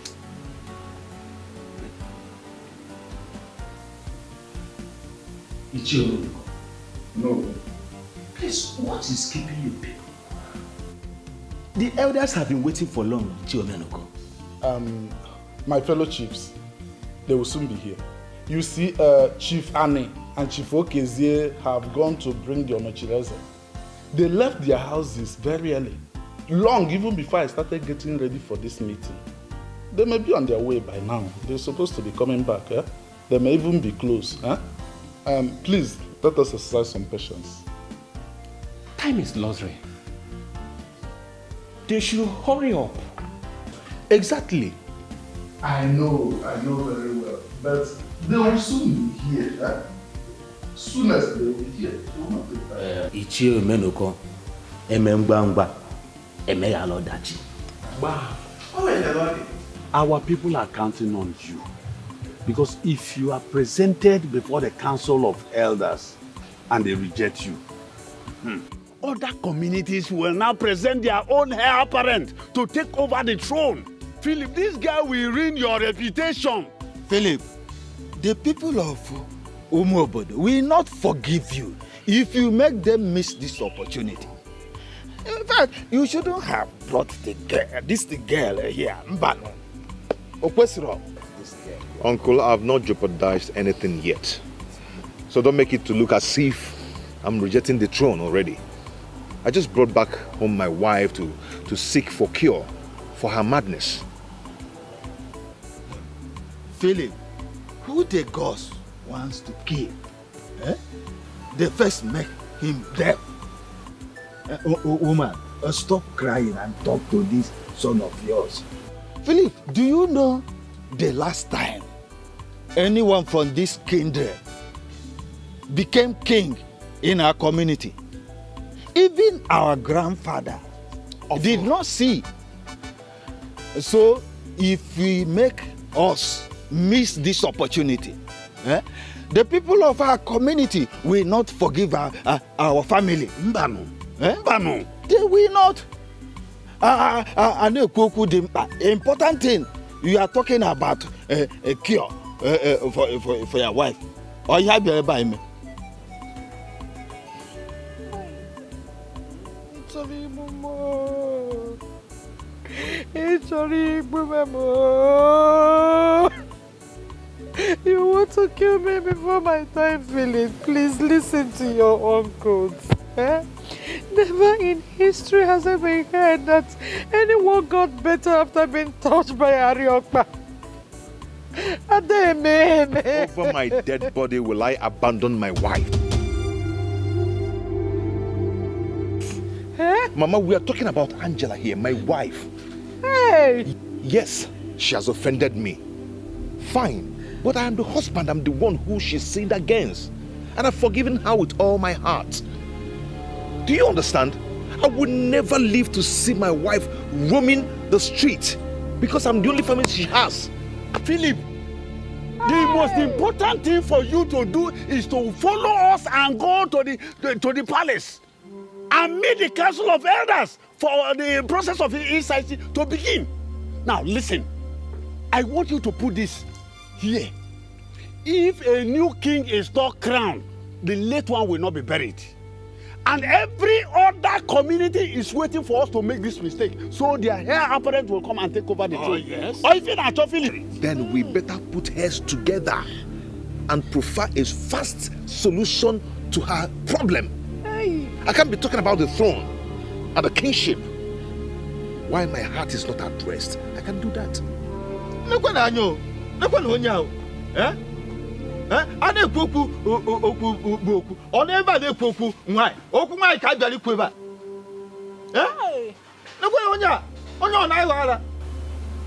Ichio. No. Please, what is keeping you people? The elders have been waiting for long, Ichio Menoko. My fellow chiefs, they will soon be here. You see, Chief Annie and Chief Okezie have gone to bring the Onochireze. They left their houses very early, long even before I started getting ready for this meeting. They may be on their way by now. They're supposed to be coming back. Eh? They may even be close. Eh? Please, let us exercise some patience. Time is luxury. They should hurry up. Exactly. I know very well. But they will soon be here. Eh? Soonest they will be here. It will not take time. Ichio Menoko, Emembangba, Emeyalodachi. Our people are counting on you. Because if you are presented before the Council of Elders and they reject you, other communities will now present their own heir apparent to take over the throne. Philip, this guy will ruin your reputation. Philip, the people of Umuobodo will not forgive you if you make them miss this opportunity. In fact, you shouldn't have brought the girl here. Mbano. Okwesiro. Uncle, I have not jeopardized anything yet. So don't make it to look as if I'm rejecting the throne already. I just brought back home my wife to seek for cure for her madness. Philip, who the gods wants to kill? Eh? They first make him deaf. Woman, stop crying and talk to this son of yours. Philip, do you know the last time anyone from this kindred became king in our community? Even our grandfather did not see. So if we make us miss this opportunity, the people of our community will not forgive our family. Mbano. Mbano. They will not. Important thing, you are talking about a cure for your wife. Or you have your buy me. You want to kill me before my time, Philip? Please listen to your uncles. Eh? Never in history has it been heard that anyone got better after being touched by Ariokpa. Over my dead body will I abandon my wife. Eh? Mama, we are talking about Angela here, my wife. Hey! Yes, she has offended me. Fine. But I am the husband, I'm the one who she sinned against. And I've forgiven her with all my heart. Do you understand? I would never live to see my wife roaming the street because I'm the only family she has. Philip, the most important thing for you to do is to follow us and go to the palace and meet the Council of Elders for the process of insight to begin. Now listen, I want you to put this here. If a new king is not crowned, the late one will not be buried. And every other community is waiting for us to make this mistake. So their heir apparent will come and take over the throne. Yes. Or even at Philip. Then we better put heads together and provide a fast solution to her problem. Hey. I can't be talking about the throne and the kingship while my heart is not at rest. I can do that.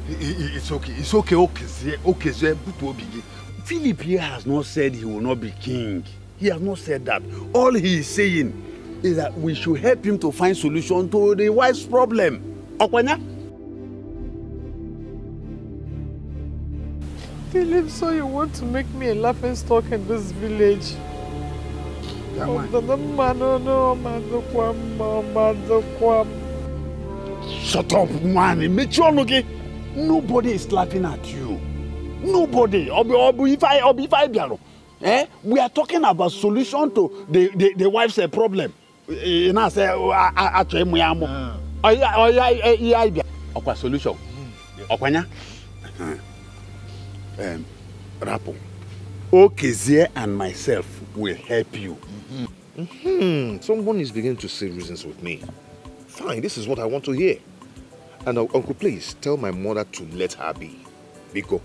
It's okay. Philip here has not said he will not be king. He has not said that. All he is saying is that we should help him to find solution to the wife's problem. Philip, so you want to make me a laughing stock in this village? Shut up, man. Make sure nobody is laughing at you. Nobody. We are talking about solution to the wife's problem. You know, say, I solution. Okwanya. Rapo. Okezie and myself will help you. Someone is beginning to see reasons with me. Fine, this is what I want to hear. And Uncle, please tell my mother to let her be. Biko.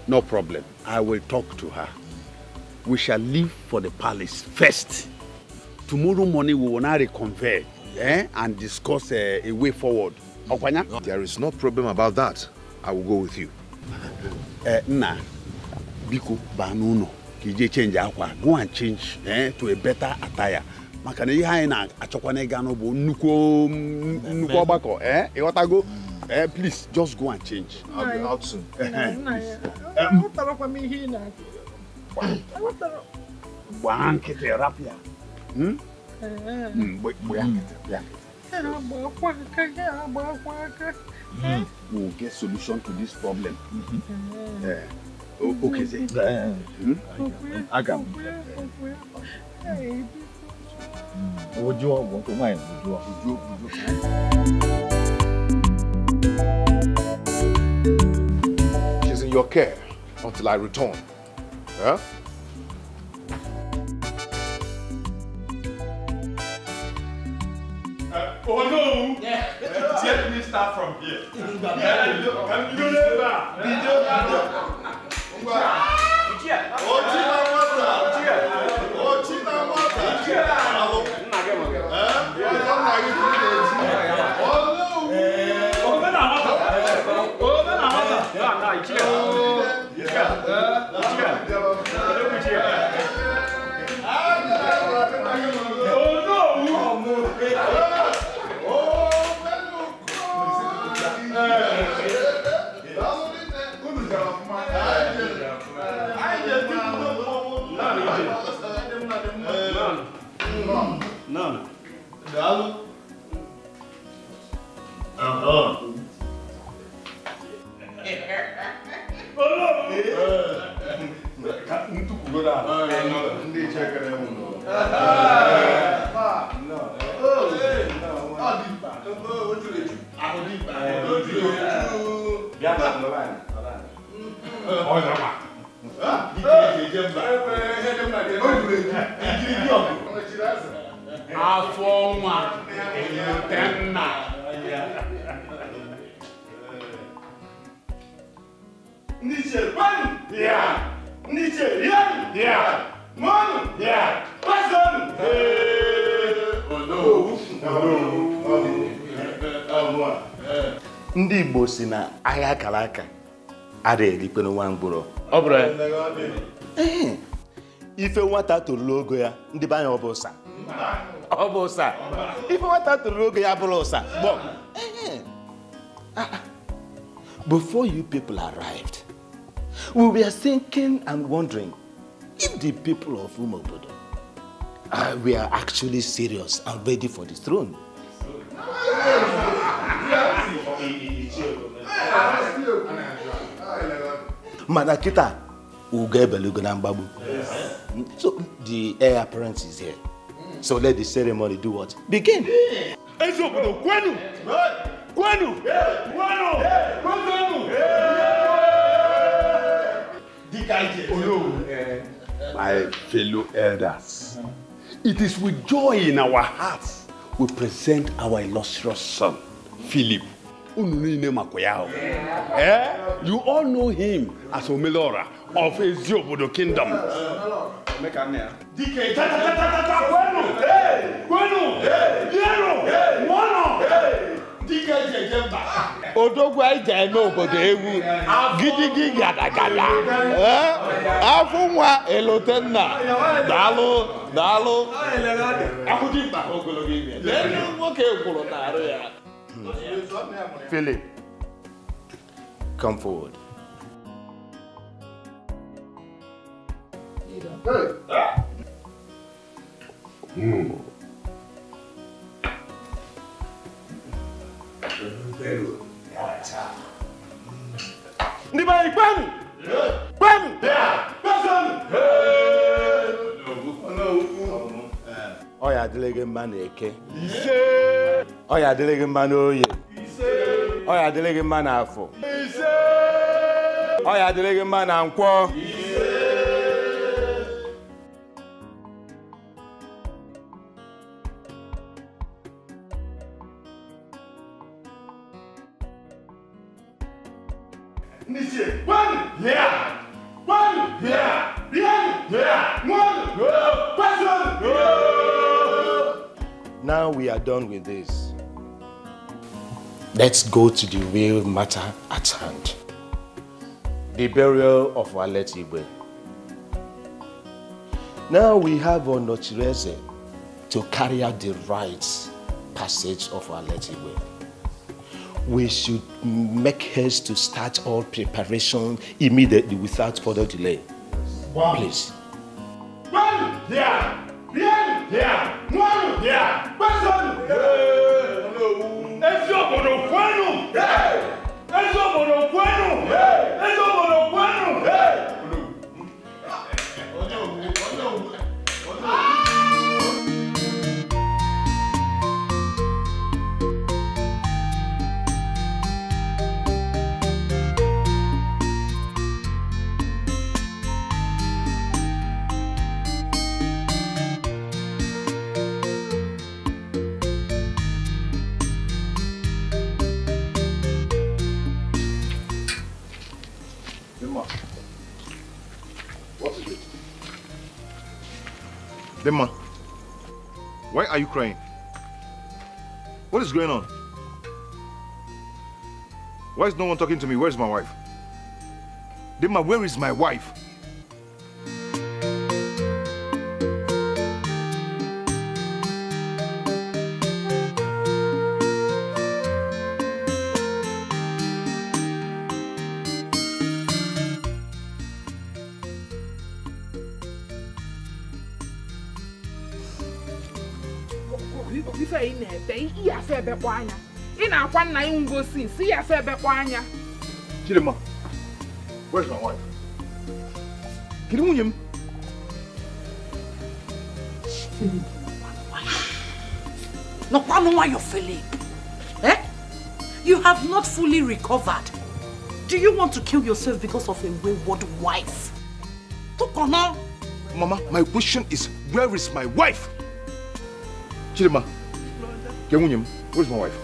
No problem. I will talk to her. We shall leave for the palace first. Tomorrow morning we will now reconvene and discuss a way forward. Okwanya? There is no problem about that. I will go with you. Nah. Biko banuno. Kije change akwa. Go and change to a better attire. Makana ihe anyị na achọkwana ịga no bo nnukwu ọgbakọ ịghọtago please just go and change. I'll be out soon. Gbaa nkịtị rapịa. We'll get solution to this problem. Okay, Agam. She's in your care until I return. Yeah? Oh no! Yeah. Let me start from here. Ndị Igbo si na agha kara aka ada elikpe n'ụwa mgboro. Ọ bụrụ ife nwata toro ogo ya ndị be anya ọ bụ ụsa. Ọ bụ ụsa. Ife nwata toro ogo ya bụrụ ụsa. Before you people arrived, we were thinking and wondering if the people of Umobodo were actually serious and ready for the throne. Manakita so the heir apparent is here. So let the ceremony do what? Begin. My fellow elders, it is with joy in our hearts we present our illustrious son, Philip. You all know him as Omelora of Eziobodo Kingdom. Odogwa ije n'obodo ewu gidigi gadagada afụnwa elotenna daalụ akụdimkpa ogologo ime nwoke kwuru na-arụ ya. Philip, come forward. Ndị be anyị, Oya delege man eke. Oya delege man oye. Oya delege man afo. Oya delege man ankwo. Now we are done with this. Let's go to the real matter at hand. The burial of our late Igwe. Now we have Onochireze to carry out the rites passage of our late Igwe. We should make haste to start all preparation immediately without further delay. Wow. Please. Demma, why are you crying? What is going on? Why is no one talking to me? Where's my wife? Demma, where is my wife? Chidema, where's my wife? No, why you're Philip? Eh? You have not fully recovered. Do you want to kill yourself because of a wayward wife? Mama, my question is, where is my wife? Chidema, where's my wife?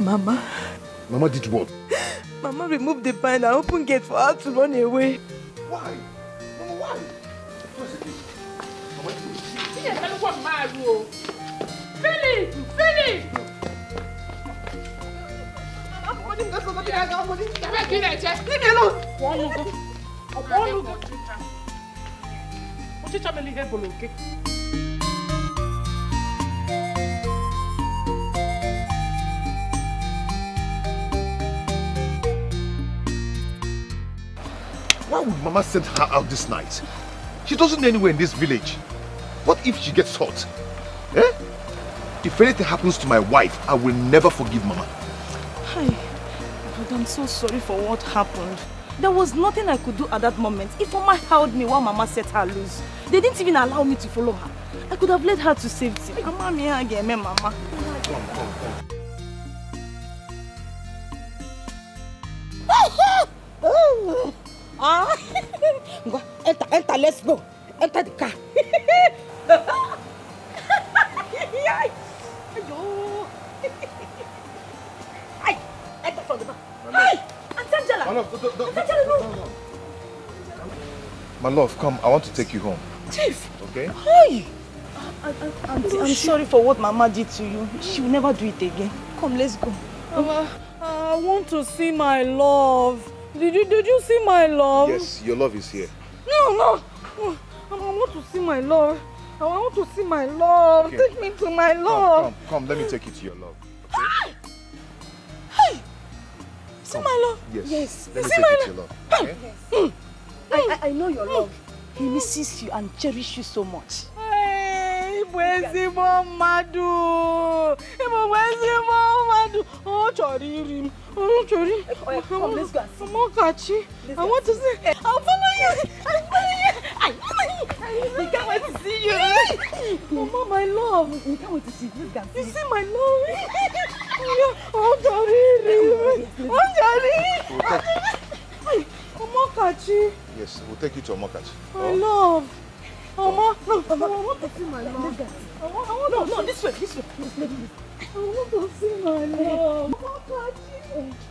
Mama. Mama did what? Mama removed the bind and opened gate for her to run away. Why? Mama, why? Philip! Philip! Leave me alone! Why would Mama send her out this night? She doesn't know anywhere in this village. What if she gets hurt? Eh? If anything happens to my wife, I will never forgive Mama. Hi, but I'm so sorry for what happened. There was nothing I could do at that moment. If Mama held me while Mama set her loose, they didn't even allow me to follow her. I could have led her to safety. Mama, me again, Mama. Come. Go, enter, let's go. Enter the car. Enter from the back. Hey! Auntie Angela! No. My love, come. I want to take you home. Chief! Okay? Hi! Auntie, I'm sorry for what Mama did to you. She will never do it again. Come, let's go. Mama, I want to see my love. Did you see my love? Yes, your love is here. No. I want to see my love. I want to see my love. Okay. Take me to my love. Come. Let me take you to your love. Okay? Hey! See my love? Yes. Let me see take my you to your love. Okay? Yes. I know your love. He misses you and cherishes you so much. Hey, Madu. Oh, Chori. Come, let's go. I want to see. I'll follow you. I can't wait to see you. Mama, my love. We can't wait to see this guy. You see my love? Oh, Daddy. Omokachi. Yes, we'll take you to Omokachi. My love. Mama, no, I want to see my love. No, this way. I want to see my love. Omokachi.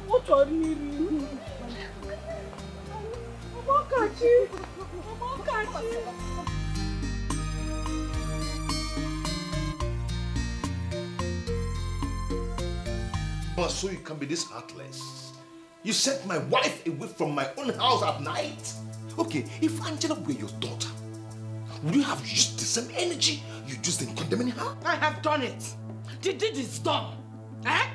Omokachi. So you can be this heartless. You sent my wife away from my own house at night. Okay, if Angela were your daughter, would you have used the same energy you used in condemning her? I have done it. The deed is done. Eh?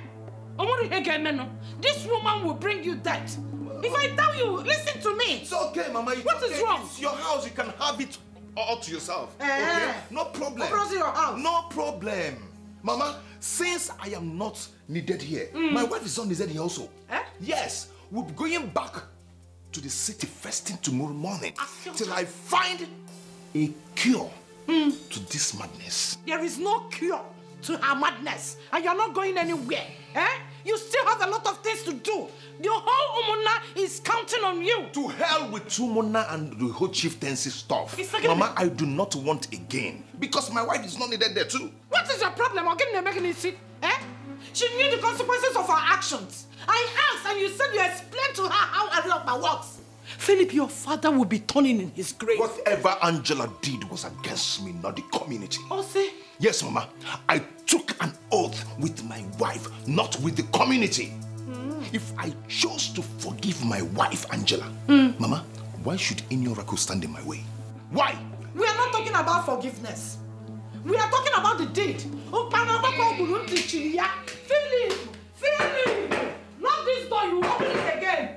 This woman will bring you death. If I tell you, listen to me. It's okay, Mama. What is wrong? It's your house. You can have it all to yourself. Okay? No problem. Your house. No problem. Mama, since I am not needed here, my wife is not needed here also. Yes, we'll be going back to the city first thing tomorrow morning till I find a cure to this madness. There is no cure to her madness, and you're not going anywhere. You still have a lot of things to do. The whole Umuna is counting on you. To hell with Umuna and the whole chieftaincy stuff. Mama, I do not want again because my wife is not needed there too. What is your problem? She knew the consequences of her actions. I asked and you said you explained to her how Ariokba works. Philip, your father will be turning in his grave. Whatever Angela did was against me, not the community. Oh, see? Yes, Mama. I took an oath with my wife, not with the community. If I chose to forgive my wife, Angela, Mama, why should any oracle stand in my way? Why? We are not talking about forgiveness. We are talking about the deed. Philip! Lock this door, you open it again.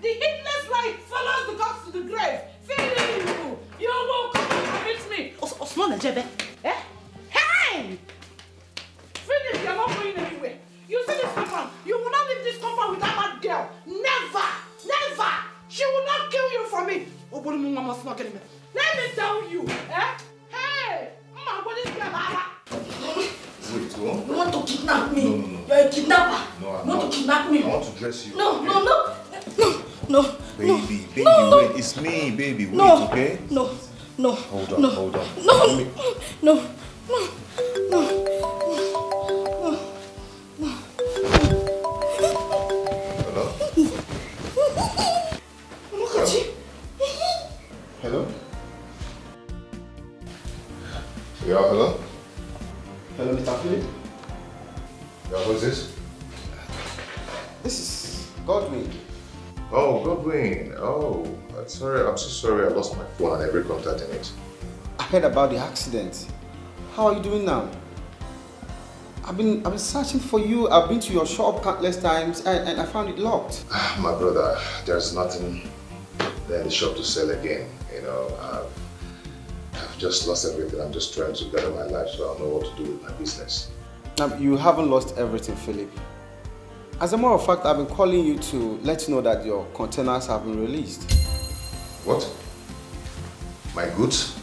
The heedless life follows the gods to the grave. Philip! You will come and convince me. Osman Jebe. Hey! Philip, you are not going anywhere. You see this compound? You will not leave this compound with that mad girl. Never! Never! She will not kill you for me. Let me tell you. Hey! Wait, what? You want to kidnap me? No. You're a kidnapper. No, I'm you want not. to kidnap me? I want to dress you. No. Baby, wait. It's me, baby. Wait, okay? No. Hold on. No. Hello? Yeah, hello? Hello, Mr. Philip. Yeah, who's this? This is Godwin. Oh, Godwin. Oh, I'm so sorry I lost my phone and every contact in it. I heard about the accident. How are you doing now? I've been searching for you. I've been to your shop countless times and I found it locked. My brother, there's nothing there in the shop to sell again. You know, I've just lost everything. I'm just trying to gather my life so I don't know what to do with my business. You haven't lost everything, Philip. As a matter of fact, I've been calling you to let you know that your containers have been released. What? My goods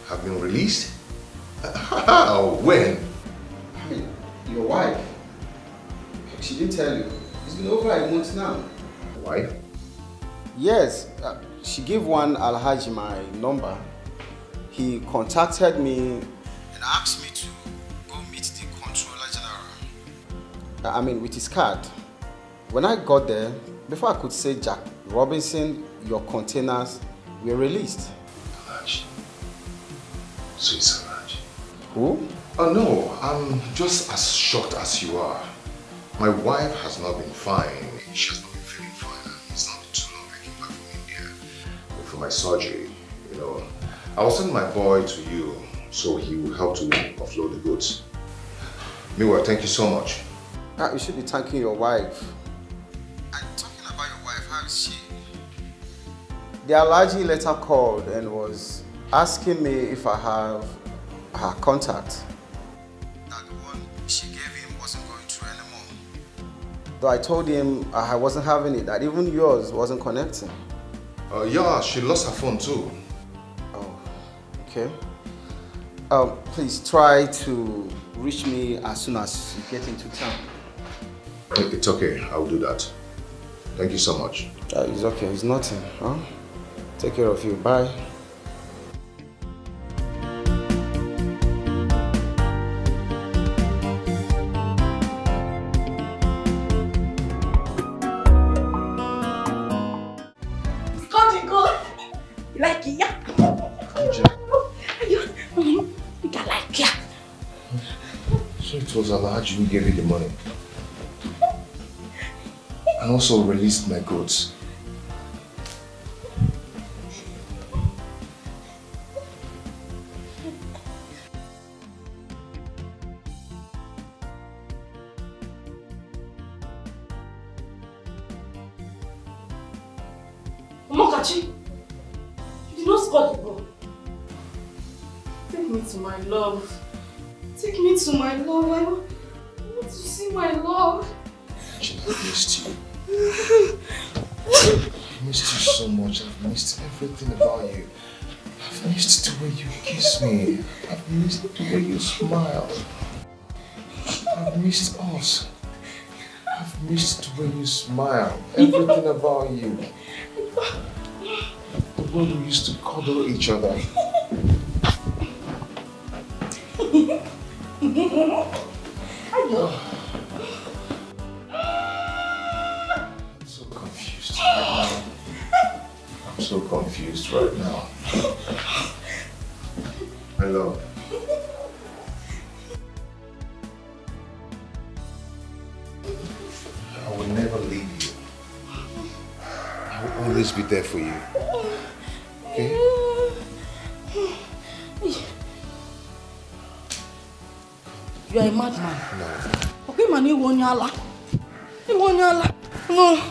have been released? When? Your wife. She didn't tell you. It's been over a month now. Wife? Yes. She gave one Alhaji my number. He contacted me and asked me to go meet the Controller General. With his card. When I got there, before I could say Jack Robinson, your containers were released. Alhaji? So it's Alhaji? Who? Oh no, I'm just as shocked as you are. My wife has not been fine. She has not been feeling fine and it's not been too long I came back from India for my surgery, you know. I will send my boy to you so he will help to offload the goods. Meanwhile, thank you so much. You should be thanking your wife. And talking about your wife, how is she? The Alhaji later called and was asking me if I have her contact. That the one she gave him wasn't going through anymore. Though I told him I wasn't having it, that even yours wasn't connecting. Yeah, she lost her phone too. Oh, okay. Please try to reach me as soon as you get into town. It's okay. I'll do that. Thank you so much. It's okay. It's nothing. Huh? Take care of you. Bye. Like it, yeah. You can like it. So it was Alhaji who gave you the money. And also released my goods. Mokachi, you did not score the ball. Take me to my love. Take me to my love. I want to see my love. I've missed you. I've missed you so much. I've missed everything about you. I've missed the way you kiss me. I've missed the way you smile. I've missed us. I've missed the way you smile. Everything about you. The way we used to cuddle each other. I'm so confused right now. My love. I will never leave you. I will always be there for you. Okay? You are a madman. No. Okay, man, you want your Allah. You want your Allah. No.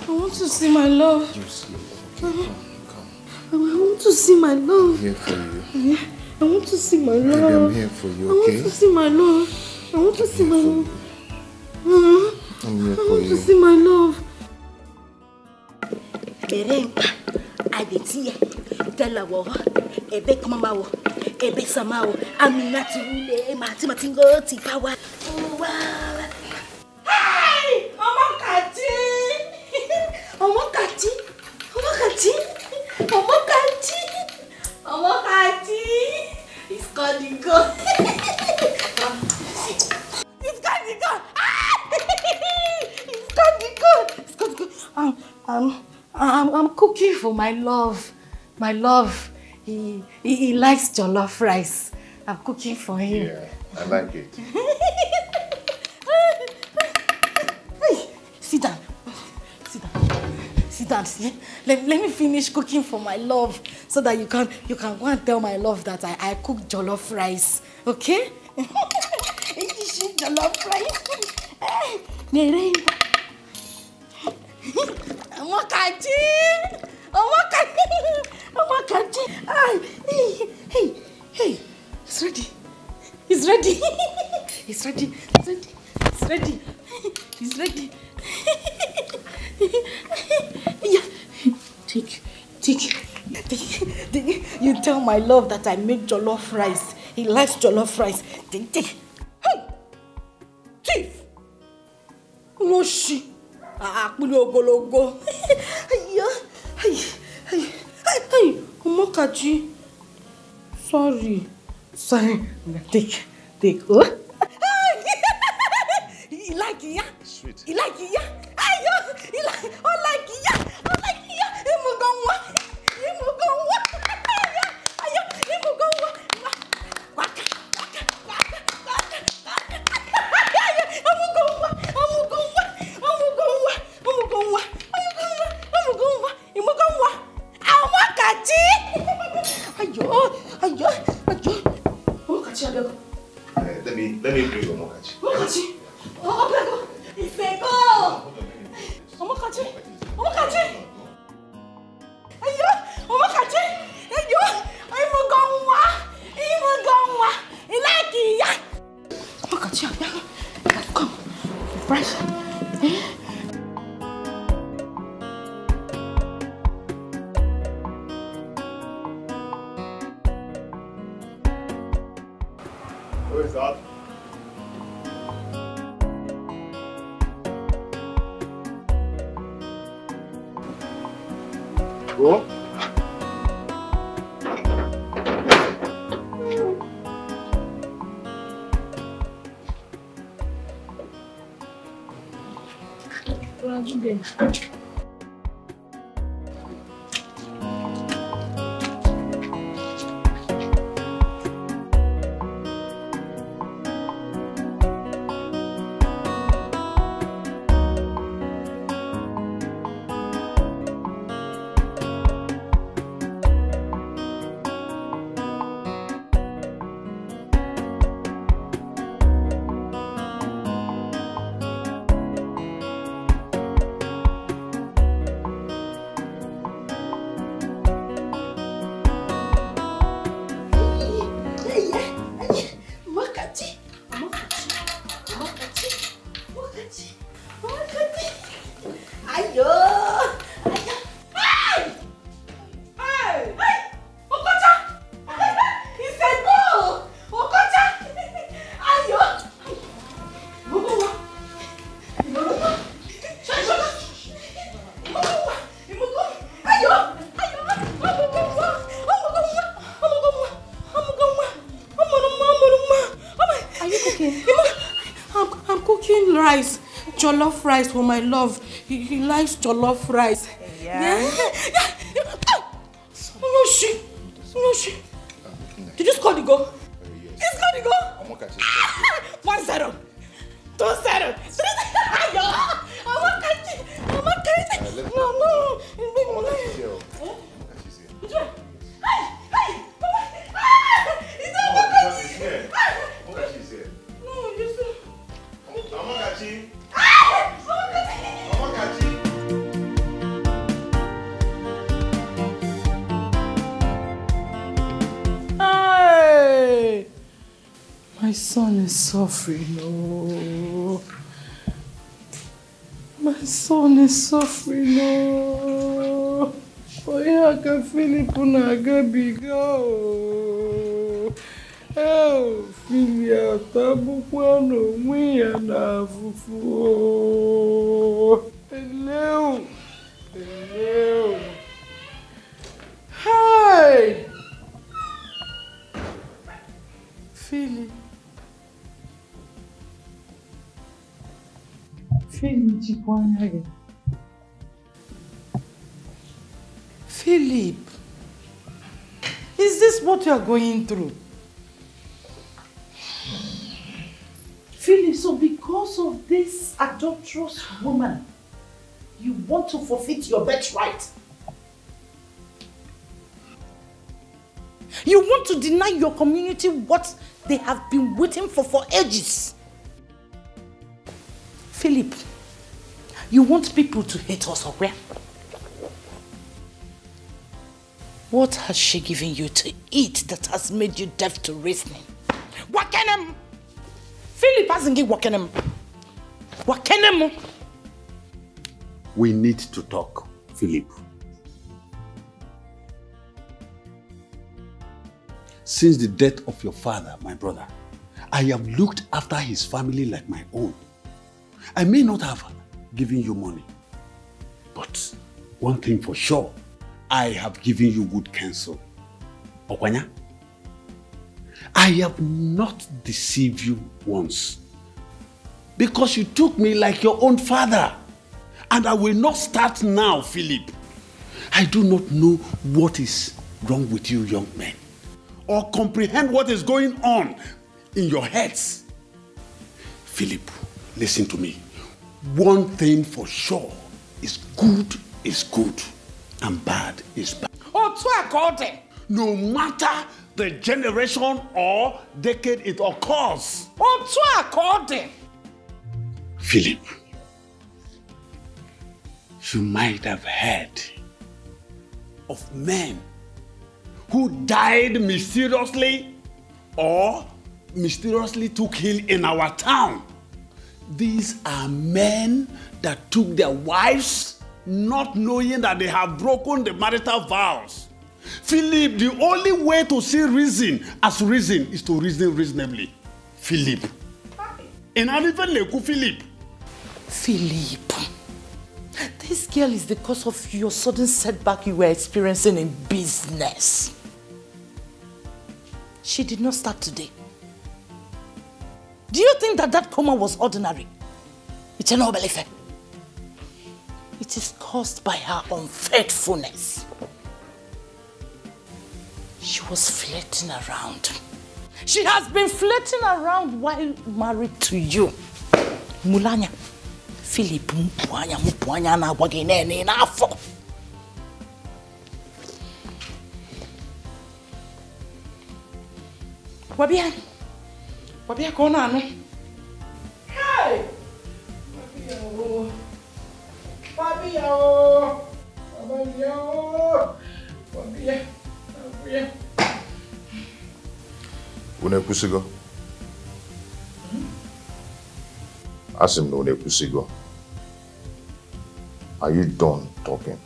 I want to see my love. You see, okay, come. I want to see my love. I'm here for you. I want to see my love. Baby, I'm here for you, okay? I want to see my love. I want to see my love. I'm here for you. I want to see my love. Berempa, Adetia, Delawo, Ebek Mamao, Ebek Samao, Aminati, Matimatingo, Tipawa. Hey! Omokati! Omokati! Omokati! Omokati! Omokati! It's got the gun. It's got the gun. It's got the gun. It's got the gun. I'm cooking for my love. My love. He likes jollof rice. I'm cooking for him. Yeah, I like it. Sit down. Sit down. Sit down. See? Let me finish cooking for my love so that you can go and tell my love that I cook jollof rice. Okay? Jollof rice. Omokati! Omokati! Omokati! Hey! It's ready. It's ready. It's ready. It's ready. It's ready. It's ready. Yeah. Take. You tell my love that I make jollof rice. He likes jollof rice. Take. Hey! Thief! No she. Logo. Hey, Omokati. Sorry. Take. Oh. You like it, yeah? Sweet. You like it, yeah? You like it, yeah? Let me bring Omokachi. Omokachi! Come. Fresh. Who is that? Go. Jollof rice for my love. He likes jollof rice. Yeah. Yoshi. Did you score the goal? He scored the goal? 1-0. 2-0. 3-0. No. My son is suffering, oh. My son is suffering, oh. Oh, yeah, I can feel it when I get big, oh. Oh, Filia, Tabuquano, we and Afufu. Hello. Hi. Philip. Philip, is this what you are going through? Philip, so because of this adulterous woman, you want to forfeit your birthright? You want to deny your community what they have been waiting for ages? Philip, you want people to hate us, okay? What has she given you to eat that has made you deaf to reasoning? Wakenem! Philip hasn't given Wakenem. Wakenem! We need to talk, Philip. Since the death of your father, my brother, I have looked after his family like my own. I may not have given you money, but one thing for sure, I have given you good counsel. Okwanya, I have not deceived you once because you took me like your own father. And I will not start now, Philip. I do not know what is wrong with you young men or comprehend what is going on in your heads. Philip, listen to me. One thing for sure is good and bad is bad. No matter the generation or decade it occurs. Philip, you might have heard of men who died mysteriously or mysteriously took ill in our town. These are men that took their wives not knowing that they have broken the marital vows. Philip, the only way to see reason as reason is to reason reasonably. Philip. And I even like Philip. Philip, this girl is the cause of your sudden setback you were experiencing in business. She did not start today. Do you think that coma was ordinary? It's a noble effect. It is caused by her unfaithfulness. She was flirting around. She has been flirting around while married to you. Mulanya, Philip, Mpuanya na wagene na afọ. Wabia kona ano? Hey! Unekusigo? Asim no unekusigo. Are you done talking?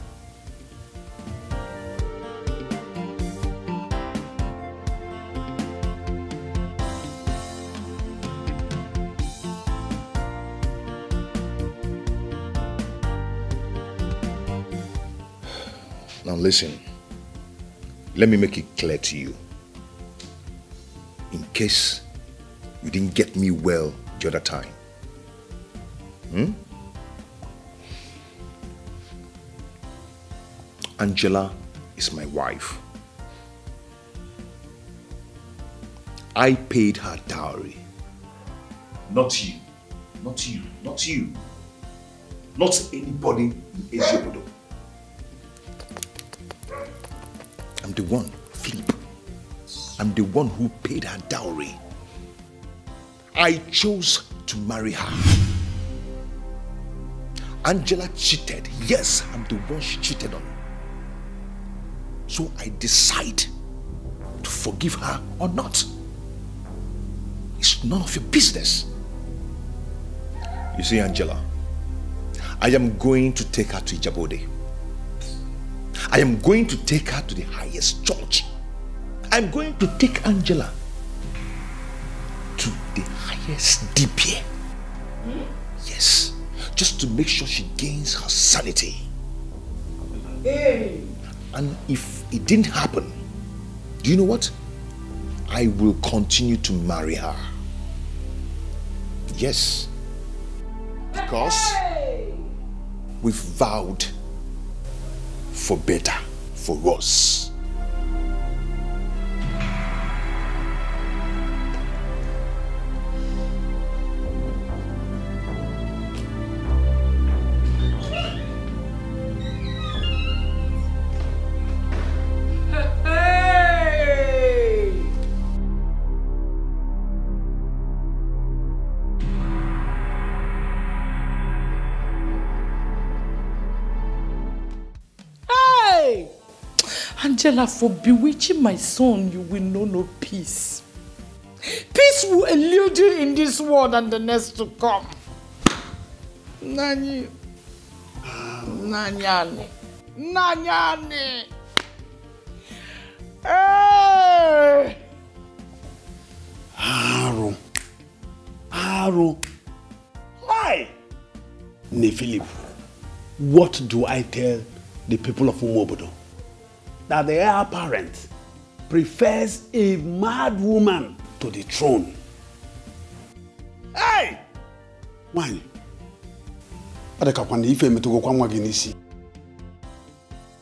Now listen, let me make it clear to you. In case you didn't get me well the other time. Angela is my wife. I paid her dowry. Not you. Not you. Not you. Not anybody in Eziobodo. I'm the one, Philip. I'm the one who paid her dowry. I chose to marry her. Angela cheated. Yes, I'm the one she cheated on. So I decide to forgive her or not. It's none of your business. You see, Angela, I am going to take her to Ijabode. I am going to take her to the highest church. I'm going to take Angela to the highest DPA. Yes, just to make sure she gains her sanity. Hey. And if it didn't happen, do you know what? I will continue to marry her. Yes. Because we've vowed for better, for us. Angela, for bewitching my son, you will know no peace. Peace will elude you in this world and the next to come. Nani. Nanyani. Nanyani. Hey! Aro. Why? Ne Philip, what do I tell the people of Umobodo? That the heir apparent prefers a mad woman to the throne. Hey! Why? Adeka kwani ife metugo kwa mwa ginisi.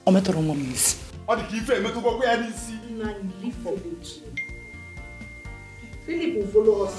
Ometoro mwa minisi. Adeka ife metugo kwa ya nisi. Na live for it. Philip will follow us.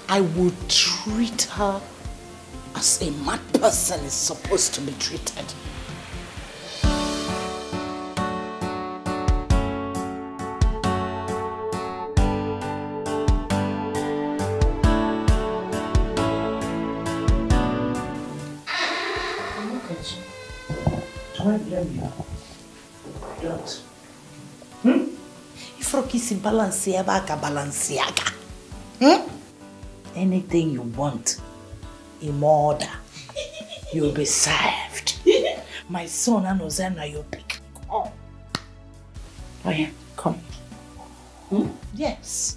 I will treat her as a mad person is supposed to be treated. Do I blame you? Don't. If Rocky's in Balenciaga. Anything you want, in order, you'll be served. My son and Ozana, you'll pick. Oh yeah, come. Yes.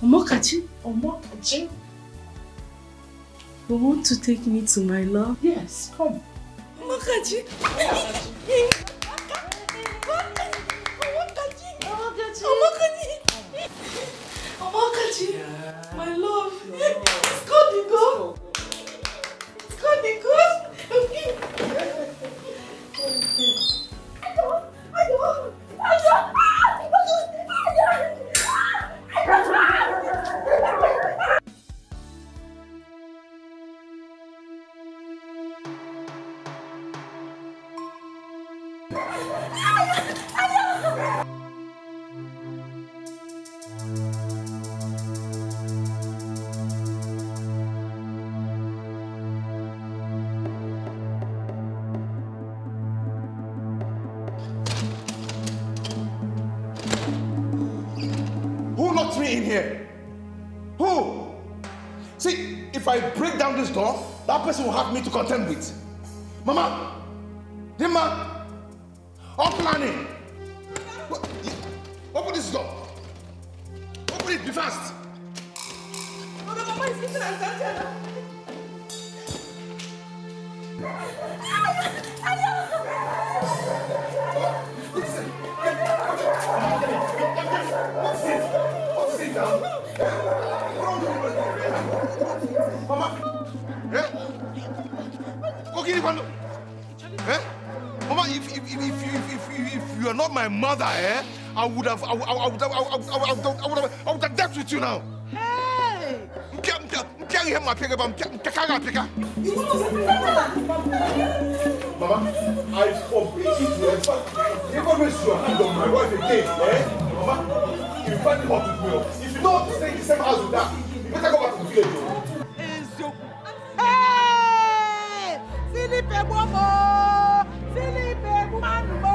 Omokachi? Omokachi? You want to take me to my love? Yes, come. Omokachi? Omokachi, my love, it's got the go. It's got the go. In here? Who? See, if I break down this door, that person will have me to contend with. Mama! Dima! Uncle Annie! Open this door! Open it, be fast! Mama is sitting at Santiago. Mama! Eh? Okay, eh? Mama, if you are not my mother, eh? I would have dealt with you now. Hey! Mama, I forbid you to ever raise your hand on my wife again, eh? Mama, you find it hot with me. If you don't stay in the same house with her, you better go back to the village. Hey! Philippe Bobo! Philippe Mambo!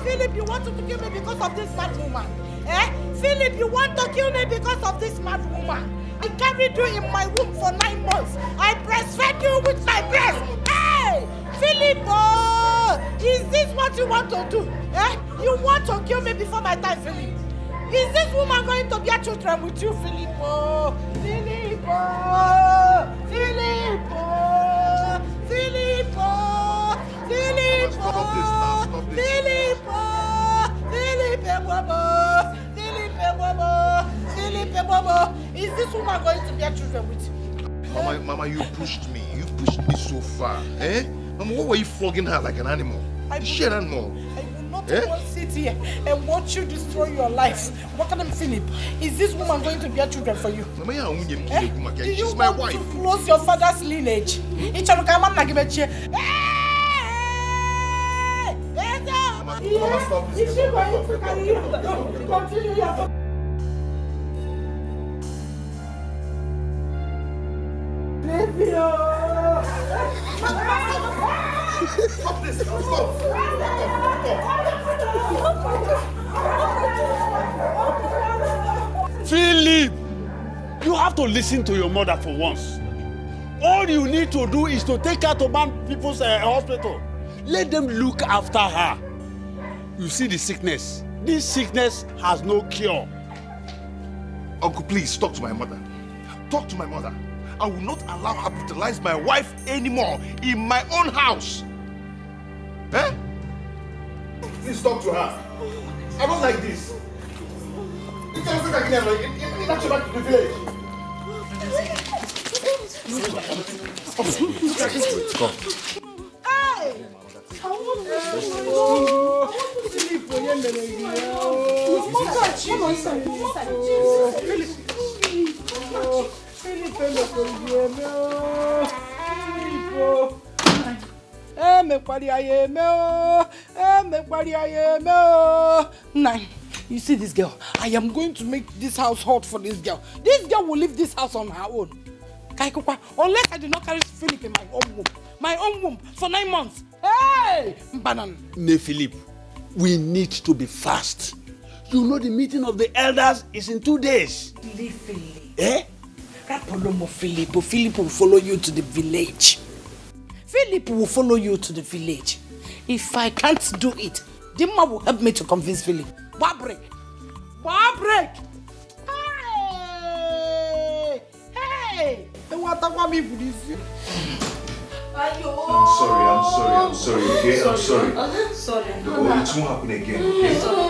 Philippe, you want to kill me because of this mad woman? Eh? Philip, you want to kill me because of this mad woman? I carried you in my womb for 9 months. I breastfed you with my breast. Hey! Philip, is this what you want to do? Eh? You want to kill me before my time, Philip? Is this woman going to bear children with you, Philip? Philip! Philip! Philip! Philip! Stop this now, stop this. Philip! Philip! Is this woman going to bear children with you? Mama, you pushed me. You pushed me so far. Eh? Mama, what were you flogging her like an animal? Is she an animal? I will not sit here and watch you destroy your life. What kind of Philip? Is this woman going to bear children for you? Mama, She's my wife. To close your father's lineage? Mama, stop this. Is she going to carry you? Continue your... Stop this! Stop! Philip! You have to listen to your mother for once. All you need to do is to take her to man people's hospital. Let them look after her. You see the sickness. This sickness has no cure. Uncle, please talk to my mother. Talk to my mother. I will not allow her to brutalize my wife anymore in my own house. Eh? Please talk to her. I don't like this. You can't think I can back to the village. Hey! I want to sleep. You see this girl? I am going to make this house hot for this girl. This girl will leave this house on her own. Unless I do not carry Philip in my own womb for 9 months. Hey! Banan. Ne Philip, we need to be fast. You know the meeting of the elders is in 2 days. Leave Philip. Eh? Philip will follow you to the village. Philip will follow you to the village. If I can't do it, Dimma will help me to convince Philip. Babrek! Hey! What about me for this? I'm sorry, okay? I'm sorry. Sorry. It won't happen again, okay? It's okay.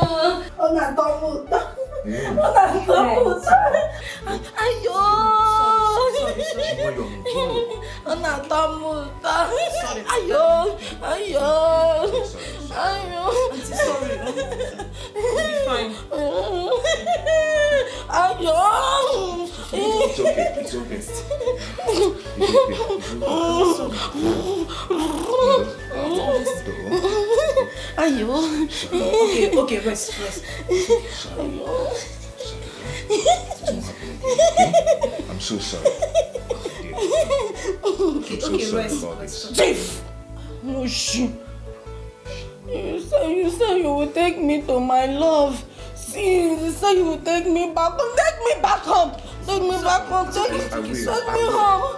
Okay, rest. I'm so sorry. Okay, rest. Chief! Moshi. You said you will take me to my love. See, you said you will take me back home. Take me back home. Take me back home. Take me home.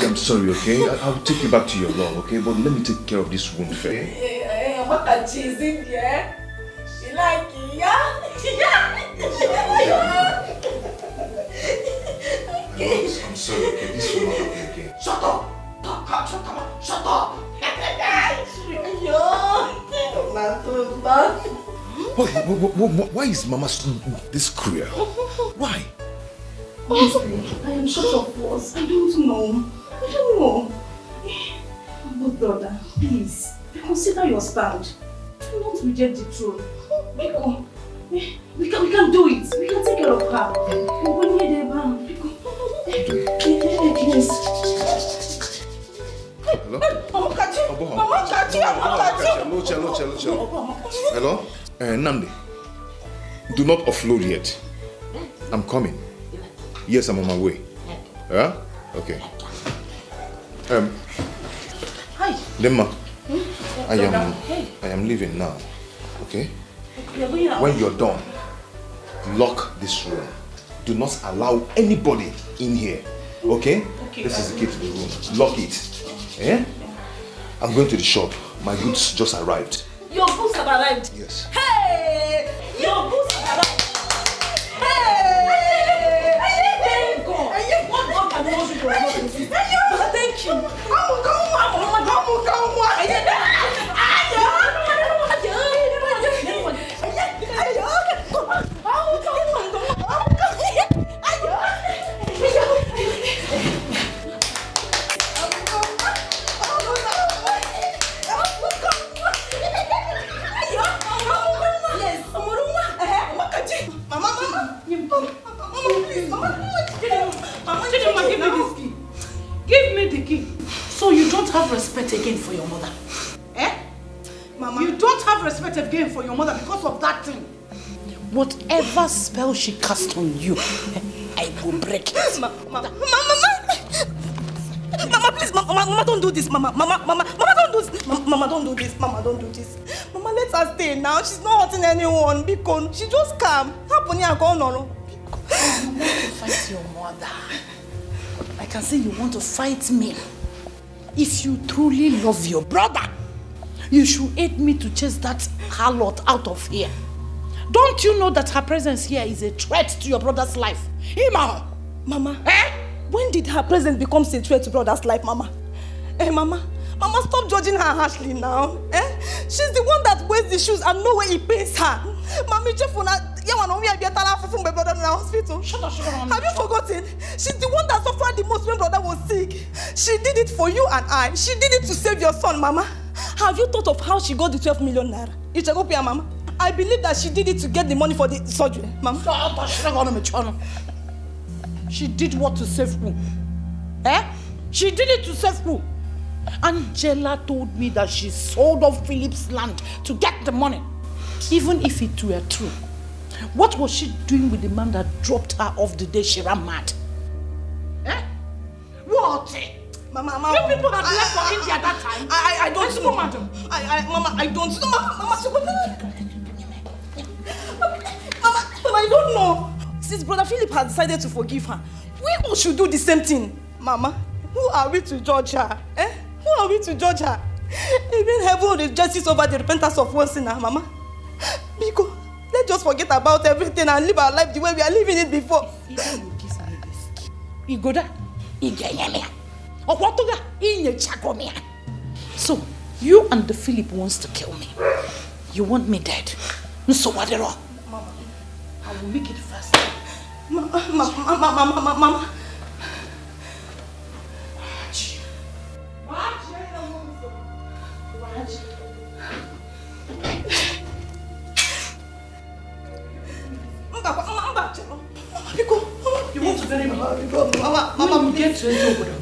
I'm sorry, okay? I'll take you back to your love, okay? But let me take care of this wound first. What a cheese in there. She like it, yeah? I'm sorry, okay? This will not happen again. Shut up! Shut up! Why is Mama this cruel? Why? Honestly, I am short of words. I don't know. But brother, please, reconsider your stand. Do not reject the throne. Because we can do it. We can take care of her. When we need her, yes. Hello? Namdi, do not offload yet. I'm coming. Yes, I'm on my way. Yeah? Okay. Hi. Lemma, I am leaving now. Okay? When you're done, lock this room. Do not allow anybody in here. Okay? This is the key to the room. Lock it. Eh? I'm going to the shop. My goods just arrived. Your goods have arrived? Yes. Hey! Your goods have arrived! Hey! Thank God! What God can do for us? Thank you! Give me the key. So you don't have respect again for your mother. Eh? Mama. You don't have respect again for your mother because of that thing. Whatever spell she cast on you, I will break it. Mama, please, Mama, don't do this. Mama, don't do this. Mama, don't do this. Mama, don't do this. Mama, let her stay now. She's not hurting anyone. Because she just calm. Happen here, go on. You want to fight your mother. I can see you want to fight me. If you truly love your brother, you should aid me to chase that harlot out of here. Don't you know that her presence here is a threat to your brother's life? Ima! Mama, when did her presence become a threat to brother's life, Mama? Mama, stop judging her harshly now. She's the one that wears the shoes and know where it pains her. Mommy, my brother in the hospital. Shut up. Have you forgotten? She's the one that suffered the most when brother was sick. She did it for you and I. She did it to save your son, Mama. Have you thought of how she got the 12 million naira? You check up here, Mama. I believe that she did it to get the money for the surgery, Mama. She did what to save who? Eh? She did it to save who? Angela told me that she sold off Philip's land to get the money. Even if it were true, what was she doing with the man that dropped her off the day she ran mad? Eh? What? Mama, you people had left for India at that time. I don't know, madam. Mama, I don't know. Mama, I don't know. Since Brother Philip has decided to forgive her, we all should do the same thing. Mama, who are we to judge her? Eh? Who are we to judge her? Even heaven rejoices over the repentance of one sinner, Mama. Because let's just forget about everything and live our life the way we are living it before. So, you and the Philip wants to kill me. You want me dead. So what are wrong? Mama, I will make it fast. Mama. You want to bury me? Mama, you get to Obodo.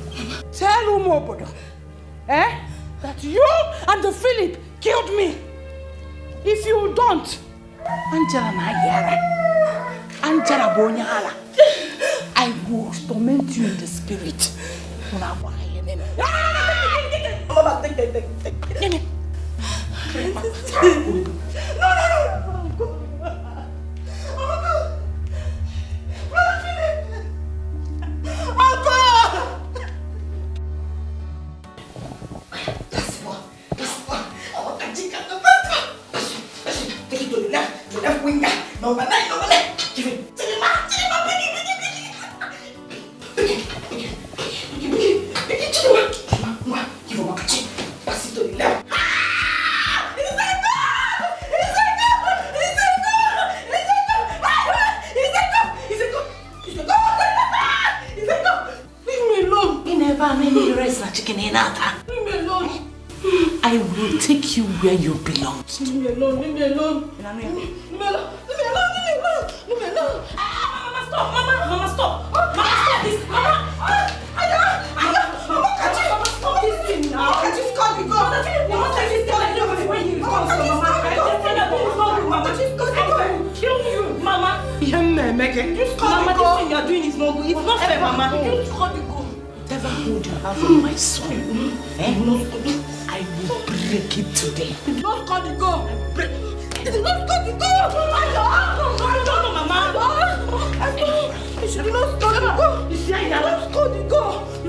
Tell Obodo, that you and the Philip killed me. If you don't, Angela Nayara, Angela Bonyala, I will torment you in the spirit. Mama, No. I will take you where you belong. Leave me alone. Leave me alone. Mama, stop. Mama, stop. Mama, stop this. Mama, stop this thing now. Mama, just call me. Mama, just tell me when you come. Mama, just call me. I will kill you, Mama. Just call me. Mama, this thing you are doing is not good. It's not fair, Mama. Just call me. Never hold your hand on my son. I will break it today. Don't call the go. Don't call the go. I don't know, Mama. You should not call the go. Don't call the go.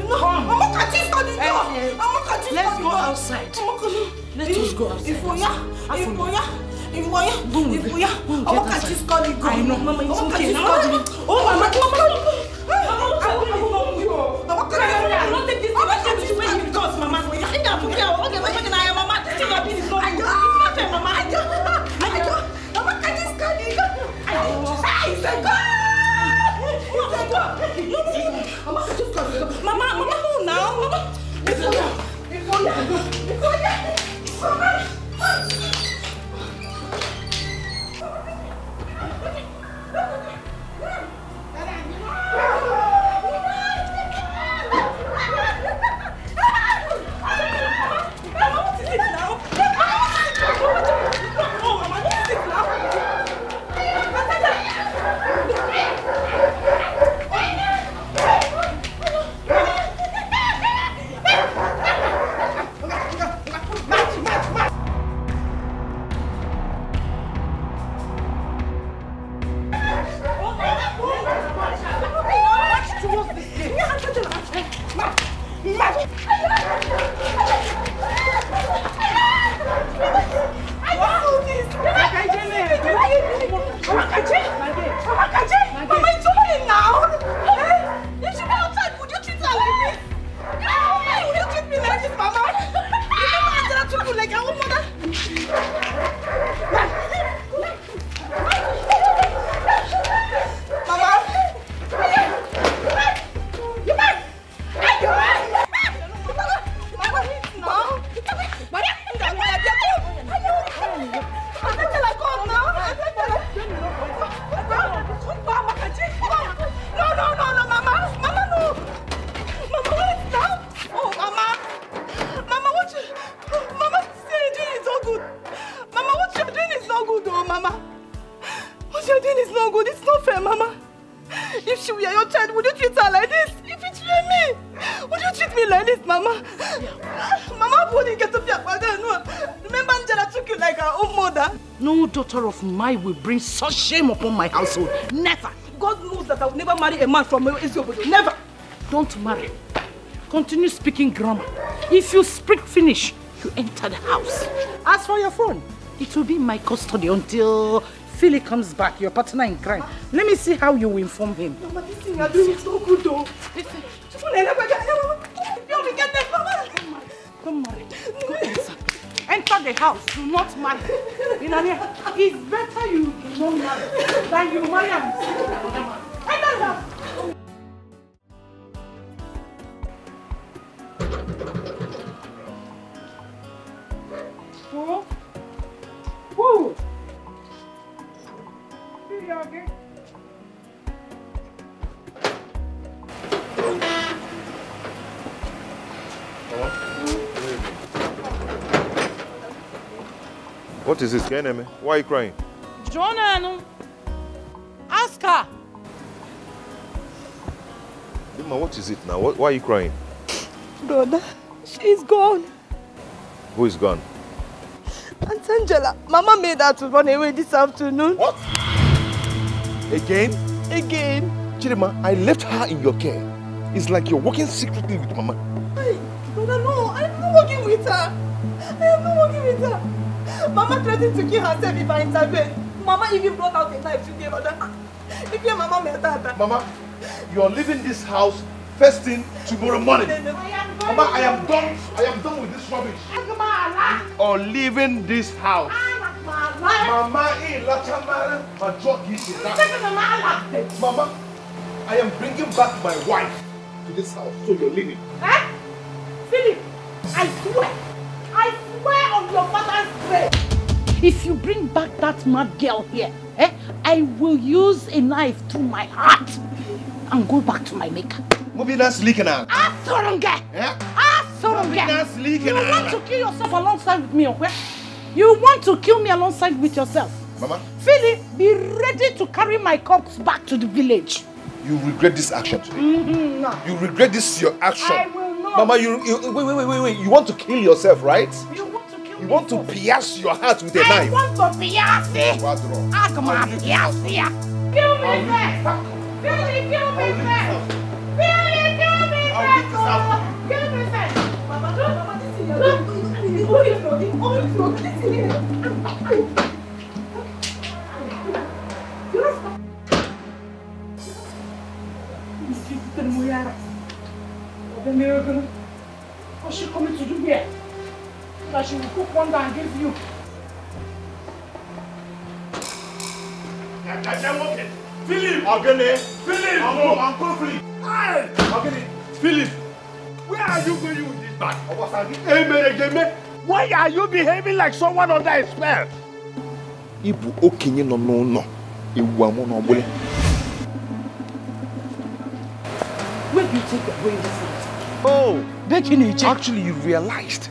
Mama, can't you call the go? Let's go outside. Let us go outside. If we are, Mama, can't you call the go? I know, Mama. It's okay. Oh, Mama. Mama, I don't take this to where you because, Mama. Mama, this thing you're doing is not fair, Mama. Mama, can you call the go? It's a go. Mama, just call the go. Mama, no now. Mama, before child, would you treat her like this? If it were me, would you treat me like this, Mama? Mama wouldn't get to be a father, no. Remember Angela took you like her own mother? No daughter of mine will bring such shame upon my household. Never. God knows that I will never marry a man from Eziobodo. Never. Don't marry. Continue speaking grammar. If you speak finish, you enter the house. As for your phone, it will be in my custody until Philly comes back, your partner in crime. Let me see how you will inform him. Mama, this thing you're doing is so good though. Listen. Don't marry. Go inside. Enter the house. Do not marry. It's better you do not marry than you marry and see another man. Enter the house. Whoa. Whoa. Okay. What is this? Why are you crying? Jonah, ask her. Lima, what is it now? Why are you crying? Brother, she's gone. Who is gone? Aunt Angela, Mama made her to run away this afternoon. What? Again? Again. Chidima, I left her in your care. It's like you're working secretly with Mama. Hey, brother, no, I'm not working with her. I am not working with her. Mama threatened to kill herself if I intervene. Mama even brought out a knife today, brother. If your Mama met her. Mama, you're leaving this house first thing tomorrow morning. Mama, I am done with this rubbish. Or leaving this house. Mama, Mama, I am bringing back my wife to this house, so you're leaving. Eh? Philip, I swear on your father's grave, if you bring back that mad girl here, I will use a knife through my heart and go back to my maker. Maybe that's leaking out. You want to kill yourself alongside with me, okay? You want to kill me alongside with yourself? Mama? Philip, be ready to carry my corpse back to the village. You regret this action today. No. You regret this your action. I will not. Mama, wait. You want to kill yourself, right? You want to kill You want to pierce your heart with a knife. I want to pierce it. What's wrong? Come on, pierce it. Kill me first. Philip, kill me first. Philip, kill me first. Kill me first. Mama, this is your What's she coming to do here? That she will cook one and give you. Philip! Philip! Uncle Philip! Philip! Where are you going with this bag? Why are you behaving like someone under a spell? Ibu okenye no. Ewu amo no bole. Where do you take the way this night? Oh, actually you realized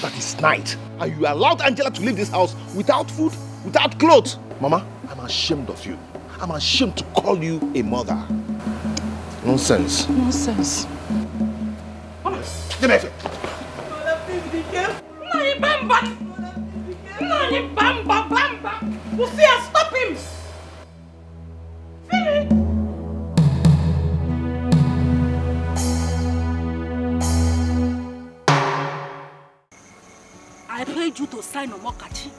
that it's night and you allowed Angela to leave this house without food, without clothes. Mama, I'm ashamed of you. I'm ashamed to call you a mother. Nonsense. Nonsense. Mama, give me a Bamba. You see, stop him. Philip. I paid you to sign Omokachi.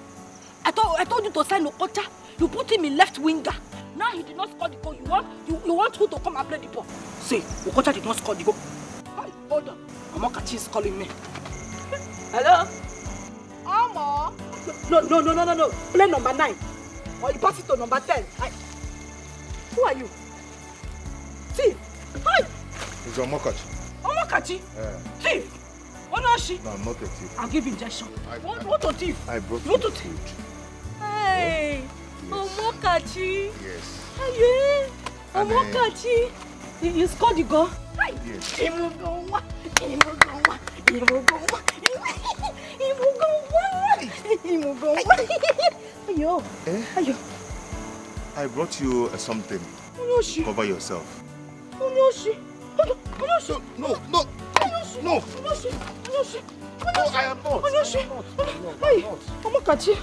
I told you to sign Okocha. You put him in left winger. Now he did not score the goal. You want who to come and play the ball? Say, Okocha did not score the goal. Hey, hold on. Omokachi is calling me. Hello? Omo? No. Play number 9. Or you pass it to number 10. Who are you? Thief. Hi. It's Omokachi. Omokachi? Thief. What is she? No, I'm not a thief. I'll give injection. What a thief? I brought you food. Hey, Omokachi. Yes. Hey, Omokachi. You scored the goal? Yes. Ayo. I brought you something to cover yourself. No. No, I am not. Hey, Mama Kachi.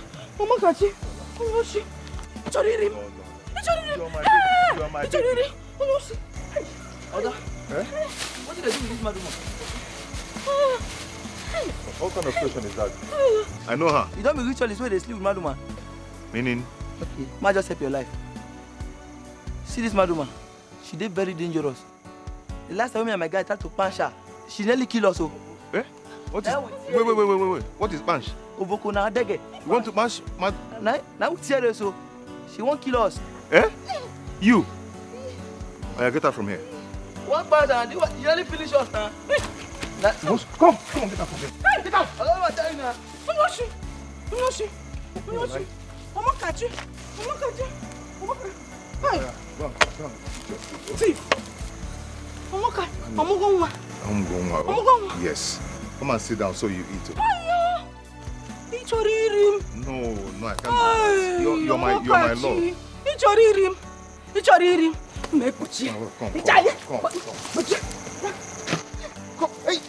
Choriri. You are my baby. Oga, Eh? what did I do with this madam? What kind of question is that? I know her. You don't be ritualists where they sleep with madam. Meaning? Okay, ma just help your life. See this madam, she did very dangerous. The last time me and my guy tried to punch her, she nearly killed us. Eh? What is? Wait. What is punch? Ovoko na adege. You want to punch? Now we tear her so. She won't kill us. Eh? You? I get her from here. One part and you nearly finish us now. Come, get her from here. Hey, get out! I don't want to tell you now. Mama Kachi. Hey. Go on. Thief. I'm going. Yes. Come and sit down so you eat. No, I can't. You're my love. Come. Hey.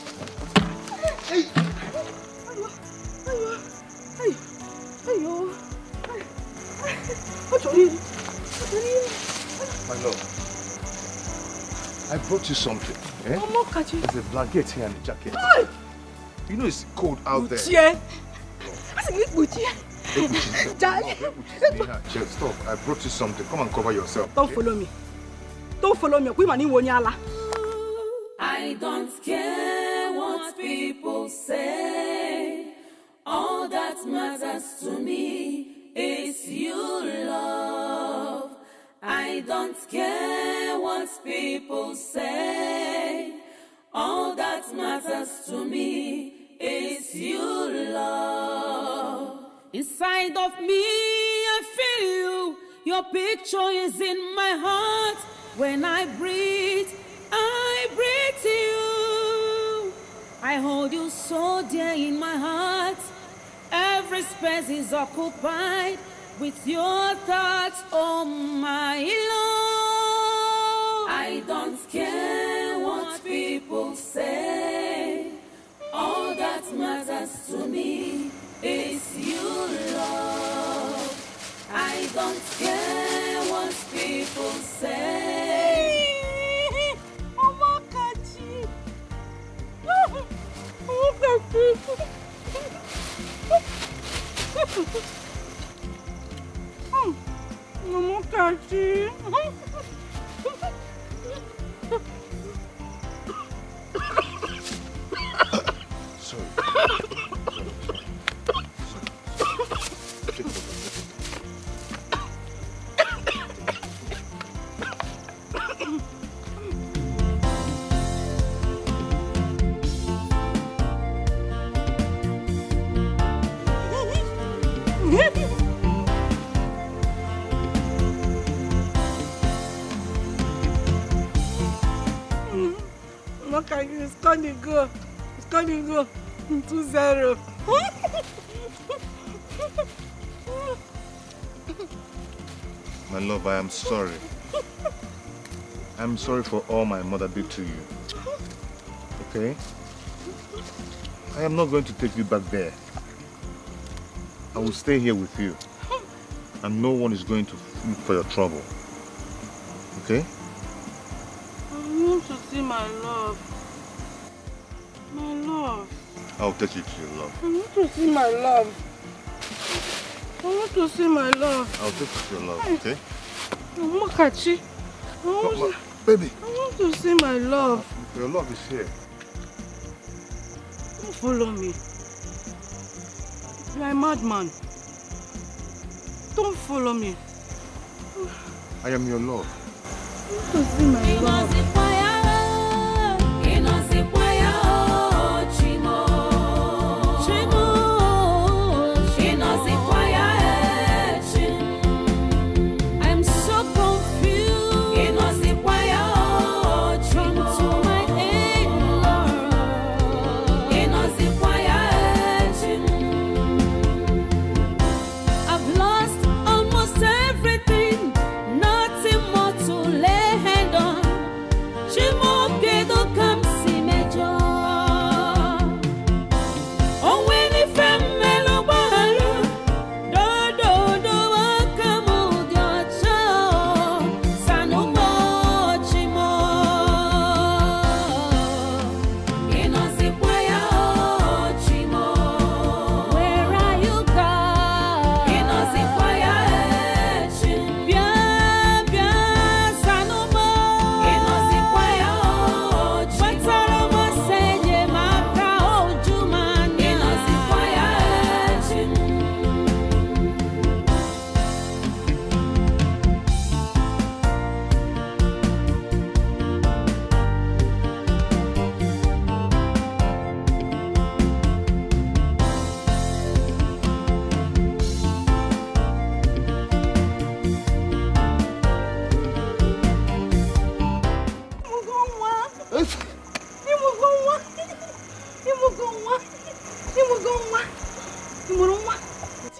My love, I brought you something. Eh? There's a blanket here and a jacket. You know it's cold out there. Stop. I brought you something. Come and cover yourself. Don't follow me. I don't care what people say. All that matters to me is you, love. I don't care what people say. All that matters to me is you, love. Inside of me, I feel you. Your picture is in my heart. When I breathe you. I hold you so dear in my heart. Every space is occupied with your thoughts, oh my love. I don't care what people say. All that matters to me is you, love. I don't care what people say. Mama Kachi. Mama Kachi. Sorry. It's gonna go 2-0. My love, I am sorry. I'm sorry for all my mother did to you. Okay? I am not going to take you back there. I will stay here with you. And no one is going to look for your trouble. Okay? I want to see my love. My love. I'll take you to your love. I want to see my love. I want to see my love. I'll take you to your love, okay? Mama Kachi. Baby. I want to see my love. Your love is here. Don't follow me. You are a madman. Don't follow me. I am your love. I want to see my love.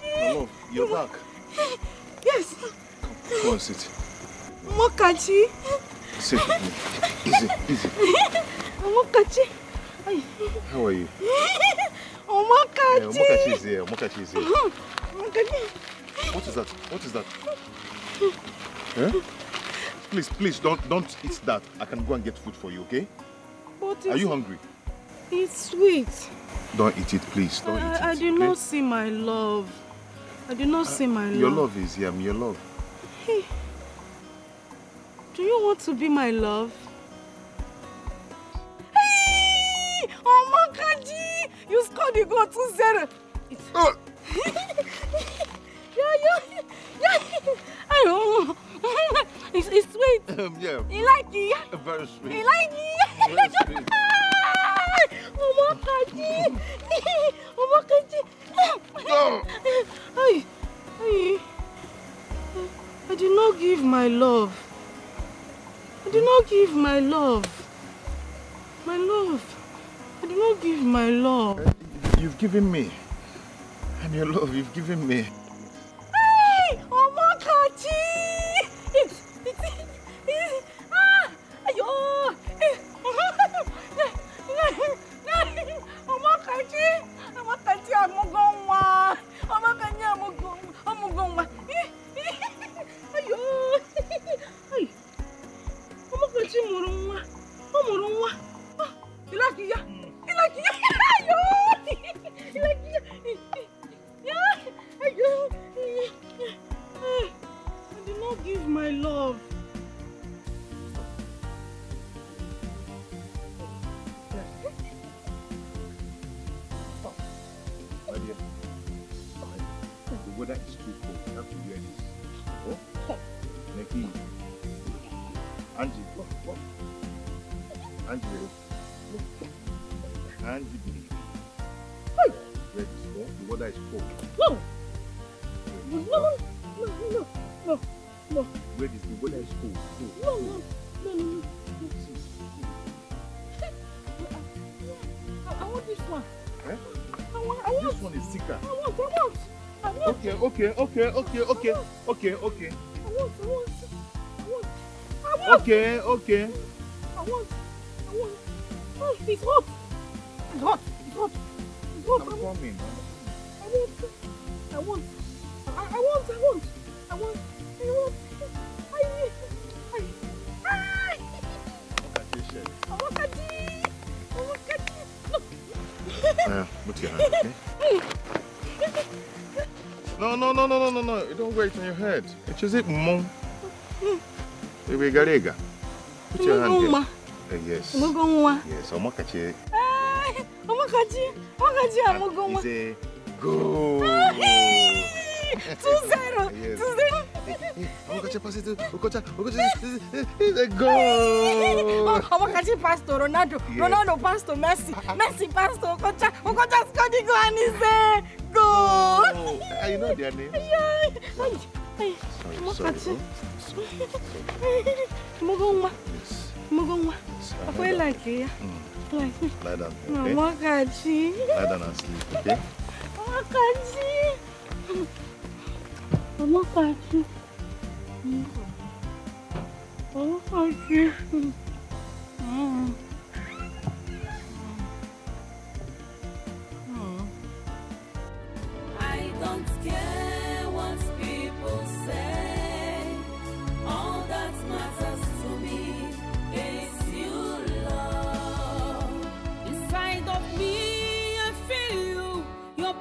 Hello, you're back. Yes. Come on, sit. Mokachi. Sit with me. Easy, easy. Mokachi. How are you? Mokachi. Mokachi is here. Mokachi is here. Mokachi. What is that? What is that? Huh? Please, please, don't eat that. I can go and get food for you, okay? But are you hungry? It's sweet. Don't eat it, please. Don't eat it. I did not see my love. I did not see my love. Your love is here. I'm your love. Hey, do you want to be my love? Hey! Oh my God! You scored the goal 2-0. It's sweet. Yeah. You like it? Very sweet. You like it? Very sweet. Oh my God! Oh my God! Hey, I did not give my love. I did not give my love. My love. I did not give my love. You've given me. And your love you've given me. Hey! Oh my God! It's ayo! Oh my God! I did not give my love. My dear, the weather is too cold. You have to wear this. Oh, Neki. Angie. Angie. Angie, baby. Wear this. Oh, the weather is cold. No. Wear this. The weather is cold. No. I want this one. Eh? I want. This one is thicker. I want. Okay. I want. Okay. I want. Oh, it's hot. It's hot. I'm coming. I want. Put your hand, okay? No. You don't wear it on your head. It's just it, mom. Baby Garega. Put your hand here. Yes. Yes, Omakachi. Omakachi, Is a go. 2-0. Yes. 2-0. Omakachi pass it to Okocha. Is a go. Omakachi passed to Ronaldo. Yes. Ronaldo passed to Messi. Messi passed to Okocha. Okocha scored the goal and it's a goal. You know their names? Omakachi. Mugongwa. I feel like it. Like it. Lie down here, okay? Omakachi. Lie down and sleep, okay? Omakachi.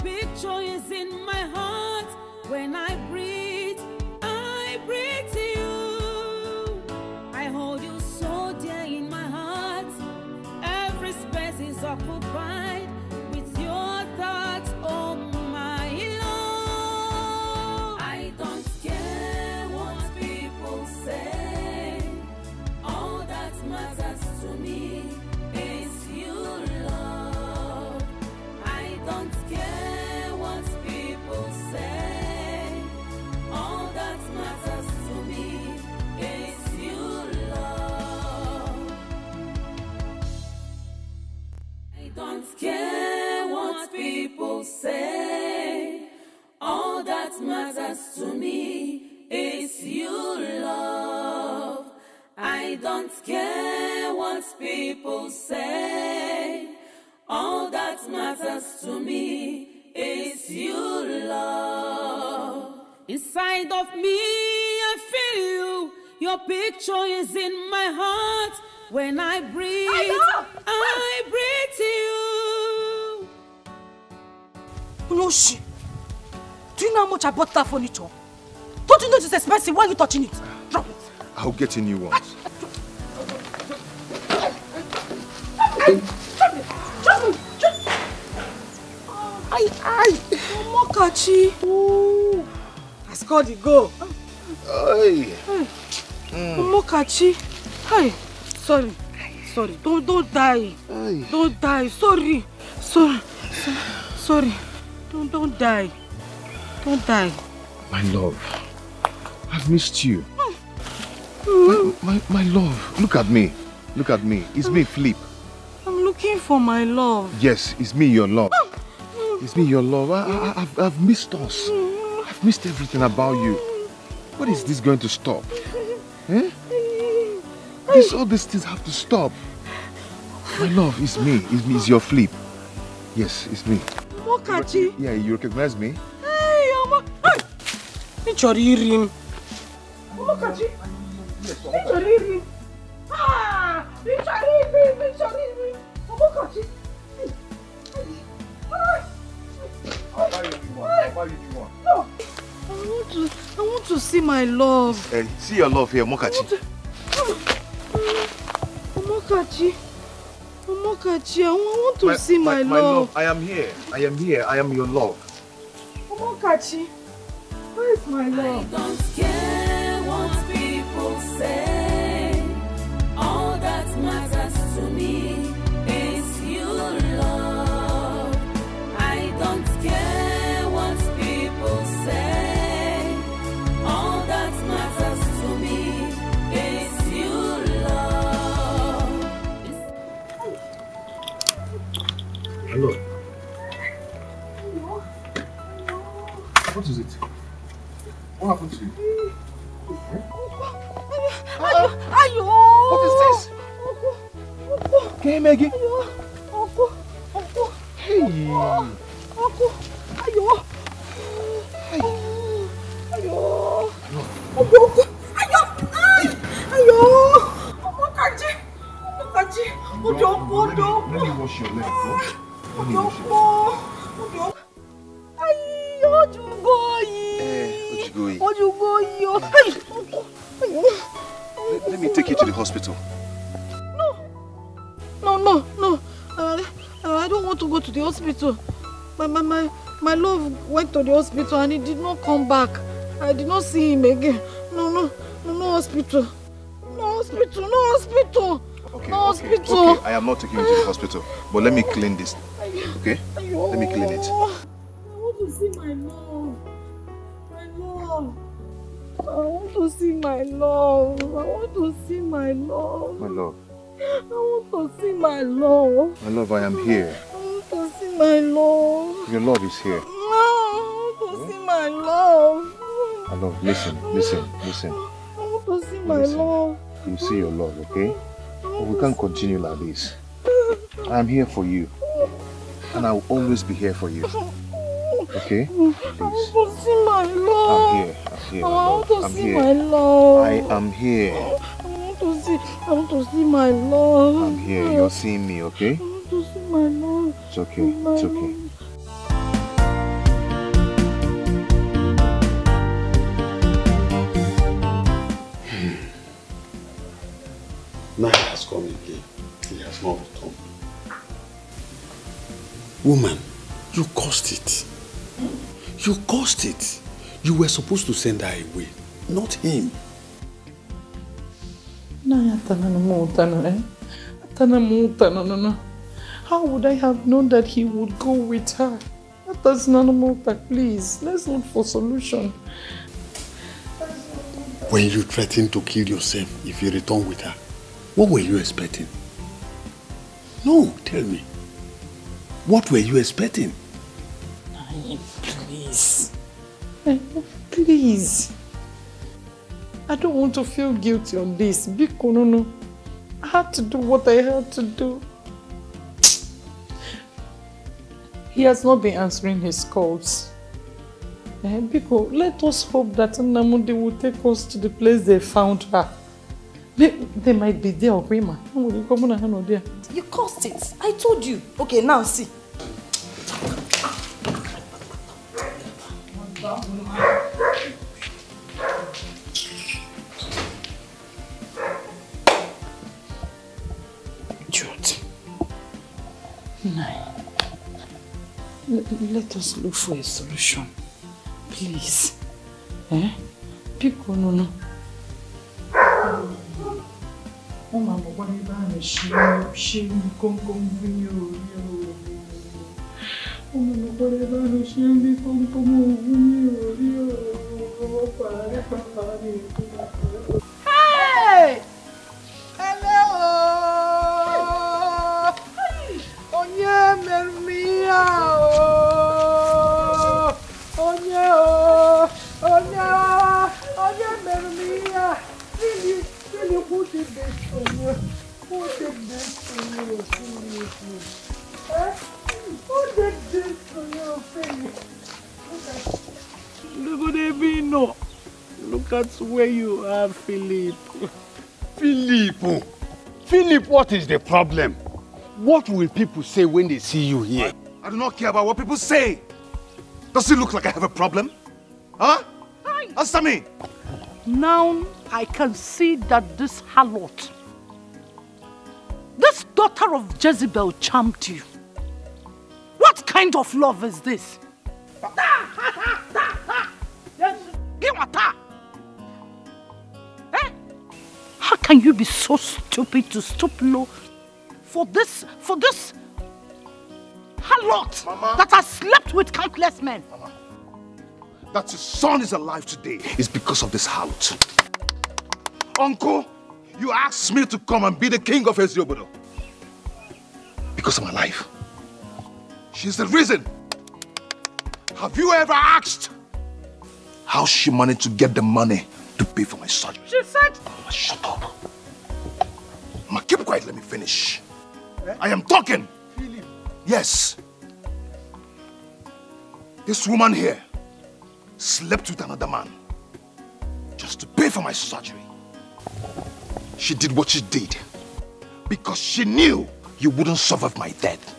picture is in my heart. When I breathe to you. I hold you so dear in my heart. Every space is occupied with your thoughts, oh my love. I don't care what people say. All that matters to me is you, love. I don't care what people say. All that matters to me is you, love. I don't care what people say. All that matters to me is you, love. I don't care what people say. All that matters to me is you, love. Inside of me, I feel you. Your picture is in my heart. When I breathe to you. Unoshi, do you know how much I bought that furniture? Don't you know it's expensive? Why are you touching it? Drop it. I'll get a new one. Mokachi. Ooh. I scored the goal. Hey. Mokachi. Hey. Sorry. Don't die. Hey. Don't die. Sorry. Don't die. Don't die. My love, I've missed you. My love, look at me. Look at me. It's me, Flip. I'm looking for my love. Yes, it's me, your love. It's me, your love. I've missed us. I've missed everything about you. What is this going to stop? Eh? All these things have to stop. My love, it's me. It's your Flip. Yes, it's me. Mokachi. Yeah, you recognize me? Hey, Nichoririm. Mokachi. Nichoririm. Ah, Nichoririm. Mokachi. I'll buy you one. No. I want to see my love. See your love here, Mokachi. Mokachi, I want to see my love. My love, I am here. I am your love. Mokachi, where is my love? I don't care what people say. All that matters to me is you, love. I don't care what people say. All that matters to me is you, love. Hello. What is it? What happened to you? What is this? Okay, Maggie. Hey. Let me wash your leg, bro. Let me wash your leg. Let me take you to the hospital. No. I don't want to go to the hospital. My love went to the hospital and he did not come back. I did not see him again. No hospital. No hospital. Okay, no hospital. Okay, I am not taking you to the hospital. But let me clean this. Okay? Let me clean it. I want to see my love. I want to see my love. My love. I want to see my love. My love, I am here. I want to see my love. Your love is here. I want to see my love. My love, listen. I want to see my love. You see your love, okay? But we can't continue like this. I am here for you. And I will always be here for you. Okay? Please. I want to see my love. I'm here. I want to see my love. I am here. I want to see my love. I'm here. You're seeing me, okay? I want to see my love. It's okay. come again. He has not returned. Woman, you caused it. You caused it. You were supposed to send her away, not him. How would I have known that he would go with her? That's Nanamota, please. Let's look for solution. When you threatened to kill yourself if you return with her, what were you expecting? No, tell me. What were you expecting? Please. Please. I don't want to feel guilty on this. Biko, no. I had to do what I had to do. He has not been answering his calls. Biko, let us hope that Namude will take us to the place they found her. They might be there, Grima. You caused it. I told you. Okay, now see. Jude. Let us look for a solution. Please. Pico, no. Mama, whatever she come you. Whatever she Hey! Hello! Onye mermia! Onye mermia! Really, who did this for you? Who did this for you? Who did this for you, Philip? Look at Evino. Look at where you are, Philip. Philip, what is the problem? What will people say when they see you here? I do not care about what people say. Does it look like I have a problem? Huh? Answer me. Now I can see that this harlot, this daughter of Jezebel, charmed you. What kind of love is this? How can you be so stupid to stoop low for this harlot that has slept with countless men? Mama, that your son is alive today is because of this harlot. Uncle, you asked me to come and be the king of Eziobodo because I'm alive. She's the reason. Have you ever asked how she managed to get the money to pay for my surgery? She said... Mama, shut up. Mama, keep quiet, let me finish. I am talking. Philip. Yes. This woman here slept with another man just to pay for my surgery. She did what she did because she knew you wouldn't survive my death.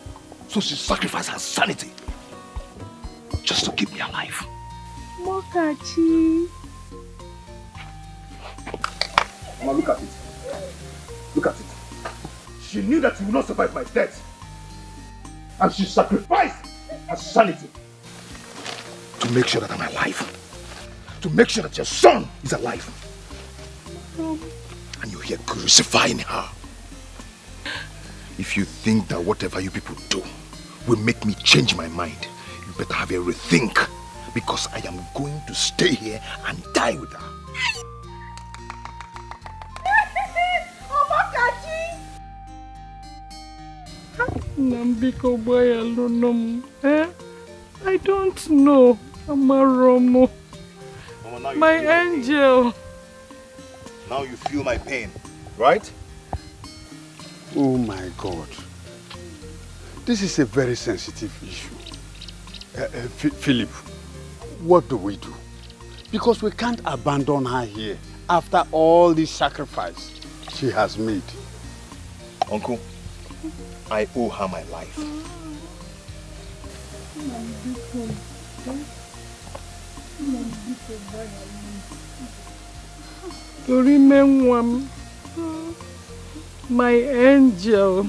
So she sacrificed her sanity just to keep me alive. Mokachi. Mama, look at it. Look at it. She knew that you would not survive my death. And she sacrificed her sanity to make sure that I'm alive. To make sure that your son is alive. And you're here crucifying her. If you think that whatever you people do will make me change my mind, you better have a rethink, because I am going to stay here and die with her. Nambiko boy alone. I don't know. Amaromo. My angel. Now you feel my pain, right? Oh my God. This is a very sensitive issue. Philip, what do we do? Because we can't abandon her here after all this sacrifice she has made. Uncle, I owe her my life. My angel.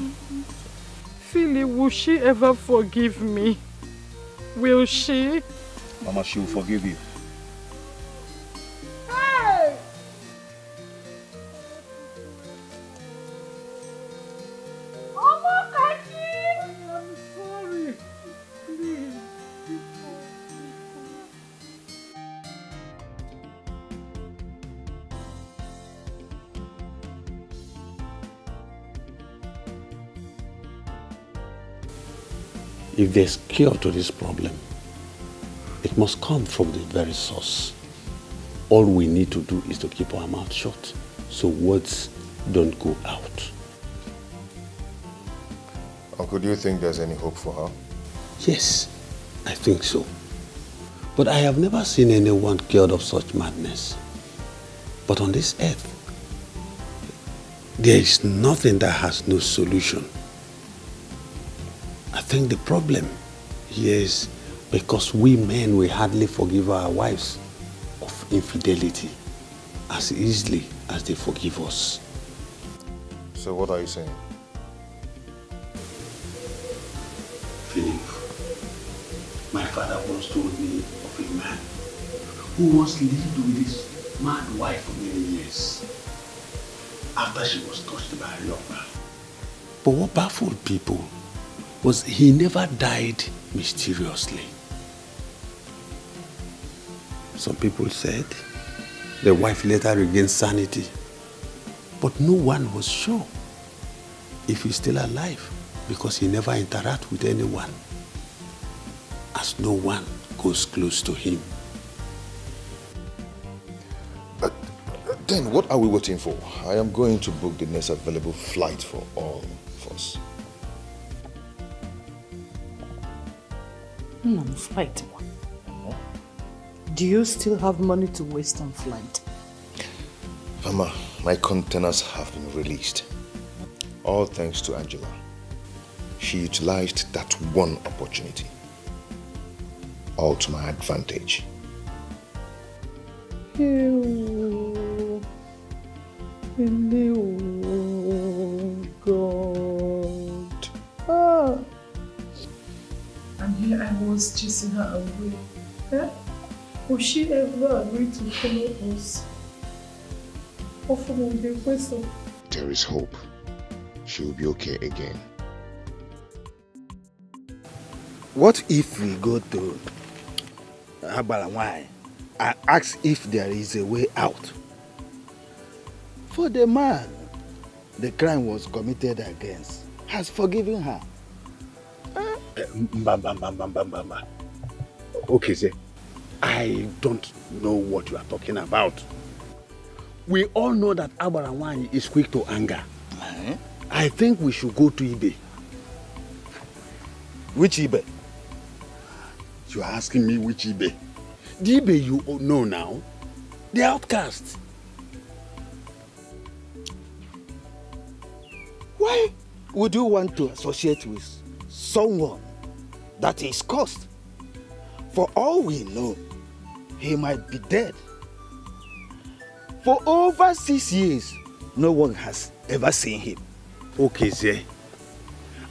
Philip, will she ever forgive me? Will she? Mama, she will forgive you. Hey! I'm sorry. Please. If there's cure to this problem, it must come from the very source. All we need to do is to keep our mouth shut so words don't go out. Uncle, do you think there's any hope for her? Yes, I think so. But I have never seen anyone cured of such madness. But on this earth, there is nothing that has no solution. I think the problem here is because we men, we hardly forgive our wives of infidelity as easily as they forgive us. So what are you saying? Philip, my father once told me of a man who once lived with his mad wife for many years after she was touched by a lover. But what baffled people was he never died mysteriously. Some people said the wife later regained sanity, but no one was sure if he's still alive because he never interacted with anyone, as no one goes close to him. Then what are we waiting for? I am going to book the next available flight for all of us. Flight. Do you still have money to waste on flight? Mama, my containers have been released. All thanks to Angela. She utilized that one opportunity. All to my advantage. Oh, God. Ah. And here I was chasing her away. Eh? Will she ever agree to follow us? Or follow the question? There is hope. She will be okay again. What if we go to Abalawai and ask if there is a way out? For the man the crime was committed against has forgiven her. Okay, sir. I don't know what you are talking about. We all know that Abarawani is quick to anger. I think we should go to Ibe. Which Ibe? You are asking me which Ibe? The Ibe you know now, the outcast. Why would you want to associate with someone that is cursed? For all we know, he might be dead. For over 6 years, no one has ever seen him. Okay, sir.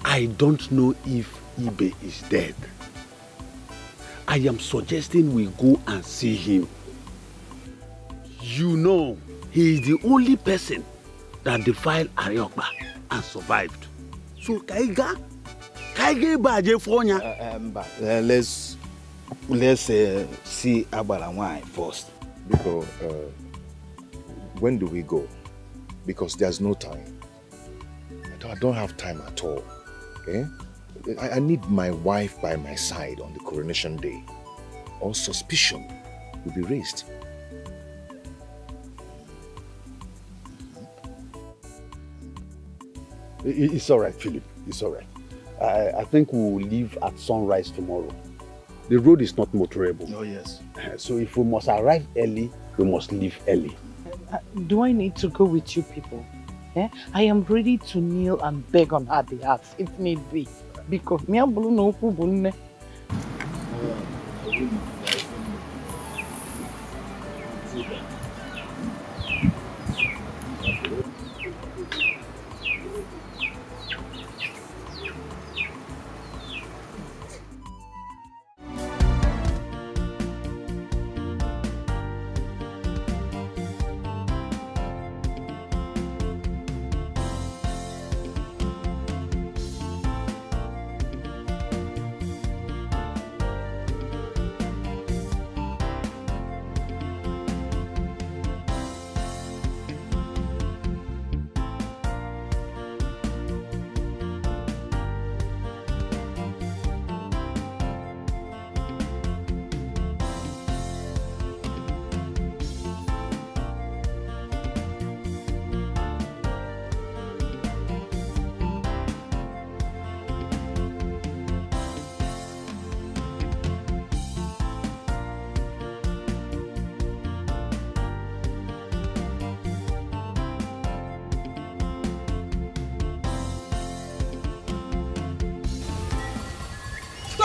I don't know if Ibe is dead. I am suggesting we go and see him. You know, he is the only person that defied Ariokba and survived. So, Kaiga baje fonya. Let's see Abalawai first. Because when do we go? Because there's no time. I don't have time at all. Okay? I need my wife by my side on the coronation day. Or suspicion will be raised. It's all right, Philip. It's all right. I think we will leave at sunrise tomorrow. The road is not motorable. Oh, yes. So if we must arrive early, we must leave early. Do I need to go with you people? Eh? I am ready to kneel and beg on her behalf if need be. Because me and Blue no bunne.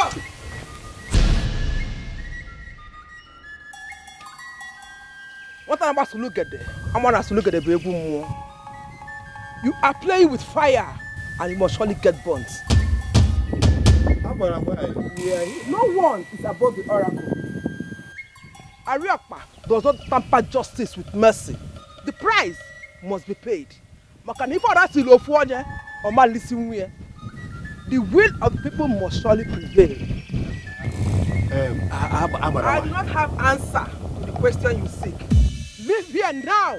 Stop! What I'm about to look at there, I'm going to look at the baby more. You are playing with fire and you must surely get burnt. Yeah, no one is above the oracle. Ariakpa does not tamper justice with mercy. The price must be paid. The will of the people must surely prevail. I do not have answer to the question you seek. Leave here now,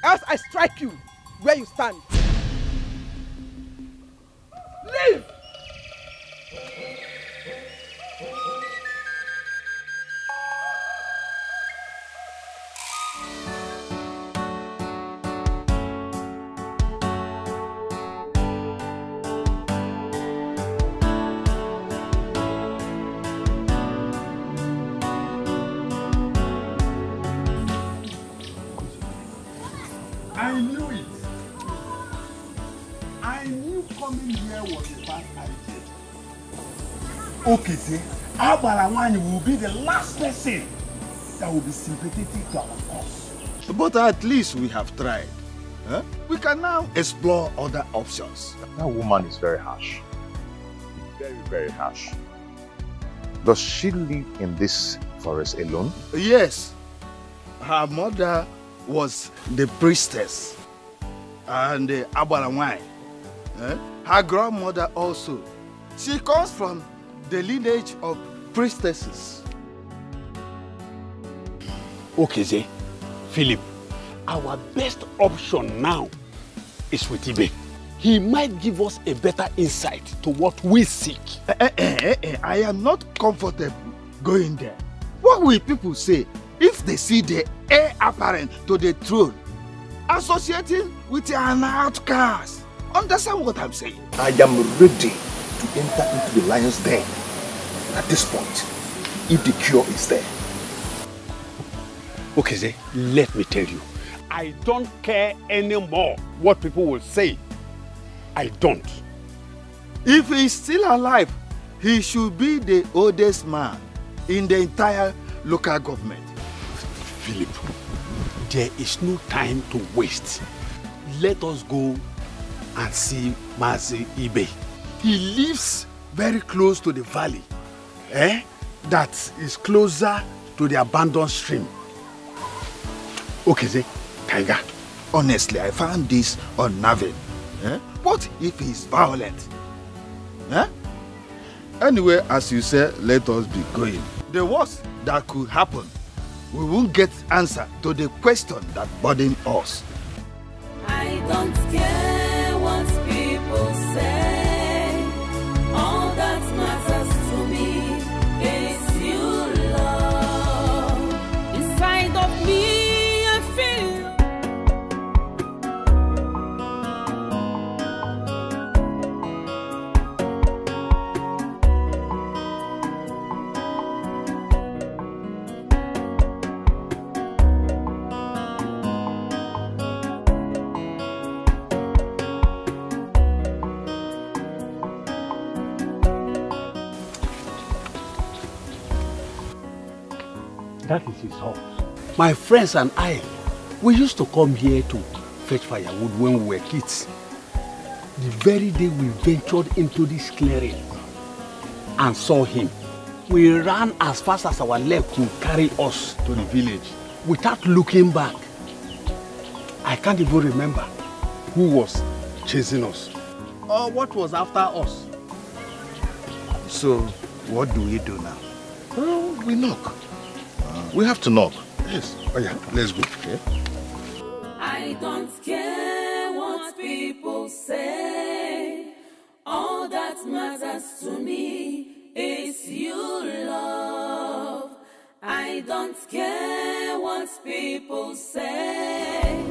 else I strike you where you stand. Leave! I knew it. I knew coming here was a bad idea. Okay, see, Abarawani will be the last person that will be sympathetic to our cause. But at least we have tried. Huh? We can now explore other options. That woman is very harsh. Very, very harsh. Does she live in this forest alone? Yes. Her mother was the priestess and the Abarawani. Her grandmother also. She comes from the lineage of priestesses. Okay, Zé. Philip, our best option now is with Ibe. He might give us a better insight to what we seek. I am not comfortable going there. What will people say if they see the heir apparent to the throne associating with an outcast? Understand what I'm saying? I am ready to enter into the lion's den at this point, if the cure is there. Okay, Zé, let me tell you, I don't care anymore what people will say. I don't. If he's still alive, he should be the oldest man in the entire local government. Philip, there is no time to waste. Let us go and see Mazi Ibe. He lives very close to the valley. That is closer to the abandoned stream. Okay, Zé, Tiger. Honestly, I found this unnerving. What if he's violent? Anyway, as you said, let us be going. The worst that could happen, we won't get answer to the question that burden us. I don't care what people say. All that matters to me is you, love. Inside of me, I feel. That is his house. My friends and I, we used to come here to fetch firewood when we were kids. The very day we ventured into this clearing and saw him, we ran as fast as our leg could carry us to the village without looking back. I can't even remember who was chasing us or what was after us. So, what do we do now? Well, we knock. We have to knock. Yes. Oh yeah, let's go. Okay? I don't care what people say. All that matters to me is you, love. I don't care what people say.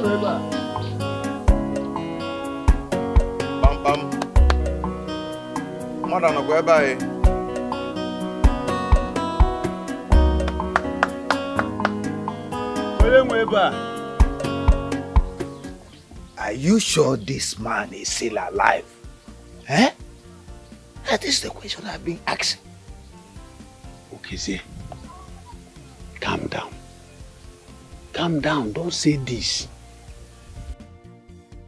Bam bam. Mother no go by. Are you sure this man is still alive? Eh? That is the question I've been asking. Okay, see. Calm down. Calm down. Don't say this.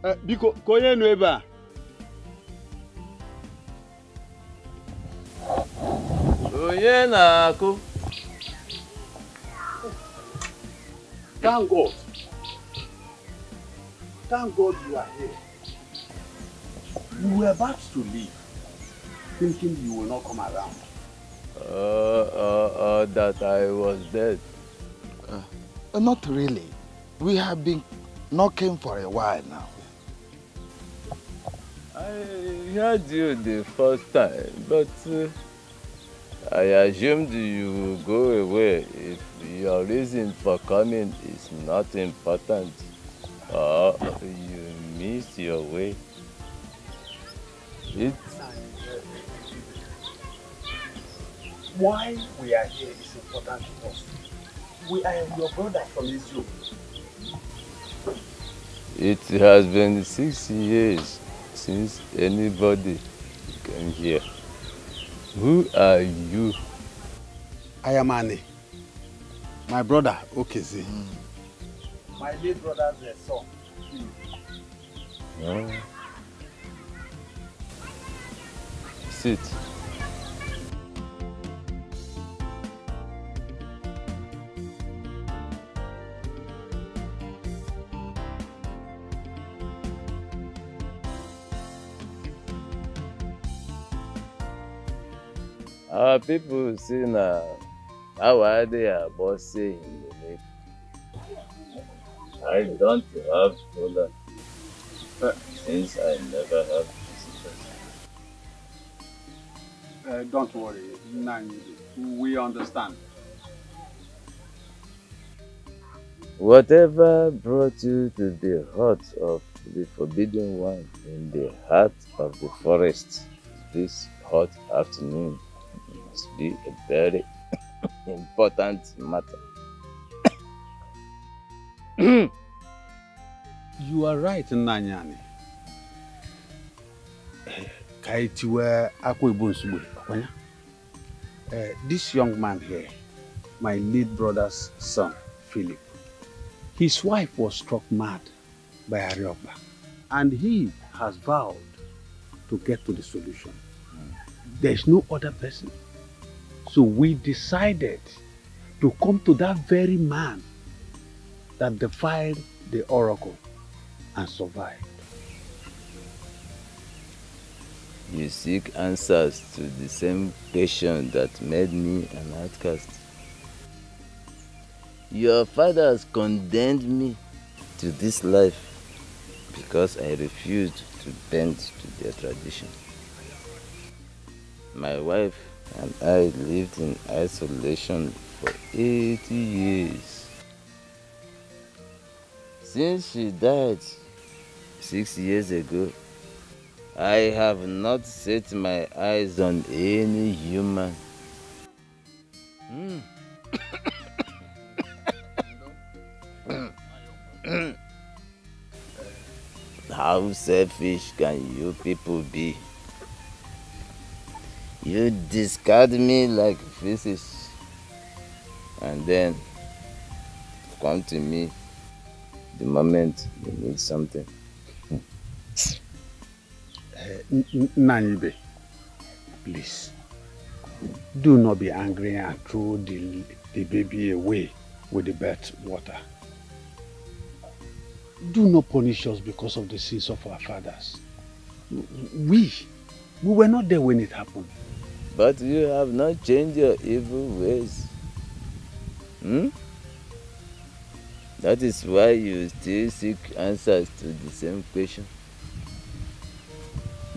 Biko, koye nueba. Oye nako. Thank God. Thank God you are here. We were about to leave, thinking you will not come around. That I was dead. Not really. We have been knocking for a while now. I heard you the first time, but I assumed you would go away if your reason for coming is not important or you missed your way. Why we are here is important to us. We are your brother from Israel. It has been 6 years since anybody came here. Who are you? I am Annie. My brother, Okezi. My late brother's son. Oh. Sit. Our people see now how are they are bossy in the lake. I don't have children since I never have visitors. Don't worry, Nani. We understand. Whatever brought you to the hut of the Forbidden One in the heart of the forest this hot afternoon must be a very important matter. You are right, Nanyani. This young man here, my late brother's son, Philip, his wife was struck mad by Ariokba, and he has vowed to get to the solution. There's no other person. So we decided to come to that very man that defied the oracle and survived. You seek answers to the same question that made me an outcast. Your fathers condemned me to this life because I refused to bend to their tradition. My wife and I lived in isolation for 80 years. Since she died 6 years ago, I have not set my eyes on any human. How selfish can you people be? You discard me like feces and then come to me the moment you need something. Nanibe, please, do not be angry and throw the baby away with the bath water. Do not punish us because of the sins of our fathers. We were not there when it happened. But you have not changed your evil ways. That is why you still seek answers to the same question.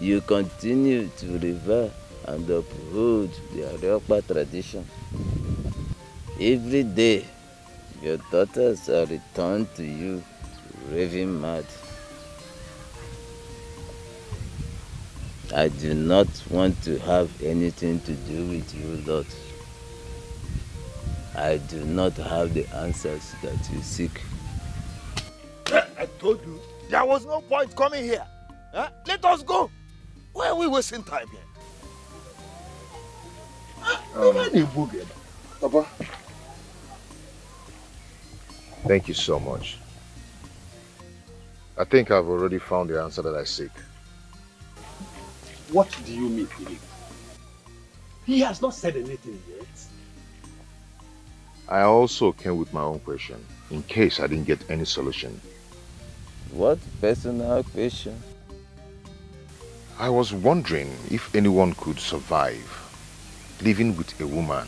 You continue to revere and uphold the Areopa tradition. Every day, your daughters are returned to you to raving mad. I do not want to have anything to do with you lot. I do not have the answers that you seek. I told you, there was no point coming here. Let us go. Why are we wasting time here? Papa. Thank you so much. I think I've already found the answer that I seek. What do you mean, Philip? He has not said anything yet. I also came with my own question, in case I didn't get any solution. What personal question? I was wondering if anyone could survive living with a woman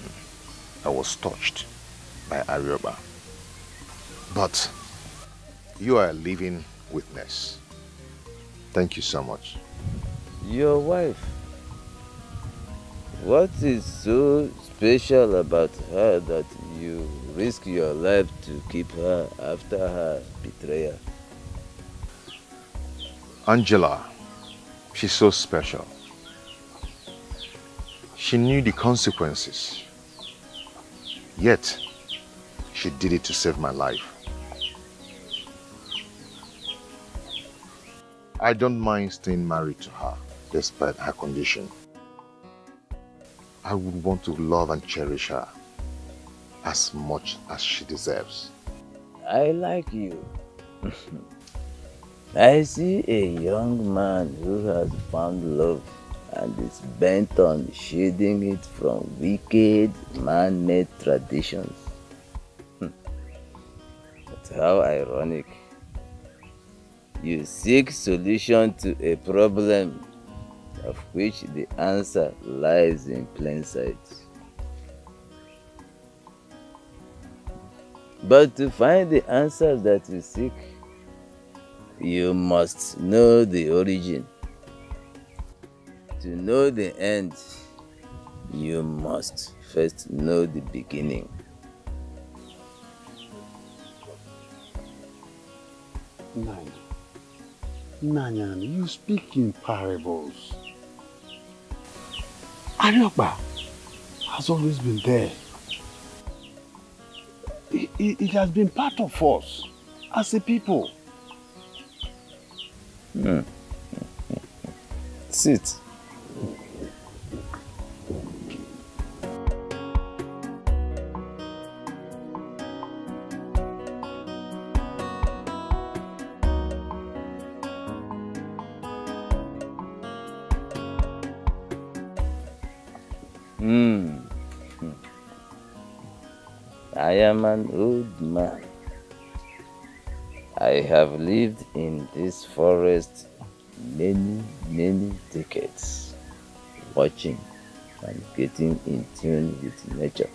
that was touched by Arioba. But you are a living witness. Thank you so much. Your wife. What is so special about her that you risk your life to keep her after her betrayal? Angela, she's so special. She knew the consequences. Yet, she did it to save my life. I don't mind staying married to her, despite her condition. I would want to love and cherish her as much as she deserves. I like you. I see a young man who has found love and is bent on shielding it from wicked, man-made traditions. But how ironic. You seek solution to a problem of which the answer lies in plain sight. But to find the answer that you seek, you must know the origin. To know the end, you must first know the beginning. Nanya, you speak in parables. Arioba has always been there. It has been part of us as a people. Sit. I am an old man. I have lived in this forest many decades, watching and getting in tune with nature.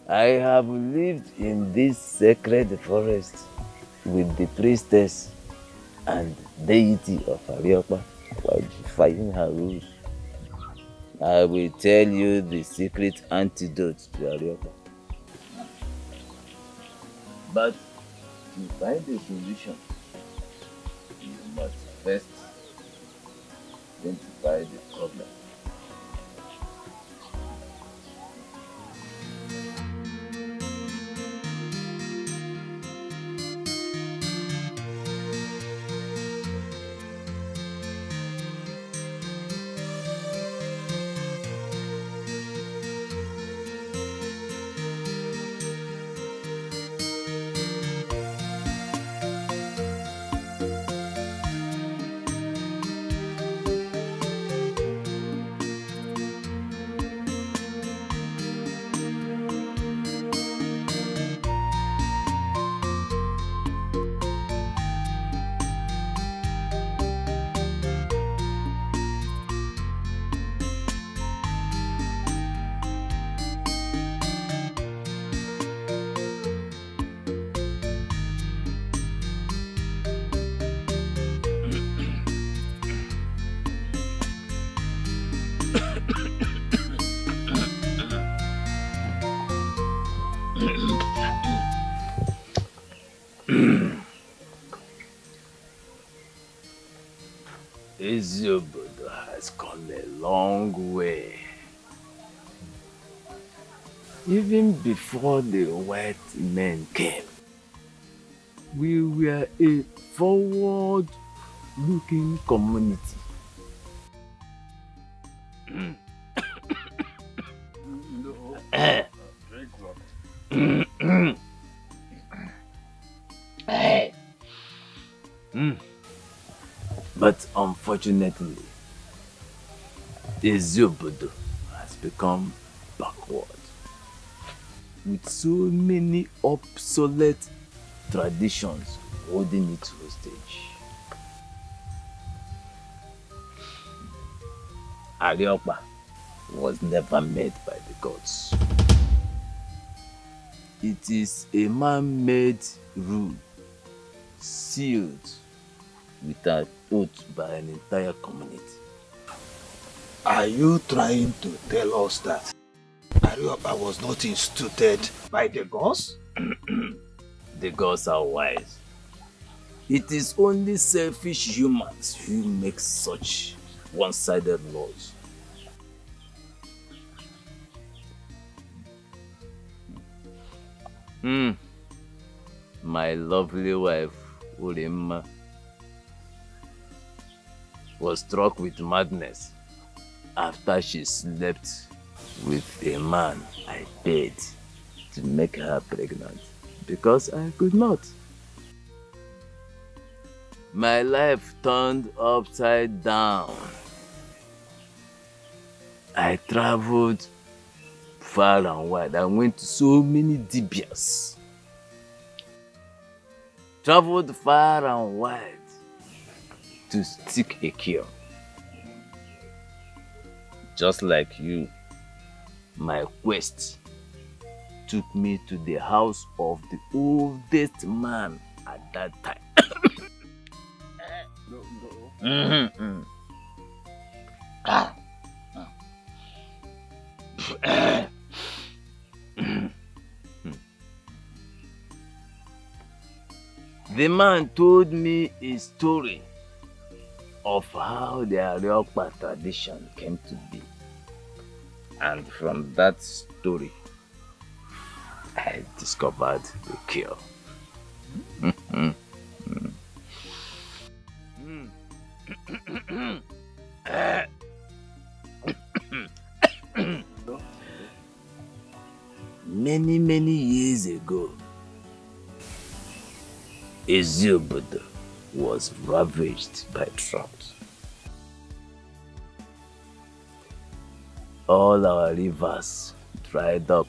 I have lived in this sacred forest with the priestess and deity of Arioba while defying her rules. I will tell you the secret antidote to Arioba. But to find a solution, you must first identify the problem. Eziobodo has come a long way. Even before the white men came, we were a forward-looking community. But unfortunately, Eziobodo has become backward, with so many obsolete traditions holding it hostage. Ariopa was never made by the gods. It is a man-made rule, sealed with an oath by an entire community. Are you trying to tell us that Ariopa was not instituted by the gods? The gods are wise. It is only selfish humans who make such one-sided laws. My lovely wife, Uremma, was struck with madness after she slept with a man I paid to make her pregnant because I could not. My life turned upside down. I traveled far and wide. I went to so many dibias. Traveled far and wide to seek a cure. Just like you, my quest took me to the house of the oldest man at that time. The man told me a story of how the Ariopa tradition came to be. And from that story, I discovered the cure. Many years ago, Eziobodo was ravaged by drought. All our rivers dried up.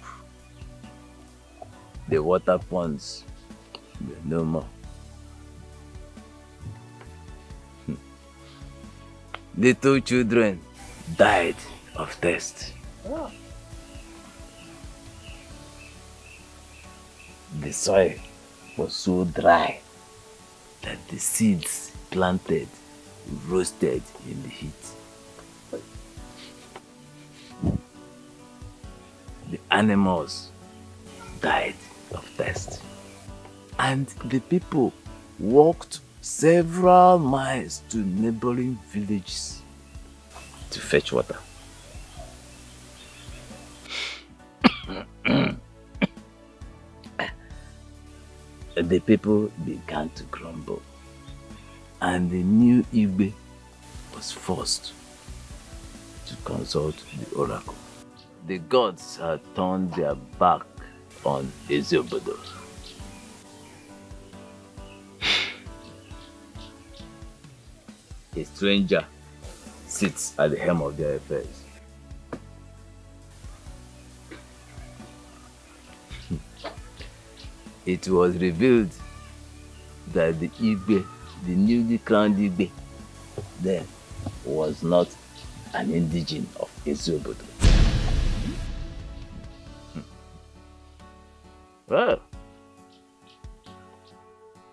The water ponds were no more. Little children died of thirst. The soil was so dry that the seeds planted roasted in the heat. The animals died of thirst. And the people walked several miles to neighboring villages to fetch water. The people began to grumble, and the new Igbe was forced to consult the oracle. The gods had turned their back on Eziobodo. A stranger sits at the helm of their affairs. It was revealed that the Igbe, the newly crowned Igbe, then was not an indigene of Eziobodo. Well,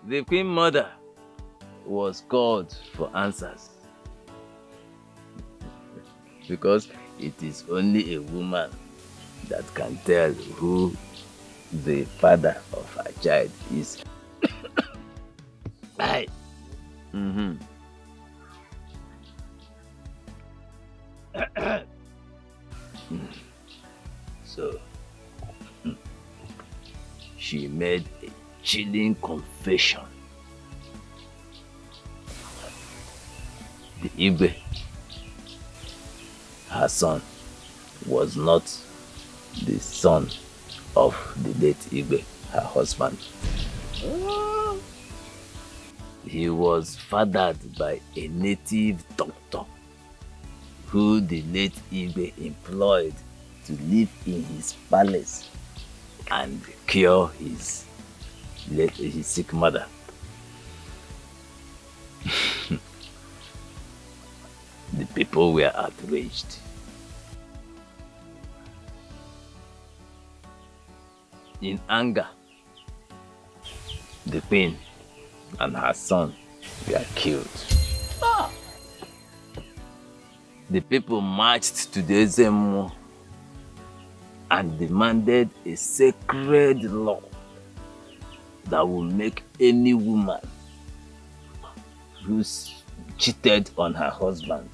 the Queen Mother was called for answers because it is only a woman that can tell who the father of her child is. made a chilling confession. The Igwe, her son, was not the son of the late Igwe, her husband. He was fathered by a native doctor who the late Igwe employed to live in his palace and cure his sick mother. The people were outraged. In anger, the queen and her son were killed. The people marched to the Ezemo and demanded a sacred law that would make any woman who cheated on her husband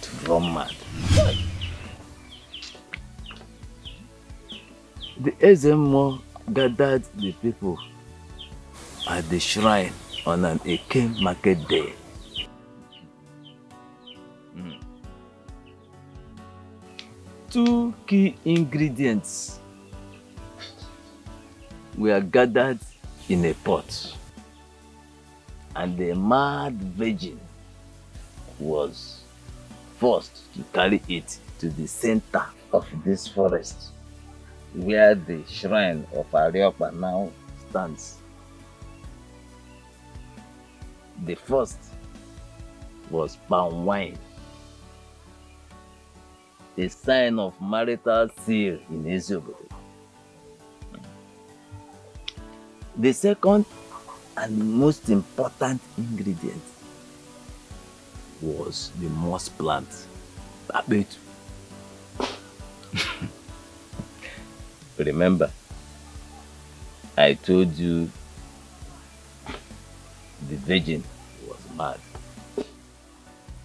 to run mad. The Ezemo gathered the people at the shrine on an Eke market day. Two key ingredients were gathered in a pot, and the mad virgin was forced to carry it to the center of this forest, where the shrine of Areopa now stands. The first was palm wine, a sign of marital seal in Eziobodo. The second and most important ingredient was the moss plant, Abetu. Remember, I told you the virgin was mad.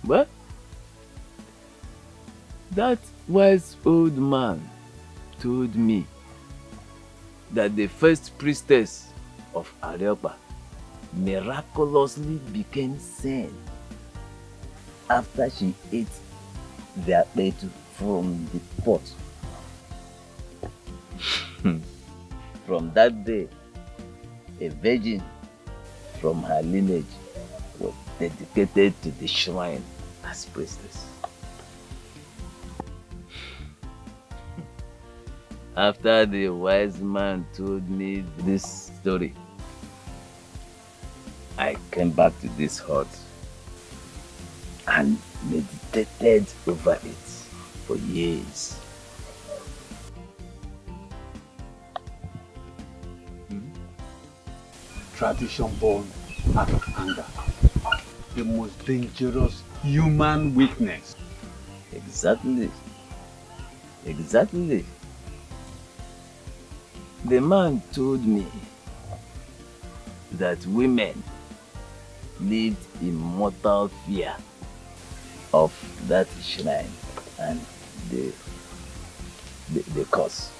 Well, that wise old man told me that the first priestess of Areopa miraculously became sane after she ate the Abetu from the pot. From that day, a virgin from her lineage was dedicated to the shrine as priestess. After the wise man told me this story, I came back to this hut and meditated over it for years. Tradition born out of anger. The most dangerous human weakness. Exactly. Exactly. The man told me that women lived in mortal fear of that shrine and the curse.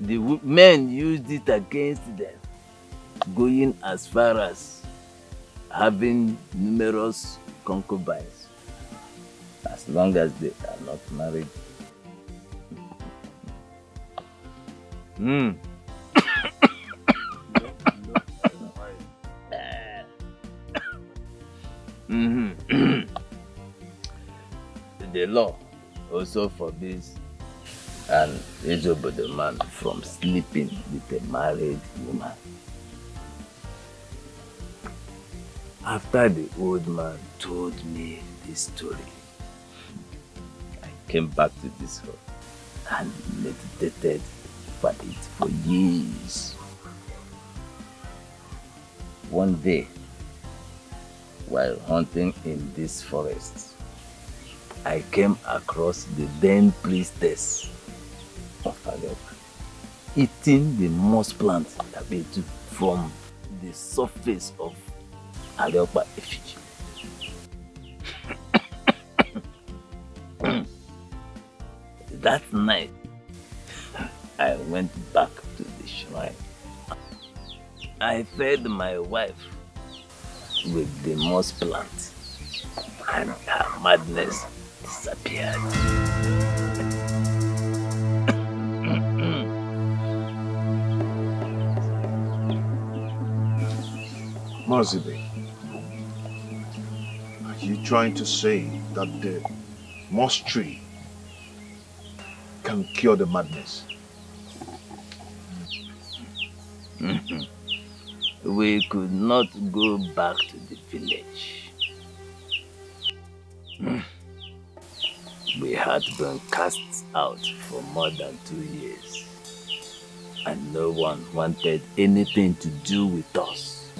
The men used it against them, going as far as having numerous concubines, as long as they are not married. The law also forbids an Eziobodo man from sleeping with a married woman. After the old man told me this story, I came back to this hut and meditated over it for years. One day, while hunting in this forest, I came across the then priestess of Areopa eating the moss plant Abetu from the surface of Areopa effigy. That night, I went back to the shrine. I fed my wife with the moss plant, and her madness disappeared. Mazibe, are you trying to say that the moss tree can cure the madness? We could not go back to the village. We had been cast out for more than 2 years, and no one wanted anything to do with us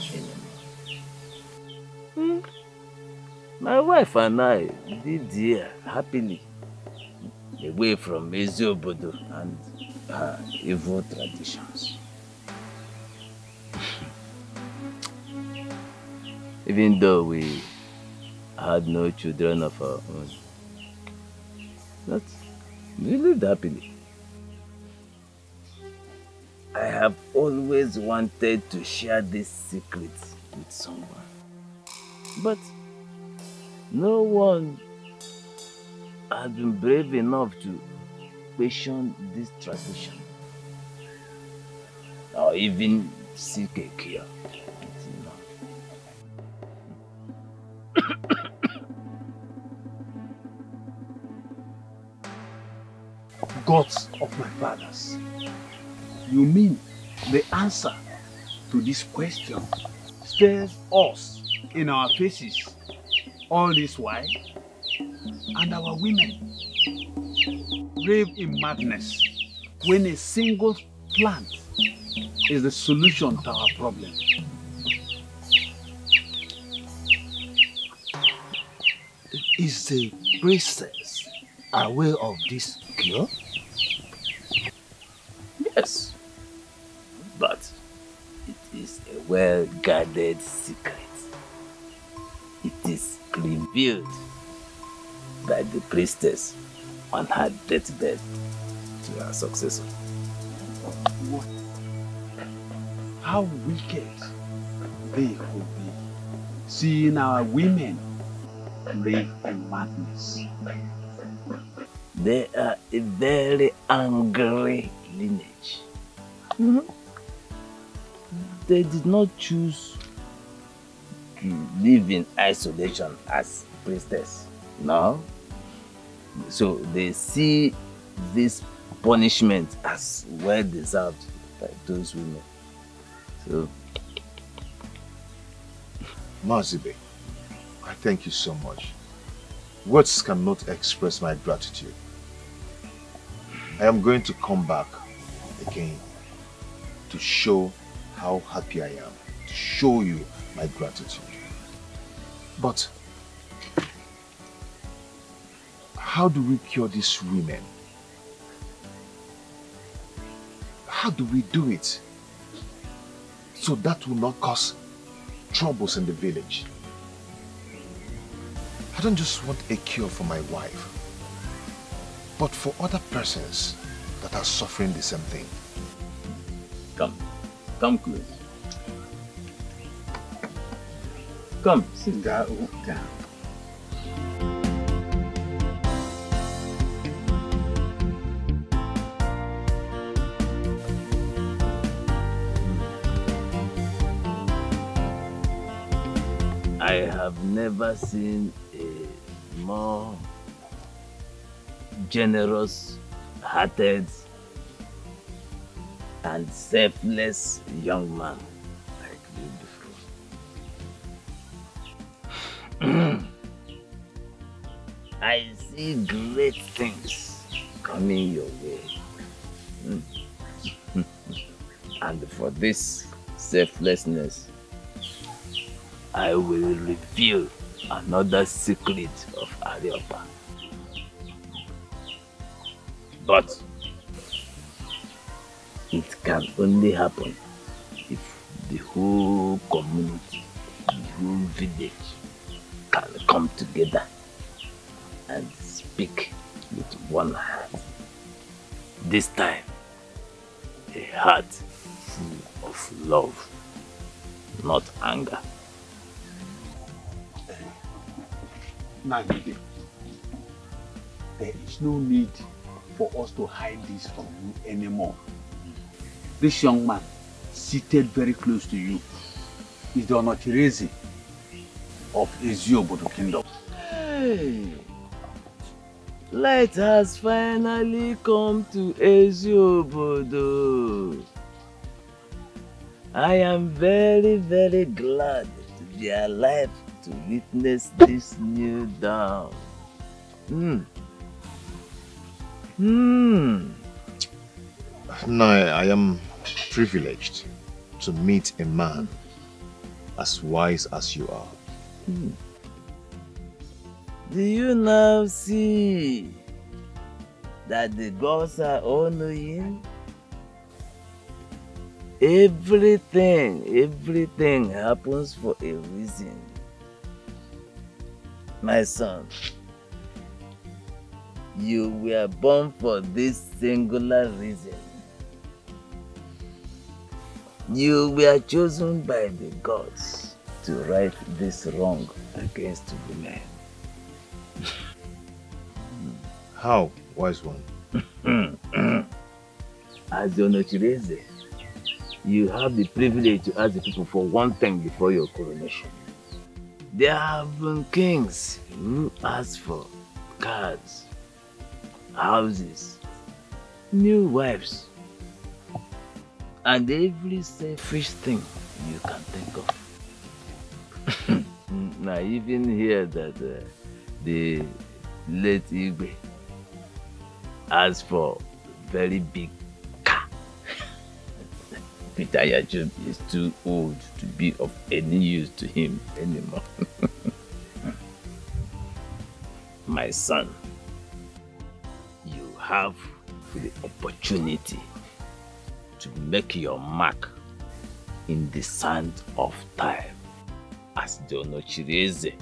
anymore. My wife and I did here happily, away from Eziobodo and her evil traditions. Even though we had no children of our own, but we lived happily. I have always wanted to share this secret with someone, but no one had been brave enough to question this tradition or even seek a cure. Gods of my fathers, you mean the answer to this question stares us in our faces all this while, and our women rave in madness when a single plant is the solution to our problem? Is the priestess aware of this cure? Yes, but it is a well-guarded secret. It is revealed by the priestess on her deathbed to her successor. What? How wicked they could be, seeing our women rave in madness. They are a very angry lineage. They did not choose to live in isolation as priestess. No. So they see this punishment as well deserved by those women. So, Mazibe, I thank you so much. Words cannot express my gratitude. I am going to come back again to show how happy I am, to show you my gratitude. But how do we cure these women? How do we do it so that will not cause troubles in the village? I don't just want a cure for my wife, but for other persons that are suffering the same thing. Come close. Come, sit down. I have never seen a more generous-hearted and selfless young man like you before. I see great things coming your way. And for this selflessness, I will reveal another secret of Ariopa. But it can only happen if the whole community, the whole village can come together and speak with one heart. This time, heart full of love, not anger. Nagide, there is no need for us to hide this from you anymore. This young man, seated very close to you, is the Onochireze of Eziobodo Kingdom. Hey, light has finally come to Eziobodo. I am very, very glad to be alive to witness this new dawn. No, I am privileged to meet a man as wise as you are. Do you now see that the gods are all knowing? Everything happens for a reason. My son, you were born for this singular reason. You were chosen by the gods to right this wrong against women. How, wise one? As the Onochireze, you have the privilege to ask the people for one thing before your coronation. There have been kings who asked for cars, houses, new wives, and every selfish thing you can think of. I even hear that the late Igwe asked for very big car. Peter Yajub is too old to be of any use to him anymore. My son, you have the opportunity to make your mark in the sand of time as the Onochireze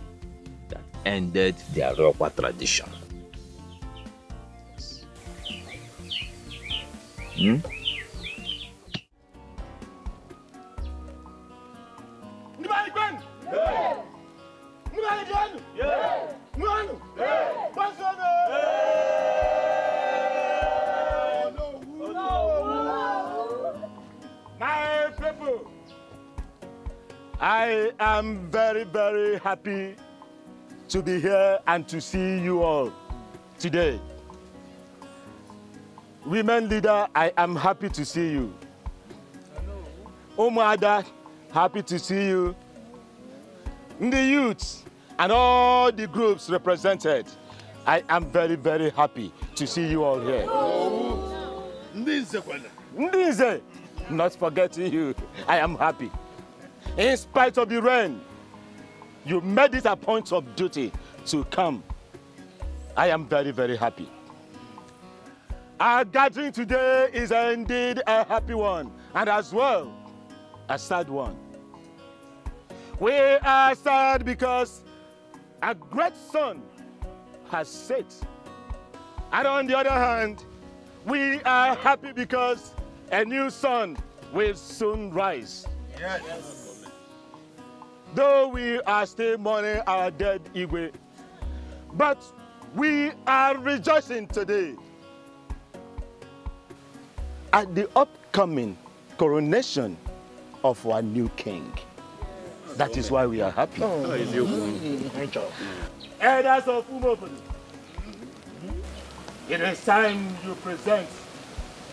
that ended the Arokwa tradition. My people, I am very, very happy to be here and to see you all today. Women leader, I am happy to see you. Omada, happy to see you. The youths and all the groups represented, I am very, very happy to see you all here. Ndinze, not forgetting you, I am happy. In spite of the rain, you made it a point of duty to come. I am very, very happy. Our gathering today is indeed a happy one, and as well, a sad one. We are sad because a great sun has set. And on the other hand, we are happy because a new sun will soon rise. Yes. Though we are still mourning our dead Igwe, but we are rejoicing today at the upcoming coronation of our new king. That is why we are happy. Elders of Umobodo, it is time you present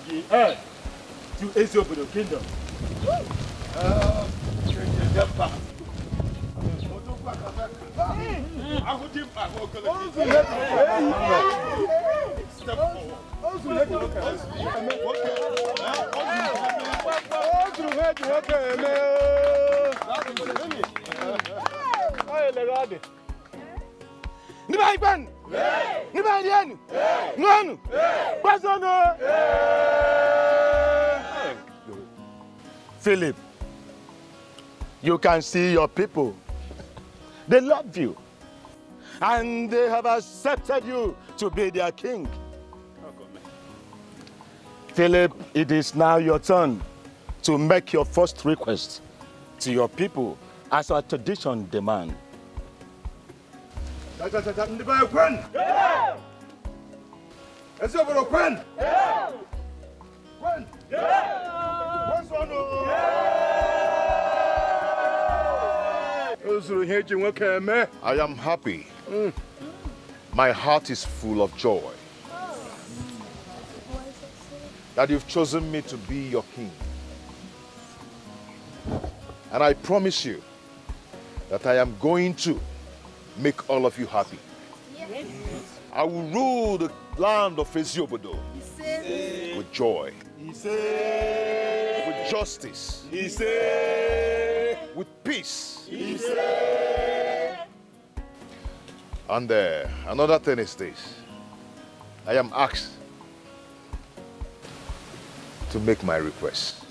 the heir to Eziobodo Kingdom. Step forward. Philip, you can see your people. They love you. And they have accepted you to be their king. Philip, it is now your turn to make your first request to your people as our tradition demands. I am happy. My heart is full of joy that you've chosen me to be your king. And I promise you that I am going to make all of you happy. I will rule the land of Eziobodo with joy, with justice, with peace. And another thing is this. I am asked to make my request.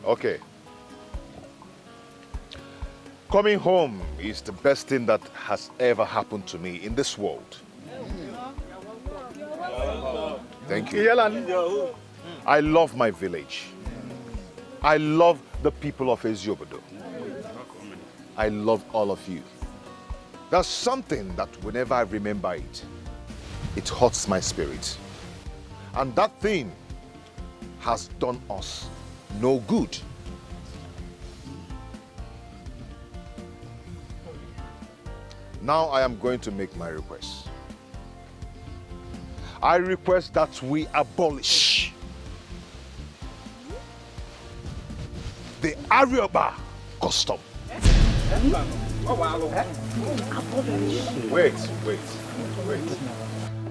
Okay. Coming home is the best thing that has ever happened to me in this world. Thank you. I love my village. I love the people of Eziobodo. I love all of you. There's something that whenever I remember it, it hurts my spirit. And that thing has done us no good. Now I am going to make my request. I request that we abolish the Arioba custom. Wait.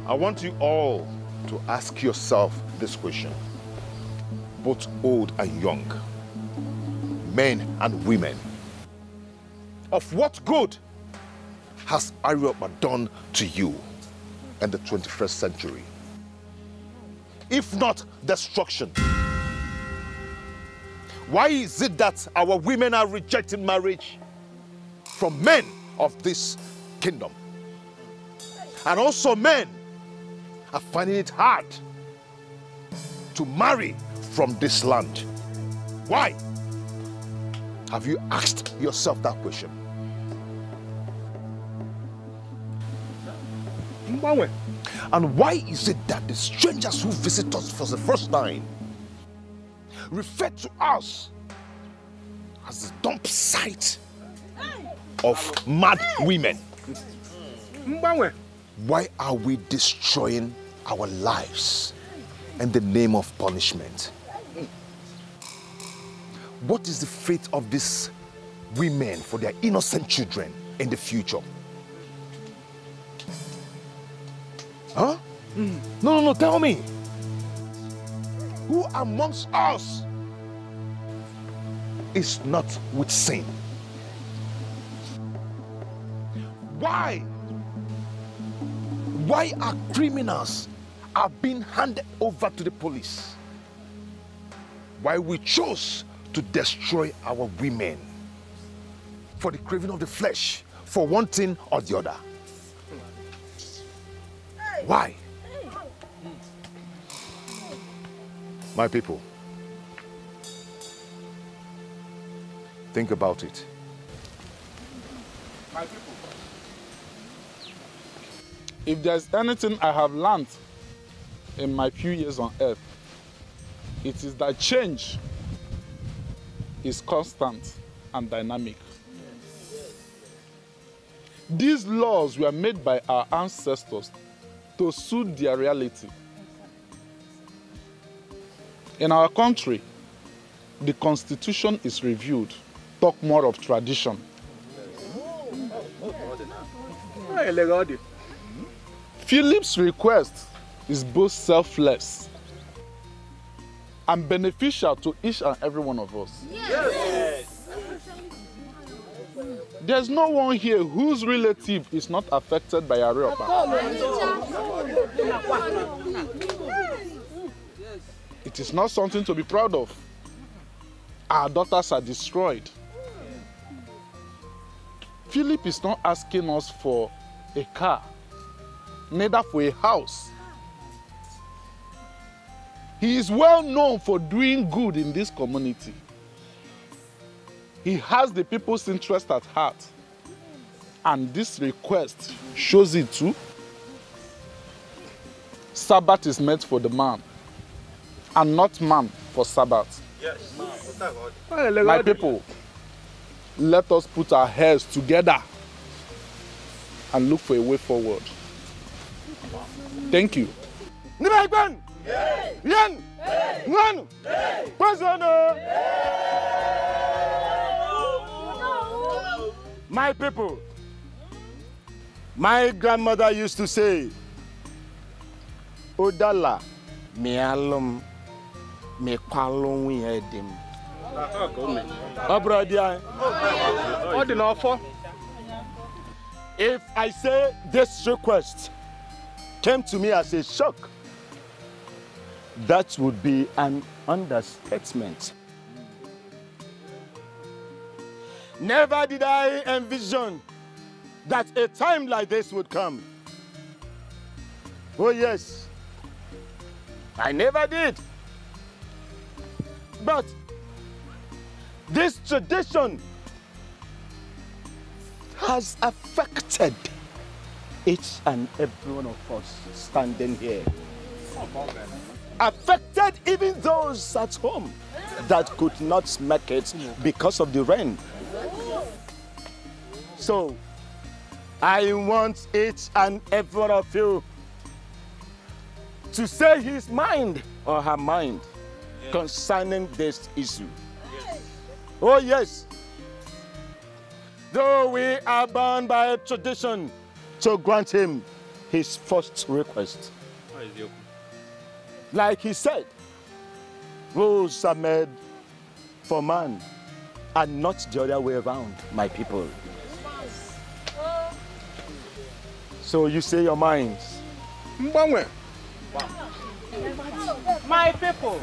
I want you all to ask yourself this question, both old and young, men and women. Of what good has Arioba done to you in the 21st century? If not destruction. Why is it that our women are rejecting marriage from men of this kingdom? And also men are finding it hard to marry from this land. Why? Have you asked yourself that question? And why is it that the strangers who visit us for the first time refer to us as the dump site of mad women? Why are we destroying our lives in the name of punishment? What is the fate of these women for their innocent children in the future? Huh? No, tell me. Who amongst us is not with sin? Why are criminals being handed over to the police? Why we chose to destroy our women for the craving of the flesh, for one thing or the other? Why? My people, think about it. My people, if there's anything I have learned in my few years on earth, it is that change is constant and dynamic. These laws were made by our ancestors to suit their reality. In our country, the constitution is reviewed. Talk more of tradition. Philip's request is both selfless and beneficial to each and every one of us. Yes. There's no one here whose relative is not affected by Arioba. It is not something to be proud of. Our daughters are destroyed. Philip is not asking us for a car, neither for a house. He is well known for doing good in this community. He has the people's interest at heart. And this request shows it too. Sabbath is meant for the man, and not man for Sabbath. Yes. My people, let us put our heads together and look for a way forward. Thank you. My people, my grandmother used to say, Odala, me alum, me kwalum we edim. If I say this request came to me as a shock, that would be an understatement. Never did I envision that a time like this would come. Oh yes, I never did. But this tradition has affected each and every one of us standing here. Affected even those at home that could not make it because of the rain. So, I want each and every one of you to say his mind or her mind concerning this issue. Oh yes. Though we are bound by a tradition to grant him his first request. Like he said, rules are made for man and not the other way around, my people. So you say your minds. My people,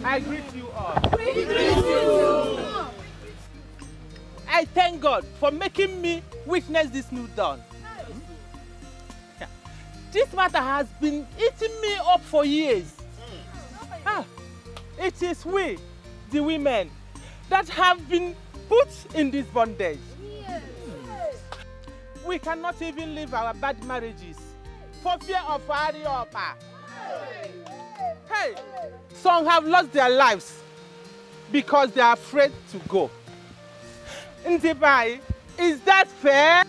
I greet you all. We greet you. I thank God for making me witness this new dawn. This matter has been eating me up for years. It is we, the women, that have been put in this bondage. We cannot even leave our bad marriages for fear of Ariopa. Hey, some have lost their lives because they are afraid to go. Ntibai, is that fair?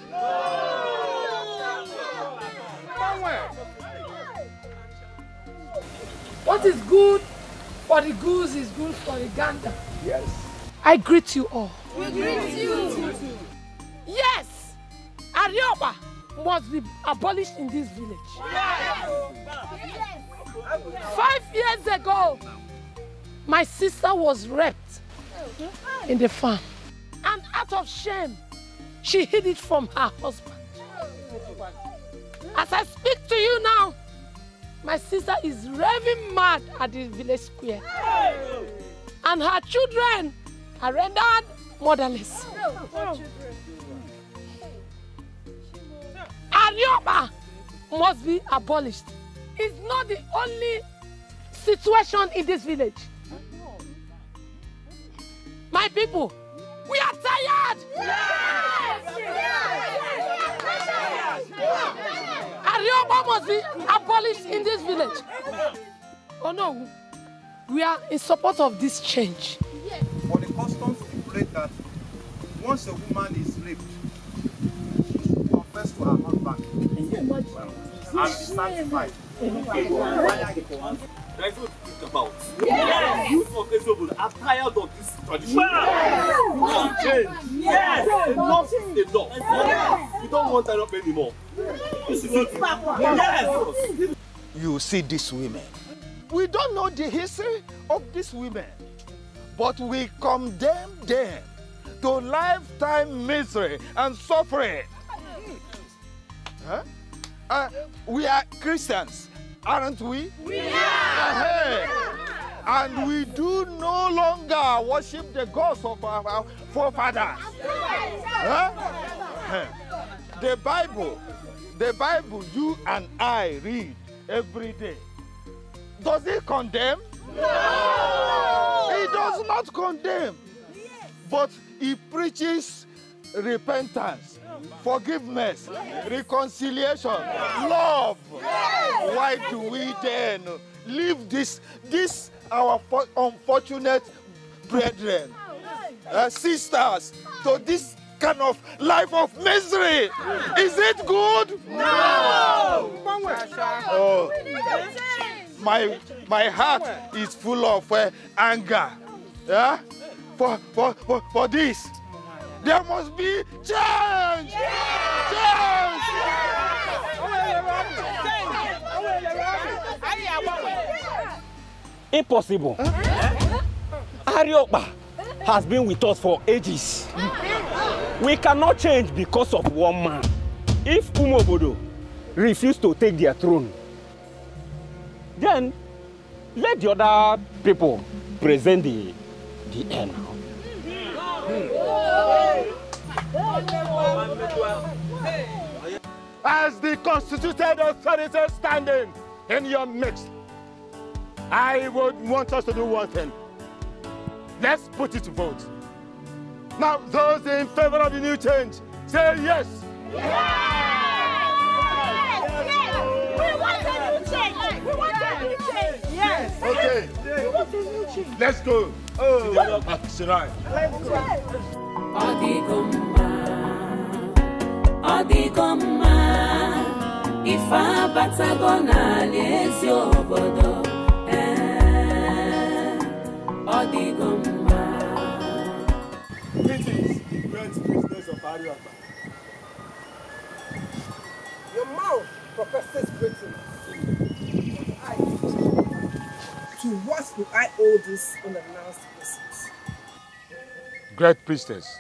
What is good for the goose is good for the gander. Yes. I greet you all. We greet you. Yes, Arioba must be abolished in this village. Yes. 5 years ago, my sister was raped in the farm. And out of shame, she hid it from her husband. As I speak to you now, my sister is raving mad at the village square. And her children are rendered motherless. Arioba must be abolished. It's not the only situation in this village. My people, we are tired! Arioba must be abolished in this village. Oh no, we are in support of this change. For the customs stipulate that once a woman is raped, she confess to her husband and be sanctified. That's what we think about. Yes! You for Kesobu are tired of this tradition. Yes! Change. Yes! Enough is enough. Yes! We don't want that up anymore. Yes! You see these women. We don't know the history of these women, but we condemn them to lifetime misery and suffering. Huh? We are Christians, aren't we? We are! And we do no longer worship the gods of our forefathers. Huh? The Bible the Bible you and I read every day, does it condemn? No! It does not condemn. But it preaches repentance, forgiveness, reconciliation, love. Why do we then leave this our unfortunate brethren, sisters, to this kind of life of misery? Is it good? No! Oh, my heart is full of anger. Yeah? For this, there must be change! Change! Impossible. Arioba has been with us for ages. We cannot change because of one man. If Umobodo refuse to take their throne, then let the other people present the air now. As the constituted authority standing in your midst, I would want us to do one thing. Let's put it to vote. Now, those in favor of the new change, say yes. Yes! We want a new change. We want a new change. Yes. Okay. We want a new change. Let's go. Oh, let's go. Odigoma, ifa batagona lezi obodo. Odigoma. Greetings, the great business of Ariapa. Your mouth professes greatness. To what do I owe this unannounced visit? Great priestess,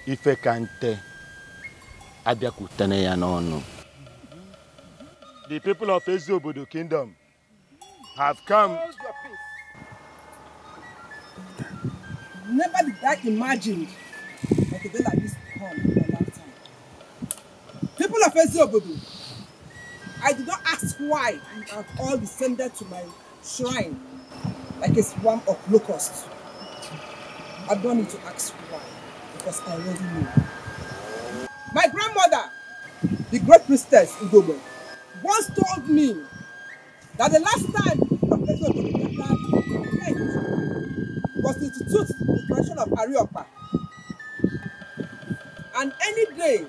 Ife Kante Abiakutane Yanono. The people of Ezobodo Kingdom have come. Never did I imagine that a day like this would come in my lifetime. People of Ezobodo, I did not ask why you have all descended to my shrine like a swarm of locusts. I don't need to ask why, because I already know. My grandmother, the great priestess Ugobe, once told me that the last time was to institute the tradition of Ariopa. And any day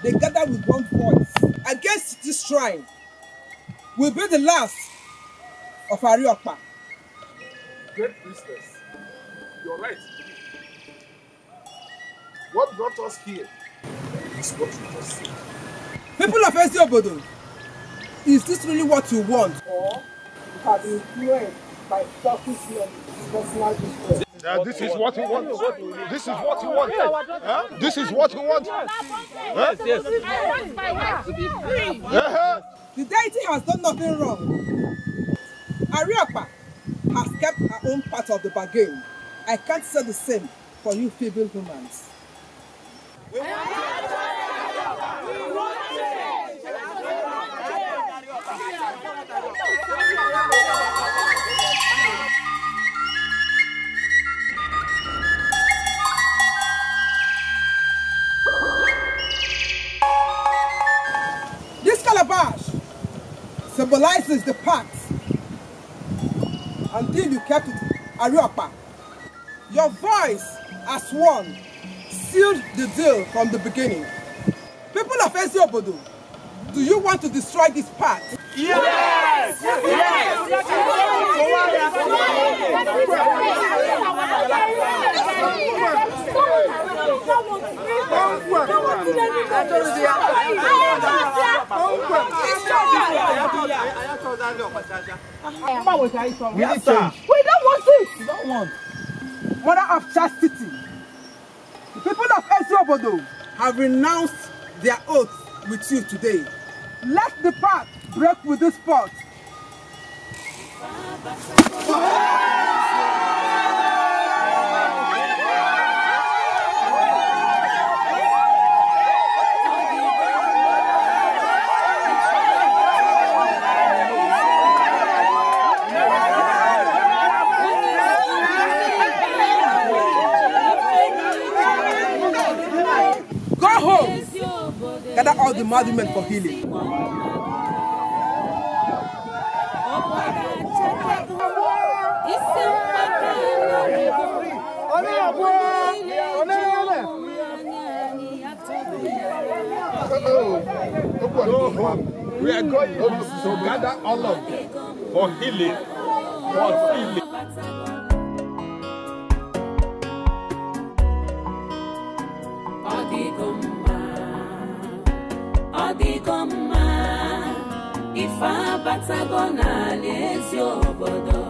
they gather with one voice against this shrine will be the last of Ariopa. Great priestess, you're right. What brought us here is what you just said. People of Eziobodo, is this really what you want? Or you have been influenced by selfish men, personal interest? This is what you want. This is what you want. This is what you want. Yes. I want my wife to be free. The deity has done nothing wrong. Ariopa has kept her own part of the bargain. I can't say the same for you feeble humans. This calabash symbolizes the pact. Until you kept it, Ariopa, your voice as one sealed the deal from the beginning. People of Eziobodo, do you want to destroy this pact? Yes! Yes, sir. We don't want it. We don't want. Mother of chastity, the people of Eziobodo have renounced their oath with you today. Let the pact break with this pot. all the mad women for healing. We are going to gather all of them for healing. For healing. Odigoma, ifa batagona lezi obodo.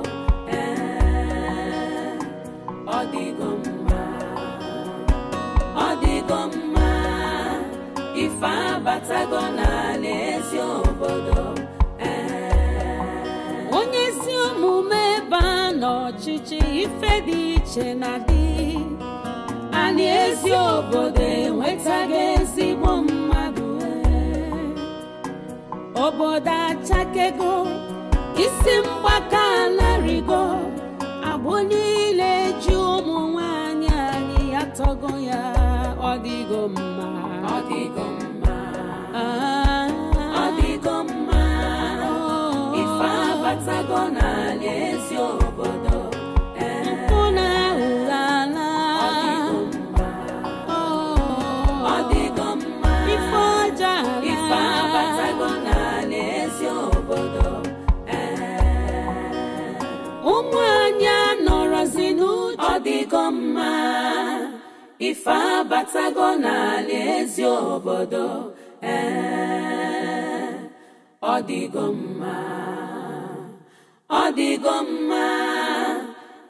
Odigoma, ifa batagona lezi obodo. Onye si omume ba n'ọchịchị ife dị iche na dị. Ani ezi obodo enwetaghị ezigbo mmadụ. Obodo achakego, isi mgbaka anarigo, agbụ niile ji ụmụ nwanyị anyị atọgo ya. Ọdịgo mma, ọdịgo mma, ọdịgo mma. Ife abatago n'ala ezi obodo. Mpụ na ụghala. Ọdịgo mma, ife ọjọọ ala. Ife abatago n'ala ezi obodo. Ụmụ anyị anọrọzi n'uche. Ọdịgo mma, ife abatago n'ala ezi obodo. Ọdịgo mma, ọdịgo mma.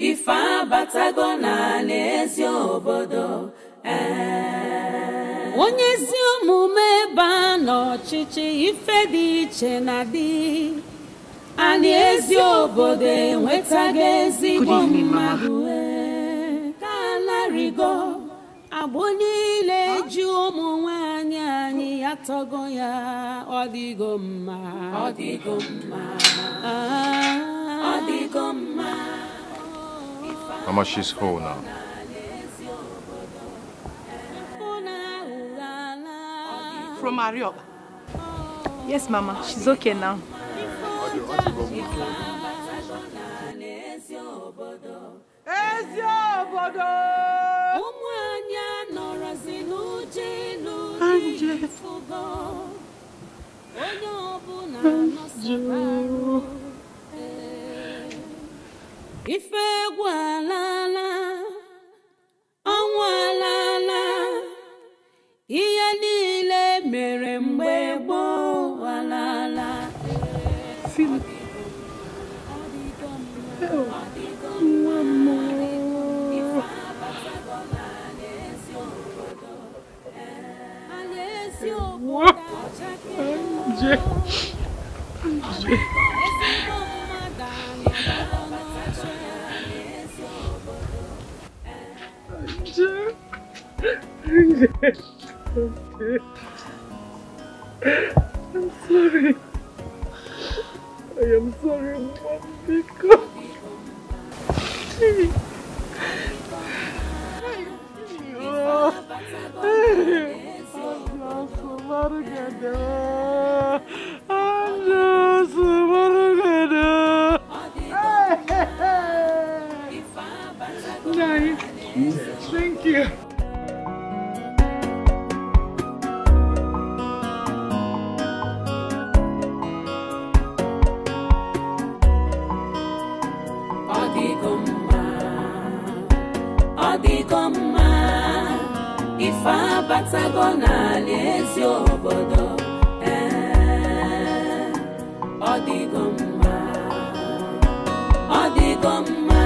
Ife abatago n'ala ezi obodo. Onye ezi omume ba n'ọchịchị ife dị iche na dị. Ani ezi obodo enwetaghị ezigbo mmadụ. Ka anarigo, agbụ niile ji ụmụ nwanyị anyị atọgo ya. Ọdịgo mma, ọdịgo mma, ọdịgo mma. Mama, she's whole now. From Arioba. Yes, Mama. She's okay now. Ife gwalala, anwalala, ihe niile mere mgbe gboo walala. Philip. One more. I'm sorry. I am sorry, Mom, because... Thank you. Ọdịgọmma, ife abatago n'ala ezi obodo. Ọdịgọmma, ọdịgọmma,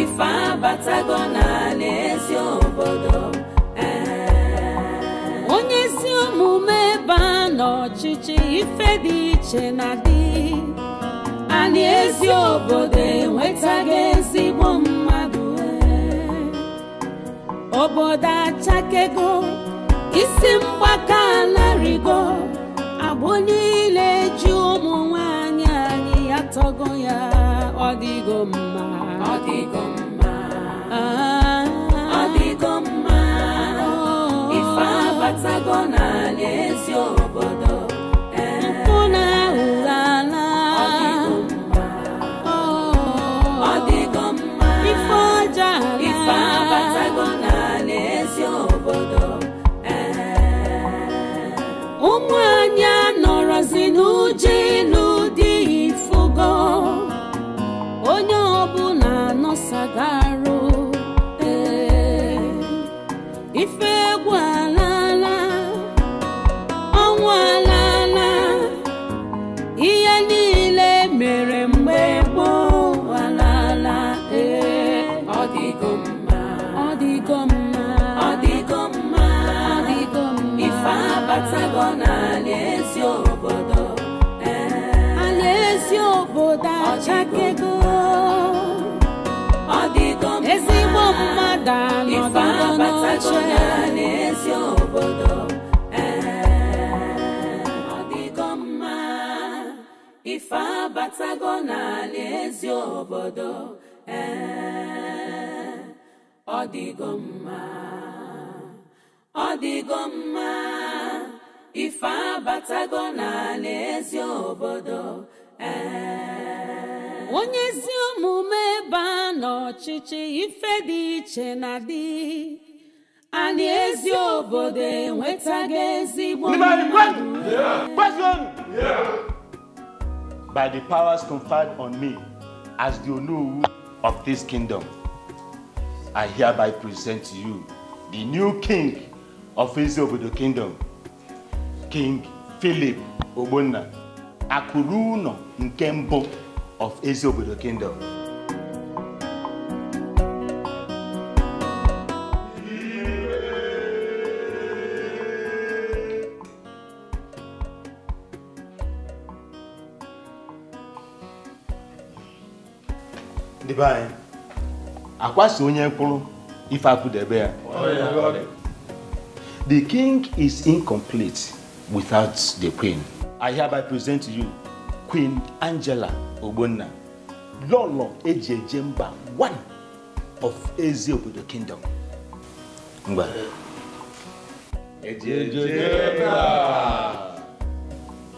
ife abatago n'ala ezi obodo. Onye ezi omume ba n'ọchịchị ife dị iche na dị. Ani ezi obodo enwetaghị ezigbo mmadụ. Obodo achakego, isi mgbaka anarigo, agbụ niile ji ụmụ nwanyị anyị atọgo ya. Ọdịgo mma, ọdịgo mma, ọdịgo mma. Ife abatago n'ala Sagaro, Ife Gualala, Onwalala, Iyanile Merembebo, Walala, Odigoma, Odigoma, Odigoma, Odigoma, Ifa Batagona, Alesio Bodo, Alesio Boda, Chakego. Ezigbo mmadụ Ifa Batagona n'ezi obodo. Ọdịgọmma. Ifa Batagona n'ezi obodo. Ọdịgọmma. Ọdịgọmma. Ifa Batagona n'ezi obodo. Onye ezi omume ba n'ọchịchị ife dị iche na dị anyị ezi obodo enwetaghị ezigbo mmadụ. By the powers conferred on me as the Onowu of this kingdom, I hereby present to you the new king of Eziobodo Kingdom, King Philip Ogbonna, Akuruno Nkembo of Eziobodo Kingdom. Divine, akwasi onye mkpụrụ ife akụdebe ya. The king is incomplete without the queen. I hereby present to you Queen Angela Ogbonna, Lolo Ejejemba, one of Eziobodo Kingdom. Ngba. Ejejemba.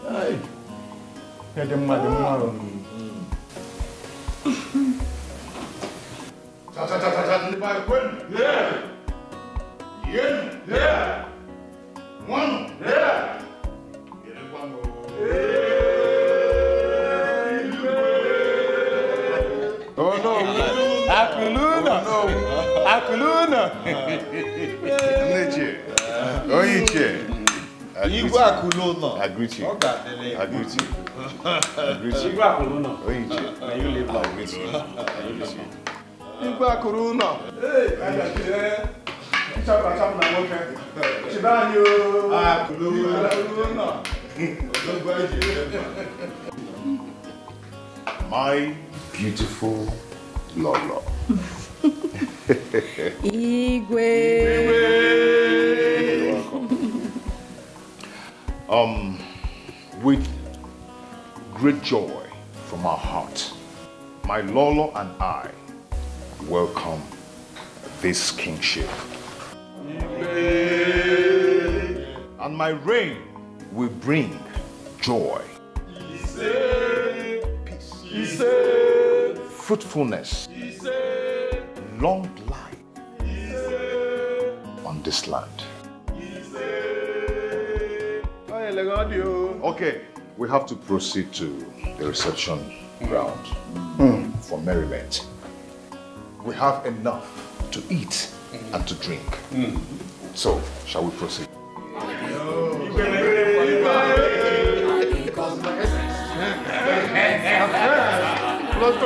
Ay. Edemma. Oh no! Akuluna! Oh no! Akuluna! Neche. Oyiche. Igwe Akuluna. I greet you. I greet you. Igwe Akuluna. Oyiche. May you live long. I greet you. Igwe Akuluna. Hey, My beautiful Lolo. Igwe. You're welcome. With great joy from our heart, my Lolo and I welcome this kingship. And my reign will bring joy, peace, fruitfulness, long life on this land. Okay, we have to proceed to the reception ground for merriment. We have enough to eat and to drink. So, shall we proceed? Let's